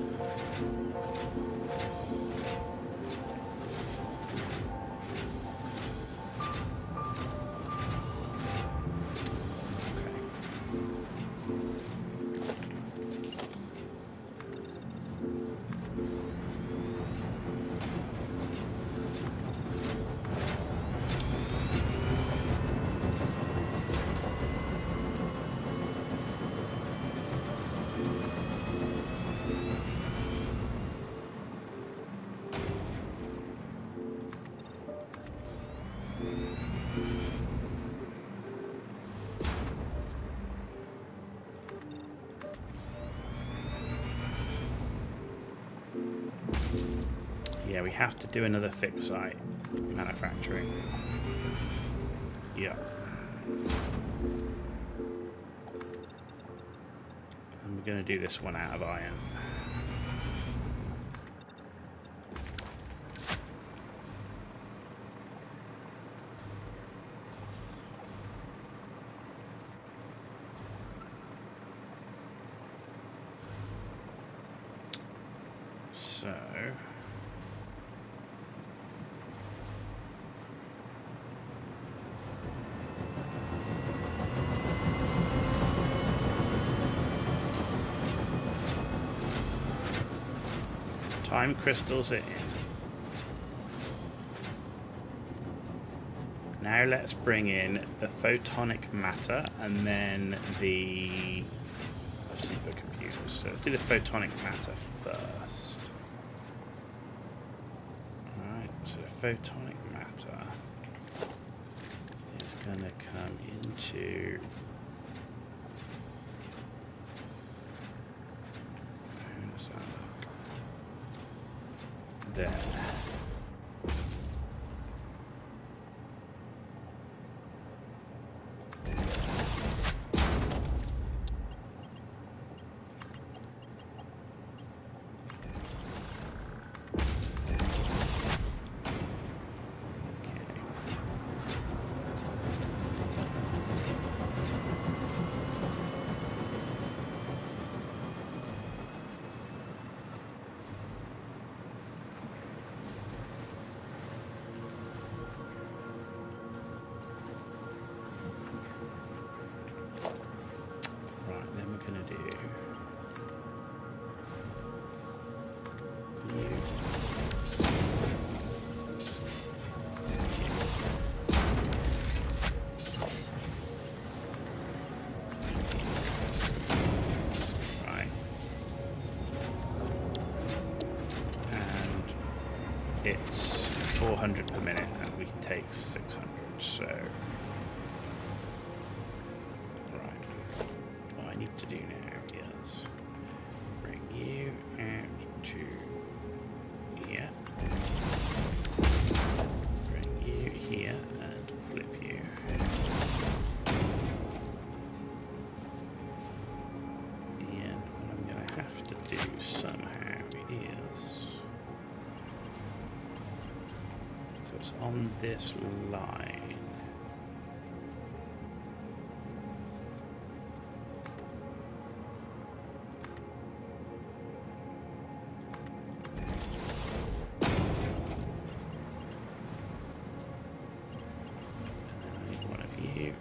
Yeah, we have to do another fixite manufacturing. Yeah. And we're going to do this one out of iron. So... Time crystals in. Now let's bring in the photonic matter and then the supercomputers. So let's do the photonic matter first. Alright, so the photonic matter is going to come into... How does that look? There. It's 400 per minute and we can take 600, so... Right. What I need to do now is bring you out to here. Bring you here and flip you. And what I'm going to have to do somehow is... on this line. And then I need one of you.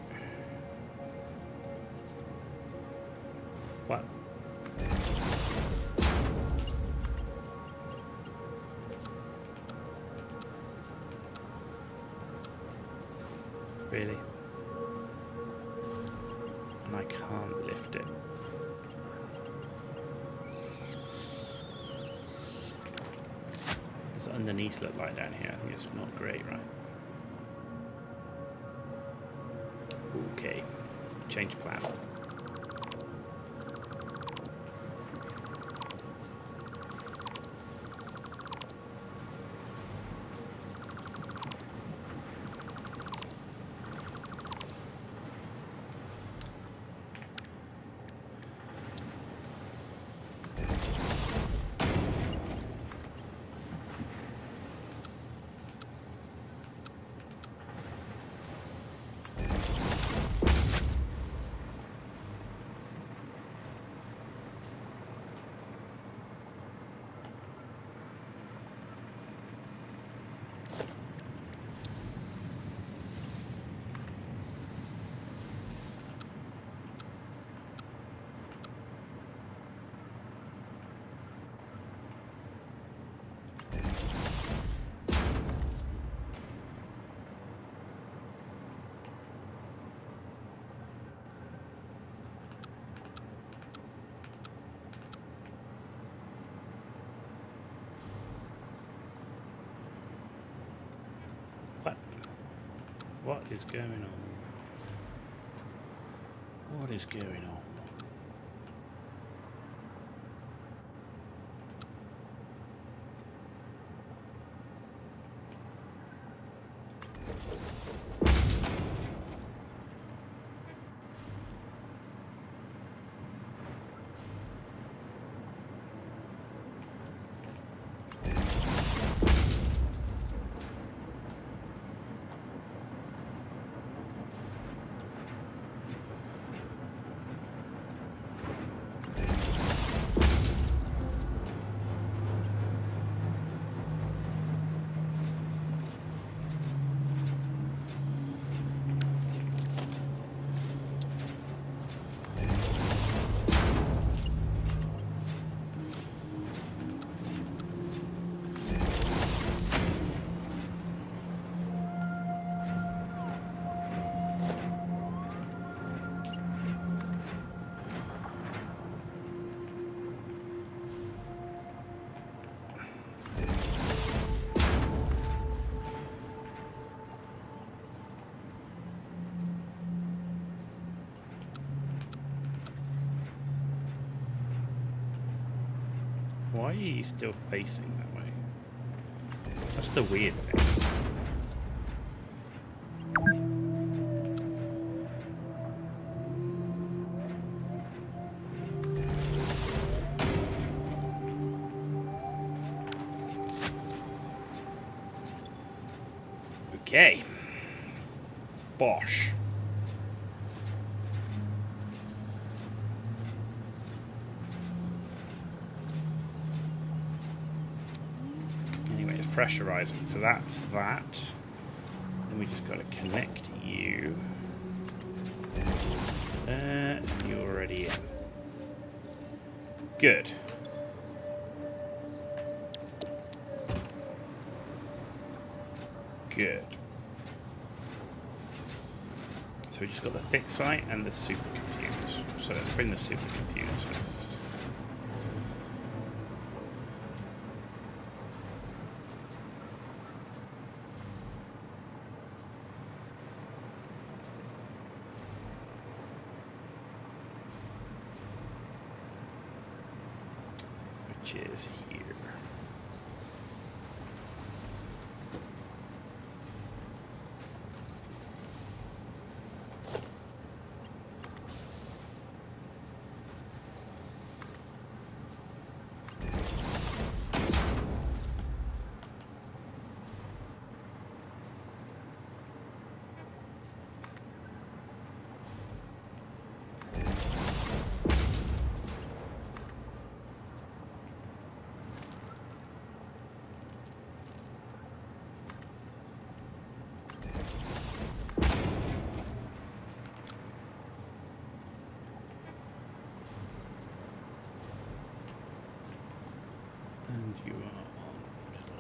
What? Really? And I can't lift it. What's underneath look like down here? I think it's not great, right? Okay. Change plan. What is going on? What is going on? Why are you still facing that way? That's the weird thing. Okay. Bosh. Anyway, it's pressurizing, so that's that. Then we just got to connect you. You're already in. Good. Good. So we just got the fixed site and the supercomputers. So let's bring the supercomputers next. Which is here. And you are on middle.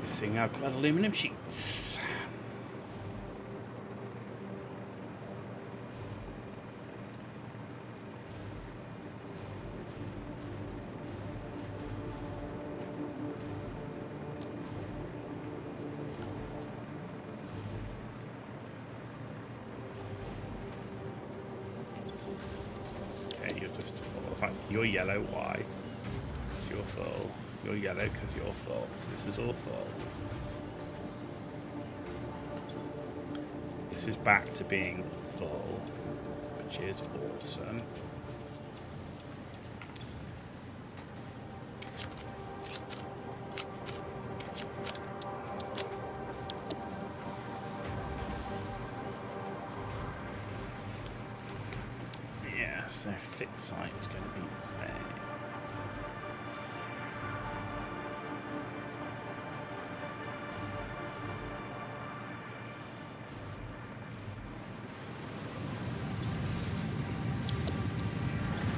Missing our clad aluminum sheets. You're just full. You're yellow, why? Because you're full. You're yellow because you're full. So this is all full. This is back to being full, which is awesome. So fixed site is going to be there.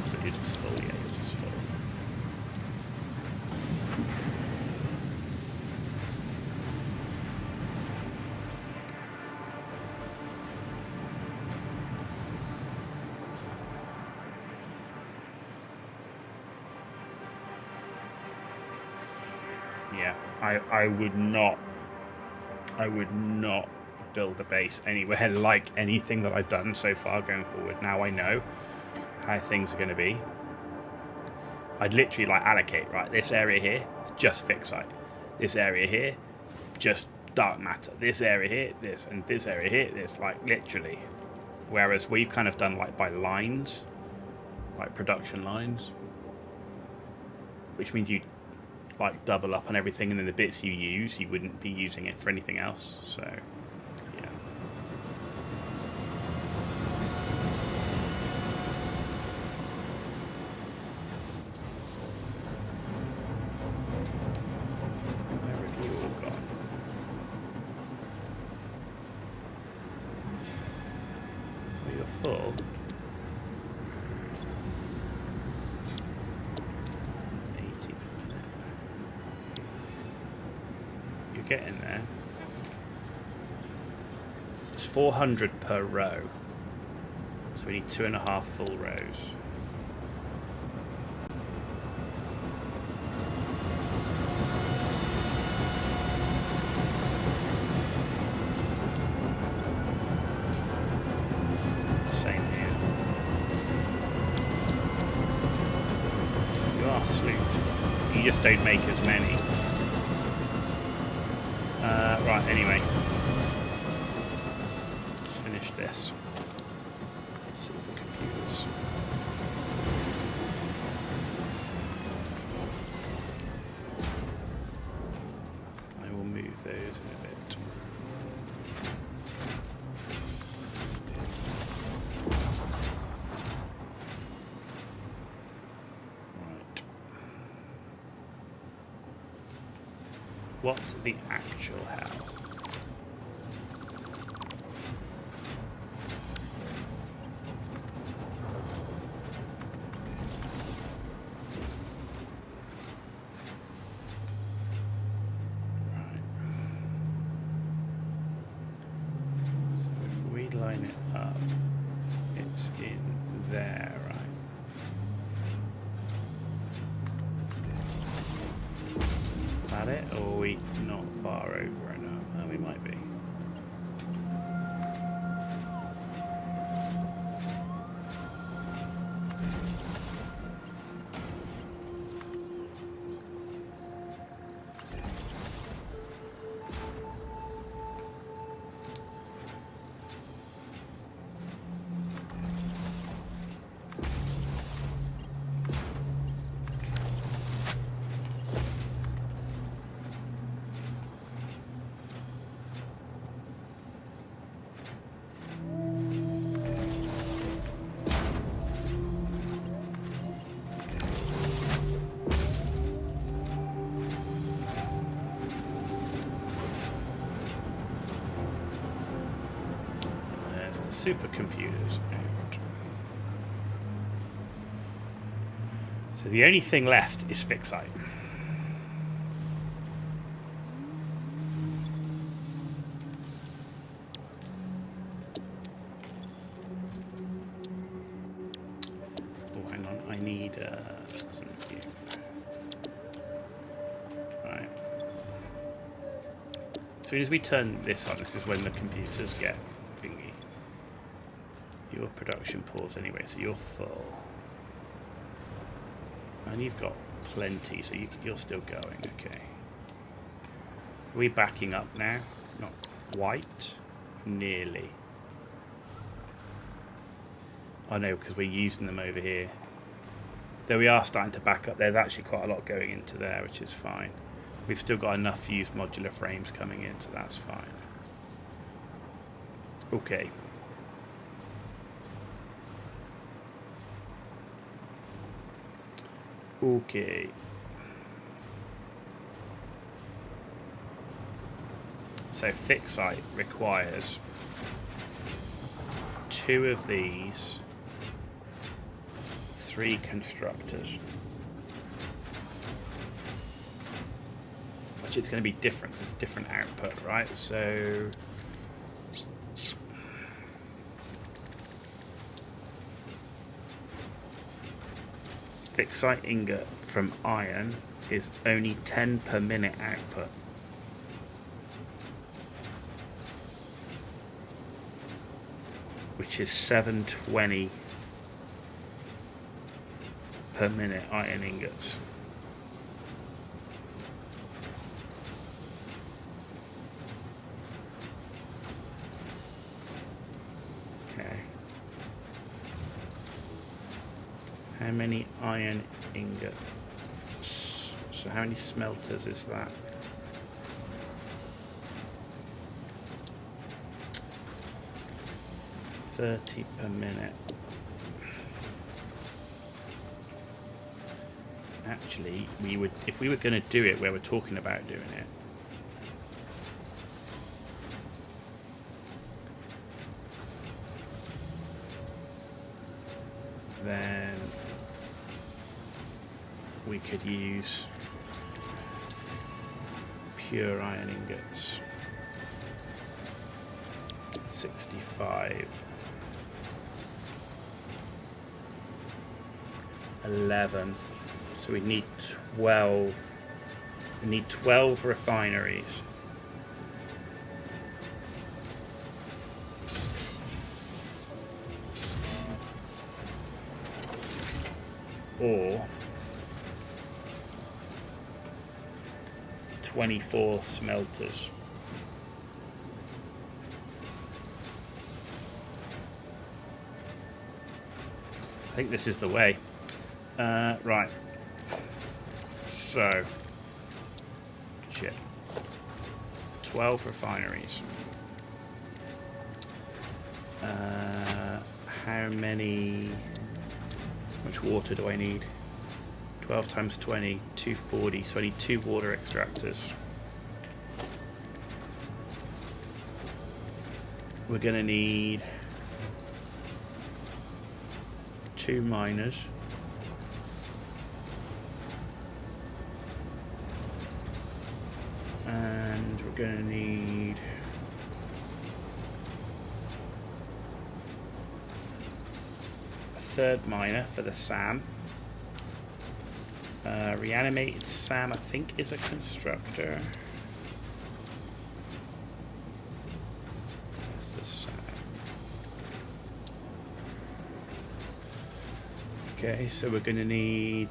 So you're just full, yeah, you're just full. Yeah, I would not build a base anywhere like anything that I've done so far going forward. Now I know how things are going to be. I'd literally like allocate, right, this area here, it's just fixed site. This area here, just dark matter. This area here, this, and this area here, this, like literally. Whereas we've kind of done like by lines, like production lines, which means you like double up on everything, and then the bits you use, you wouldn't be using it for anything else. So, yeah. Where have you all gone? Well, you're full. Getting there. It's 400 per row. So we need 2.5 full rows. Same here. You are slooped. You just don't make as many. Right, anyway. Let's finish this. Supercomputers. I will move those in a bit. Right. What the actual hell? Line it up, it's in there, right? Is that it, or are we not far over enough? Oh, we might be. Supercomputers out. So the only thing left is Fixite. Oh, hang on, I need some. Right. As soon as we turn this on, this is when the computers get thingy. Your production pause anyway, so you're full. And you've got plenty, so you're still going, okay. Are we backing up now? Not quite. Nearly. I know, because we're using them over here. Though we are starting to back up, there's actually quite a lot going into there, which is fine. We've still got enough fused modular frames coming in, so that's fine. Okay. Okay. So Fixite requires 2 of these, 3 constructors. Which is going to be different because it's different output, right? So Fixite ingot from iron is only 10 per minute output. Which is 720 per minute iron ingots. Okay. How many iron ingots? So how many smelters is that? $30 per minute. Actually, we would, if we were going to do it where we're talking about doing it, then we could use pure iron ingots. 65. 11. So we need 12. We need 12 refineries. Or 24 smelters. I think this is the way. Right. So, shit. 12 refineries. How much water do I need? 12 times 20, 240. So I need 2 water extractors. We're going to need 2 miners. And we're going to need a 3rd miner for the SAM. Reanimated SAM, I think, is a constructor. The SAM. Okay, so we're going to need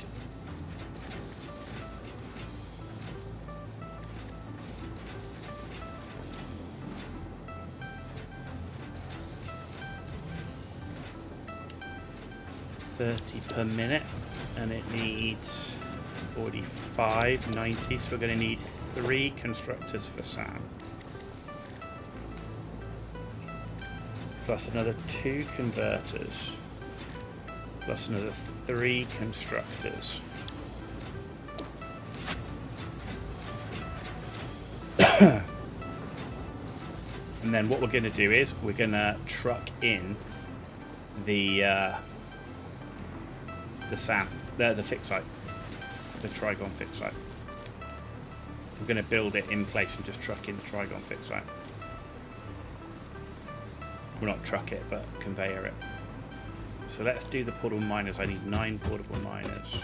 $30 per minute, and it needs 45, 90, so we're going to need 3 constructors for SAM. Plus another 2 converters. Plus another 3 constructors. And then what we're going to do is we're going to truck in the SAM, the fix site, the Trigon fix site. We're going to build it in place and just truck in the Trigon fix site. Well, not truck it, but conveyor it. So let's do the portable miners. I need 9 portable miners.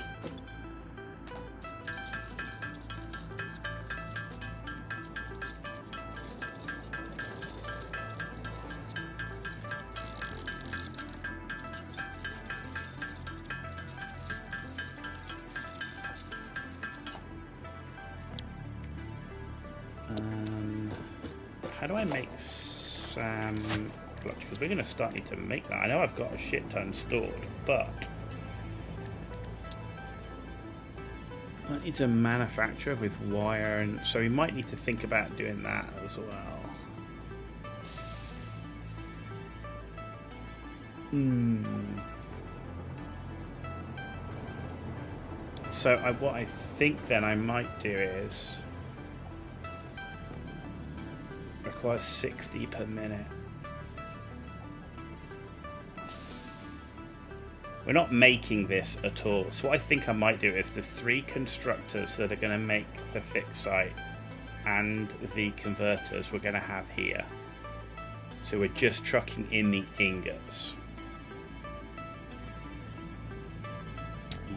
How do I make SAM flux? Because we're going to start need to make that. I know I've got a shit ton stored, but I need to manufacture with wire, and so we might need to think about doing that as well. So what I think then I might do is requires 60 per minute. We're not making this at all. So what I think I might do is the 3 constructors that are going to make the fix site and the converters we're going to have here. So we're just trucking in the ingots.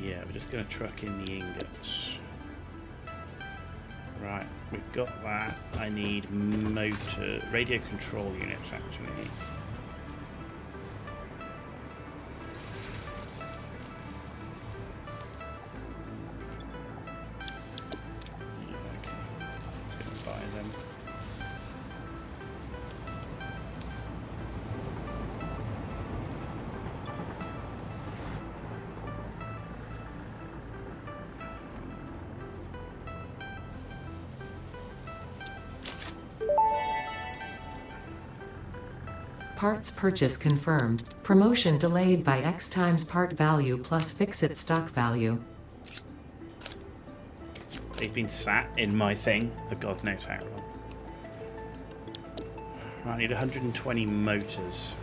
Yeah, we're just going to truck in the ingots. Right, we've got that. I need radio control units actually. Parts purchase confirmed. Promotion delayed by X times part value plus fix-it stock value. They've been sat in my thing for God knows how long. Right, I need 120 motors.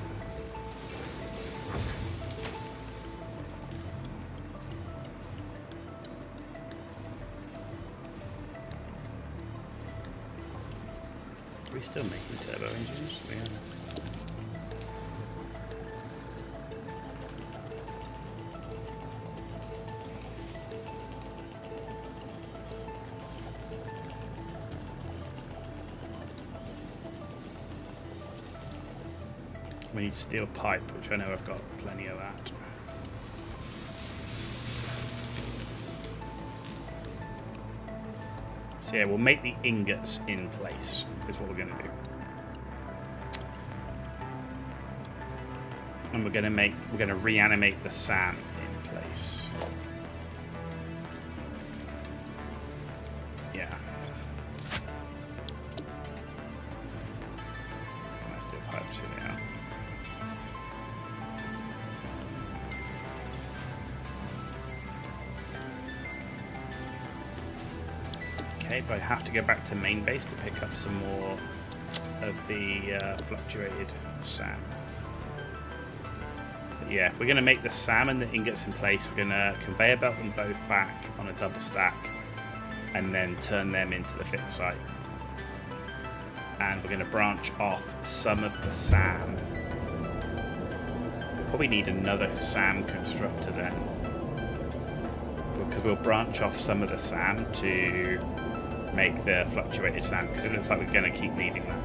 Are we still making turbo engines? We are. We need steel pipe, which I know I've got plenty of that. So yeah, we'll make the ingots in place, is what we're going to do. And we're going to reanimate the SAM in place. Yeah. Steel pipes here now. Okay, but I have to go back to main base to pick up some more of the fluctuated SAM. But yeah, if we're going to make the SAM and the ingots in place, we're going to conveyor belt them both back on a double stack and then turn them into the fit site. And we're going to branch off some of the SAM. We'll probably need another SAM constructor then, because we'll branch off some of the SAM to make the fluctuated SAM, because it looks like we're going to keep needing that.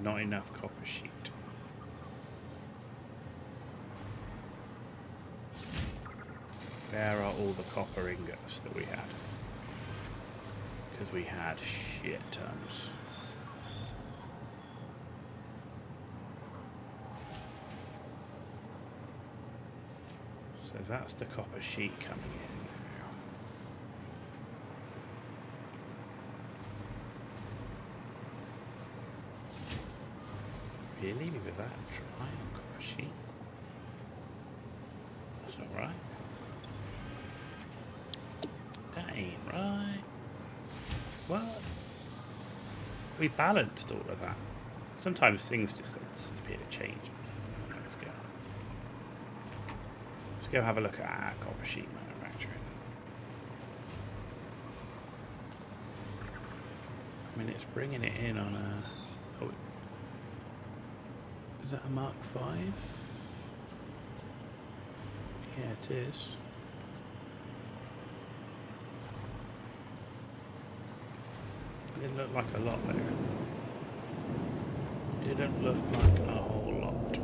Not enough copper sheet. Where are all the copper ingots that we had? Because we had shit tons. So that's the copper sheet coming in. Really? With that dry on copper sheet? That's not right. That ain't right. What? We balanced all of that. Sometimes things just appear to change. Let's go have a look at our copper sheet manufacturing. I mean, it's bringing it in on a... Oh, is that a Mark V? Yeah, it is. It didn't look like a lot there. Didn't look like a whole lot.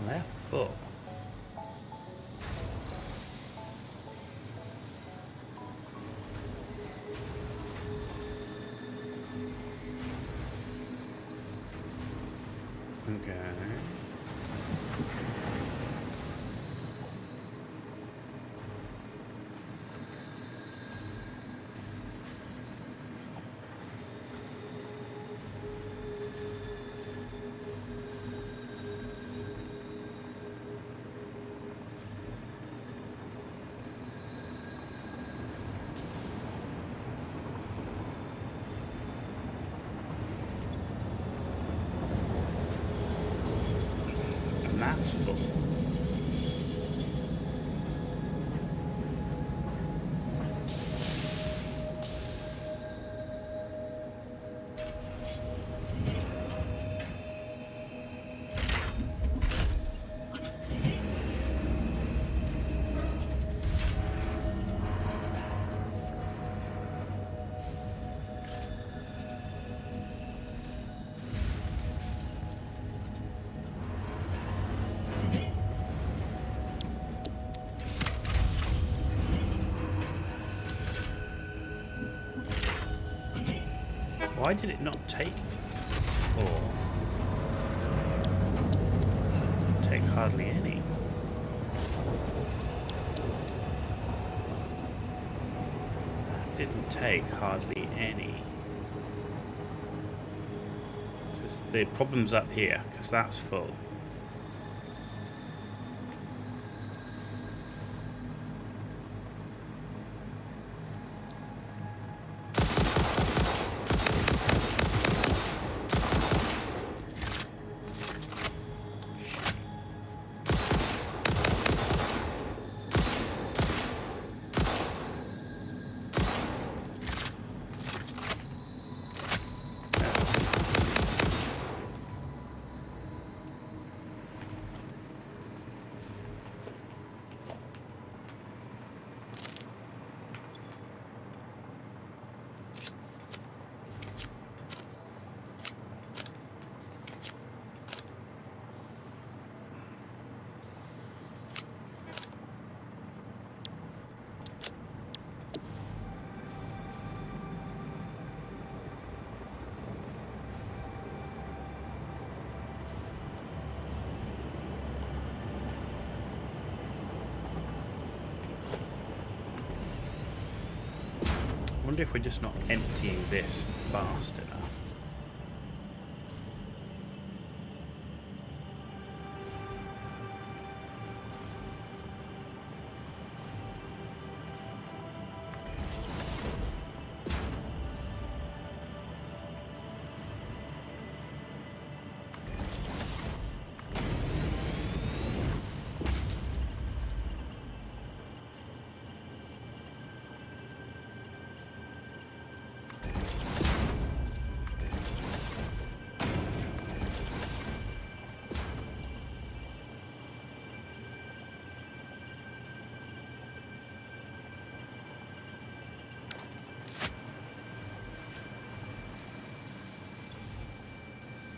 They're full. Okay. That's full. Why did it not take? Oh, take hardly any. That didn't take hardly any. So the problem's up here because that's full. I wonder if we're just not emptying this fast enough.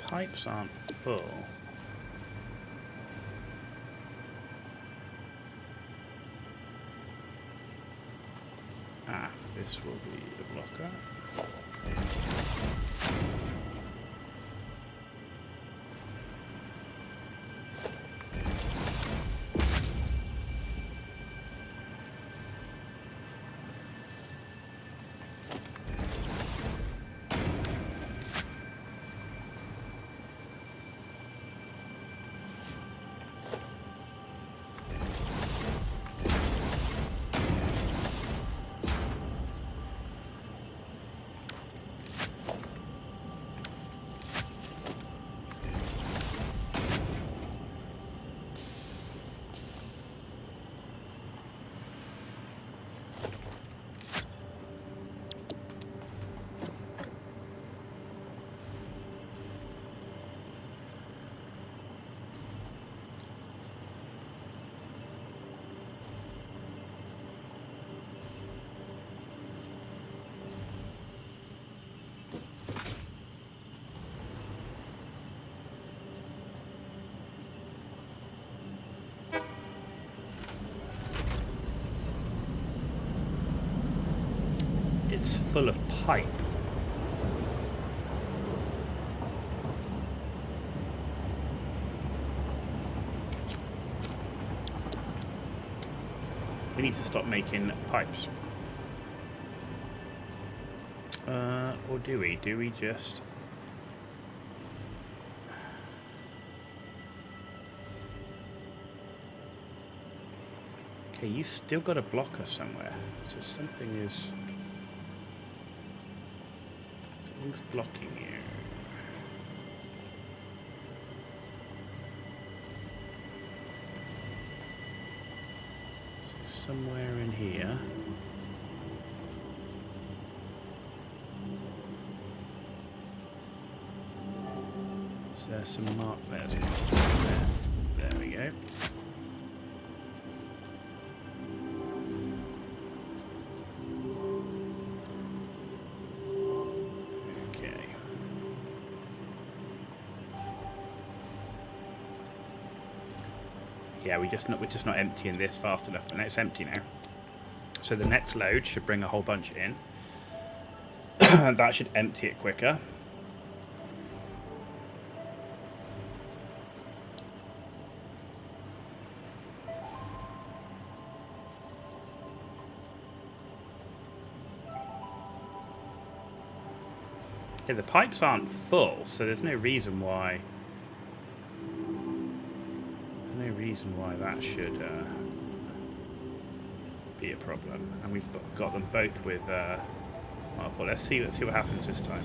Pipes aren't full. Ah, this will be the blocker. It's full of pipe. We need to stop making pipes. Or do we? Do we just... Okay, you've still got a blocker somewhere. So something is... Something's blocking you. So somewhere in here. So there's some mark there. There we go. Yeah, we're just not emptying this fast enough, but now it's empty now. So the next load should bring a whole bunch in. That should empty it quicker. Yeah, the pipes aren't full, so there's no reason why. No reason why that should be a problem. And we've got them both with. Well, let's see what happens this time.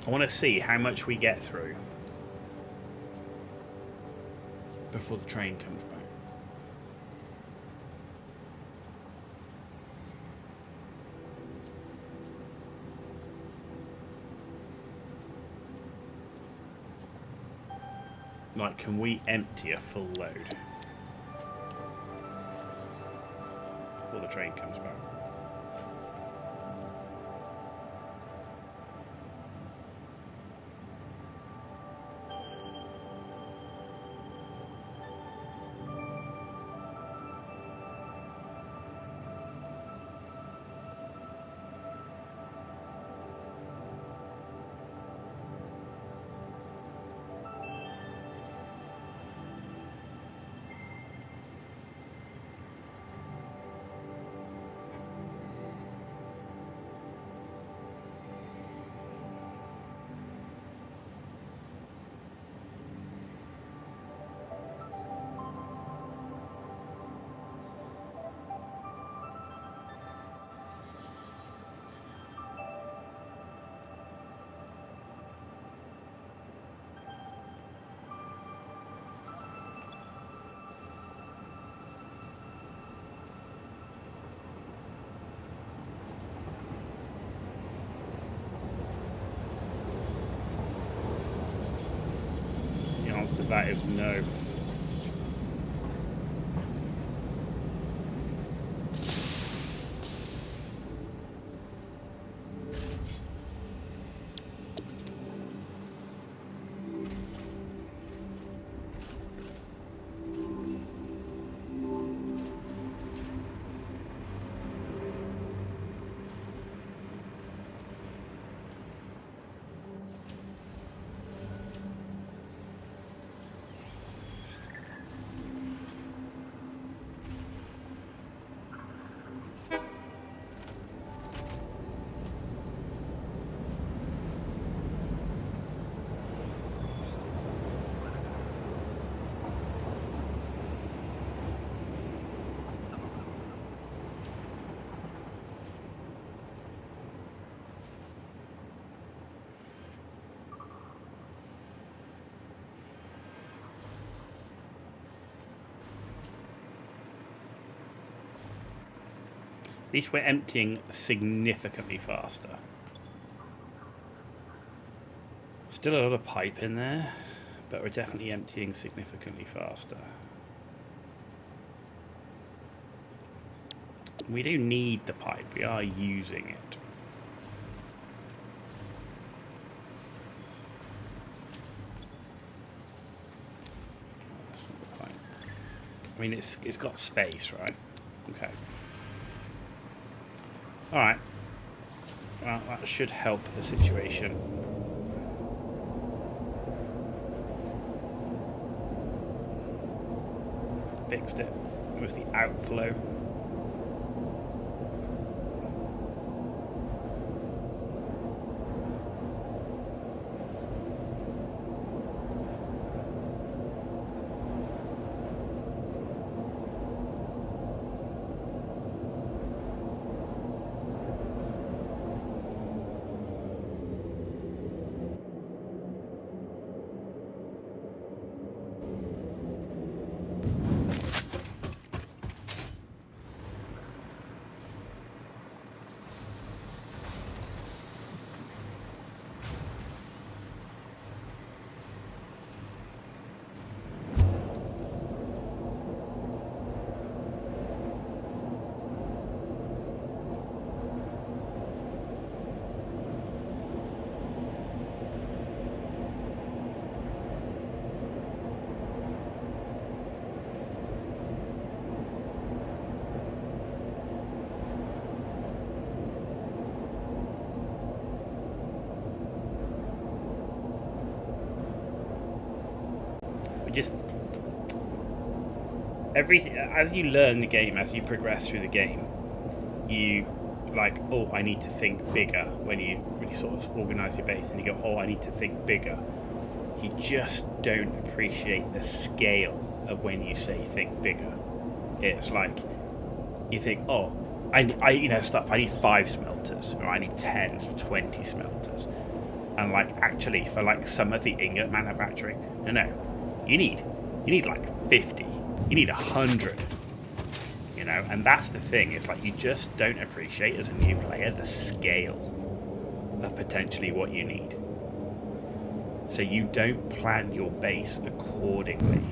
I want to see how much we get through before the train comes back. Like, can we empty a full load before the train comes back? The answer to that is no. At least we're emptying significantly faster. Still a lot of pipe in there, but we're definitely emptying significantly faster. We do need the pipe, we are using it. I mean, it's got space, right? Okay. Alright. Well, that should help the situation. Fixed it. It was the outflow. as you learn the game, as you progress through the game, you like, oh, I need to think bigger. When you sort of organise your base and you go, oh, I need to think bigger. You just don't appreciate the scale of when you say think bigger. It's like you think, oh, I need 5 smelters, or I need 10, 20 smelters, and like actually for like some of the ingot manufacturing, no, you need like 50, you need 100. And that's the thing. It's like you just don't appreciate as a new player the scale of potentially what you need. So you don't plan your base accordingly.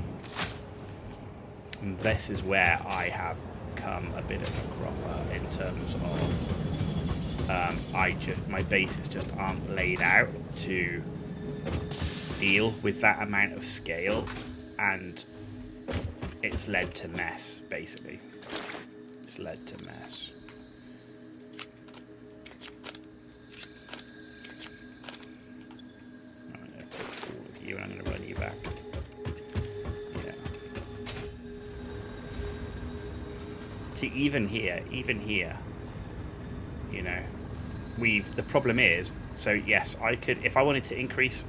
And this is where I have become a bit of a cropper in terms of my bases just aren't laid out to deal with that amount of scale, and it's led to mess, basically. It's led to mess. I'm going to take all of you and I'm going to run you back. Yeah. See, even here, the problem is, so yes, I could, if I wanted to increase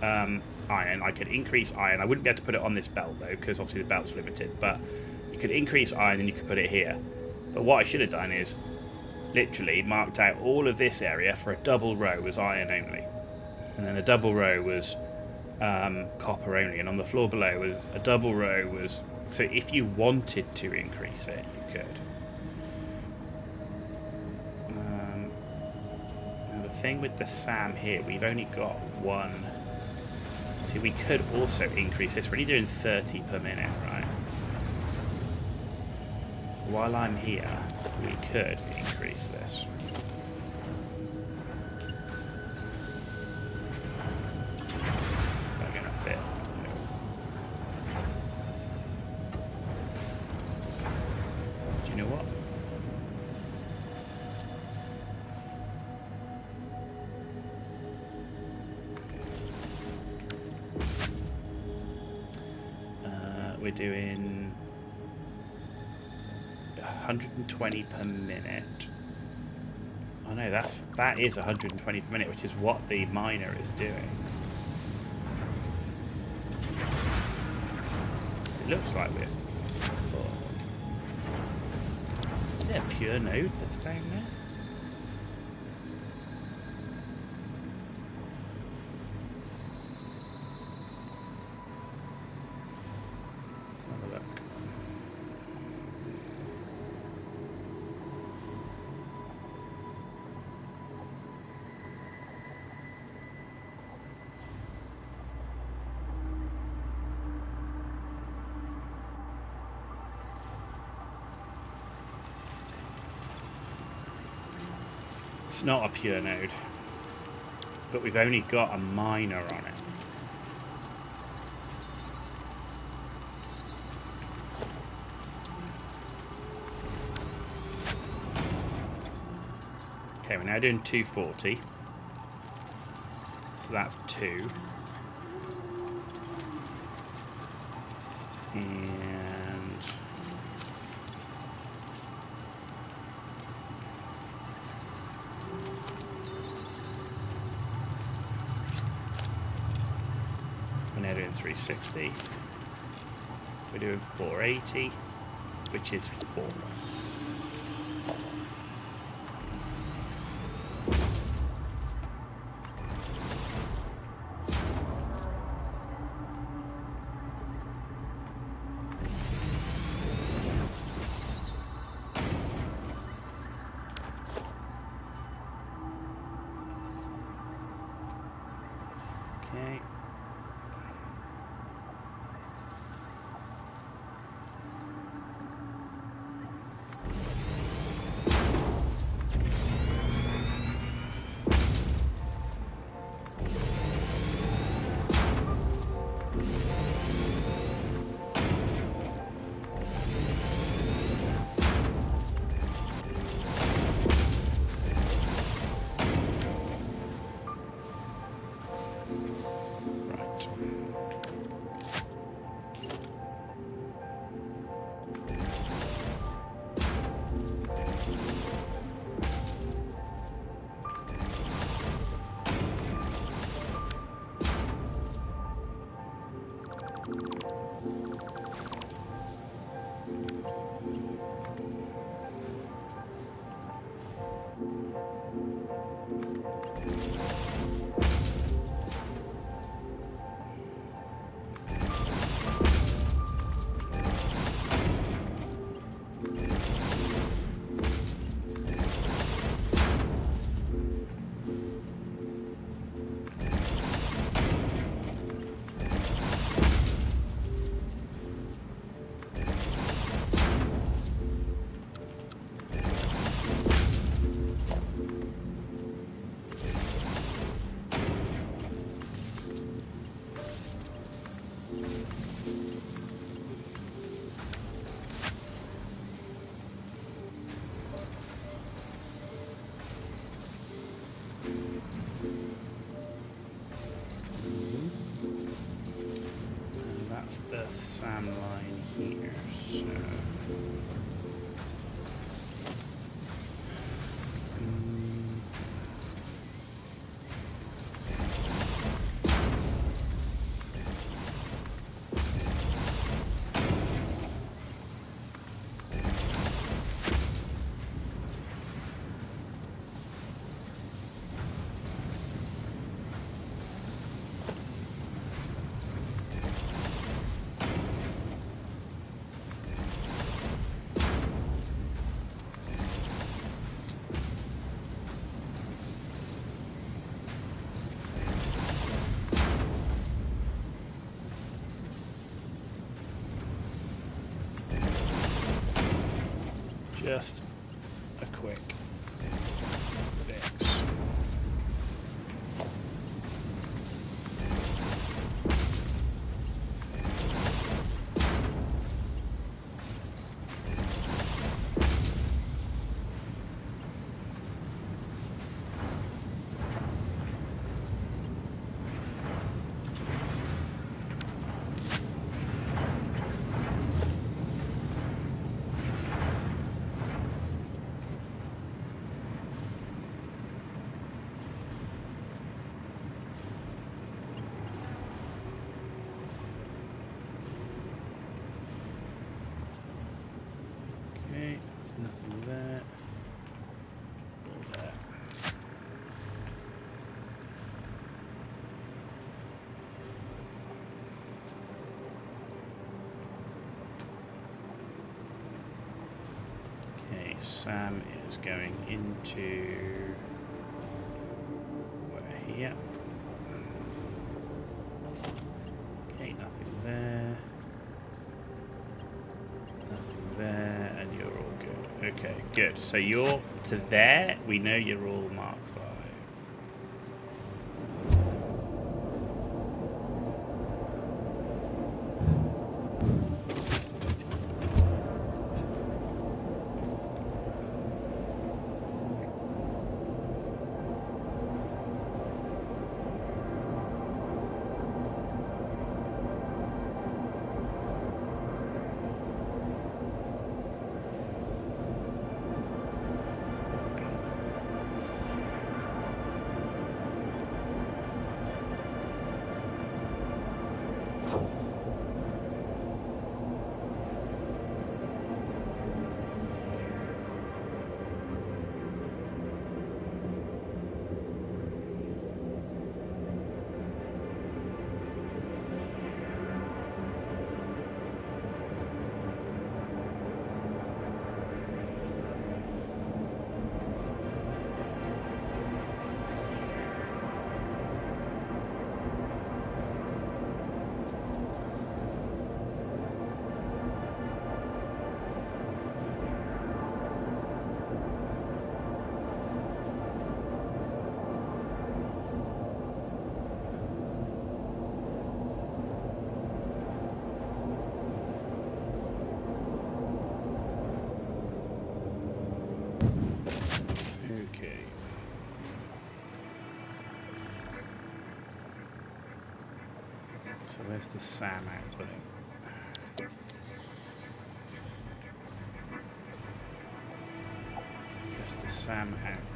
iron, I could increase iron. I wouldn't be able to put it on this belt though, because obviously the belt's limited, but you could increase iron and you could put it here. But what I should have done is literally marked out all of this area for a double row was iron only, and then a double row was copper only, and on the floor below was a double row was, so if you wanted to increase it, you could. Now the thing with the SAM here, we've only got one. See, we could also increase this. We're only doing 30 per minute, right? While I'm here, we could increase this. Not gonna fit. Do you know what? We're doing 120 per minute. Oh no, that is 120 per minute, which is what the miner is doing. It looks like we're... Is there a pure node that's down there? It's not a pure node, but we've only got a miner on it. Okay, we're now doing 240. So that's 2. And we're now doing 360. We're doing 480, which is 4. Okay. SAM line here. So. Just a quick fix. Okay, nothing there. All there. Okay, Sam is going into where here. Okay, nothing there. Nothing there, and you're all good. Okay, good. So you're to there. We know you're all Mark 5. Okay. So where's the SAM outputting? Guess the SAM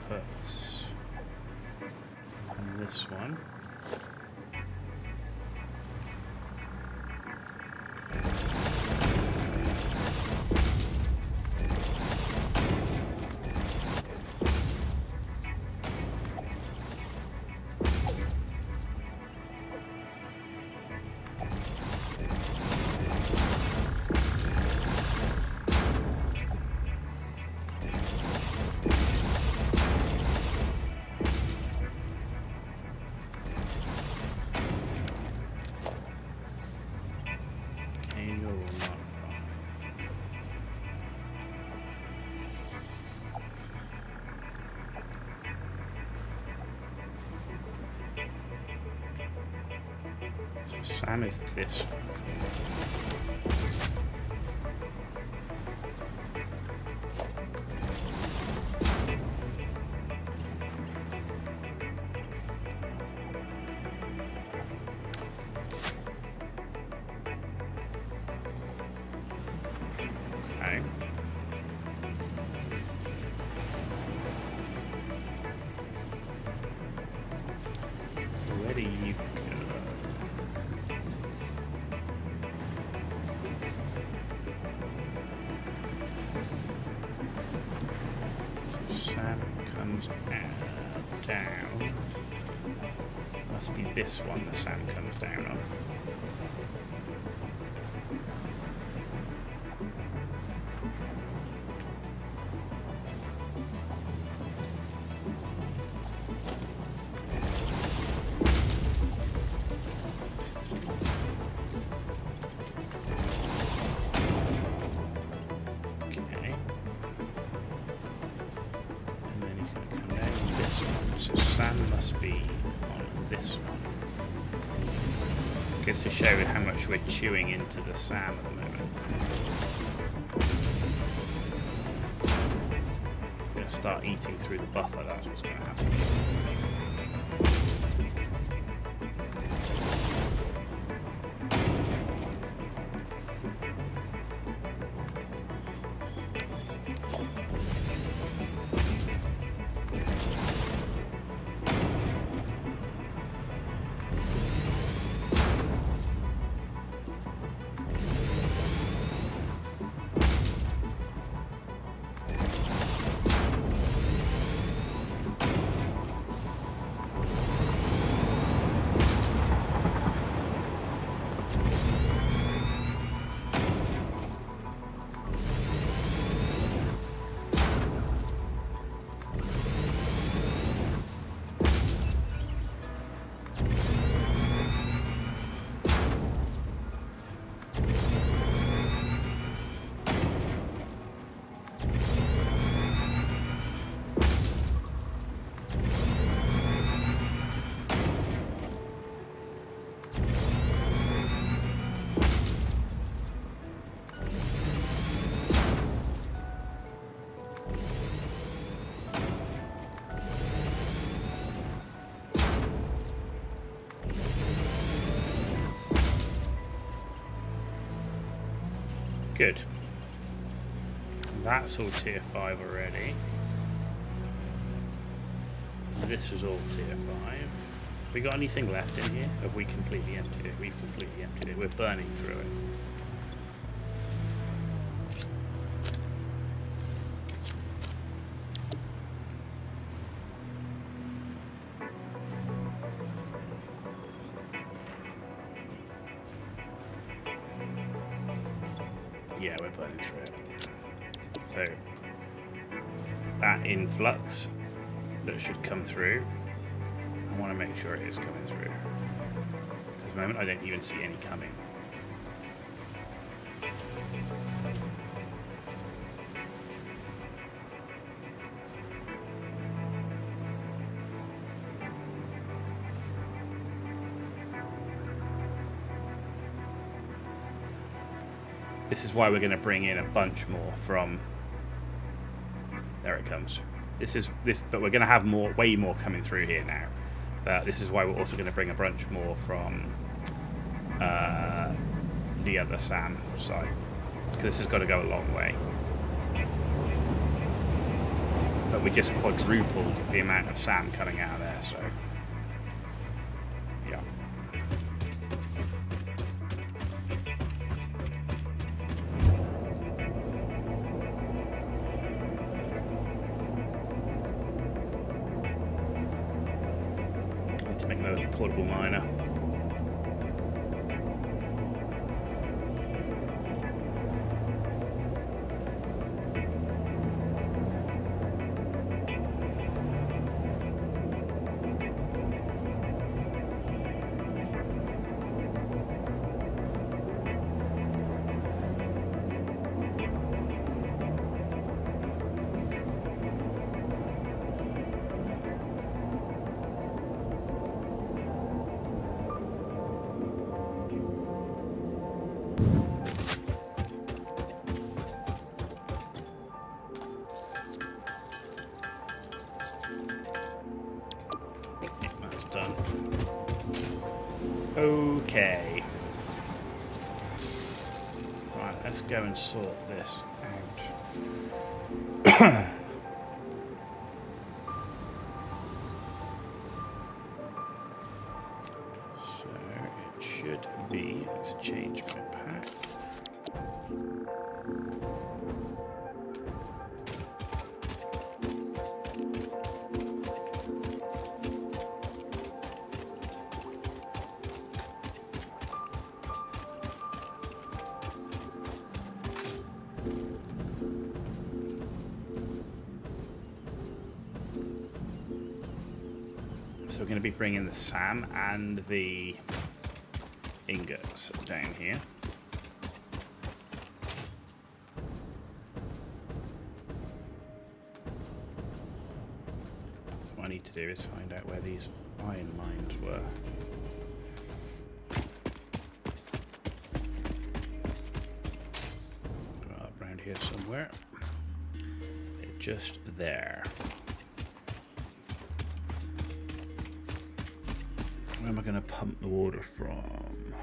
outputs on this one. Sam is this one. sand comes down. Must be this one the sand comes down on. To show how much we're chewing into the sand at the moment. We're going to start eating through the buffer, that's what's going to happen. Good. That's all tier 5 already. This is all tier 5. Have we got anything left in here? Have we completely emptied it? We've completely emptied it. We're burning through it. Yeah, we're burning through it. So, that influx that should come through, I want to make sure it is coming through. At the moment, I don't even see any coming. This is why we're going to bring in a bunch more from. There it comes. But we're going to have way more coming through here now. But this is why we're also going to bring a bunch more from the other SAM side, because this has got to go a long way. But we just quadrupled the amount of SAM coming out of there, so yeah. To make another portable miner. Okay. Right, let's go and sort this out. So it should be, let's change my pack. So we're going to be bringing the SAM and the ingots down here. What I need to do is find out where these iron mines were. Around here somewhere. They're just there. Where am I going to pump the water from?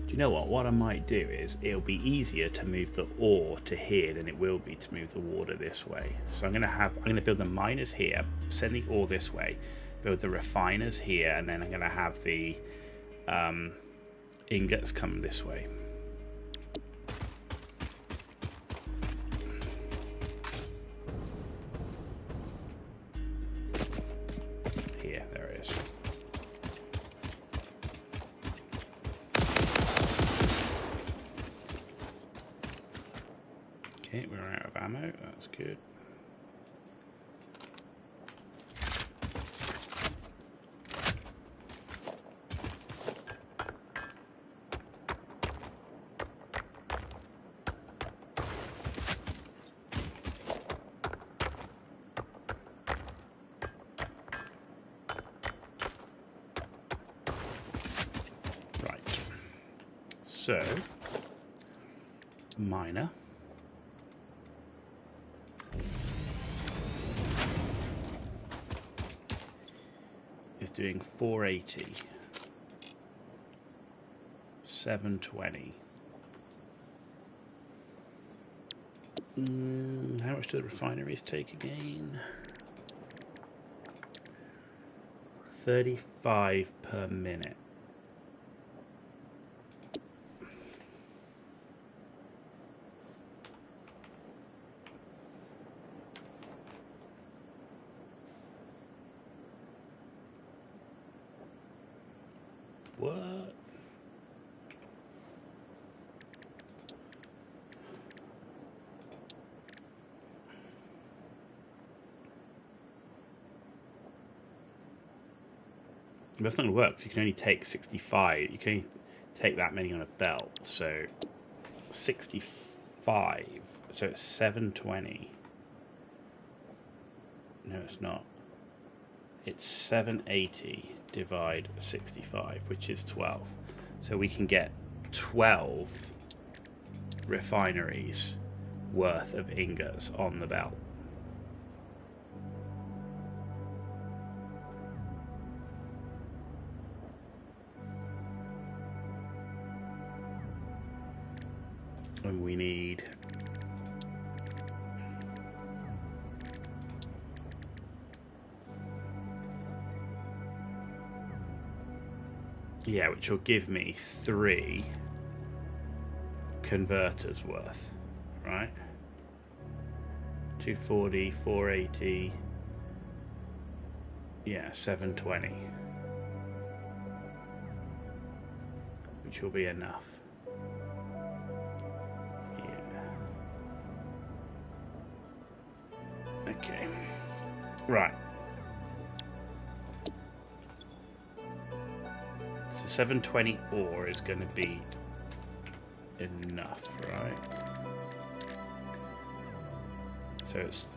Do you know what? What I might do is it'll be easier to move the ore to here than it will be to move the water this way. So I'm going to build the miners here, send the ore this way, build the refiners here, and then I'm going to have the ingots come this way. Here, there it is. Okay, we're out of ammo, that's good. So, miner. Is doing 480. 720. How much do the refineries take again? 35 per minute. What? That's not going to work. So you can only take 65. You can only take that many on a belt. So 65. So it's 720. No, it's not. It's 780 divide 65, which is 12. So we can get 12 refineries worth of ingots on the belt. And we need which will give me 3 converters worth, right? 240, 480, 720, which will be enough. Okay, right. So 720 ore is going to be enough, right? So it's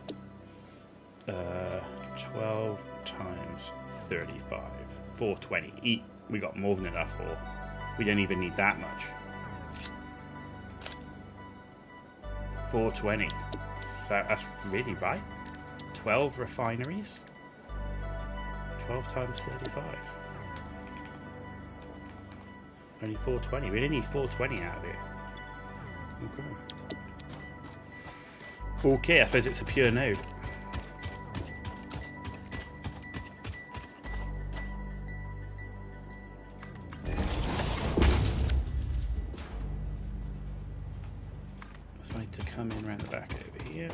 12 times 35, 420. We got more than enough ore. We don't even need that much. 420. So that's really right. 12 refineries. 12 times 35. Only 420. We only need 420 out of it. Okay, I suppose it's a pure node. So I need to come in around the back over here.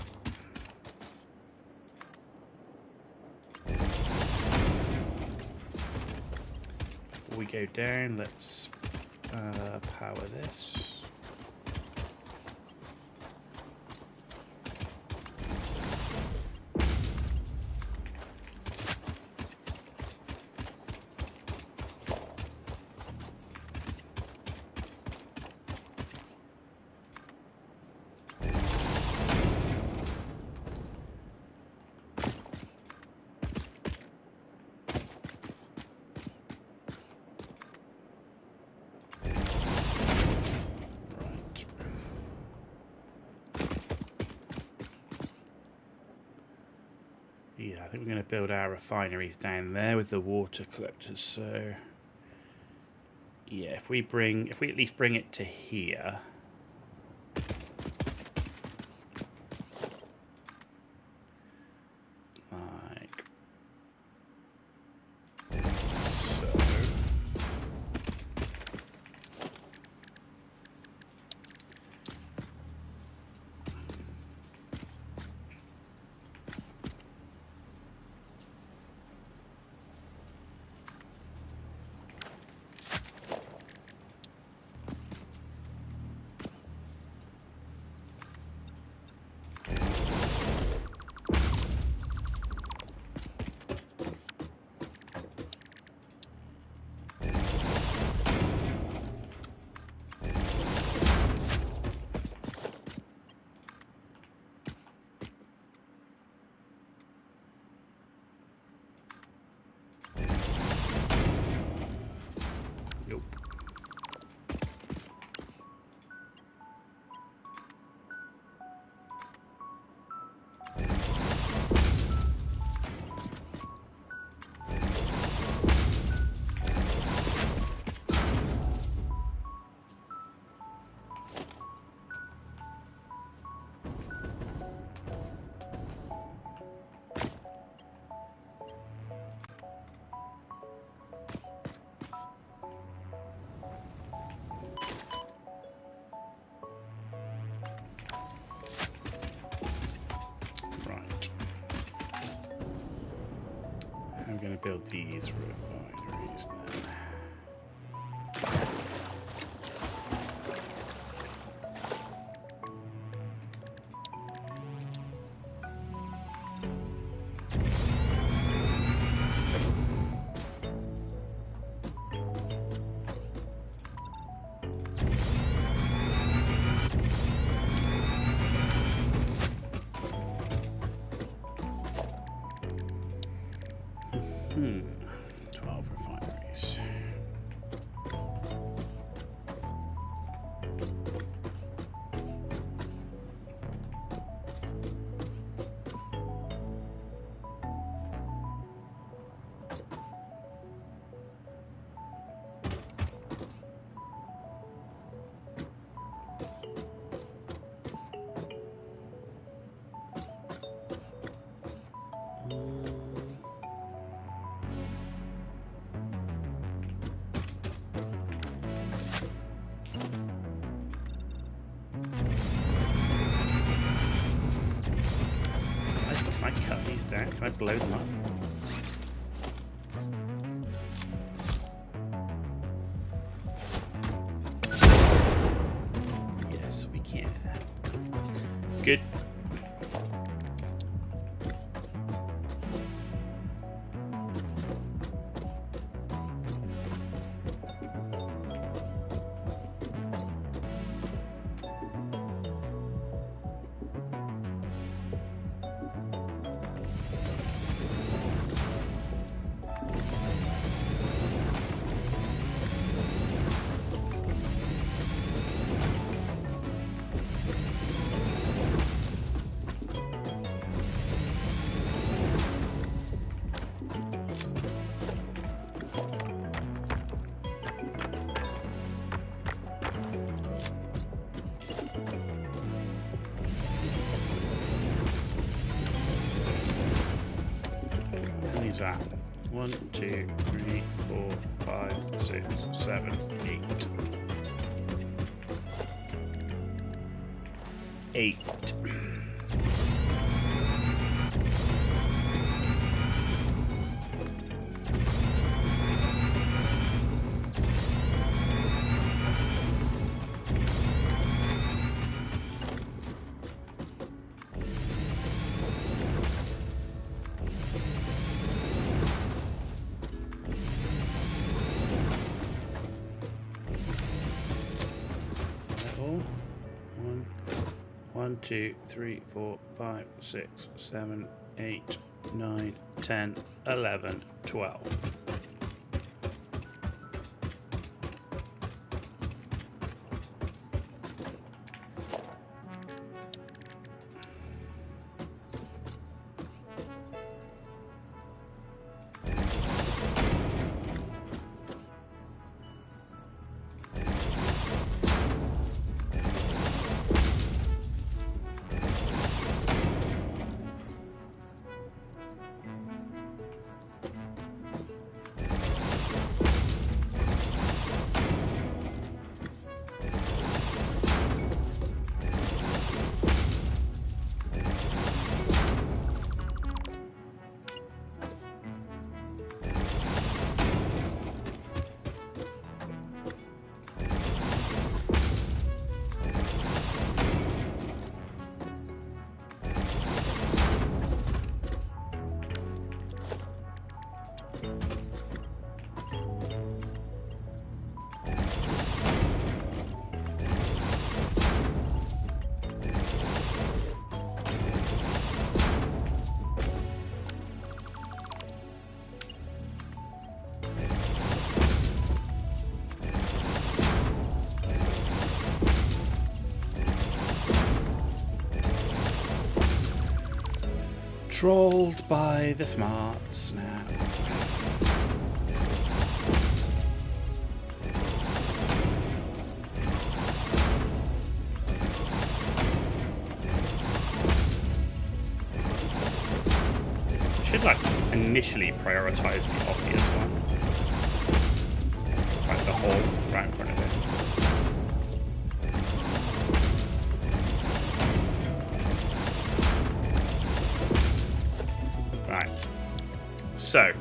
Before we go down, let's power this. Yeah, I think we're going to build our refineries down there with the water collectors. So, yeah, if we at least bring it to here. Like so. Nope. Right. I'm going to build these refineries then. Hmm. 12 refineries. Can I cut these down? Can I blow them up? Yes, we can. Good. That 1, 2, 3, 4, 5, 6, 7, 8. 8. One, 2, 3, 4, 5, 6, 7, 8, 9, 10, 11, 12. Trolled by the smarts now. Should like initially prioritize the obvious one. Like the hole right in front of it. So,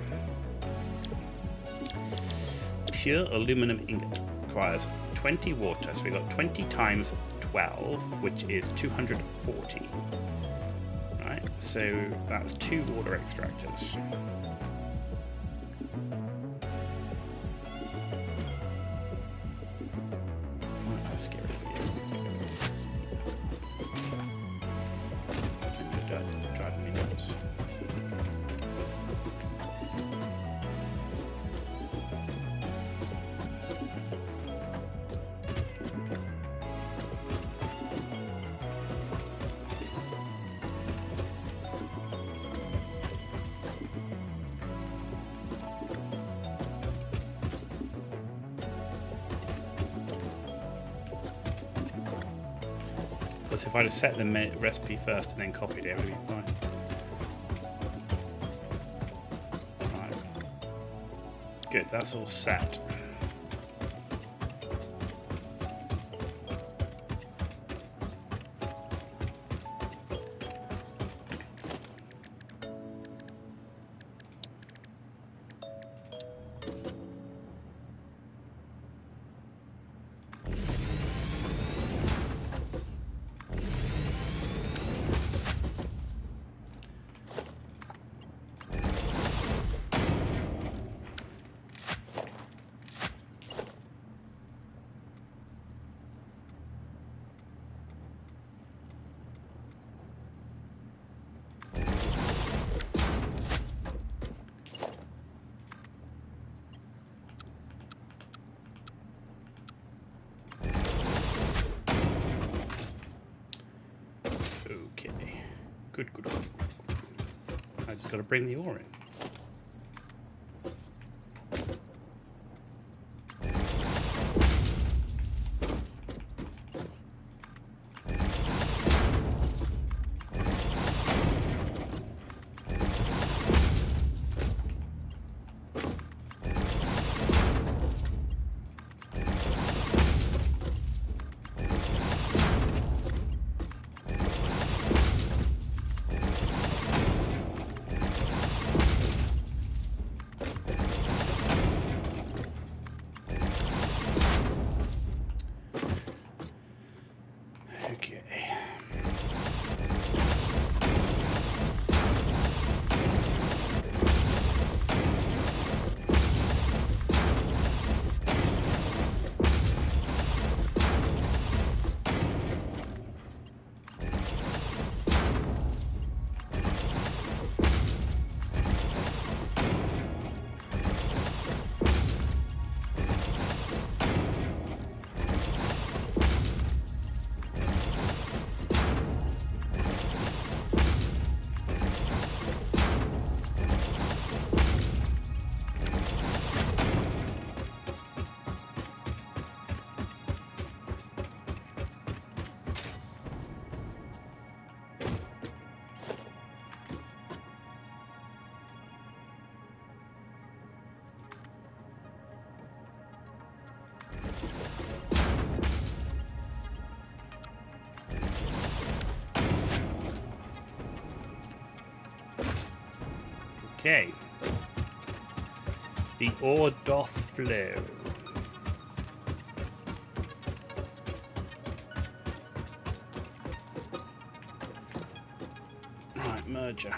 pure aluminum ingot requires 20 water. So we've got 20 times 12, which is 240. Right, so that's 2 water extractors. Let's get rid of you. You're driving me nuts. Because if I'd have set the recipe first and then copied it, it would be fine. Right. Good, that's all set. Good. I just got to bring the ore in. Okay. The ore doth flow. Right, merger.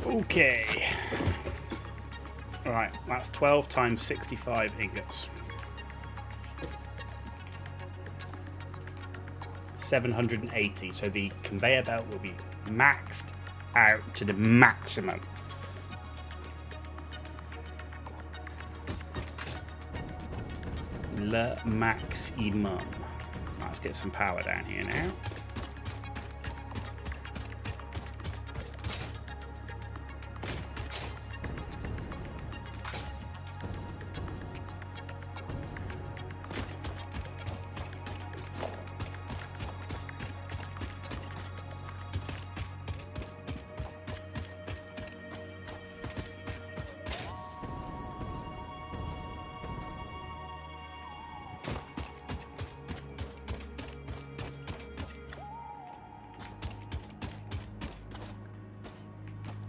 Okay. Right, that's 12 times 65 ingots. 780, so the conveyor belt will be maxed out to the maximum. Le maximum. Let's get some power down here now.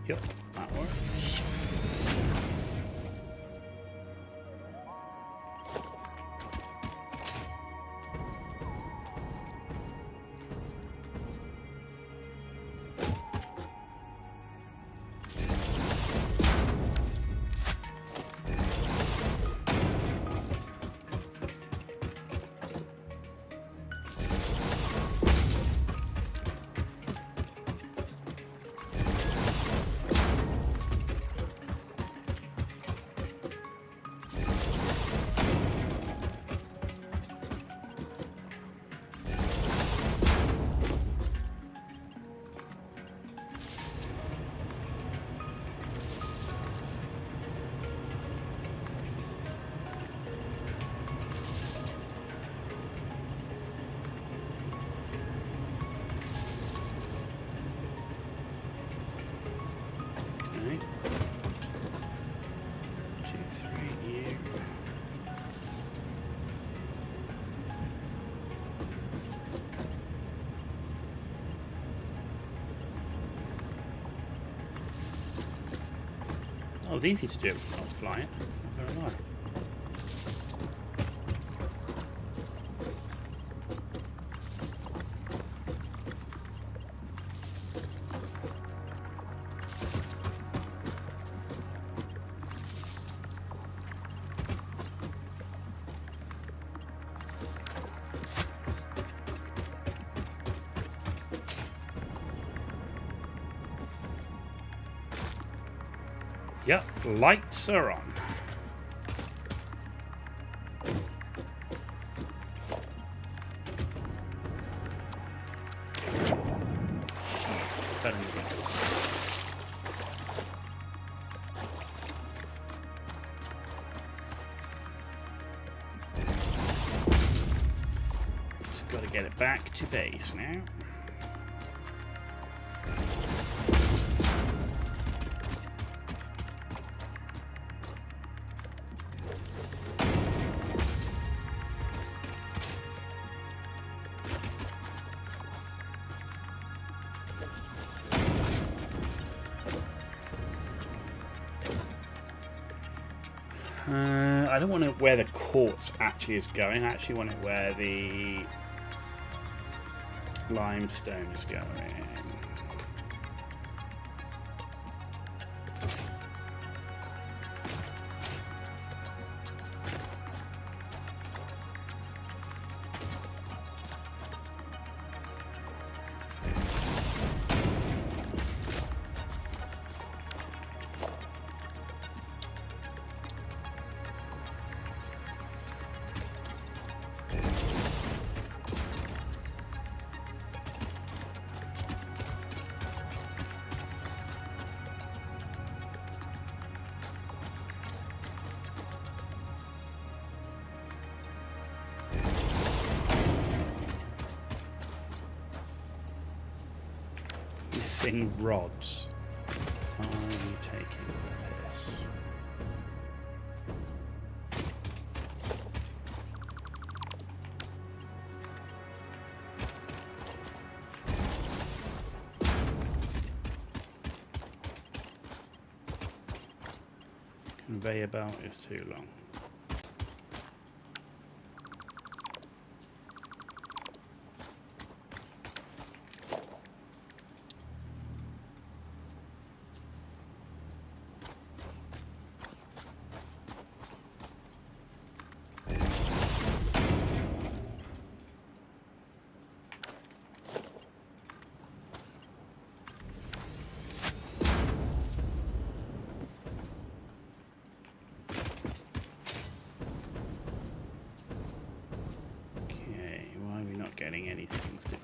Yep, that works. Okay. 2, 3 here. That was easy to do. Not flying. Not gonna lie. Yep, lights are on. Just got to get it back to base now. I don't want it where the quartz actually is going. I actually want it where the limestone is going. Missing rods. Are you taking this? Conveyor belt is too long.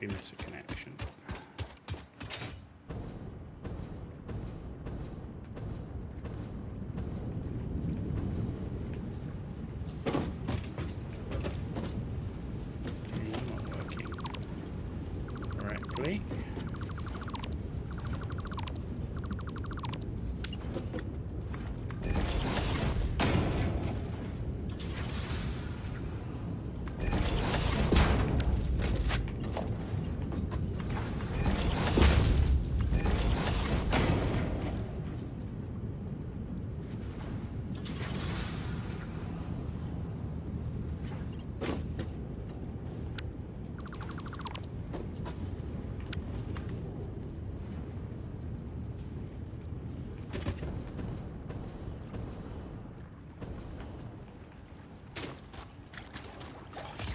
we miss a connection? Okay, not working correctly.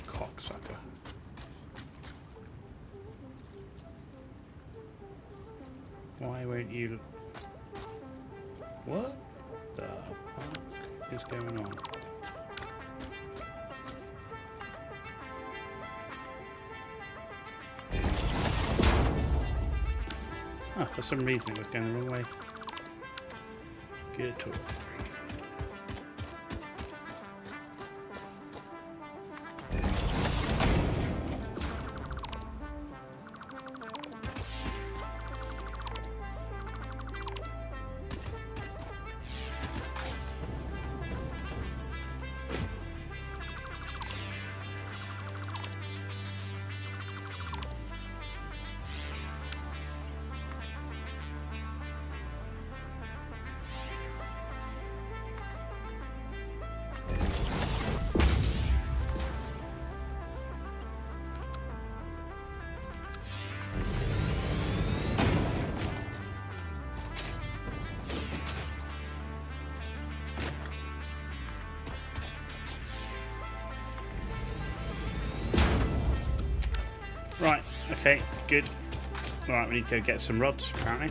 Cocksucker. Why won't you... What the fuck is going on? Ah, for some reason it was going the wrong way. Good talk. Right, okay, good. Right, we need to go get some rods, apparently.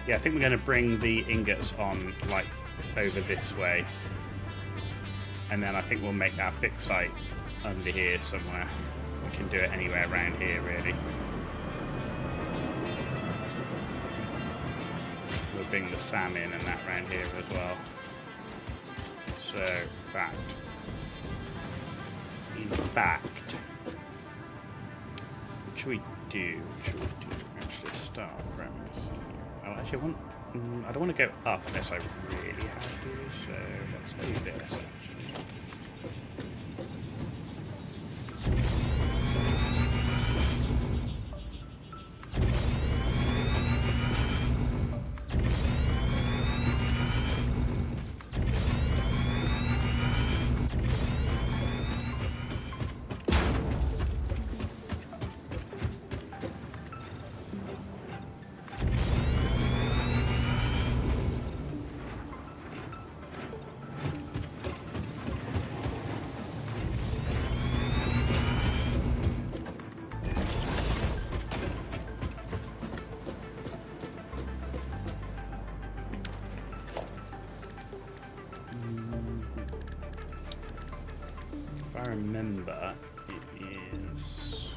Yeah, I think we're going to bring the ingots on, like, over this way. And then I think we'll make that fixed site under here somewhere. We can do it anywhere around here, really. We'll bring the SAM in and that round here as well. So, in fact, what should we do? Actually, start from here. Oh, actually, I don't want to go up unless I really have to. So let's do this. Actually. If I remember, it is...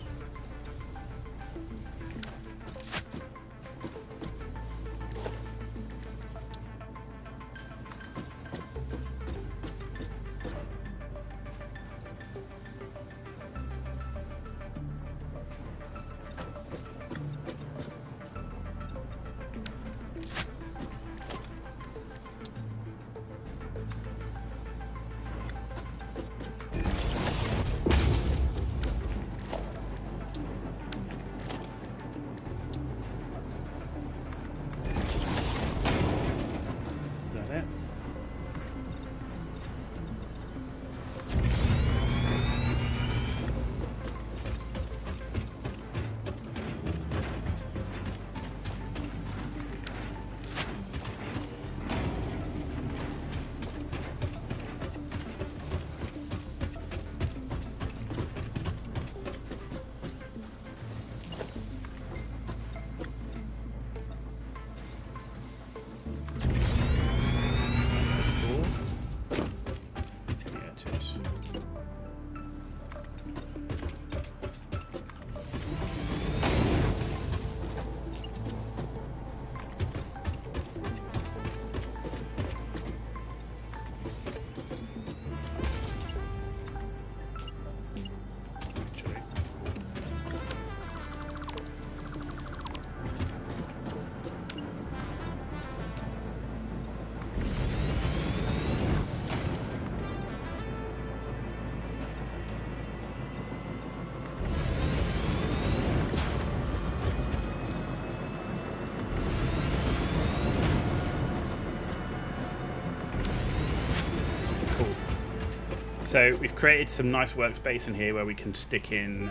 So we've created some nice workspace in here where we can stick in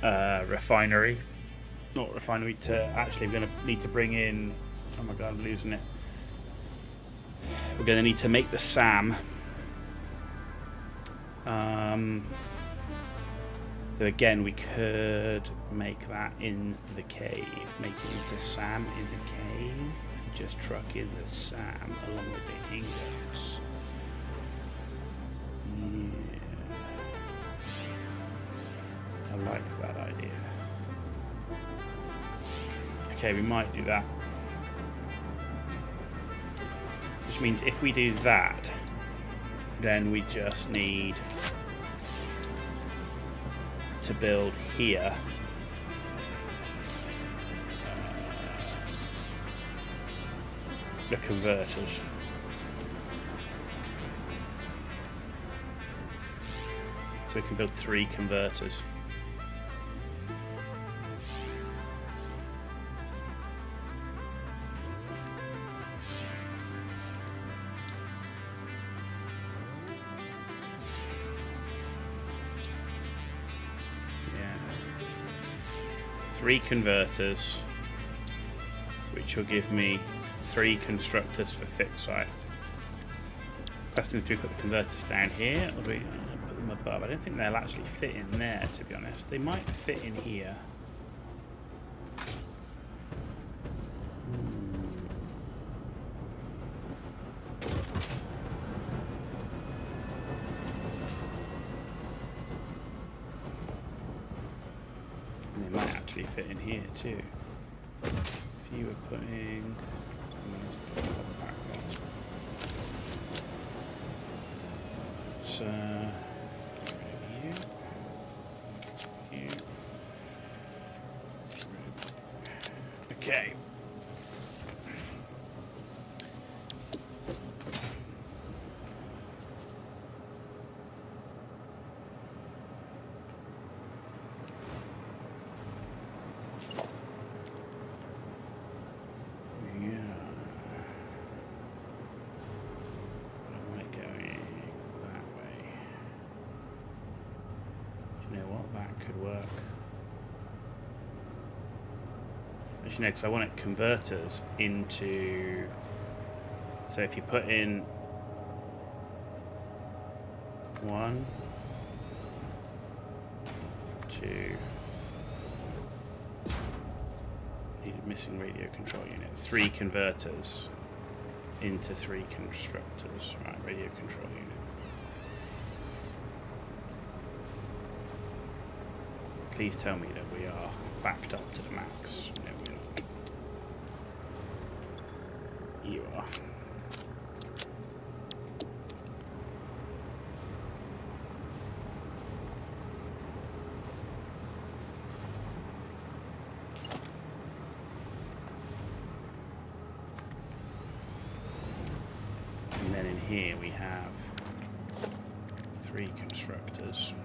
refinery. Not refinery to actually, we're going to need to bring in, oh my god, I'm losing it. We're going to need to make the SAM. So again, we could make that in the cave. Make it into SAM in the cave. And just truck in the SAM along with the ingots. Yeah. I like that idea. Okay, we might do that. Which means if we do that, then we just need to build here the converters. So we can build 3 converters. Yeah. 3 converters, which will give me 3 constructors for fixed site. Question is, do we put the converters down here, or do we put them above? I don't think they'll actually fit in there, to be honest. They might fit in here. And they might actually fit in here too. If you were putting... So, you. Okay. Actually, no, because I want it converters into... So if you put in 1, 2... Needed missing radio control unit. 3 converters into 3 constructors. Right, radio control unit. Please tell me that we are backed up to the max. No, we are. You are. And then in here we have 3 constructors.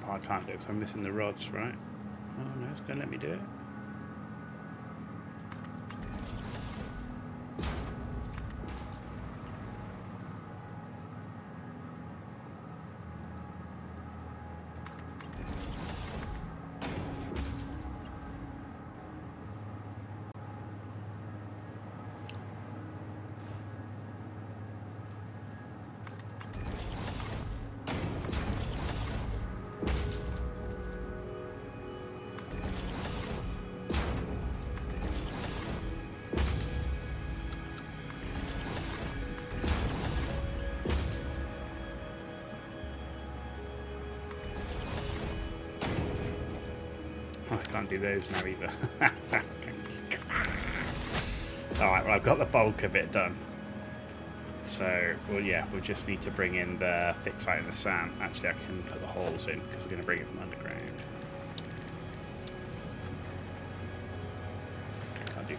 Oh, I can't do it because I'm missing the rods, right? Oh no, it's going to let me do it. I can't do those now either. Alright, well I've got the bulk of it done. So, well yeah, we'll just need to bring in the fixed site and the SAM. Actually I can put the holes in because we're going to bring it from underground.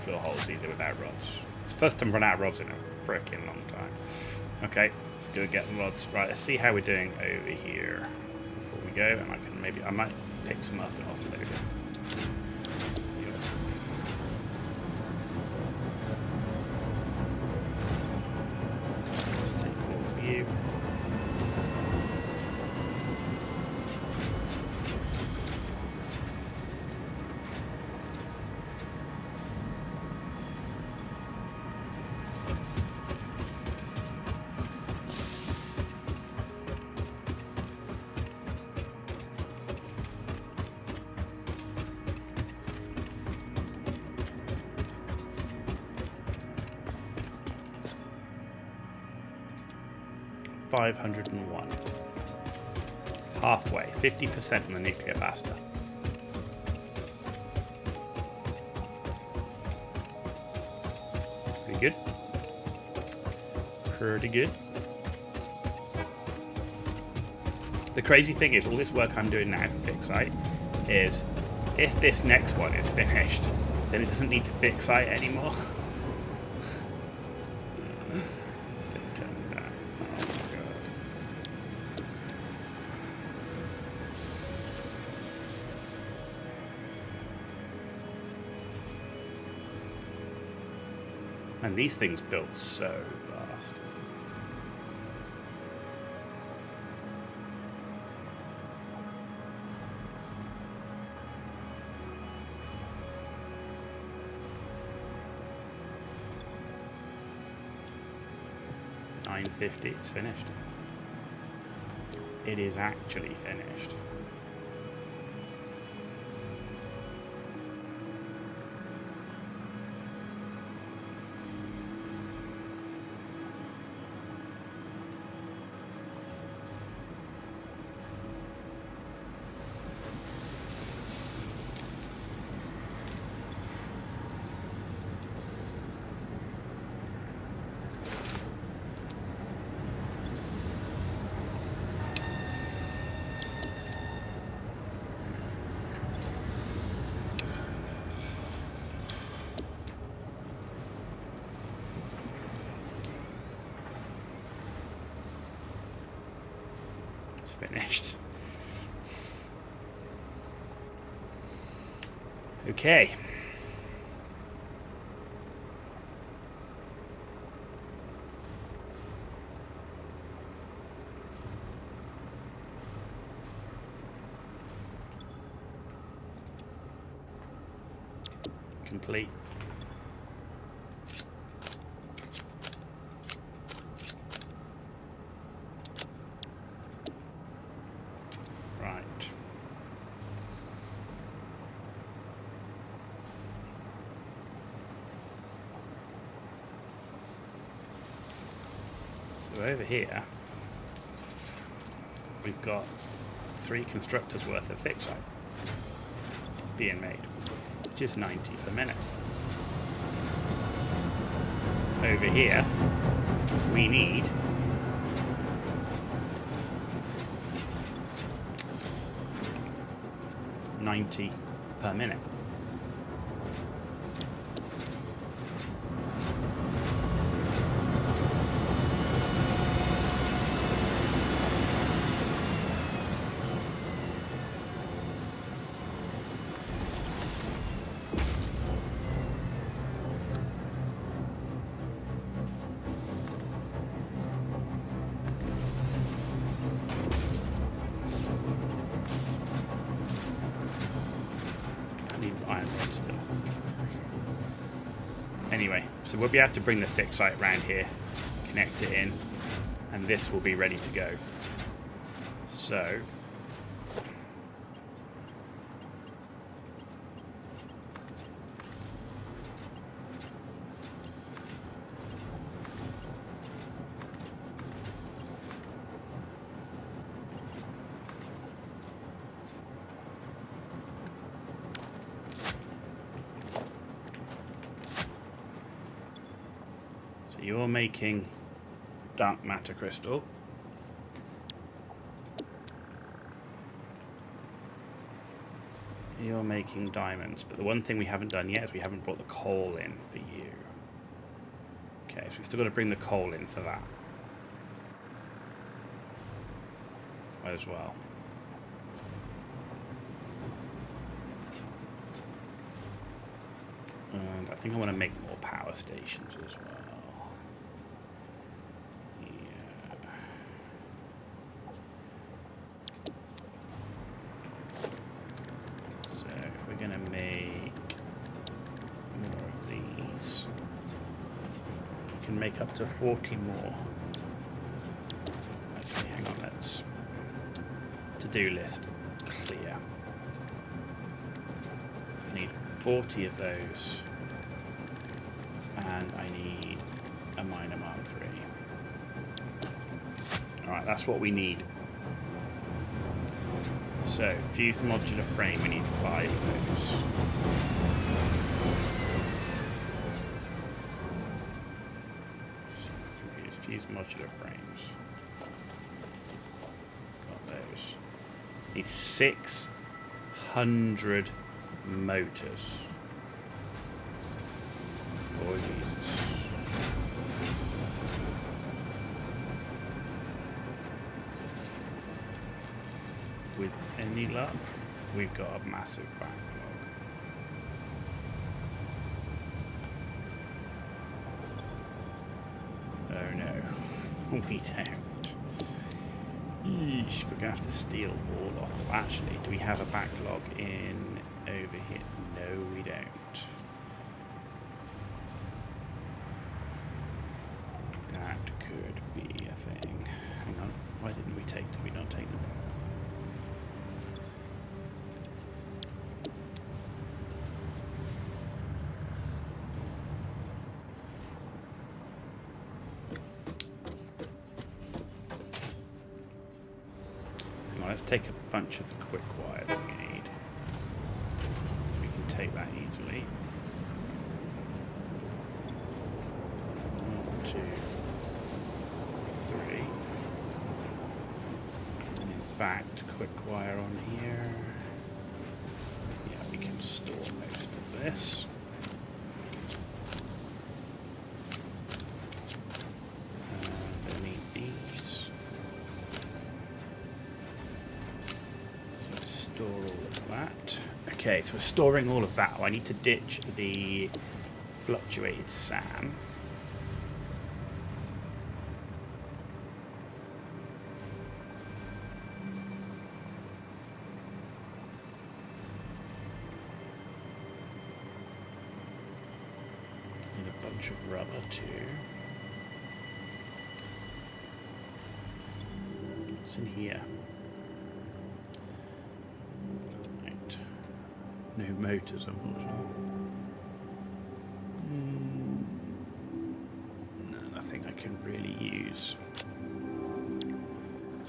drill holes either without rods. It's the first time I've run out of rods in a freaking long time. Okay, let's go get the rods. Right, let's see how we're doing over here before we go, and I might pick some up and offload it. Let's take all of you. $501. Halfway, 50% on the nuclear basta. Pretty good. Pretty good. The crazy thing is, all this work I'm doing now for Fixite is, if this next one is finished, then it doesn't need to Fixite anymore. And these things built so fast. $9.50, it's finished. It is actually finished. Finished. Okay. Complete. So over here, we've got 3 constructors worth of Fixite being made, which is 90 per minute. Over here, we need 90 per minute. Anyway, so we'll be able to bring the Fixite around here, connect it in, and this will be ready to go. So you're making dark matter crystal. You're making diamonds, but the one thing we haven't done yet is we haven't brought the coal in for you. Okay, so we've still got to bring the coal in for that as well. And I think I want to make more power stations as well. Yeah. So if we're going to make more of these, we can make up to 40 more. Actually, hang on, let's to-do list clear. I need 40 of those, and I need a miner Mark III. Alright, that's what we need. So, fused modular frame, we need 5 of those. So, computers, fused modular frames. Got those. Need 600 motors. Oh, Jesus. With any luck, we've got a massive backlog. Oh no, we don't. Eesh, we're going to have to steal all off. Actually, do we have a backlog in over here? No, we don't. That could be a thing. Hang on, why did we not take them? Let's take a bunch of the quick wire that we need. We can take that easily. 1, 2, 3. And in fact, quick wire on here. Yeah, we can store most of this. And I need these. Store all of that. Okay, so we're storing all of that. Oh, I need to ditch the fluctuated SAM. Need a bunch of rubber too. What's in here? No motors, unfortunately. No, nothing I can really use.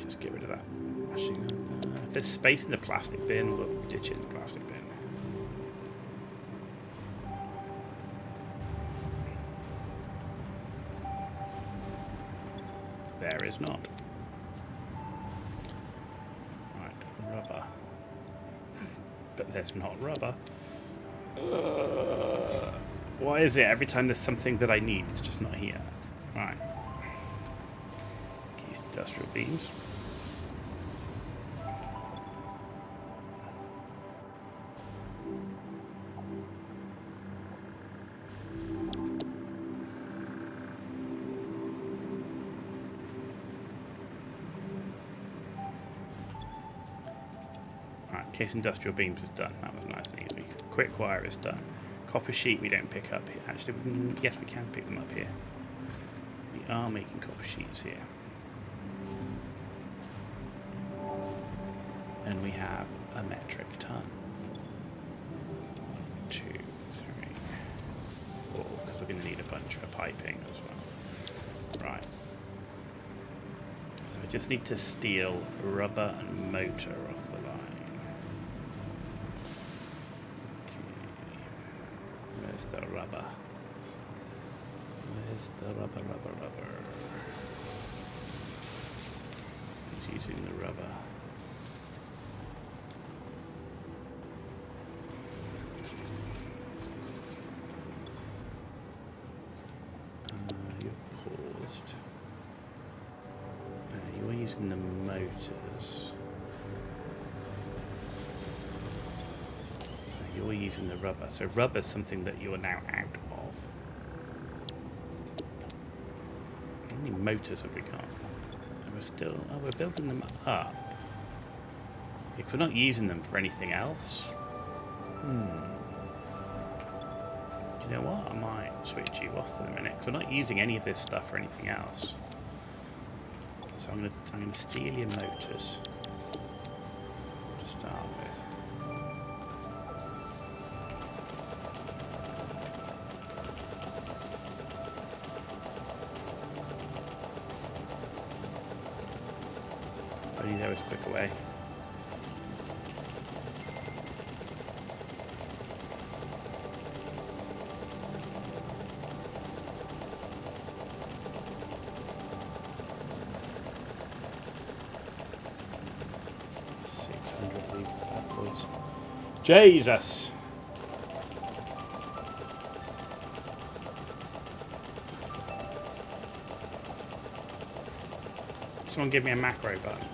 Just get rid of that. Actually, if there's space in the plastic bin, we'll ditch it in the plastic bin. There is not. Right, rubber. But there's not rubber. Why is it every time there's something that I need, it's just not here? Right. These industrial beams. Case industrial beams is done. That was nice and easy. Quick wire is done. Copper sheet we don't pick up here. Actually, yes, we can pick them up here. We are making copper sheets here. And we have a metric ton. 1, 2, 3, 4, because we're going to need a bunch of piping as well. Right. So I just need to steal rubber and motor off the line. Where's the rubber? Where's the rubber? Who's using the rubber? using the motors. You're using the rubber. So rubber's something that you are now out of. How many motors have we got? And we're still... Oh, we're building them up. If we're not using them for anything else... Do you know what? I might switch you off for a minute, because we're not using any of this stuff for anything else. So I'm gonna steal your motors to start with. Only there was a quicker way. Jesus! Someone give me a macro button.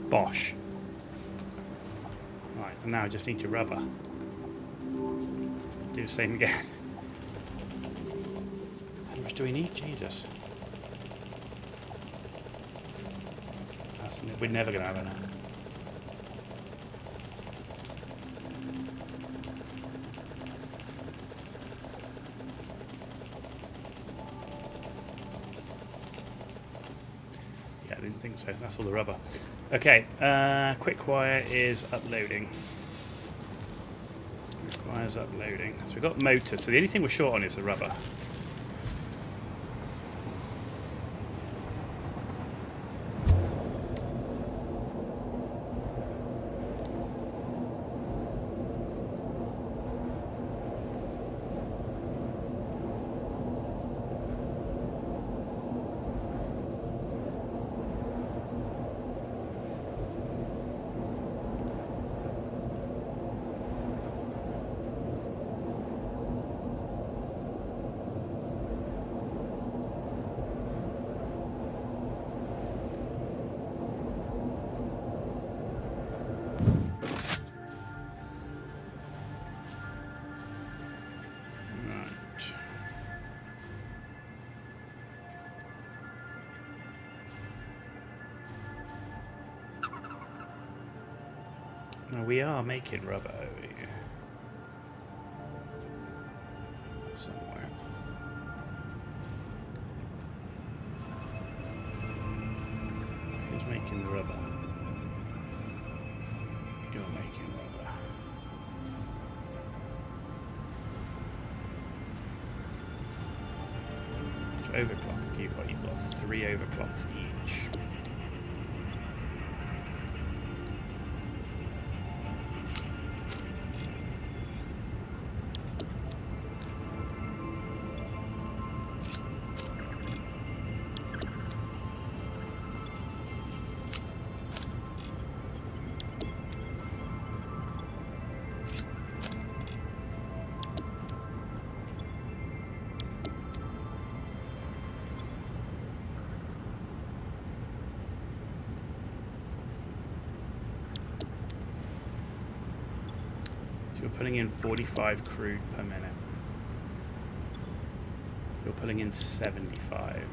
Bosh. Right, and now I just need your rubber. Do the same again. How much do we need? Jesus. We're never going to have enough. Yeah, I didn't think so. That's all the rubber. Okay, quick wire is uploading. Quick wire's uploading. So we've got motors. So the only thing we're short on is the rubber. Now we are making rubber over here. Somewhere. Who's making the rubber? You're making rubber. Which overclock have you got? You've got 3 overclocks each. You're putting in 45 crude per minute. You're pulling in 75.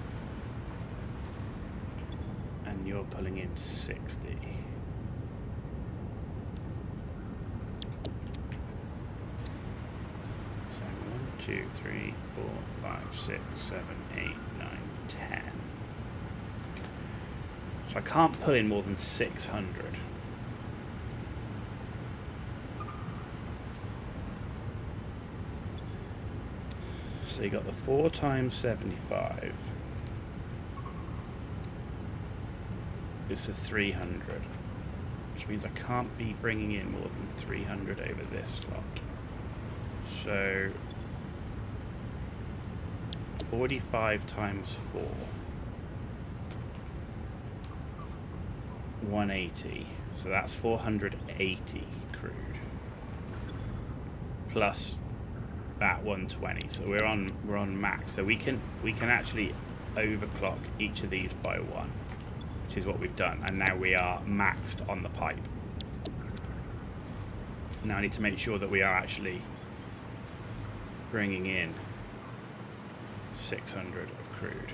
And you're pulling in 60. So 1, 2, 3, 4, 5, 6, 7, 8, 9, 10. So I can't pull in more than 600. So you got the 4 times 75. is the 300, which means I can't be bringing in more than 300 over this slot. So 45 times 4, 180. So that's 480 crude plus that 120. So we're on max. So we can actually overclock each of these by 1, which is what we've done. And now we are maxed on the pipe. Now I need to make sure that we are actually bringing in 600 of crude.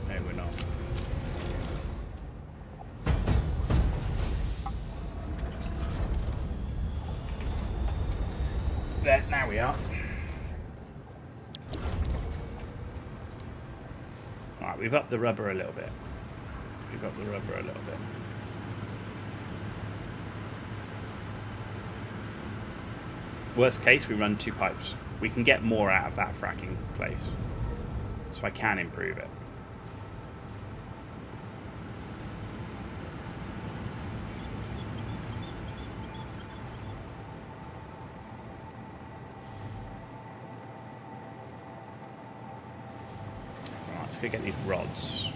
No, we're not. There, now we are. Alright, we've upped the rubber a little bit. We've upped the rubber a little bit. Worst case, we run 2 pipes. We can get more out of that fracking place. So I can improve it. Right, let's go get these rods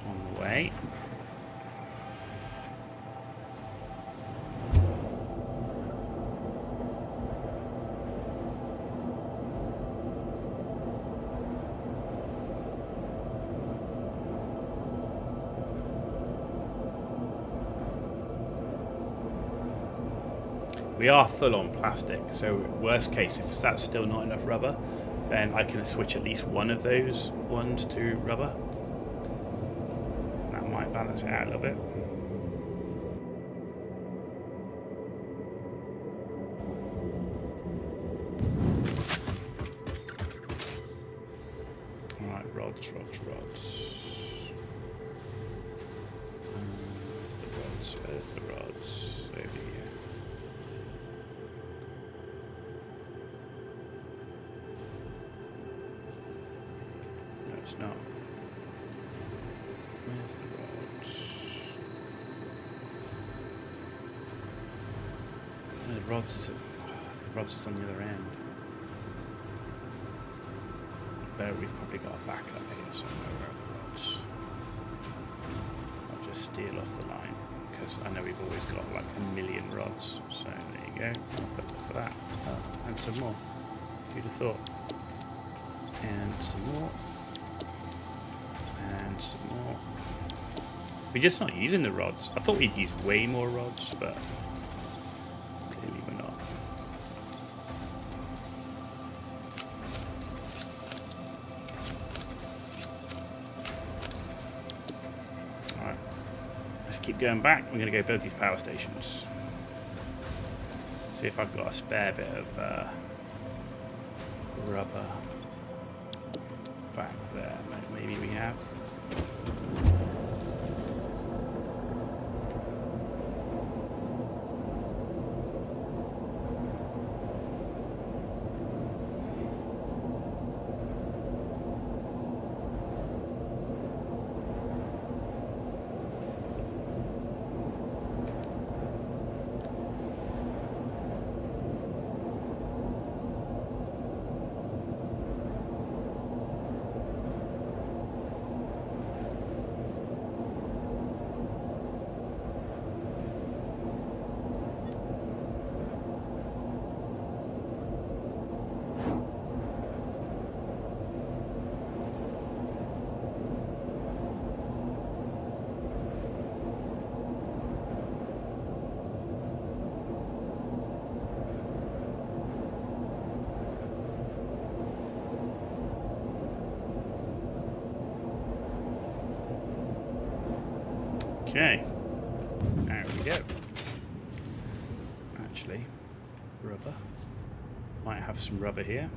on the way. We are full on plastic, so worst case, if that's still not enough rubber, then I can switch at least one of those ones to rubber. That might balance it out a little bit. Alright, rods. Where's the rods? Over here. It's not. Where's the rods? No, the rods is on the other end. But we've probably got a backup here somewhere. Where are the rods? I'll just steal off the line because I know we've always got like 1,000,000 rods. So there you go. I'll put for that. Oh, and some more. Who'd have thought? And some more. And some more. We're just not using the rods. I thought we'd use way more rods, but clearly we're not. Alright. Let's keep going back. We're going to go build these power stations. See if I've got a spare bit of rubber back there. Maybe we have. Okay, there we go. Actually, rubber. Might have some rubber here.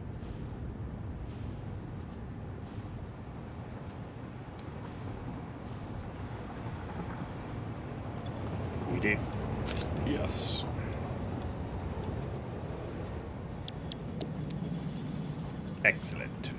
We do. Yes. Excellent.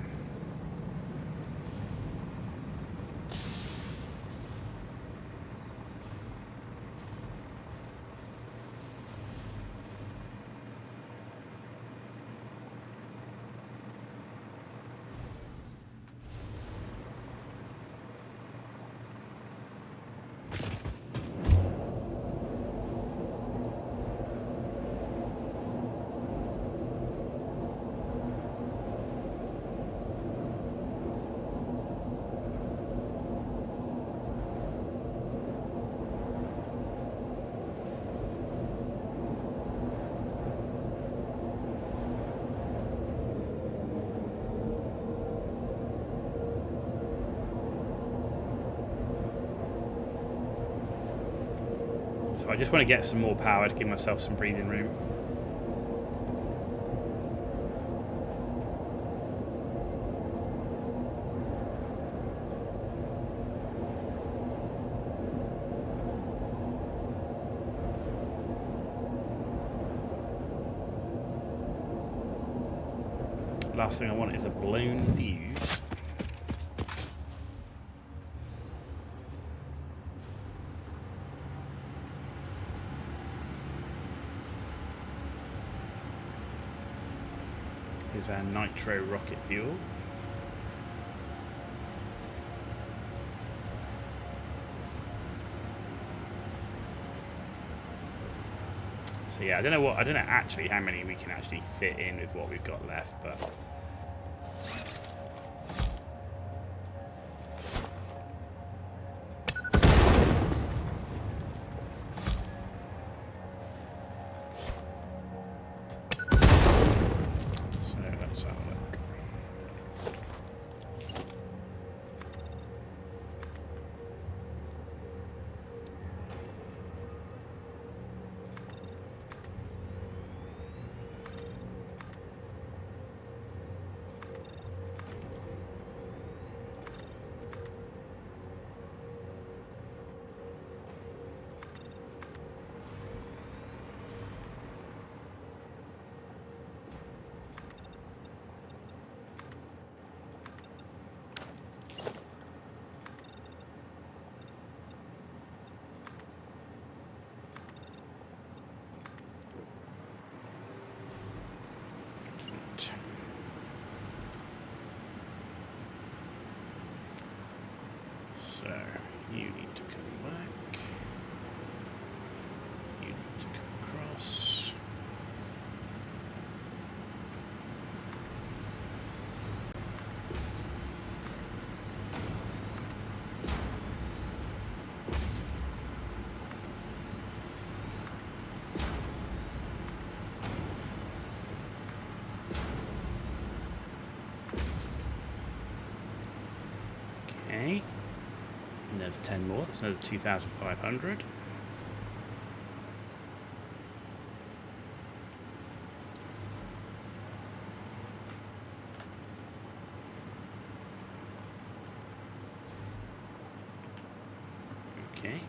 So I just want to get some more power to give myself some breathing room. Last thing I want is a blown fuse. Here's our nitro rocket fuel. So yeah, I don't know actually how many we can actually fit in with what we've got left, but so let's have a look. So you need to come back. You need to come across. Okay. And there's 10 more. That's another 2,500. Okay.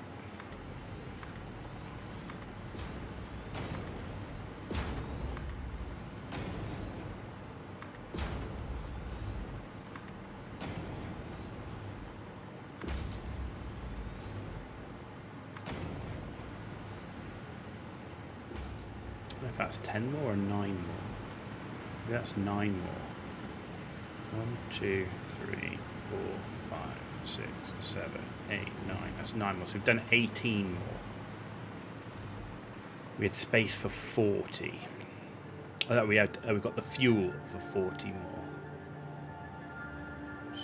I don't know if that's 10 more or 9 more. Maybe that's 9 more. 1, 2, 3, 4, 5, 6, 7, 8, 9. That's 9 more. So we've done 18 more. We had space for 40. Oh, we got the fuel for 40 more. So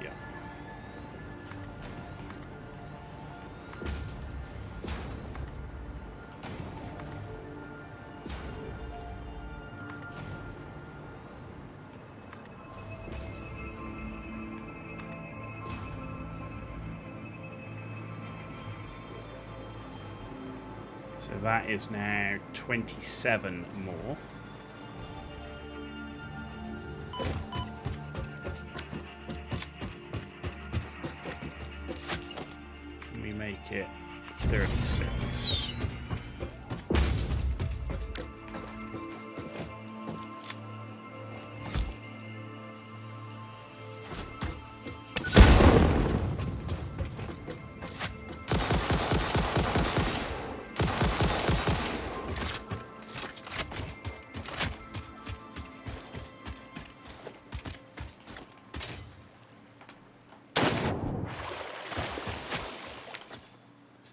yeah. So that is now 27 more. Can we make it 36.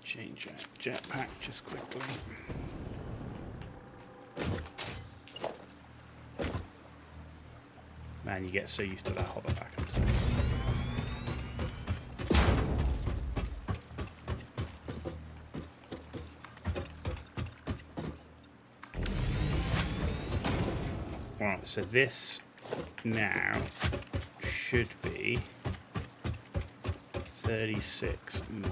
Change that jetpack just quickly. Man, you get so used to that hoverback. Alright, so this now should be 36 more.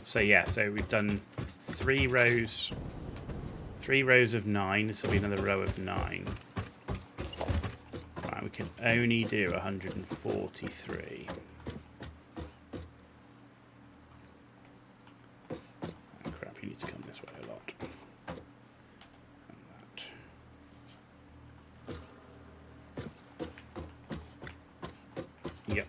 So yeah, so we've done 3 rows of 9. This will be another row of 9. Right, we can only do 143. Oh crap, you need to come this way a lot. And that. Yep.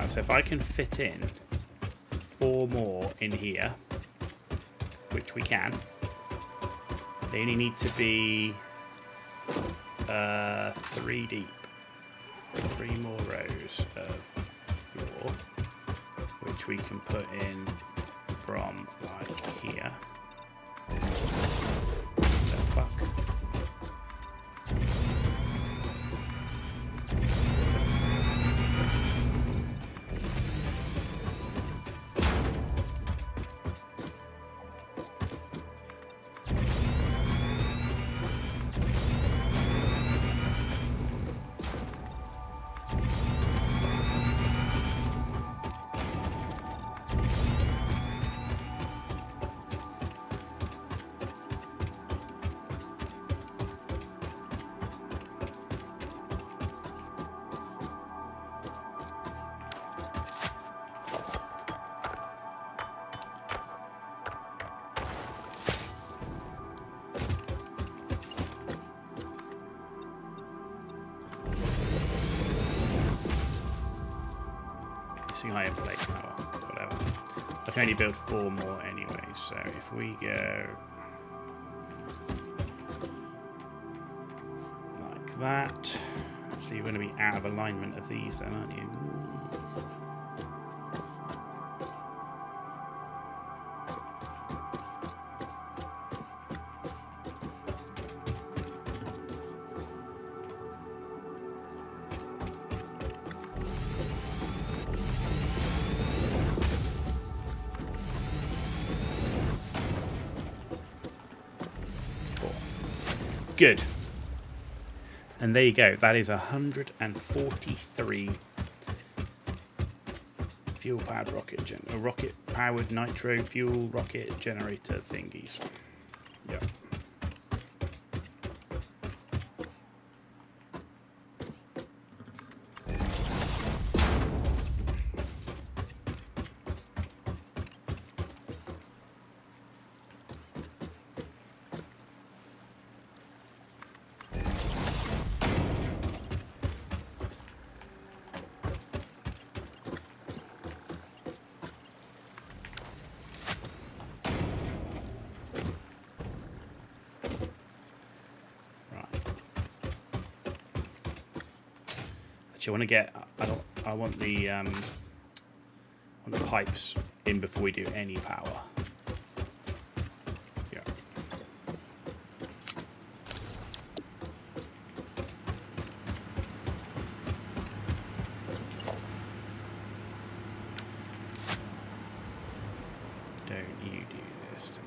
So if I can fit in 4 more in here, which we can, they only need to be 3 deep. 3 more rows of floor, which we can put in from like here. The fuck? Iron plate power, whatever. I can only build 4 more anyway, so if we go like that, actually you're going to be out of alignment of these then, aren't you? Good. And there you go. That is 143 fuel-powered rocket-powered nitro fuel rocket generator thingies. Yep. I want to get. I want the pipes in before we do any power. Yeah. Don't you do this to me.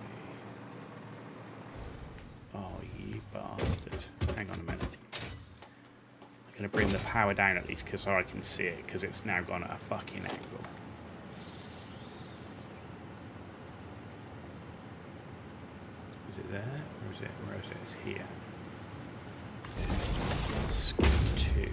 Oh, you bastard. Hang on a minute. I'm going to bring the power down at least so I can see it, because it's now gone at a fucking angle. Is it there? Or is it? Where is it? It's here. Skip 2.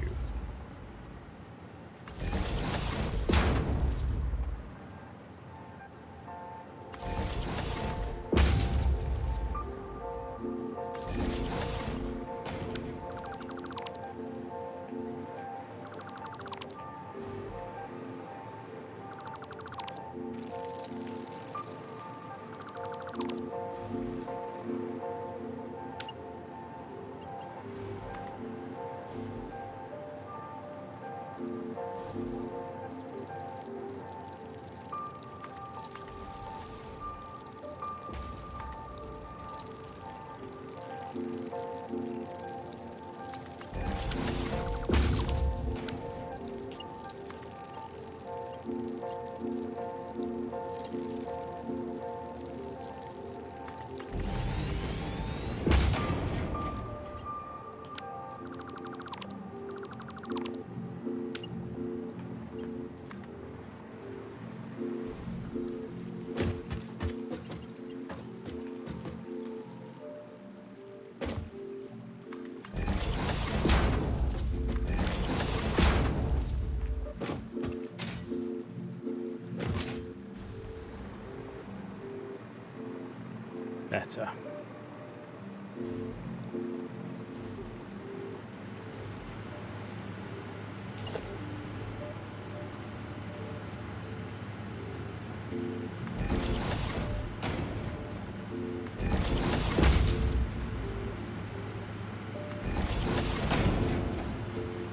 Better.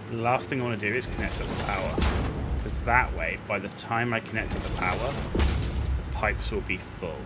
The last thing I want to do is connect to the power, because that way, by the time I connect to the power, the pipes will be full.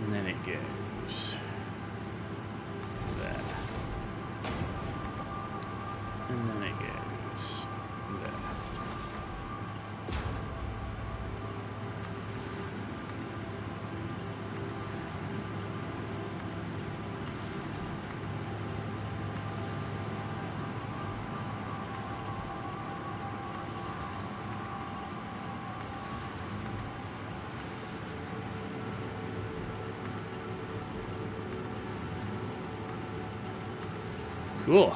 And then it goes there. And then it goes there. Cool.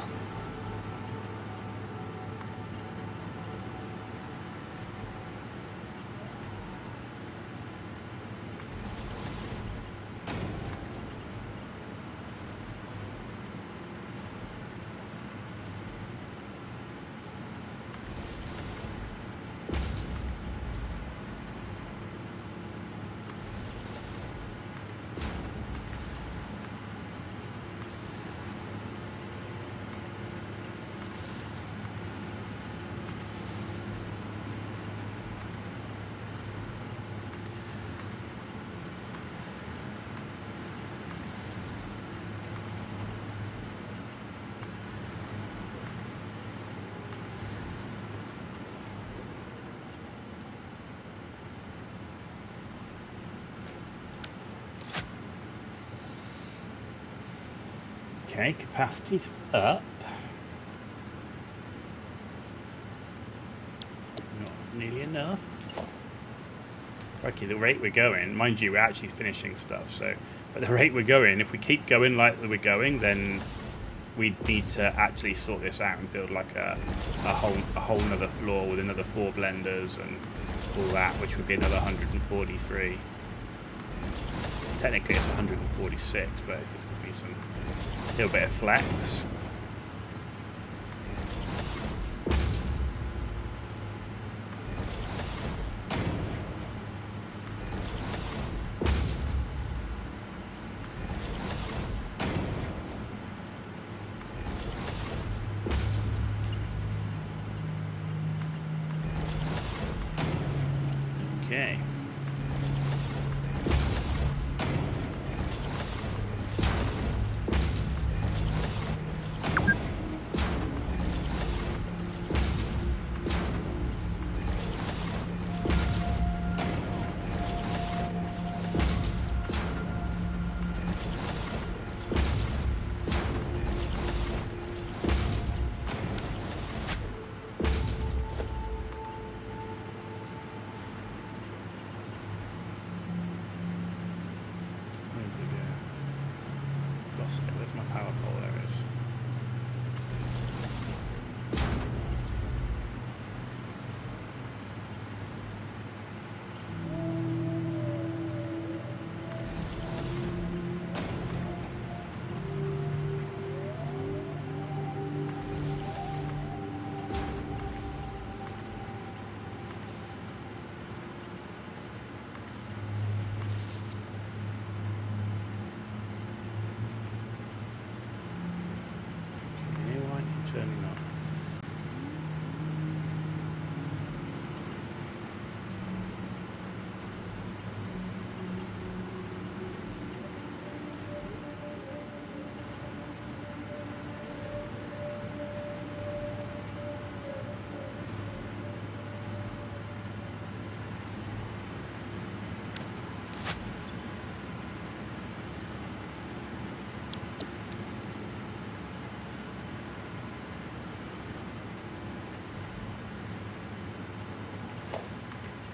Okay, capacity's up. Not nearly enough. Okay, the rate we're going, mind you, we're actually finishing stuff, so, but the rate we're going, if we keep going like we're going, then we need to actually sort this out and build like a whole nother floor with another 4 blenders and all that, which would be another 143. Technically it's 146, but it's going to be some little bit of flex. Okay. Where's my power pole? There it is. Turning on.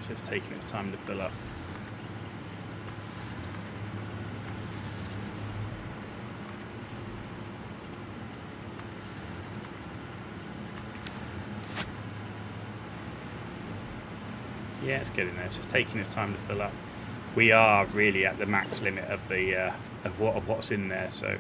Just taking its time to fill up. Yeah, it's getting there. It's just taking its time to fill up. We are really at the max limit of the of what's in there, so.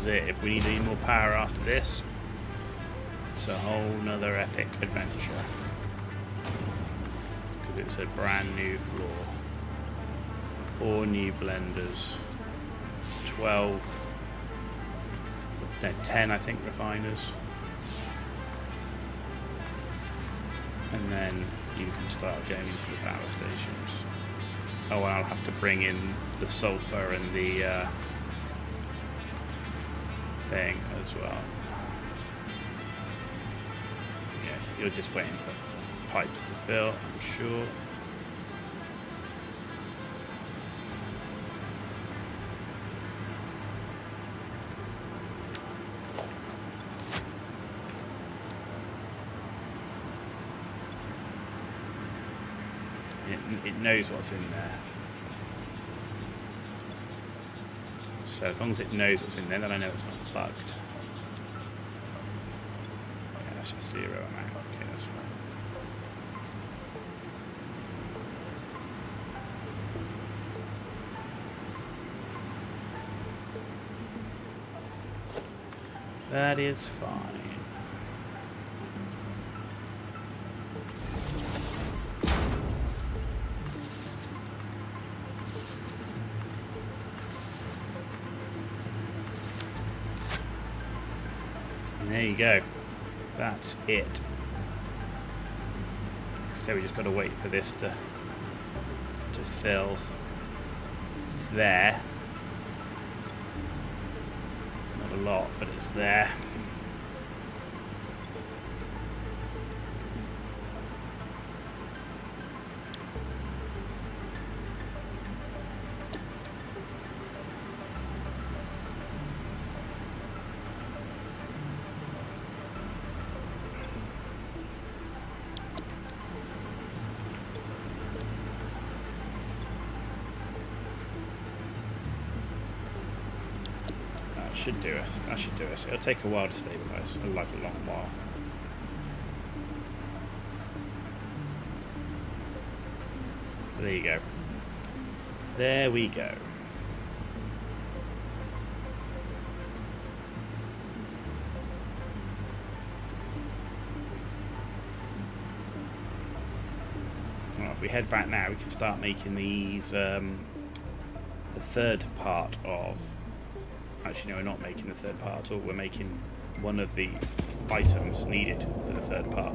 is it. If we need any more power after this, it's a whole nother epic adventure. Because it's a brand new floor. 4 new blenders. 12, no, 10 I think refiners. And then you can start going into the power stations. Oh, and I'll have to bring in the sulfur and the thing as well. Yeah, you're just waiting for pipes to fill, I'm sure. It knows what's in there. So as long as it knows what's in there, then I know it's not bugged. Yeah, that's just 0 amount. Okay, that's fine. That is fine. There you go. That's it. So we just got to wait for this to fill. It's there. Not a lot, but it's there. Should do us. That should do us. It'll take a while to stabilise. Like a long while. There you go. There we go. Well, if we head back now, we can start making these. The third part of. Actually, no, we're not making the third part at all. We're making one of the items needed for the third part.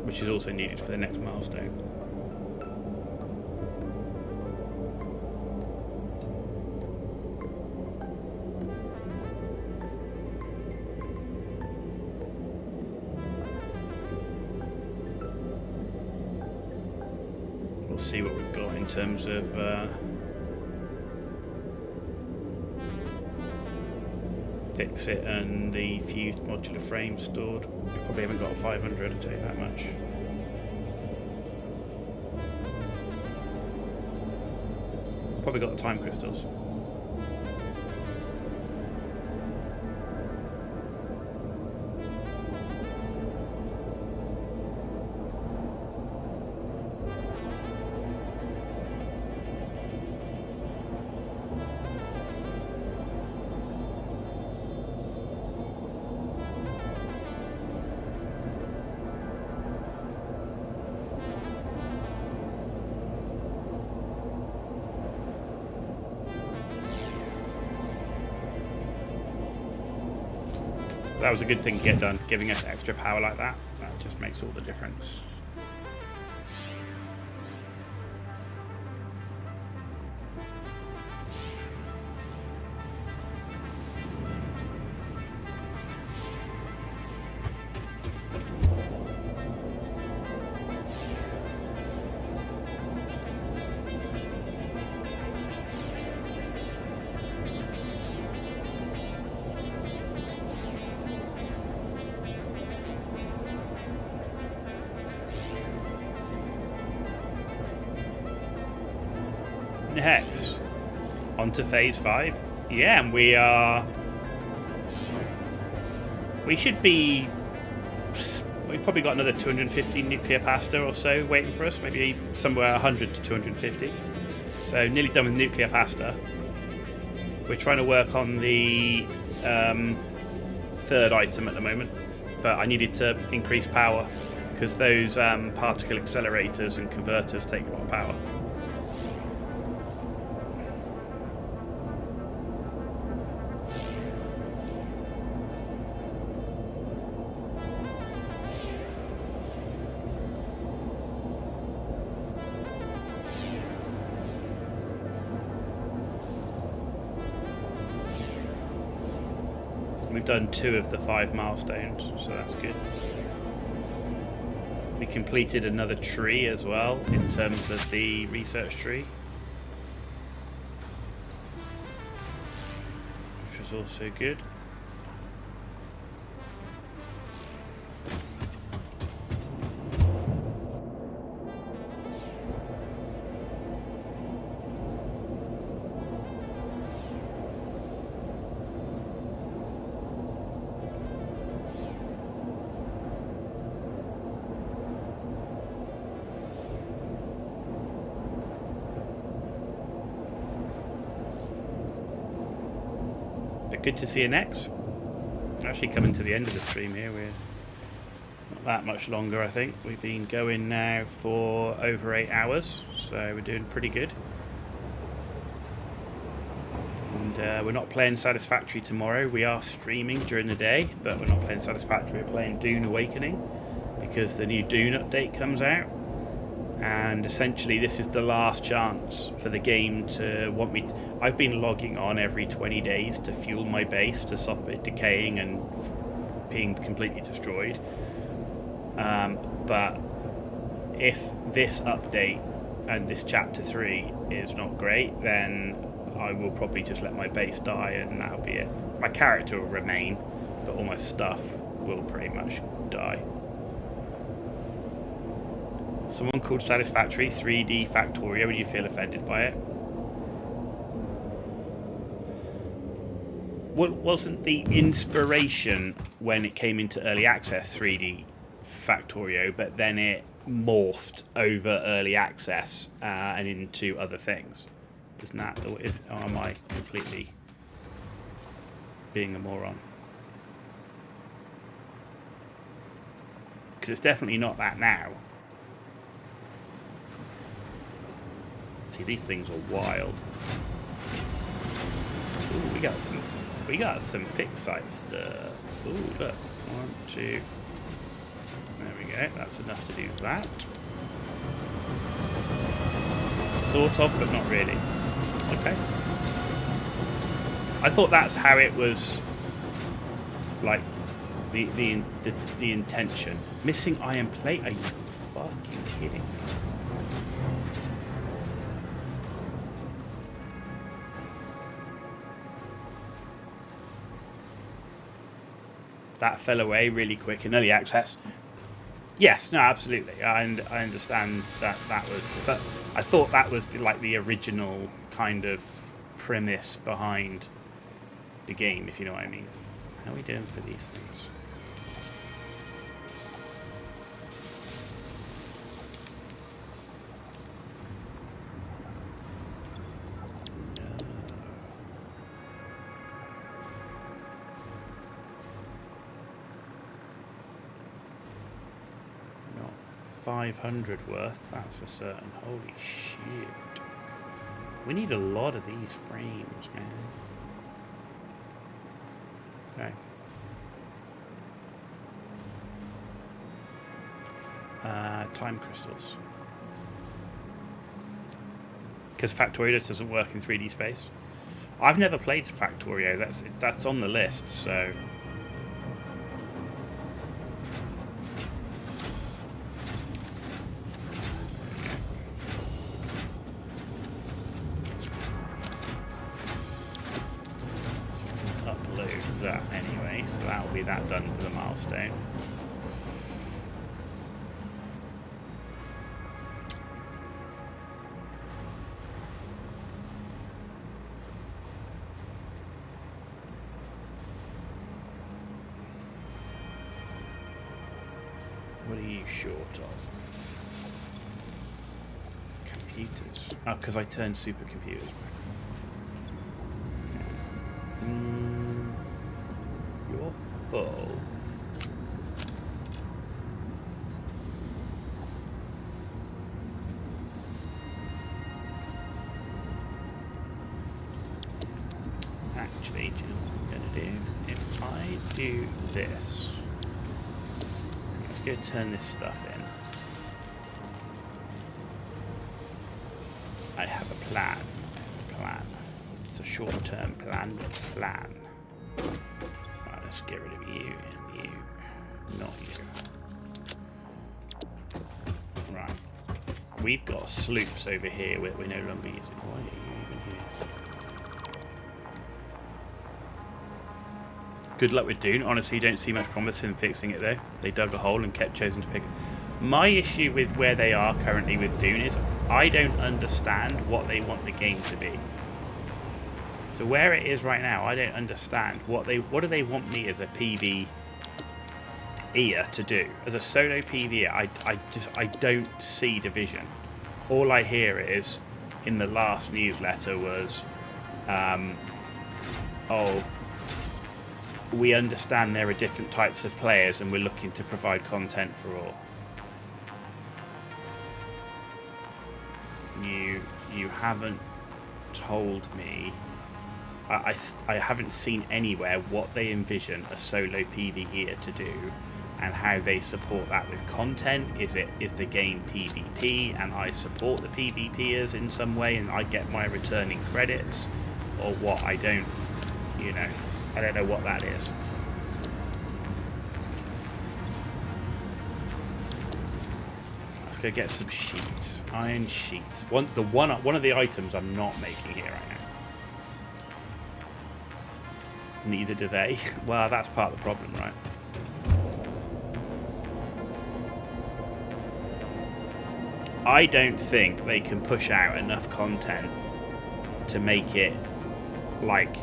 Which is also needed for the next milestone. See what we've got in terms of fix it and the fused modular frame stored. We probably haven't got a 500, I'll tell you that much. Probably got the time crystals. That was a good thing to get done, giving us extra power like that. That just makes all the difference. Hex onto phase 5. Yeah, and we should be we've probably got another 250 nuclear pasta or so waiting for us, maybe somewhere 100 to 250. So nearly done with nuclear pasta. We're trying to work on the third item at the moment, but I needed to increase power because those particle accelerators and converters take a lot of power. We've done 2 of the 5 milestones, so that's good. We completed another tree as well in terms of the research tree, which was also good. Good to see you next. We're actually coming to the end of the stream here. We're not that much longer, I think. We've been going now for over 8 hours, so we're doing pretty good. And we're not playing Satisfactory tomorrow. We are streaming during the day, but we're not playing Satisfactory. We're playing Dune Awakening because the new Dune update comes out. And essentially this is the last chance for the game to want me I've been logging on every 20 days to fuel my base to stop it decaying and being completely destroyed, but if this update and this chapter 3 is not great, then I will probably just let my base die and that'll be it. My character will remain, but all my stuff will pretty much die. Someone called Satisfactory 3D Factorio. Would you feel offended by it? What wasn't the inspiration when it came into early access 3D Factorio, but then it morphed over early access and into other things? Isn't that the way? Or am I completely being a moron? Because it's definitely not that now. See, these things are wild. Ooh, we got some fixed sites there. Ooh, look. 1, 2. There we go. That's enough to do that. Sort of, but not really. Okay. I thought that's how it was. Like the intention. Missing iron plate? Are you fucking kidding me? That fell away really quick in early access. Yes, no, absolutely. I understand that was, but I thought that was the original kind of premise behind the game, if you know what I mean. How are we doing for these things? Not 500 worth, that's for certain. Holy shit. We need a lot of these frames, man. Okay. Time crystals. Because Factorio just doesn't work in 3D space. I've never played Factorio. That's on the list, so. Upload that anyway, so that'll be that done for the milestone. What are you short of? Computers. Oh, because I turned supercomputers. You're full. Actually, do you know what I'm going to do? If I do this, let's go turn this stuff in. I have a plan. It's a short-term plan, but it's a plan. Right, let's get rid of you and you. Not you. Right. We've got sloops over here we're no longer using. Why are you even here? Good luck with Dune. Honestly, you don't see much promise in fixing it though. They dug a hole and kept choosing to pick it. My issue with where they are currently with Dune is I don't understand what they want the game to be. So where it is right now, I don't understand what do they want me as a PvEer to do. As a solo PvEer, I don't see division. All I hear is in the last newsletter was, oh, we understand there are different types of players and we're looking to provide content for all. You haven't told me. I haven't seen anywhere what they envision a solo PvEer to do and how they support that with content. Is the game PvP and I support the PvPers in some way and I get my returning credits, or what? I don't know what that is. Let's go get some sheets. Iron sheets. One of the items I'm not making here right now. Neither do they. Well, that's part of the problem, right? I don't think they can push out enough content to make it like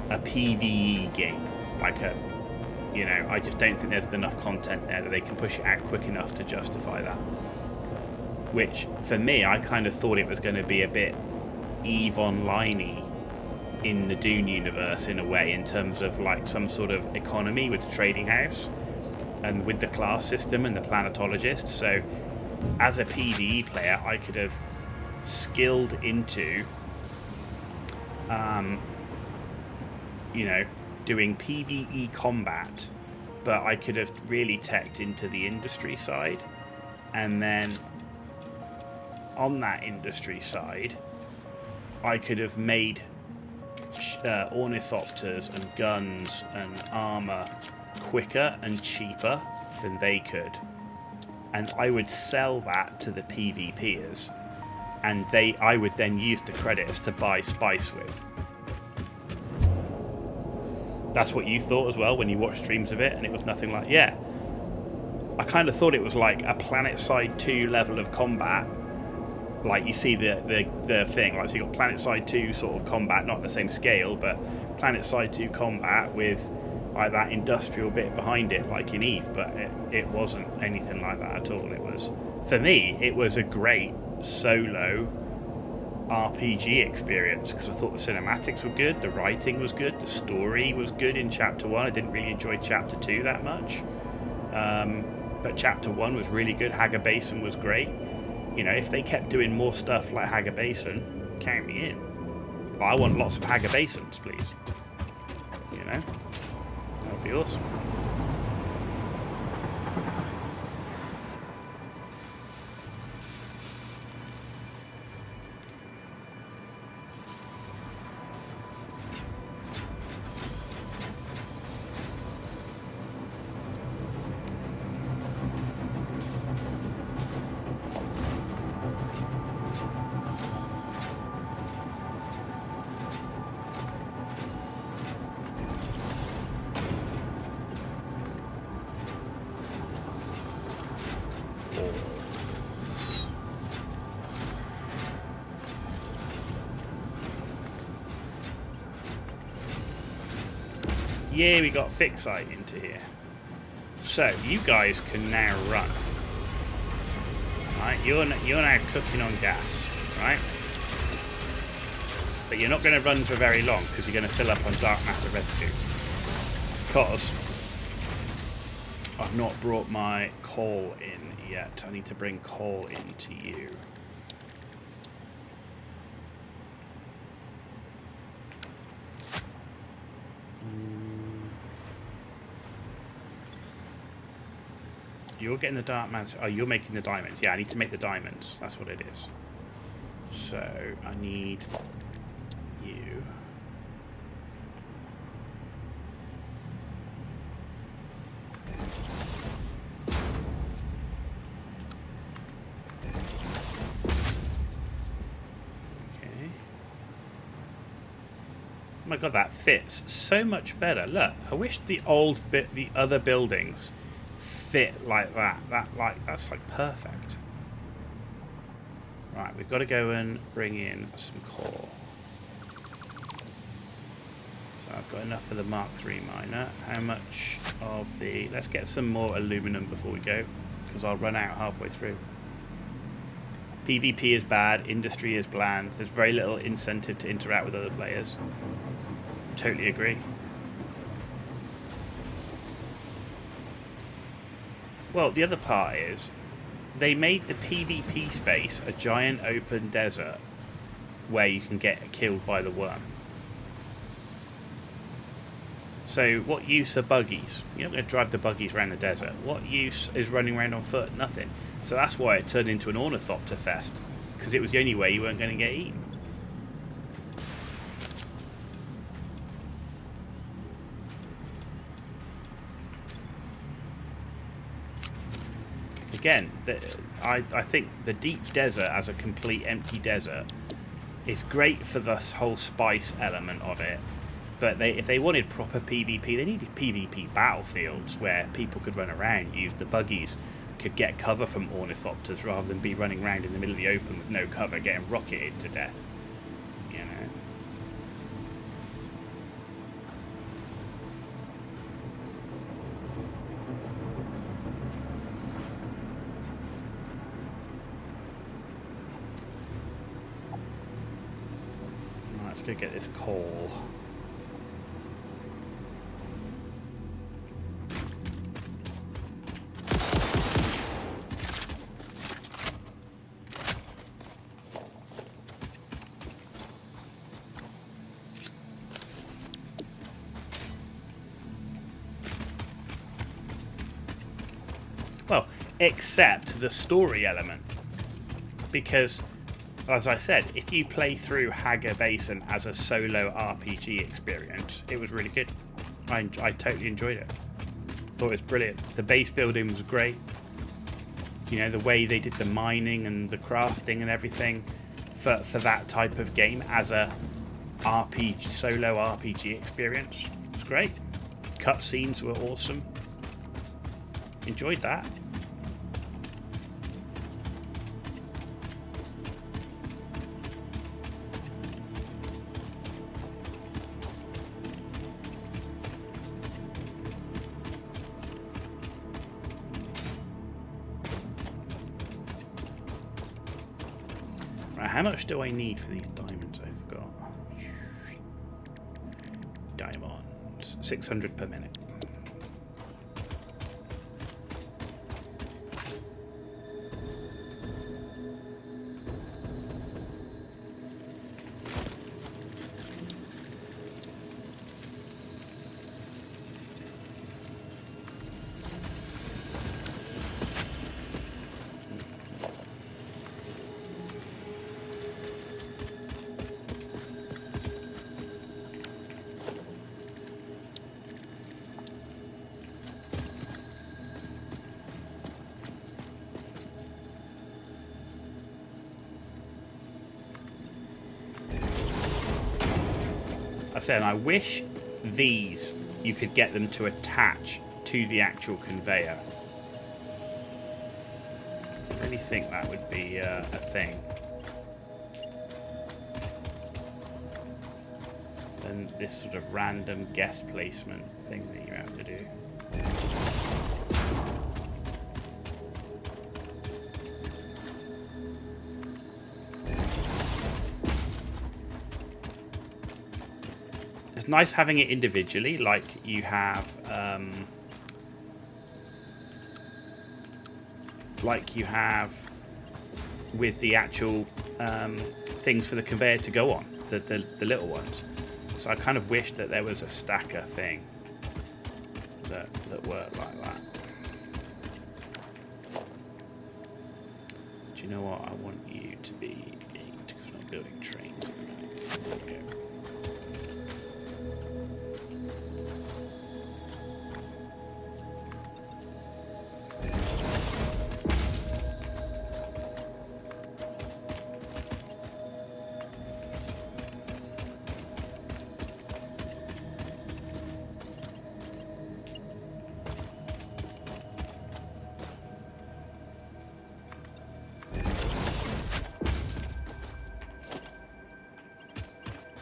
a PvE game. I just don't think there's enough content there that they can push it out quick enough to justify that. Which, for me, I kind of thought it was going to be a bit EVE Online-y in the Dune universe in a way, in terms of like some sort of economy with the trading house and with the class system and the planetologist. So as a PvE player, I could have skilled into doing PvE combat, but I could have really teched into the industry side, and then on that industry side I could have made ornithopters and guns and armor quicker and cheaper than they could, and I would sell that to the PvPers, and I would then use the credits to buy spice with. That's what you thought as well when you watched streams of it, and it was nothing like... Yeah, I kind of thought it was like a PlanetSide 2 level of combat. Like you see the thing, like, so you got PlanetSide 2 sort of combat, not on the same scale, but PlanetSide 2 combat with like that industrial bit behind it, like in EVE, but it wasn't anything like that at all. It was, for me, it was a great solo RPG experience because I thought the cinematics were good, the writing was good, the story was good in Chapter 1. I didn't really enjoy Chapter 2 that much, but Chapter 1 was really good. Hager Basin was great. If they kept doing more stuff like Hager Basin, count me in. Well, I want lots of Hager Basins, please. That would be awesome. Yeah, we got Fixite into here. So you guys can now run. Right, you're now cooking on gas, right? But you're not going to run for very long because you're going to fill up on dark matter residue. Because I've not brought my coal in yet. I need to bring coal into you. You're getting the dark matter. Oh, you're making the diamonds. Yeah, I need to make the diamonds. That's what it is. So I need you. Okay. Oh my god, that fits so much better. Look, I wish the other buildings fit like that. That's like perfect. Right, we've got to go and bring in some coal. So I've got enough for the Mark III miner. How much of the... Let's get some more aluminum before we go, because I'll run out halfway through. PvP is bad, industry is bland. There's very little incentive to interact with other players. Totally agree. Well, the other part is they made the PvP space a giant open desert where you can get killed by the worm. So what use are buggies? You're not going to drive the buggies around the desert. What use is running around on foot? Nothing. So that's why it turned into an ornithopter fest, because it was the only way you weren't going to get eaten. Again, I think the deep desert as a complete empty desert is great for the whole spice element of it. But if they wanted proper PvP, they needed PvP battlefields where people could run around, use the buggies, could get cover from ornithopters rather than be running around in the middle of the open with no cover, getting rocketed to death. You know. Let's go get this coal. Well, except the story element, because as I said, if you play through Hagar Basin as a solo RPG experience, it was really good. I totally enjoyed it. Thought it was brilliant. The base building was great. You know, the way they did the mining and the crafting and everything for that type of game as a solo RPG experience was great. Cutscenes were awesome. Enjoyed that. How much do I need for these diamonds? I forgot. Diamonds. 600 per minute. And I wish these you could get them to attach to the actual conveyor. I really think that would be a thing. And this sort of random guest placement thing that you have to do. it's nice having it individually, like you have with the actual things for the conveyor to go on, the little ones. So I kind of wish that there was a stacker thing that worked like that. Do you know what? I want you to be 8 because we're not building trains at the minute. There we go.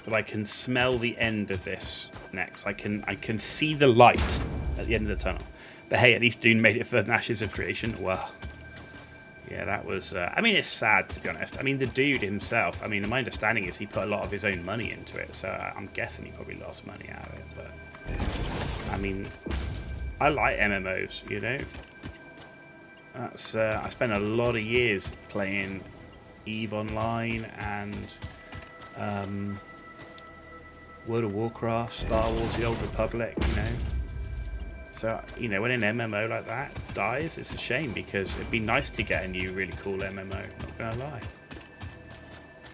But I can smell the end of this next. I can see the light at the end of the tunnel. But hey, at least Dune made it for Ashes of Creation. Well, yeah, that was... I mean, it's sad, to be honest. I mean, the dude himself, I mean, my understanding is he put a lot of his own money into it, so I'm guessing he probably lost money out of it. But, I mean, I like MMOs, you know? That's I spent a lot of years playing EVE Online and... World of Warcraft, Star Wars, The Old Republic, you know. So, you know, when an MMO like that dies, it's a shame because it'd be nice to get a new really cool MMO, not gonna lie.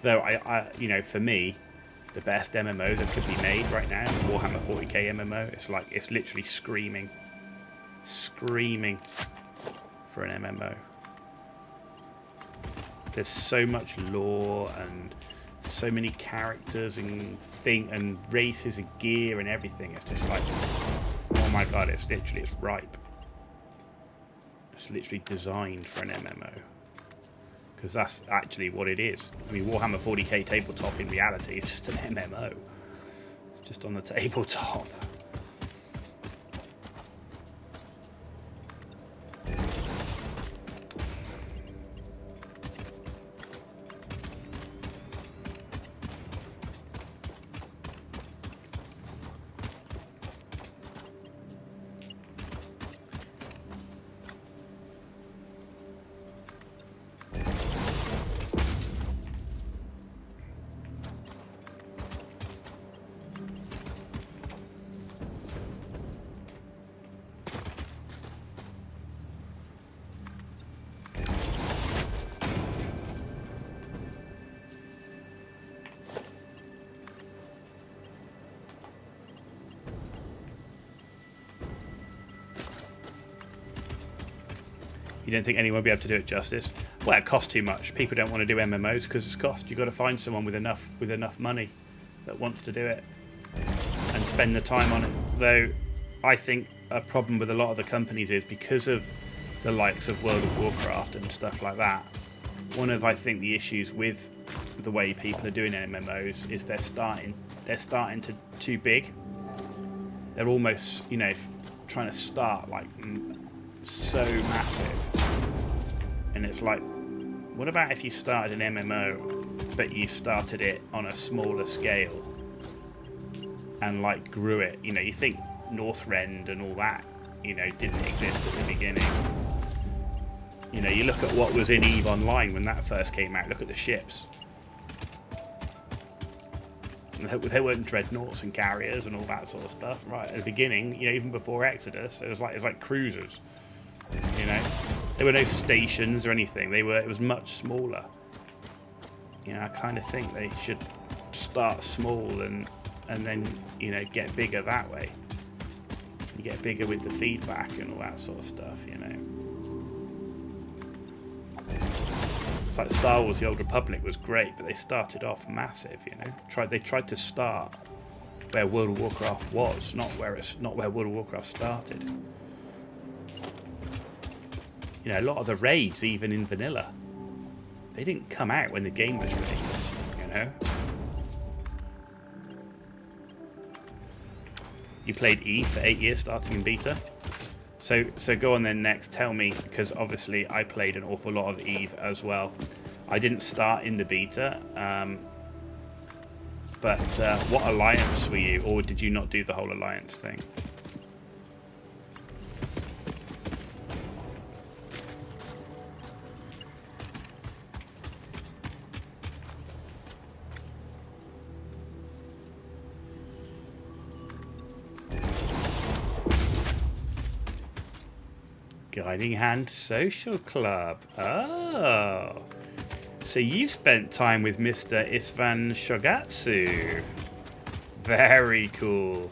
Though, I you know, for me, the best MMO that could be made right now is Warhammer 40k MMO. It's like, it's literally screaming for an MMO. There's so much lore and so many characters and races and gear and everything. It's just like, oh my god, it's ripe. It's literally designed for an MMO. Because that's actually what it is. I mean, Warhammer 40k tabletop in reality is just an MMO. It's just on the tabletop. You don't think anyone will be able to do it justice? Well, it costs too much. People don't want to do MMOs because it's cost. You've got to find someone with enough money that wants to do it and spend the time on it. Though, I think a problem with a lot of the companies is because of the likes of World of Warcraft and stuff like that. One of, I think, the issues with the way people are doing MMOs is they're starting to too big. They're almost, you know, trying to start like so massive, and it's like, what about if you started an MMO but you started it on a smaller scale and like grew it? You know, you think Northrend and all that, you know, didn't exist at the beginning. You know, you look at what was in EVE Online when that first came out. Look at the ships. There weren't dreadnoughts and carriers and all that sort of stuff, right? At the beginning, you know, even before Exodus, it was like cruisers. You know, there were no stations or anything. It was much smaller. You know, I kind of think they should start small and then, you know, get bigger that way. You get bigger with the feedback and all that sort of stuff, you know. It's like Star Wars: The Old Republic was great, but they started off massive, you know. They tried to start where World of Warcraft was, not where World of Warcraft started. You know, a lot of the raids, even in vanilla, they didn't come out when the game was released, you know. You played EVE for 8 years, starting in beta. So go on then next, tell me, because obviously I played an awful lot of EVE as well. I didn't start in the beta, But what alliance were you, or did you not do the whole alliance thing? Guiding Hand Social Club. Oh. So you've spent time with Mr. Istvan Shogatsu. Very cool.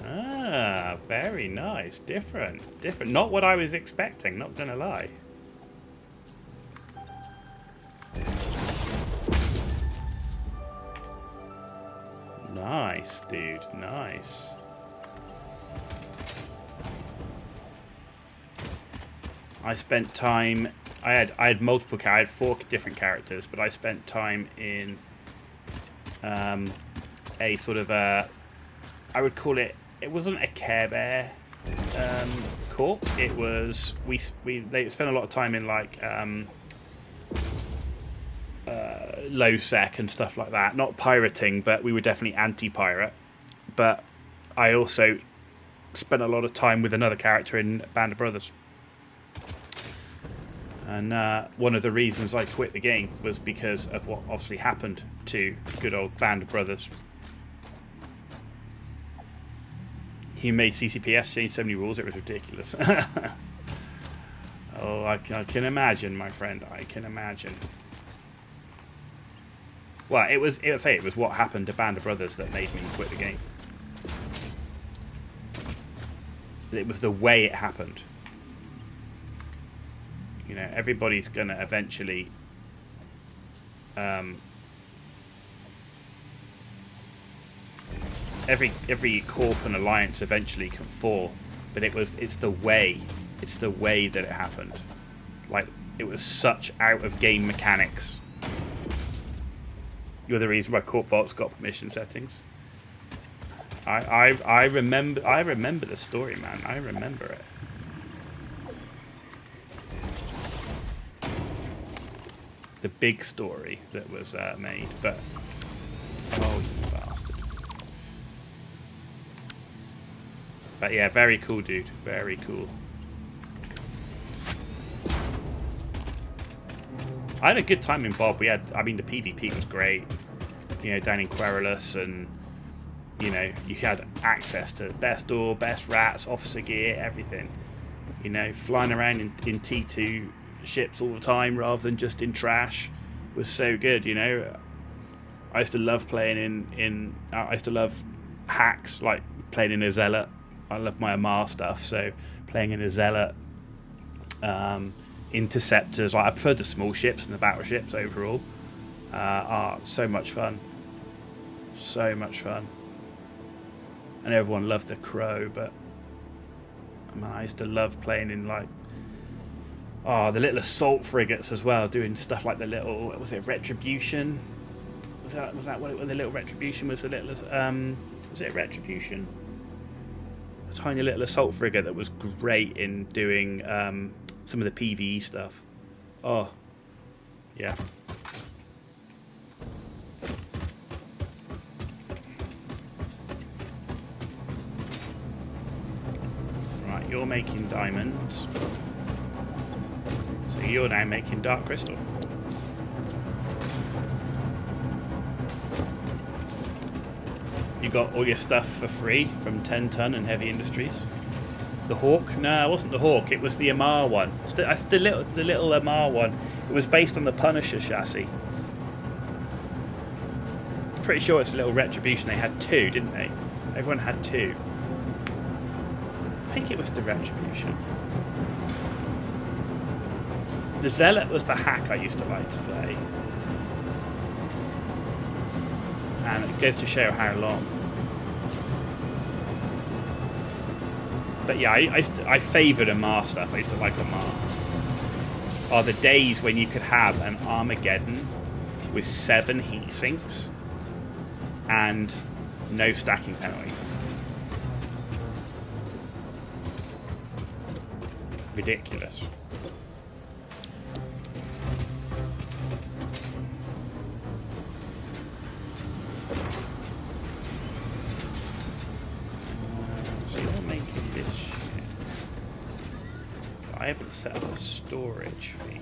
Ah, very nice. Different. Not what I was expecting, not gonna lie. Nice, dude. Nice. I spent time. I had multiple. I had 4 different characters, but I spent time in a sort of a. I would call it. It wasn't a Care Bear corp. It was they spent a lot of time in like low sec and stuff like that. Not pirating, but we were definitely anti-pirate. But I also spent a lot of time with another character in Band of Brothers. And one of the reasons I quit the game was because of what obviously happened to good old Band of Brothers. He made CCPS change so many rules, it was ridiculous. Oh, I can imagine, my friend. I can imagine. Well, it was what happened to Band of Brothers that made me quit the game. It was the way it happened. You know, everybody's gonna eventually every corp and alliance eventually can fall, but it's the way that it happened. Like, it was such out of game mechanics. You're the reason why Corp Vault's got permission settings. I remember the story, man. I remember it. The big story that was made, but oh, you bastard. But yeah, very cool, dude. Very cool. I had a good time in Bob. The PvP was great. You know, down in Querulous, and you know, you had access to best door, best rats, officer gear, everything. You know, flying around in T2 ships all the time rather than just in trash was so good. You know, I used to love playing in I used to love hacks, like playing in a zealot. I love my Amar stuff, so playing in a zealot, interceptors. Like, I prefer the small ships and the battleships overall. So much fun, so much fun. And everyone loved the Crow, but I used to love playing in like the little assault frigates as well, doing stuff like the little, was it Retribution? Was that what the little Retribution was? The little was it Retribution? A tiny little assault frigate that was great in doing some of the PvE stuff. Oh, yeah. Right, you're making diamonds. So you're now making dark crystal. You got all your stuff for free from 10 Ton and Heavy Industries. The Hawk? No, it wasn't the Hawk. It was the Amar one. The little Amar one. It was based on the Punisher chassis. Pretty sure it's a little Retribution. They had 2, didn't they? Everyone had 2. I think it was the Retribution. The Zealot was the hack I used to like to play. And it goes to show how long. But yeah, I favoured Amar stuff. I used to like Amar. Are the days when you could have an Armageddon with 7 heat sinks and no stacking penalty. Ridiculous. haven't set up a storage for you.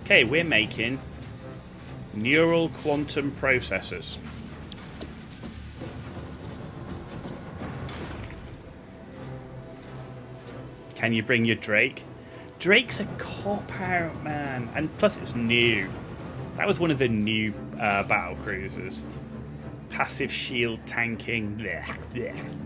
Okay, we're making neural quantum processors. Can you bring your Drake? Drake's a cop-out, man. And plus it's new. That was one of the new battle cruisers. Passive shield tanking. Blech, blech.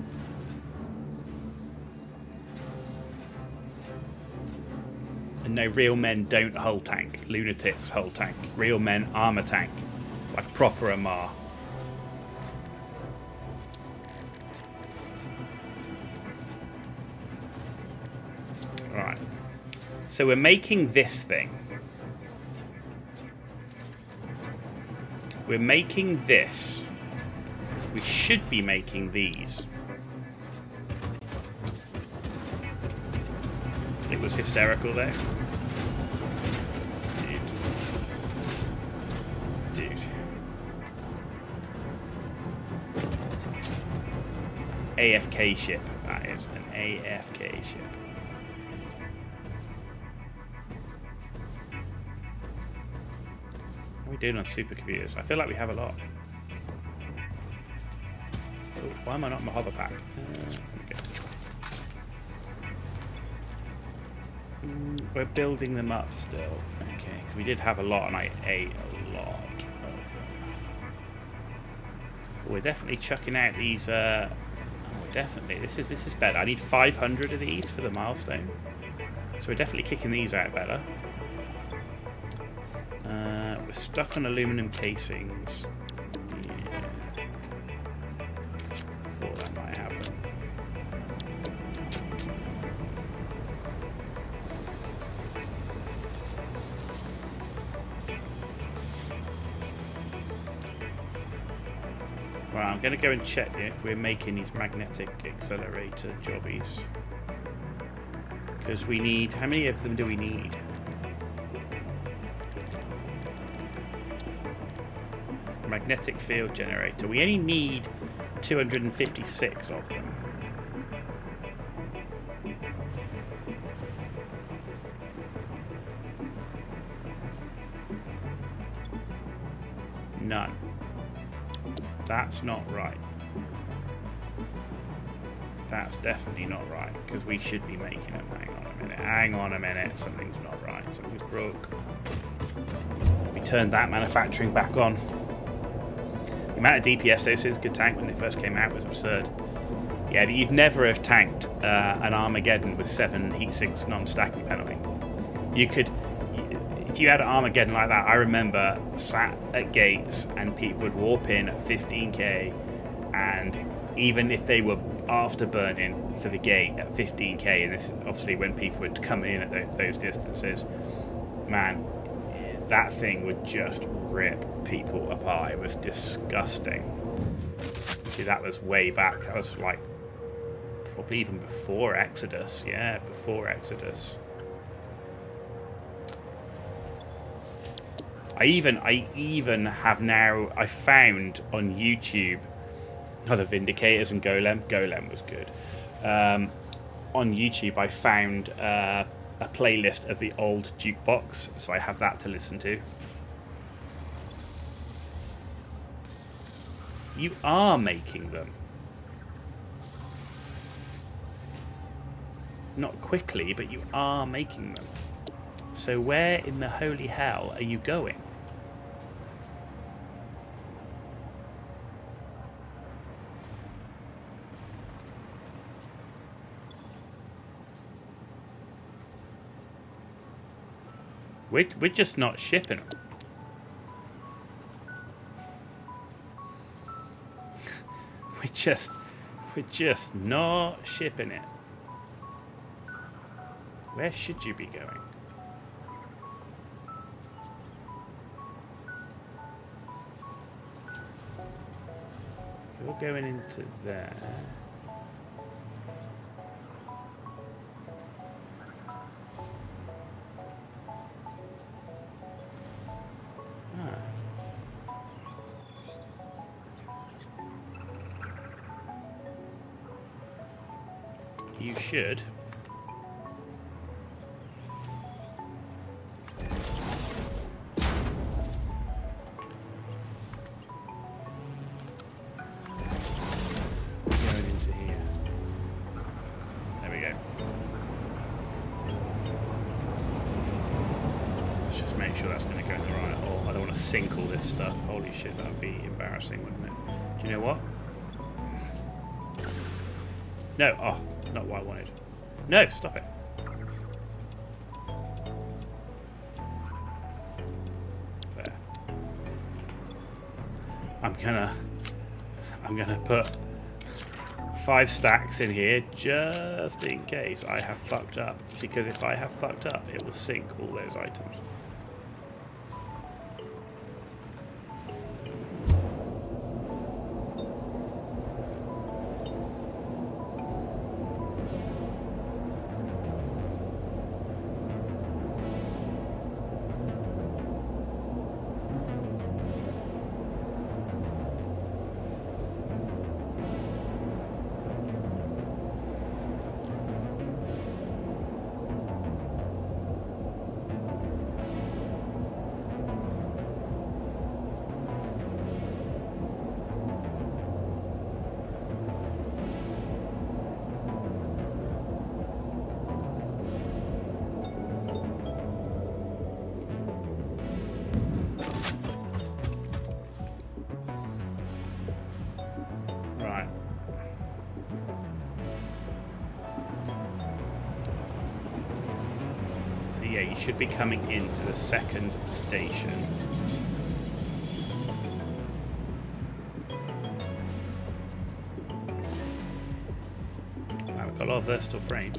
And no, real men don't hull tank. Lunatics hull tank. Real men armor tank. Like proper Amar. Alright. So we're making this thing. We're making this. We should be making these. It was hysterical there. Dude. AFK ship. That is an AFK ship. What are we doing on supercomputers? I feel like we have a lot. Oh, why am I not in my hover pack? We're building them up still. Okay, because we did have a lot and I ate a lot of them. We're definitely chucking out these. Definitely, this is better. I need 500 of these for the milestone. So we're definitely kicking these out better. We're stuck on aluminum casings. Yeah. Thought that might happen. Right, I'm going to go and check if we're making these magnetic accelerator jobbies. Because we need... How many of them do we need? Magnetic field generator. We only need 256 of them. None. That's not right. That's definitely not right, because we should be making them. Hang on a minute. Hang on a minute. Something's not right. Something's broke. We turned that manufacturing back on. The amount of DPS those things could tank when they first came out was absurd. Yeah, but you'd never have tanked an Armageddon with 7 heat sinks non-stacking penalty. You could... If you had an Armageddon like that, I remember sat at gates and people would warp in at 15k, and even if they were afterburning for the gate at 15k, and this is obviously when people were coming in at those distances, man, that thing would just rip people apart. It was disgusting. See, that was way back. That was like probably even before Exodus. Yeah, before Exodus. I even have now, I found on YouTube, the Vindicators and Golem. Golem was good. On YouTube, I found a playlist of the old jukebox, so I have that to listen to. You are making them. Not quickly, but you are making them. So where in the holy hell are you going? We're just not shipping them. We're just not shipping it. Where should you be going? You're going into there. You should. Going into here. There we go. Let's just make sure that's going to go in the right hole. I don't want to sink all this stuff. Holy shit, that would be embarrassing, wouldn't it? Do you know what? No, oh, not what I wanted. No, stop it. There. I'm gonna put 5 stacks in here just in case I have fucked up. Because if I have fucked up, it will sink all those items. Yeah, you should be coming into the second station. Wow, we've got a lot of versatile frames.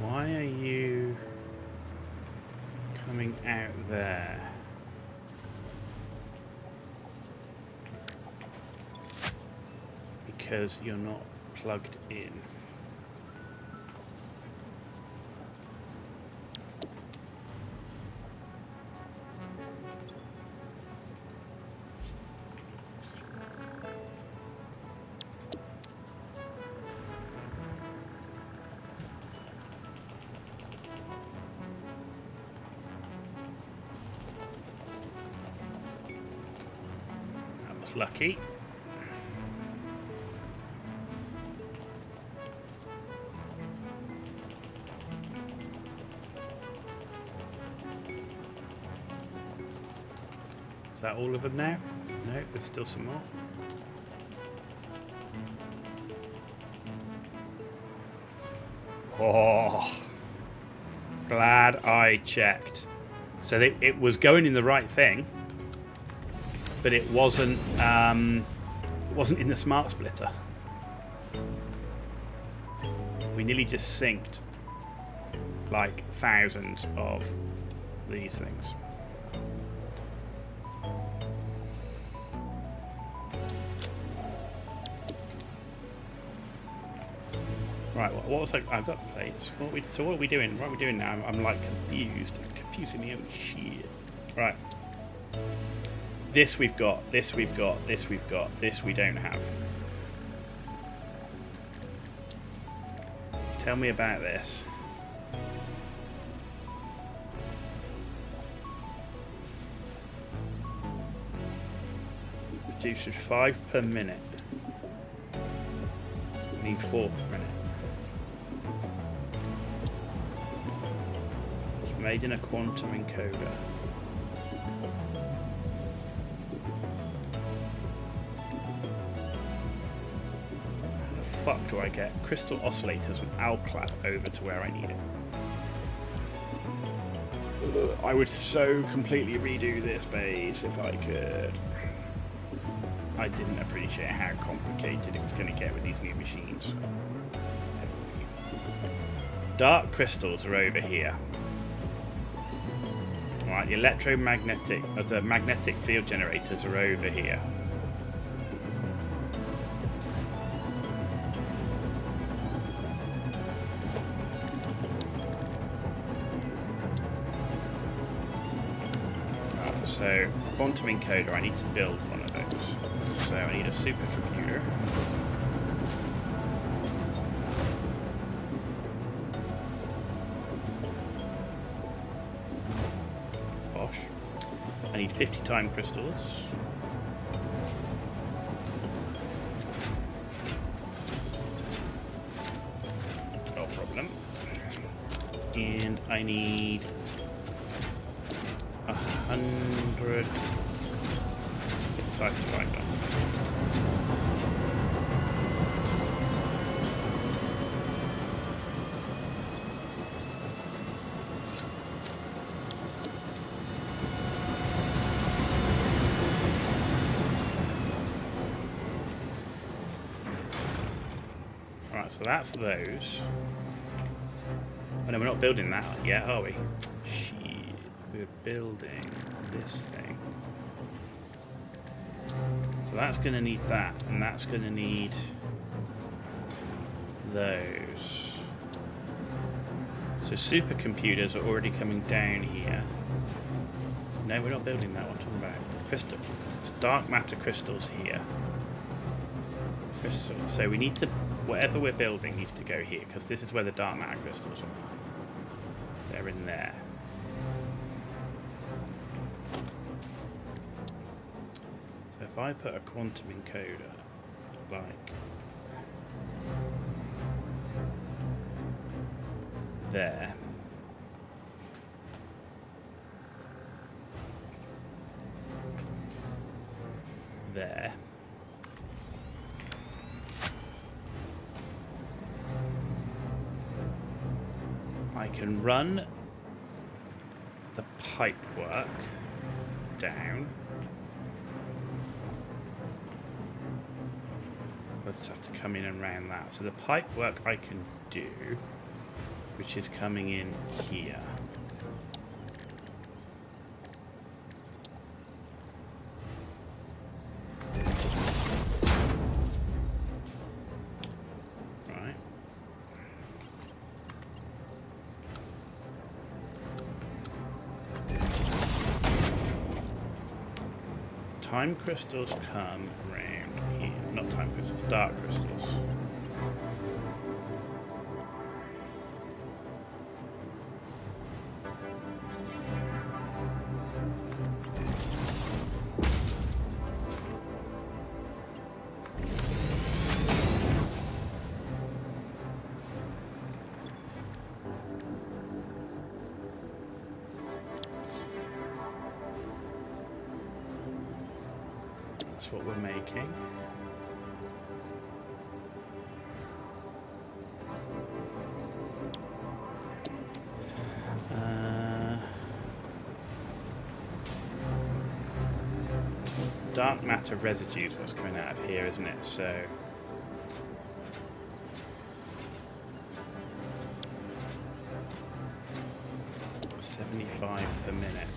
Why are you coming out there? Because you're not plugged in. Lucky. Is that all of them now? No, there's still some more. Oh, glad I checked. So it was going in the right thing. But it wasn't in the smart splitter. We nearly just synced like thousands of these things. Right, what was I've got plates. So what are we doing? What are we doing now? I'm like confused. I'm confusing the own shit. Right. This we've got, this we've got, this we've got, this we don't have. Tell me about this. Produces 5 per minute. We need 4 per minute. It's made in a quantum encoder. How the fuck do I get crystal oscillators with Alclad over to where I need it? I would so completely redo this base if I could. I didn't appreciate how complicated it was going to get with these new machines. Dark crystals are over here. Alright, the electromagnetic, the magnetic field generators are over here. So, quantum encoder, I need to build one of those. So I need a supercomputer. Bosh. I need 50 time crystals. No problem. And I need 100 Satisfactory. Alright, so that's those. Oh no, we're not building that yet, are we? Shit, we're building this thing. So that's going to need that, and that's going to need those. So supercomputers are already coming down here. No, we're not building that one. I'm talking about crystal. It's dark matter crystals here. Crystal. So we need to, whatever we're building needs to go here, because this is where the dark matter crystals are. They're in there. If I put a quantum encoder, like there, there, I can run the pipe work down. We'll just have to come in and round that. So the pipe work I can do, which is coming in here. Right. Time crystals come around here. Not time crystals, dark crystals. That's what we're making. Dark matter residues what's coming out of here, isn't it? So $75 per minute.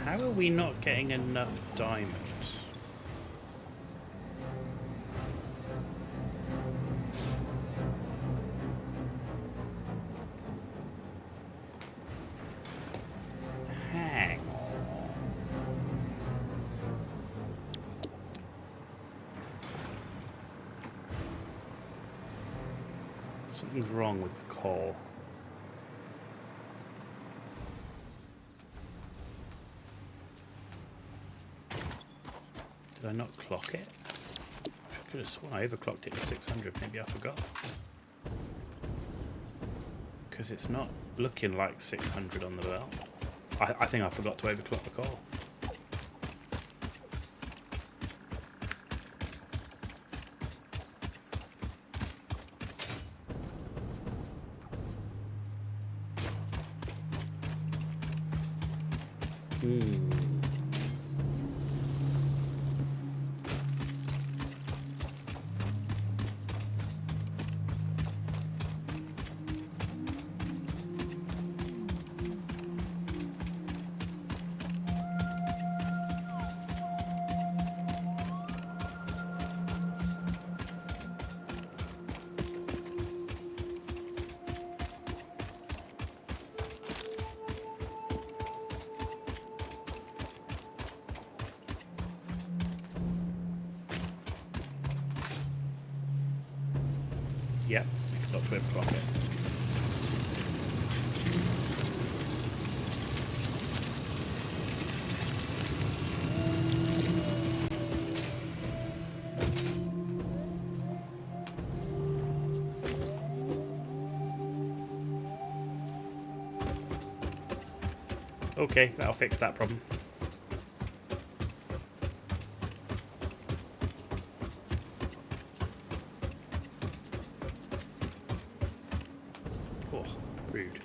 How are we not getting enough diamonds? Something's wrong with the coal. Did I not clock it? I could have sworn I overclocked it to 600. Maybe I forgot. Because it's not looking like 600 on the belt. I think I forgot to overclock the coal. Yep, we forgot to overclock it. Okay, that'll fix that problem. Oh, rude.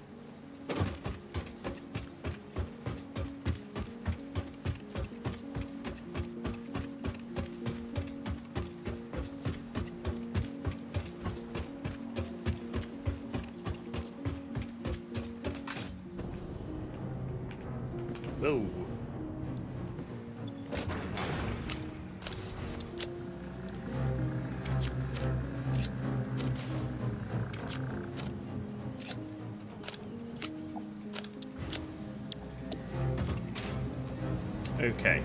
Whoa. Okay.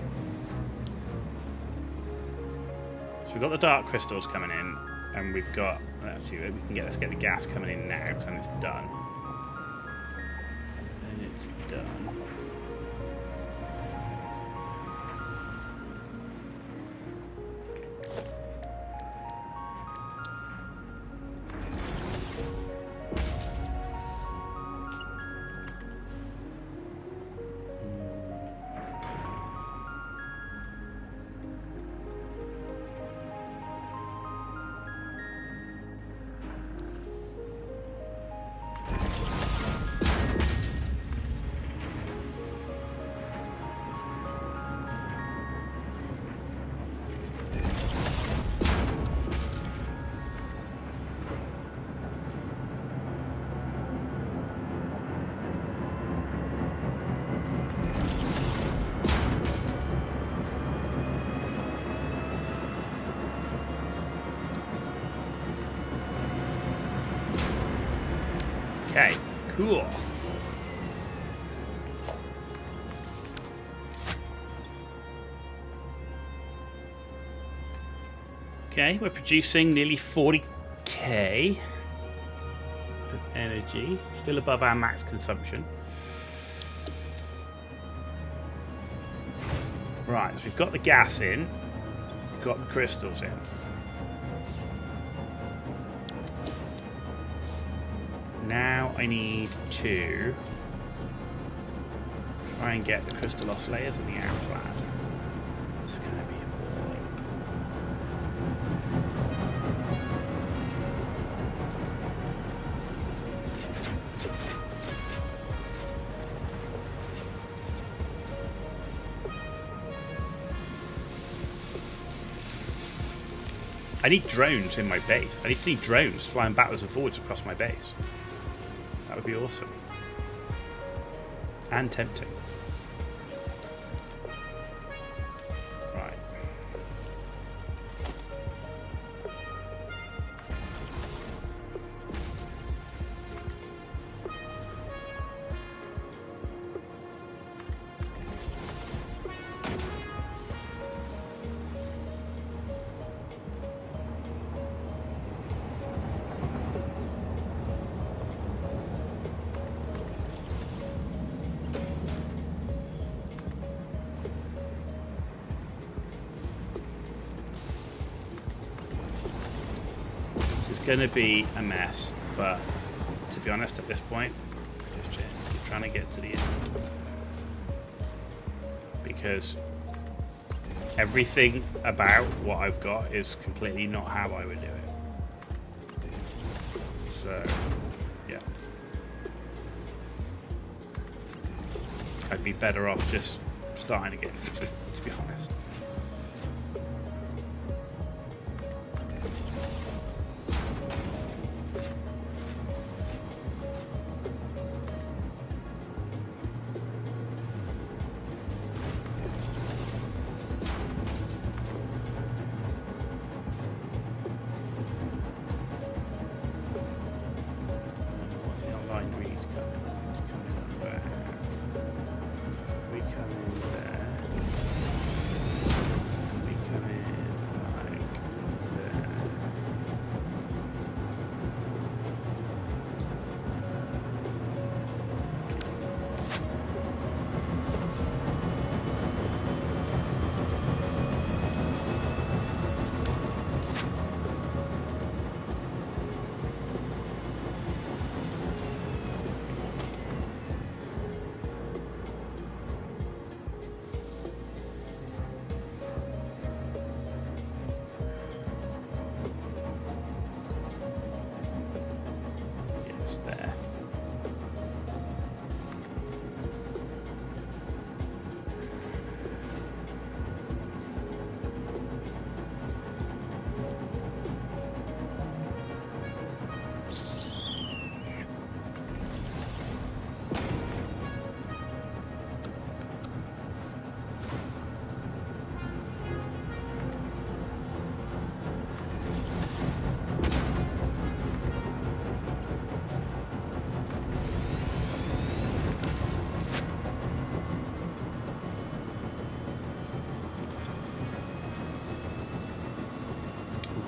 So we've got the dark crystals coming in, and we've got actually we can let's get the gas coming in now, because then it's done. And it's done. Okay, cool. Okay, we're producing nearly 40k of energy, still above our max consumption. Right, so we've got the gas in, we've got the crystals in. Now I need to try and get the crystal oscillators and the outclad. It's going to be important. I need drones in my base. I need to see drones flying backwards and forwards across my base. That would be awesome. And tempting. Right. going to be a mess, but to be honest, at this point, just keep trying to get to the end. Because everything about what I've got is completely not how I would do it. So, yeah. I'd be better off just starting again, to be honest. There.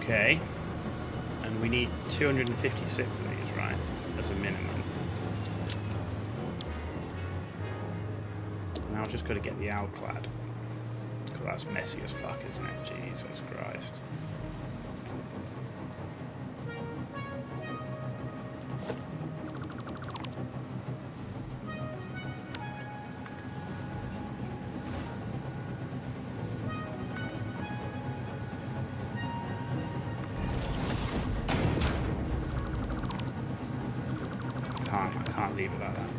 Okay, and we need 256 of these, right, as a minimum. Now I've just got to get the Alclad, because that's messy as fuck, isn't it? Jesus Christ. I can't leave it like that.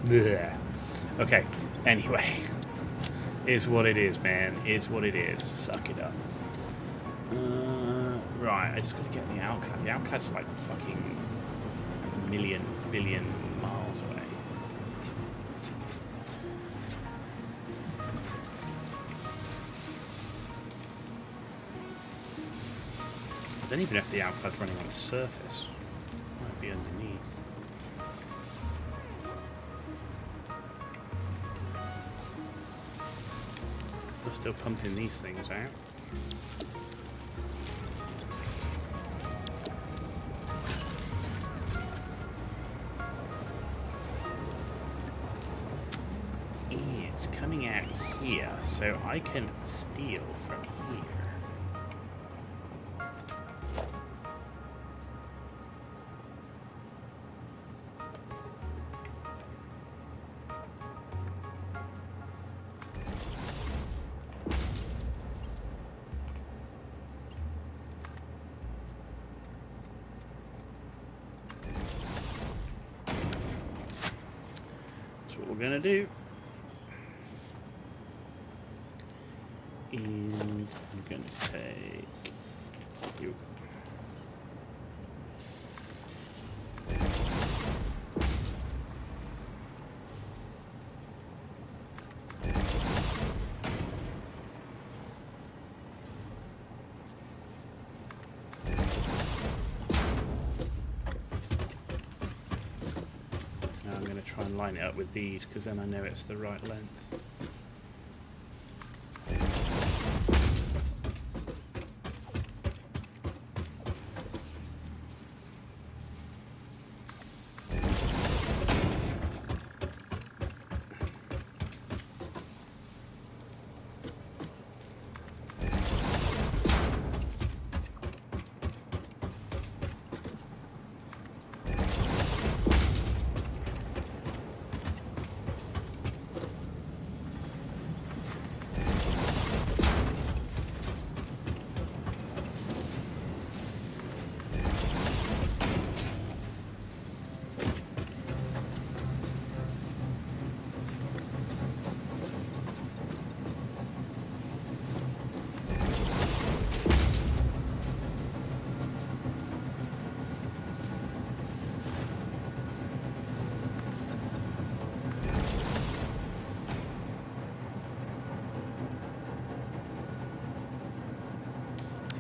Blech. Okay, anyway. Is what it is, man. Is what it is. Suck it up. Right, I just gotta get the Alclad. The Alclad's like fucking a million, billion miles away. I don't even know if the Alclad's running on the surface. Might be underneath. We're still pumping these things out. It's coming out here, so I can steal from here. That's what we're gonna do. And I'm gonna take you. Now I'm gonna try and line it up with these because then I know it's the right length.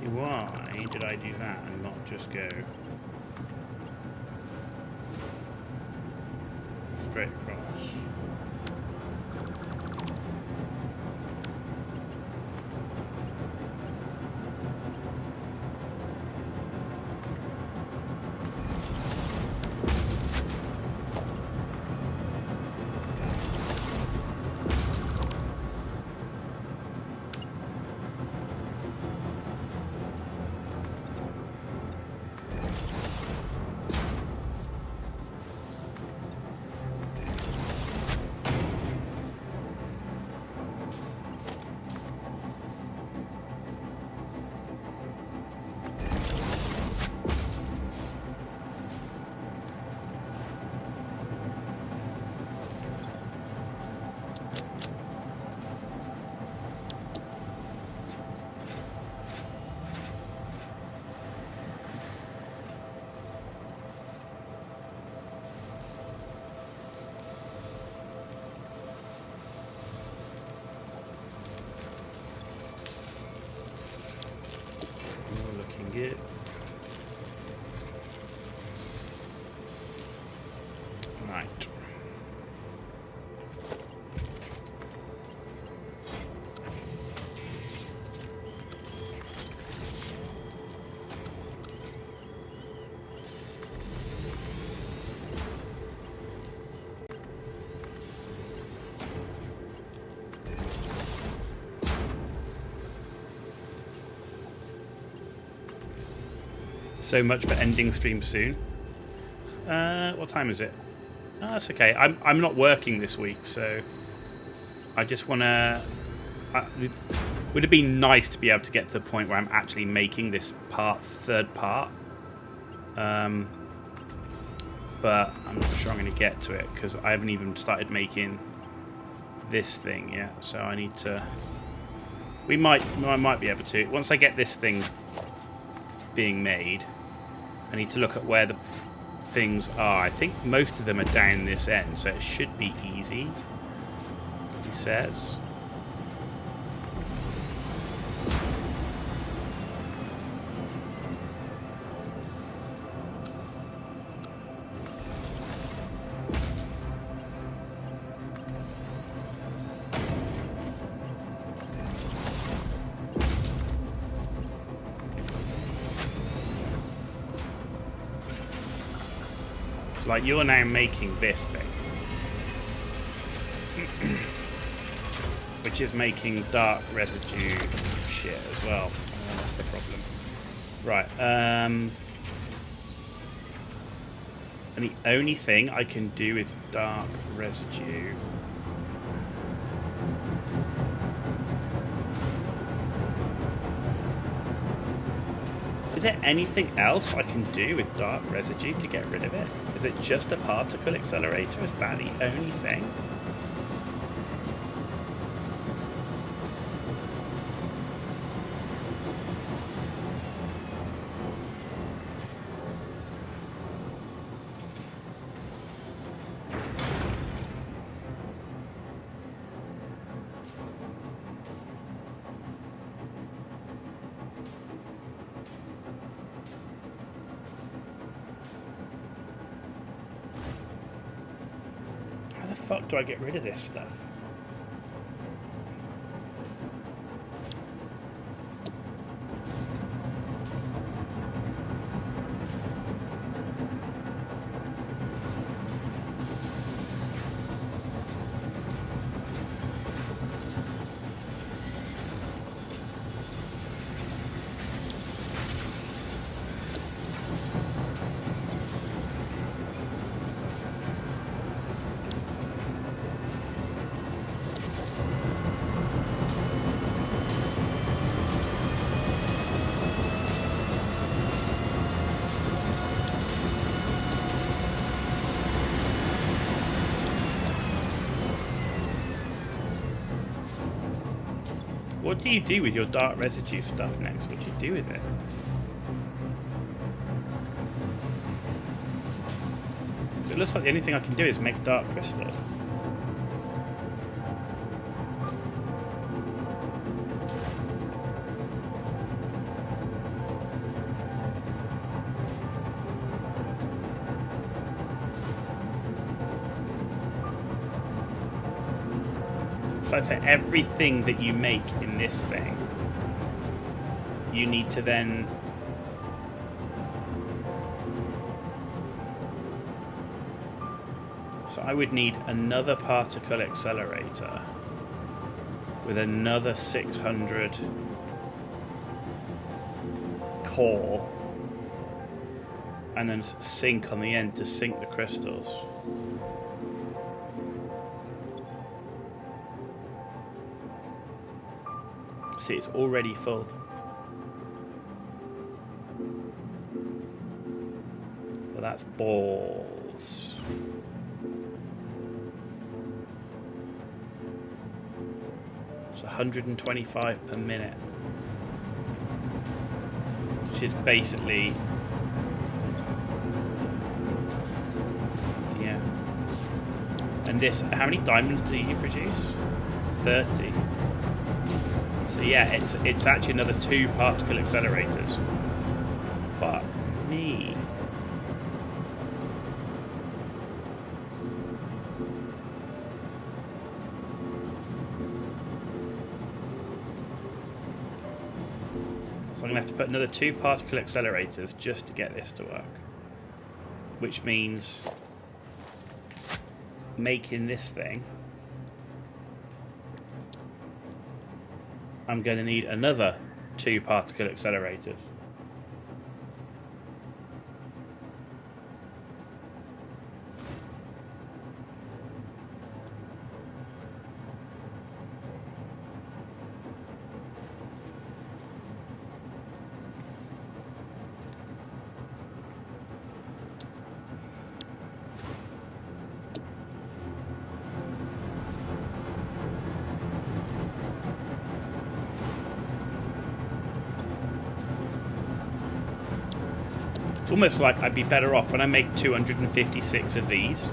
See, why did I do that and not just go straight across? Looking good. Right. So much for ending stream soon. What time is it? Oh, that's okay. I'm not working this week, so I just want to... would it be nice to be able to get to the point where I'm actually making this third part? But I'm not sure I'm going to get to it because I haven't even started making this thing yet. So I need to... I might be able to. Once I get this thing being made, I need to look at where the things are. I think most of them are down this end, so it should be easy, he says. Like, you're now making this thing, which is making dark residue shit as well. That's the problem. Right. And the only thing I can do with dark residue is there anything else I can do with dark residue to get rid of it? Is it just a particle accelerator? Is that the only thing? How the fuck do I get rid of this stuff? What do you do with your dark residue stuff next? What do you do with it? It looks like the only thing I can do is make dark crystal. So for everything that you make in this thing, you need to then so I would need another particle accelerator with another 600 core and then sink on the end to sink the crystals. See, it's already full. So that's balls. It's 125 per minute. Which is basically... yeah. And this, how many diamonds do you produce? 30. So yeah, it's actually another 2 particle accelerators. Fuck me. So I'm going to have to put another 2 particle accelerators just to get this to work. Which means making this thing, I'm going to need another 2 particle accelerators. It's almost like I'd be better off when I make 256 of these,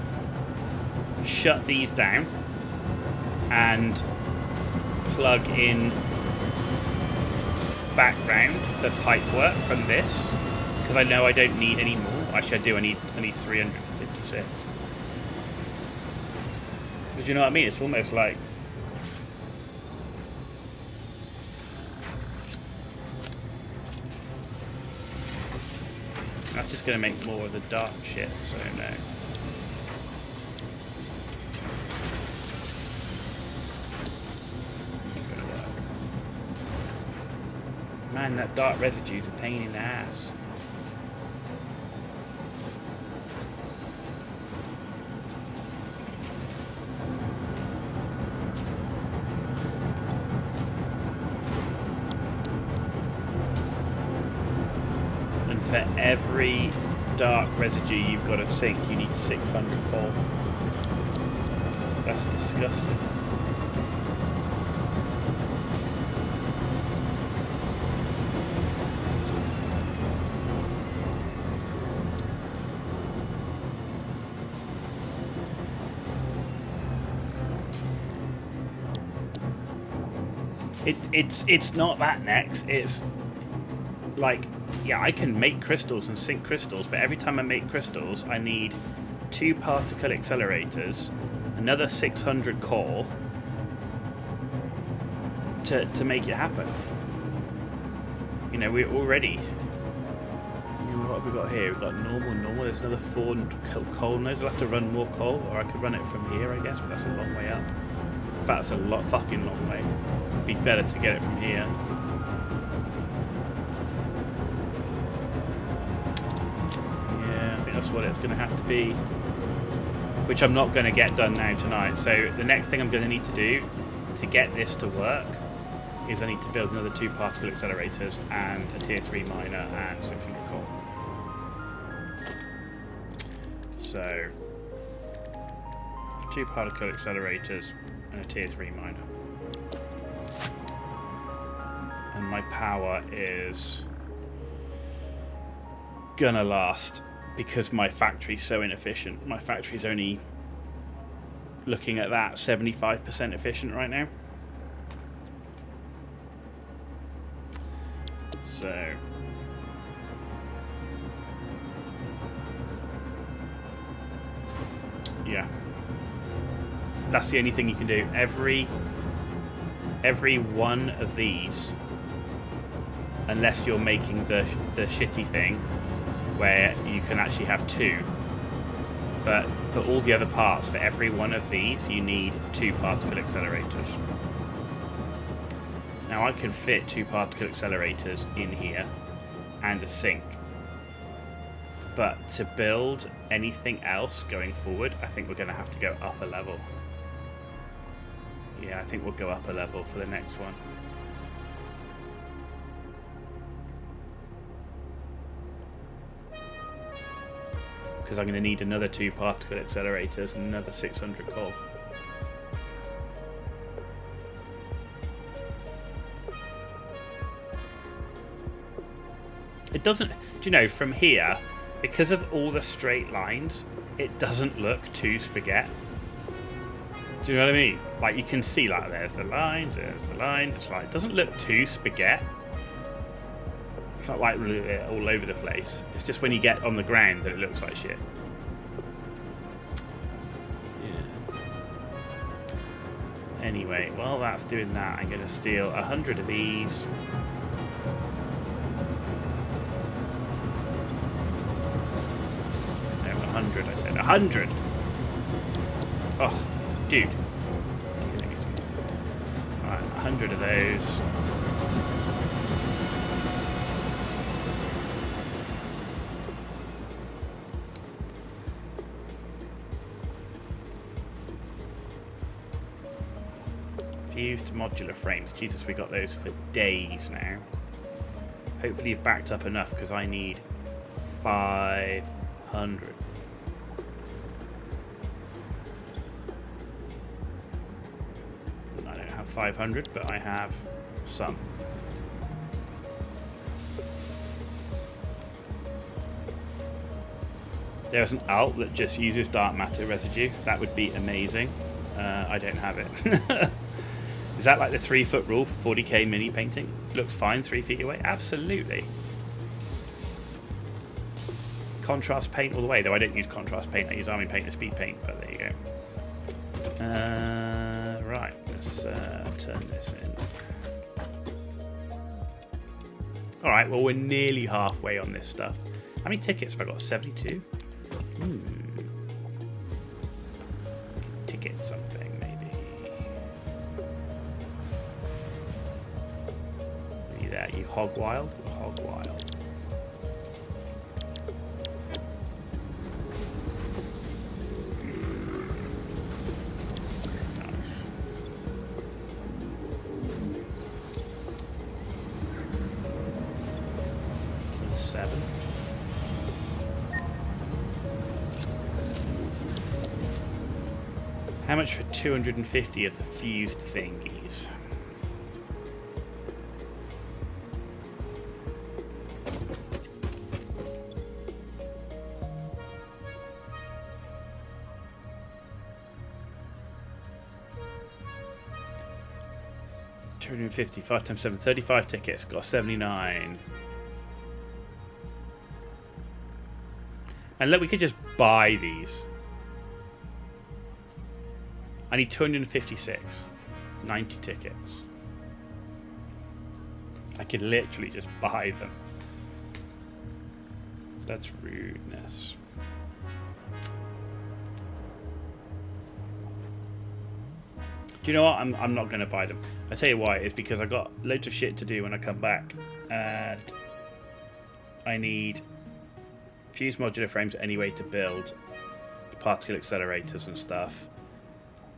shut these down and plug in background the pipe work from this, because I know I don't need any more. Actually I do, I need 356. Because you know what I mean? It's almost like that's just going to make more of the dark shit, so no. Ain't gonna work. Man, that dark residue's a pain in the ass. For every dark residue you've got to sink, you need 600 coal. That's disgusting. It's not that next. It's like, yeah, I can make crystals and sink crystals, but every time I make crystals, I need 2 particle accelerators, another 600 core to make it happen. You know, we're already... what have we got here? We've got normal. There's another 4 coal nodes. We'll have to run more coal, or I could run it from here, I guess, but that's a long way up. In fact, that's a fucking long way. It'd be better to get it from here. That's what it's going to have to be, which I'm not going to get done now tonight. So the next thing I'm going to need to do to get this to work is I need to build another 2 particle accelerators and a tier 3 miner and 600 core. So 2 particle accelerators and a tier 3 miner, and my power is gonna last. Because my factory's so inefficient. My factory's only looking at that 75% efficient right now. So yeah, that's the only thing you can do. Every every one of these, unless you're making the shitty thing where you can actually have 2. But for all the other parts, for every one of these, you need 2 particle accelerators. Now I can fit 2 particle accelerators in here and a sink. But to build anything else going forward, I think we're going to have to go up a level. Yeah, I think we'll go up a level for the next one. Because I'm going to need another 2 particle accelerators and another 600 coal. It doesn't, do you know, from here, because of all the straight lines, it doesn't look too spaghetti. Do you know what I mean? Like, you can see, like, there's the lines, it's like, it doesn't look too spaghetti. It's not like all over the place. It's just when you get on the ground that it looks like shit. Yeah. Anyway, while that's doing that, I'm going to steal 100 of these. No, 100, I said. 100! Oh, dude. Alright, 100 of those. Fused modular frames. Jesus, we got those for days now. Hopefully you've backed up enough, because I need 500. I don't have 500, but I have some. There's an alt that just uses dark matter residue. That would be amazing. I don't have it. Is that like the 3-foot rule for 40k mini painting? Looks fine 3 feet away? Absolutely. Contrast paint all the way, though I don't use contrast paint. I use army paint and speed paint, but there you go. Right, let's turn this in. Alright, well, we're nearly halfway on this stuff. How many tickets have I got? 72? Ticket something, maybe. Are you there? You hog wild? Hog wild. How much for 250 of the fused thingies? $250, 5 times 7, 35 tickets, got 79. And look, we could just buy these. I need 256. 90 tickets. I could literally just buy them. That's rudeness. Do you know what? I'm not going to buy them. I tell you why. It's because I got loads of shit to do when I come back. And I need fused modular frames anyway to build particle accelerators and stuff.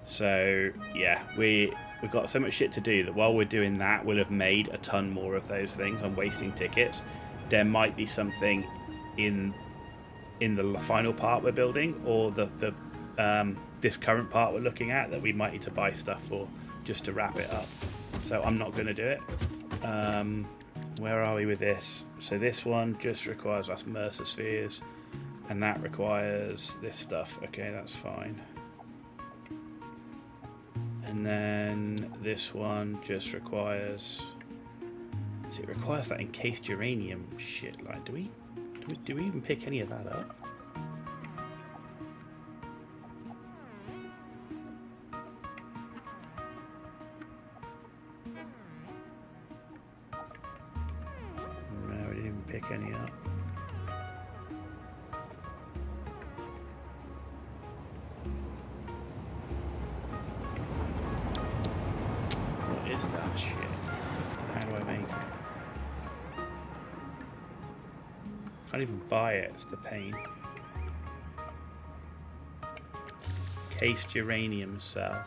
So yeah, we've got so much shit to do that while we're doing that, we'll have made a ton more of those things. I'm wasting tickets. There might be something in the final part we're building, or this current part we're looking at, that we might need to buy stuff for just to wrap it up. So I'm not going to do it. Where are we with this? So this one just requires us Mercer spheres, and that requires this stuff. Okay, that's fine. And then this one just requires... See, it requires that encased uranium shit. Like, do we even pick any of that up? pick any up. What is that shit? How do I make it? Can't even buy it, it's the pain. Cased uranium cell.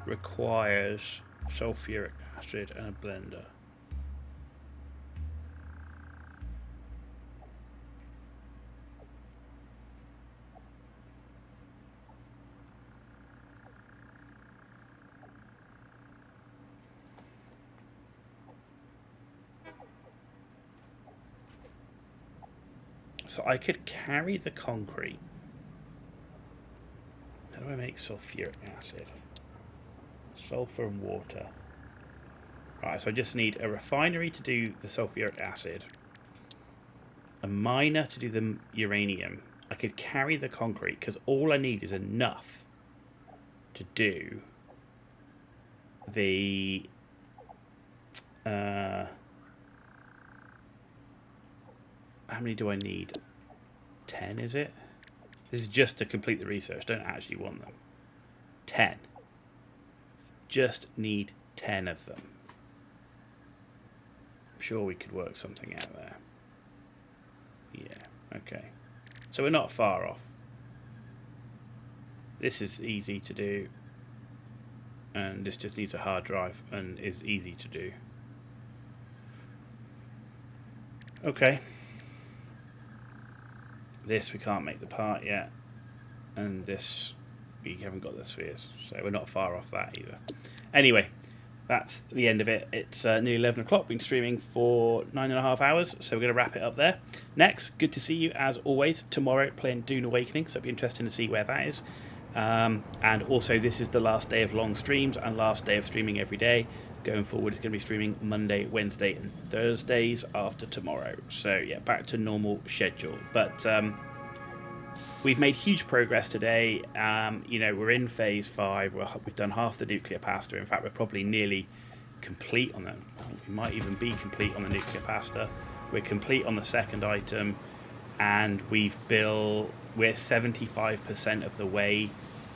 Requires sulfuric acid and a blender. So I could carry the concrete. How do I make sulfuric acid? Sulfur and water. Right, so I just need a refinery to do the sulfuric acid, a miner to do the uranium. I could carry the concrete because all I need is enough to do the how many do I need? 10, is it? This is just to complete the research. Don't actually want them. 10. Just need 10 of them. I'm sure we could work something out there. Yeah, okay. So we're not far off. This is easy to do. And this just needs a hard drive and is easy to do. Okay. This we can't make the part yet. And this we haven't got the spheres. So we're not far off that either. Anyway, that's the end of it. It's nearly 11 o'clock. Been streaming for 9.5 hours. So we're going to wrap it up there. Next, good to see you as always. Tomorrow playing Dune Awakening. So it'll be interesting to see where that is. And also this is the last day of long streams and last day of streaming every day. Going forward, it's going to be streaming Monday, Wednesday, and Thursdays after tomorrow. So yeah, back to normal schedule. But we've made huge progress today. You know, we're in phase 5. We've done half the nuclear pasta. In fact, we're probably nearly complete on them. We might even be complete on the nuclear pasta. We're complete on the second item, and we're 75% of the way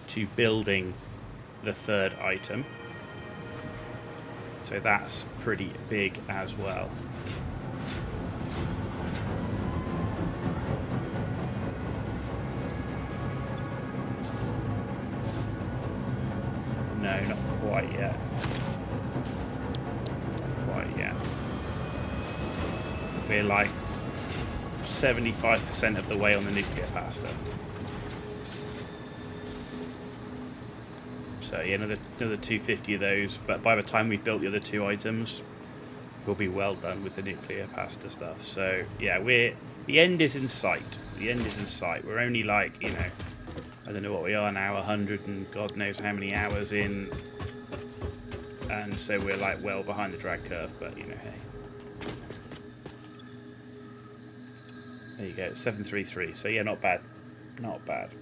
to building the third item. So that's pretty big as well. No, not quite yet. Not quite yet. We're like 75% of the way on the nuclear pasta. So yeah, another 250 of those. But by the time we've built the other 2 items, we'll be well done with the nuclear pasta stuff. So yeah, the end is in sight. The end is in sight. We're only like, you know, I don't know what we are now, 100 and God knows how many hours in. And so we're like well behind the drag curve, but you know, hey. There you go, 733. So yeah, not bad. Not bad.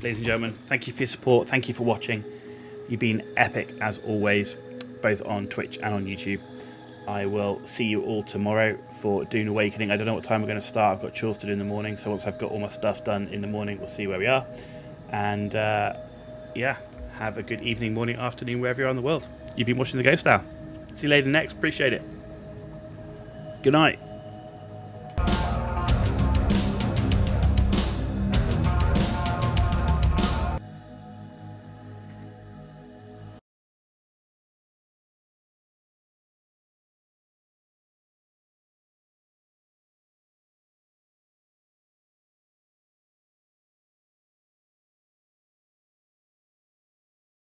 Ladies and gentlemen, thank you for your support. Thank you for watching. You've been epic as always, both on Twitch and on YouTube. I will see you all tomorrow for Dune Awakening. I don't know what time we're going to start. I've got chores to do in the morning, so once I've got all my stuff done in the morning, we'll see where we are. And yeah, have a good evening, morning, afternoon, wherever you are in the world. You've been watching The Ghost Hour. See you later next. Appreciate it. Good night.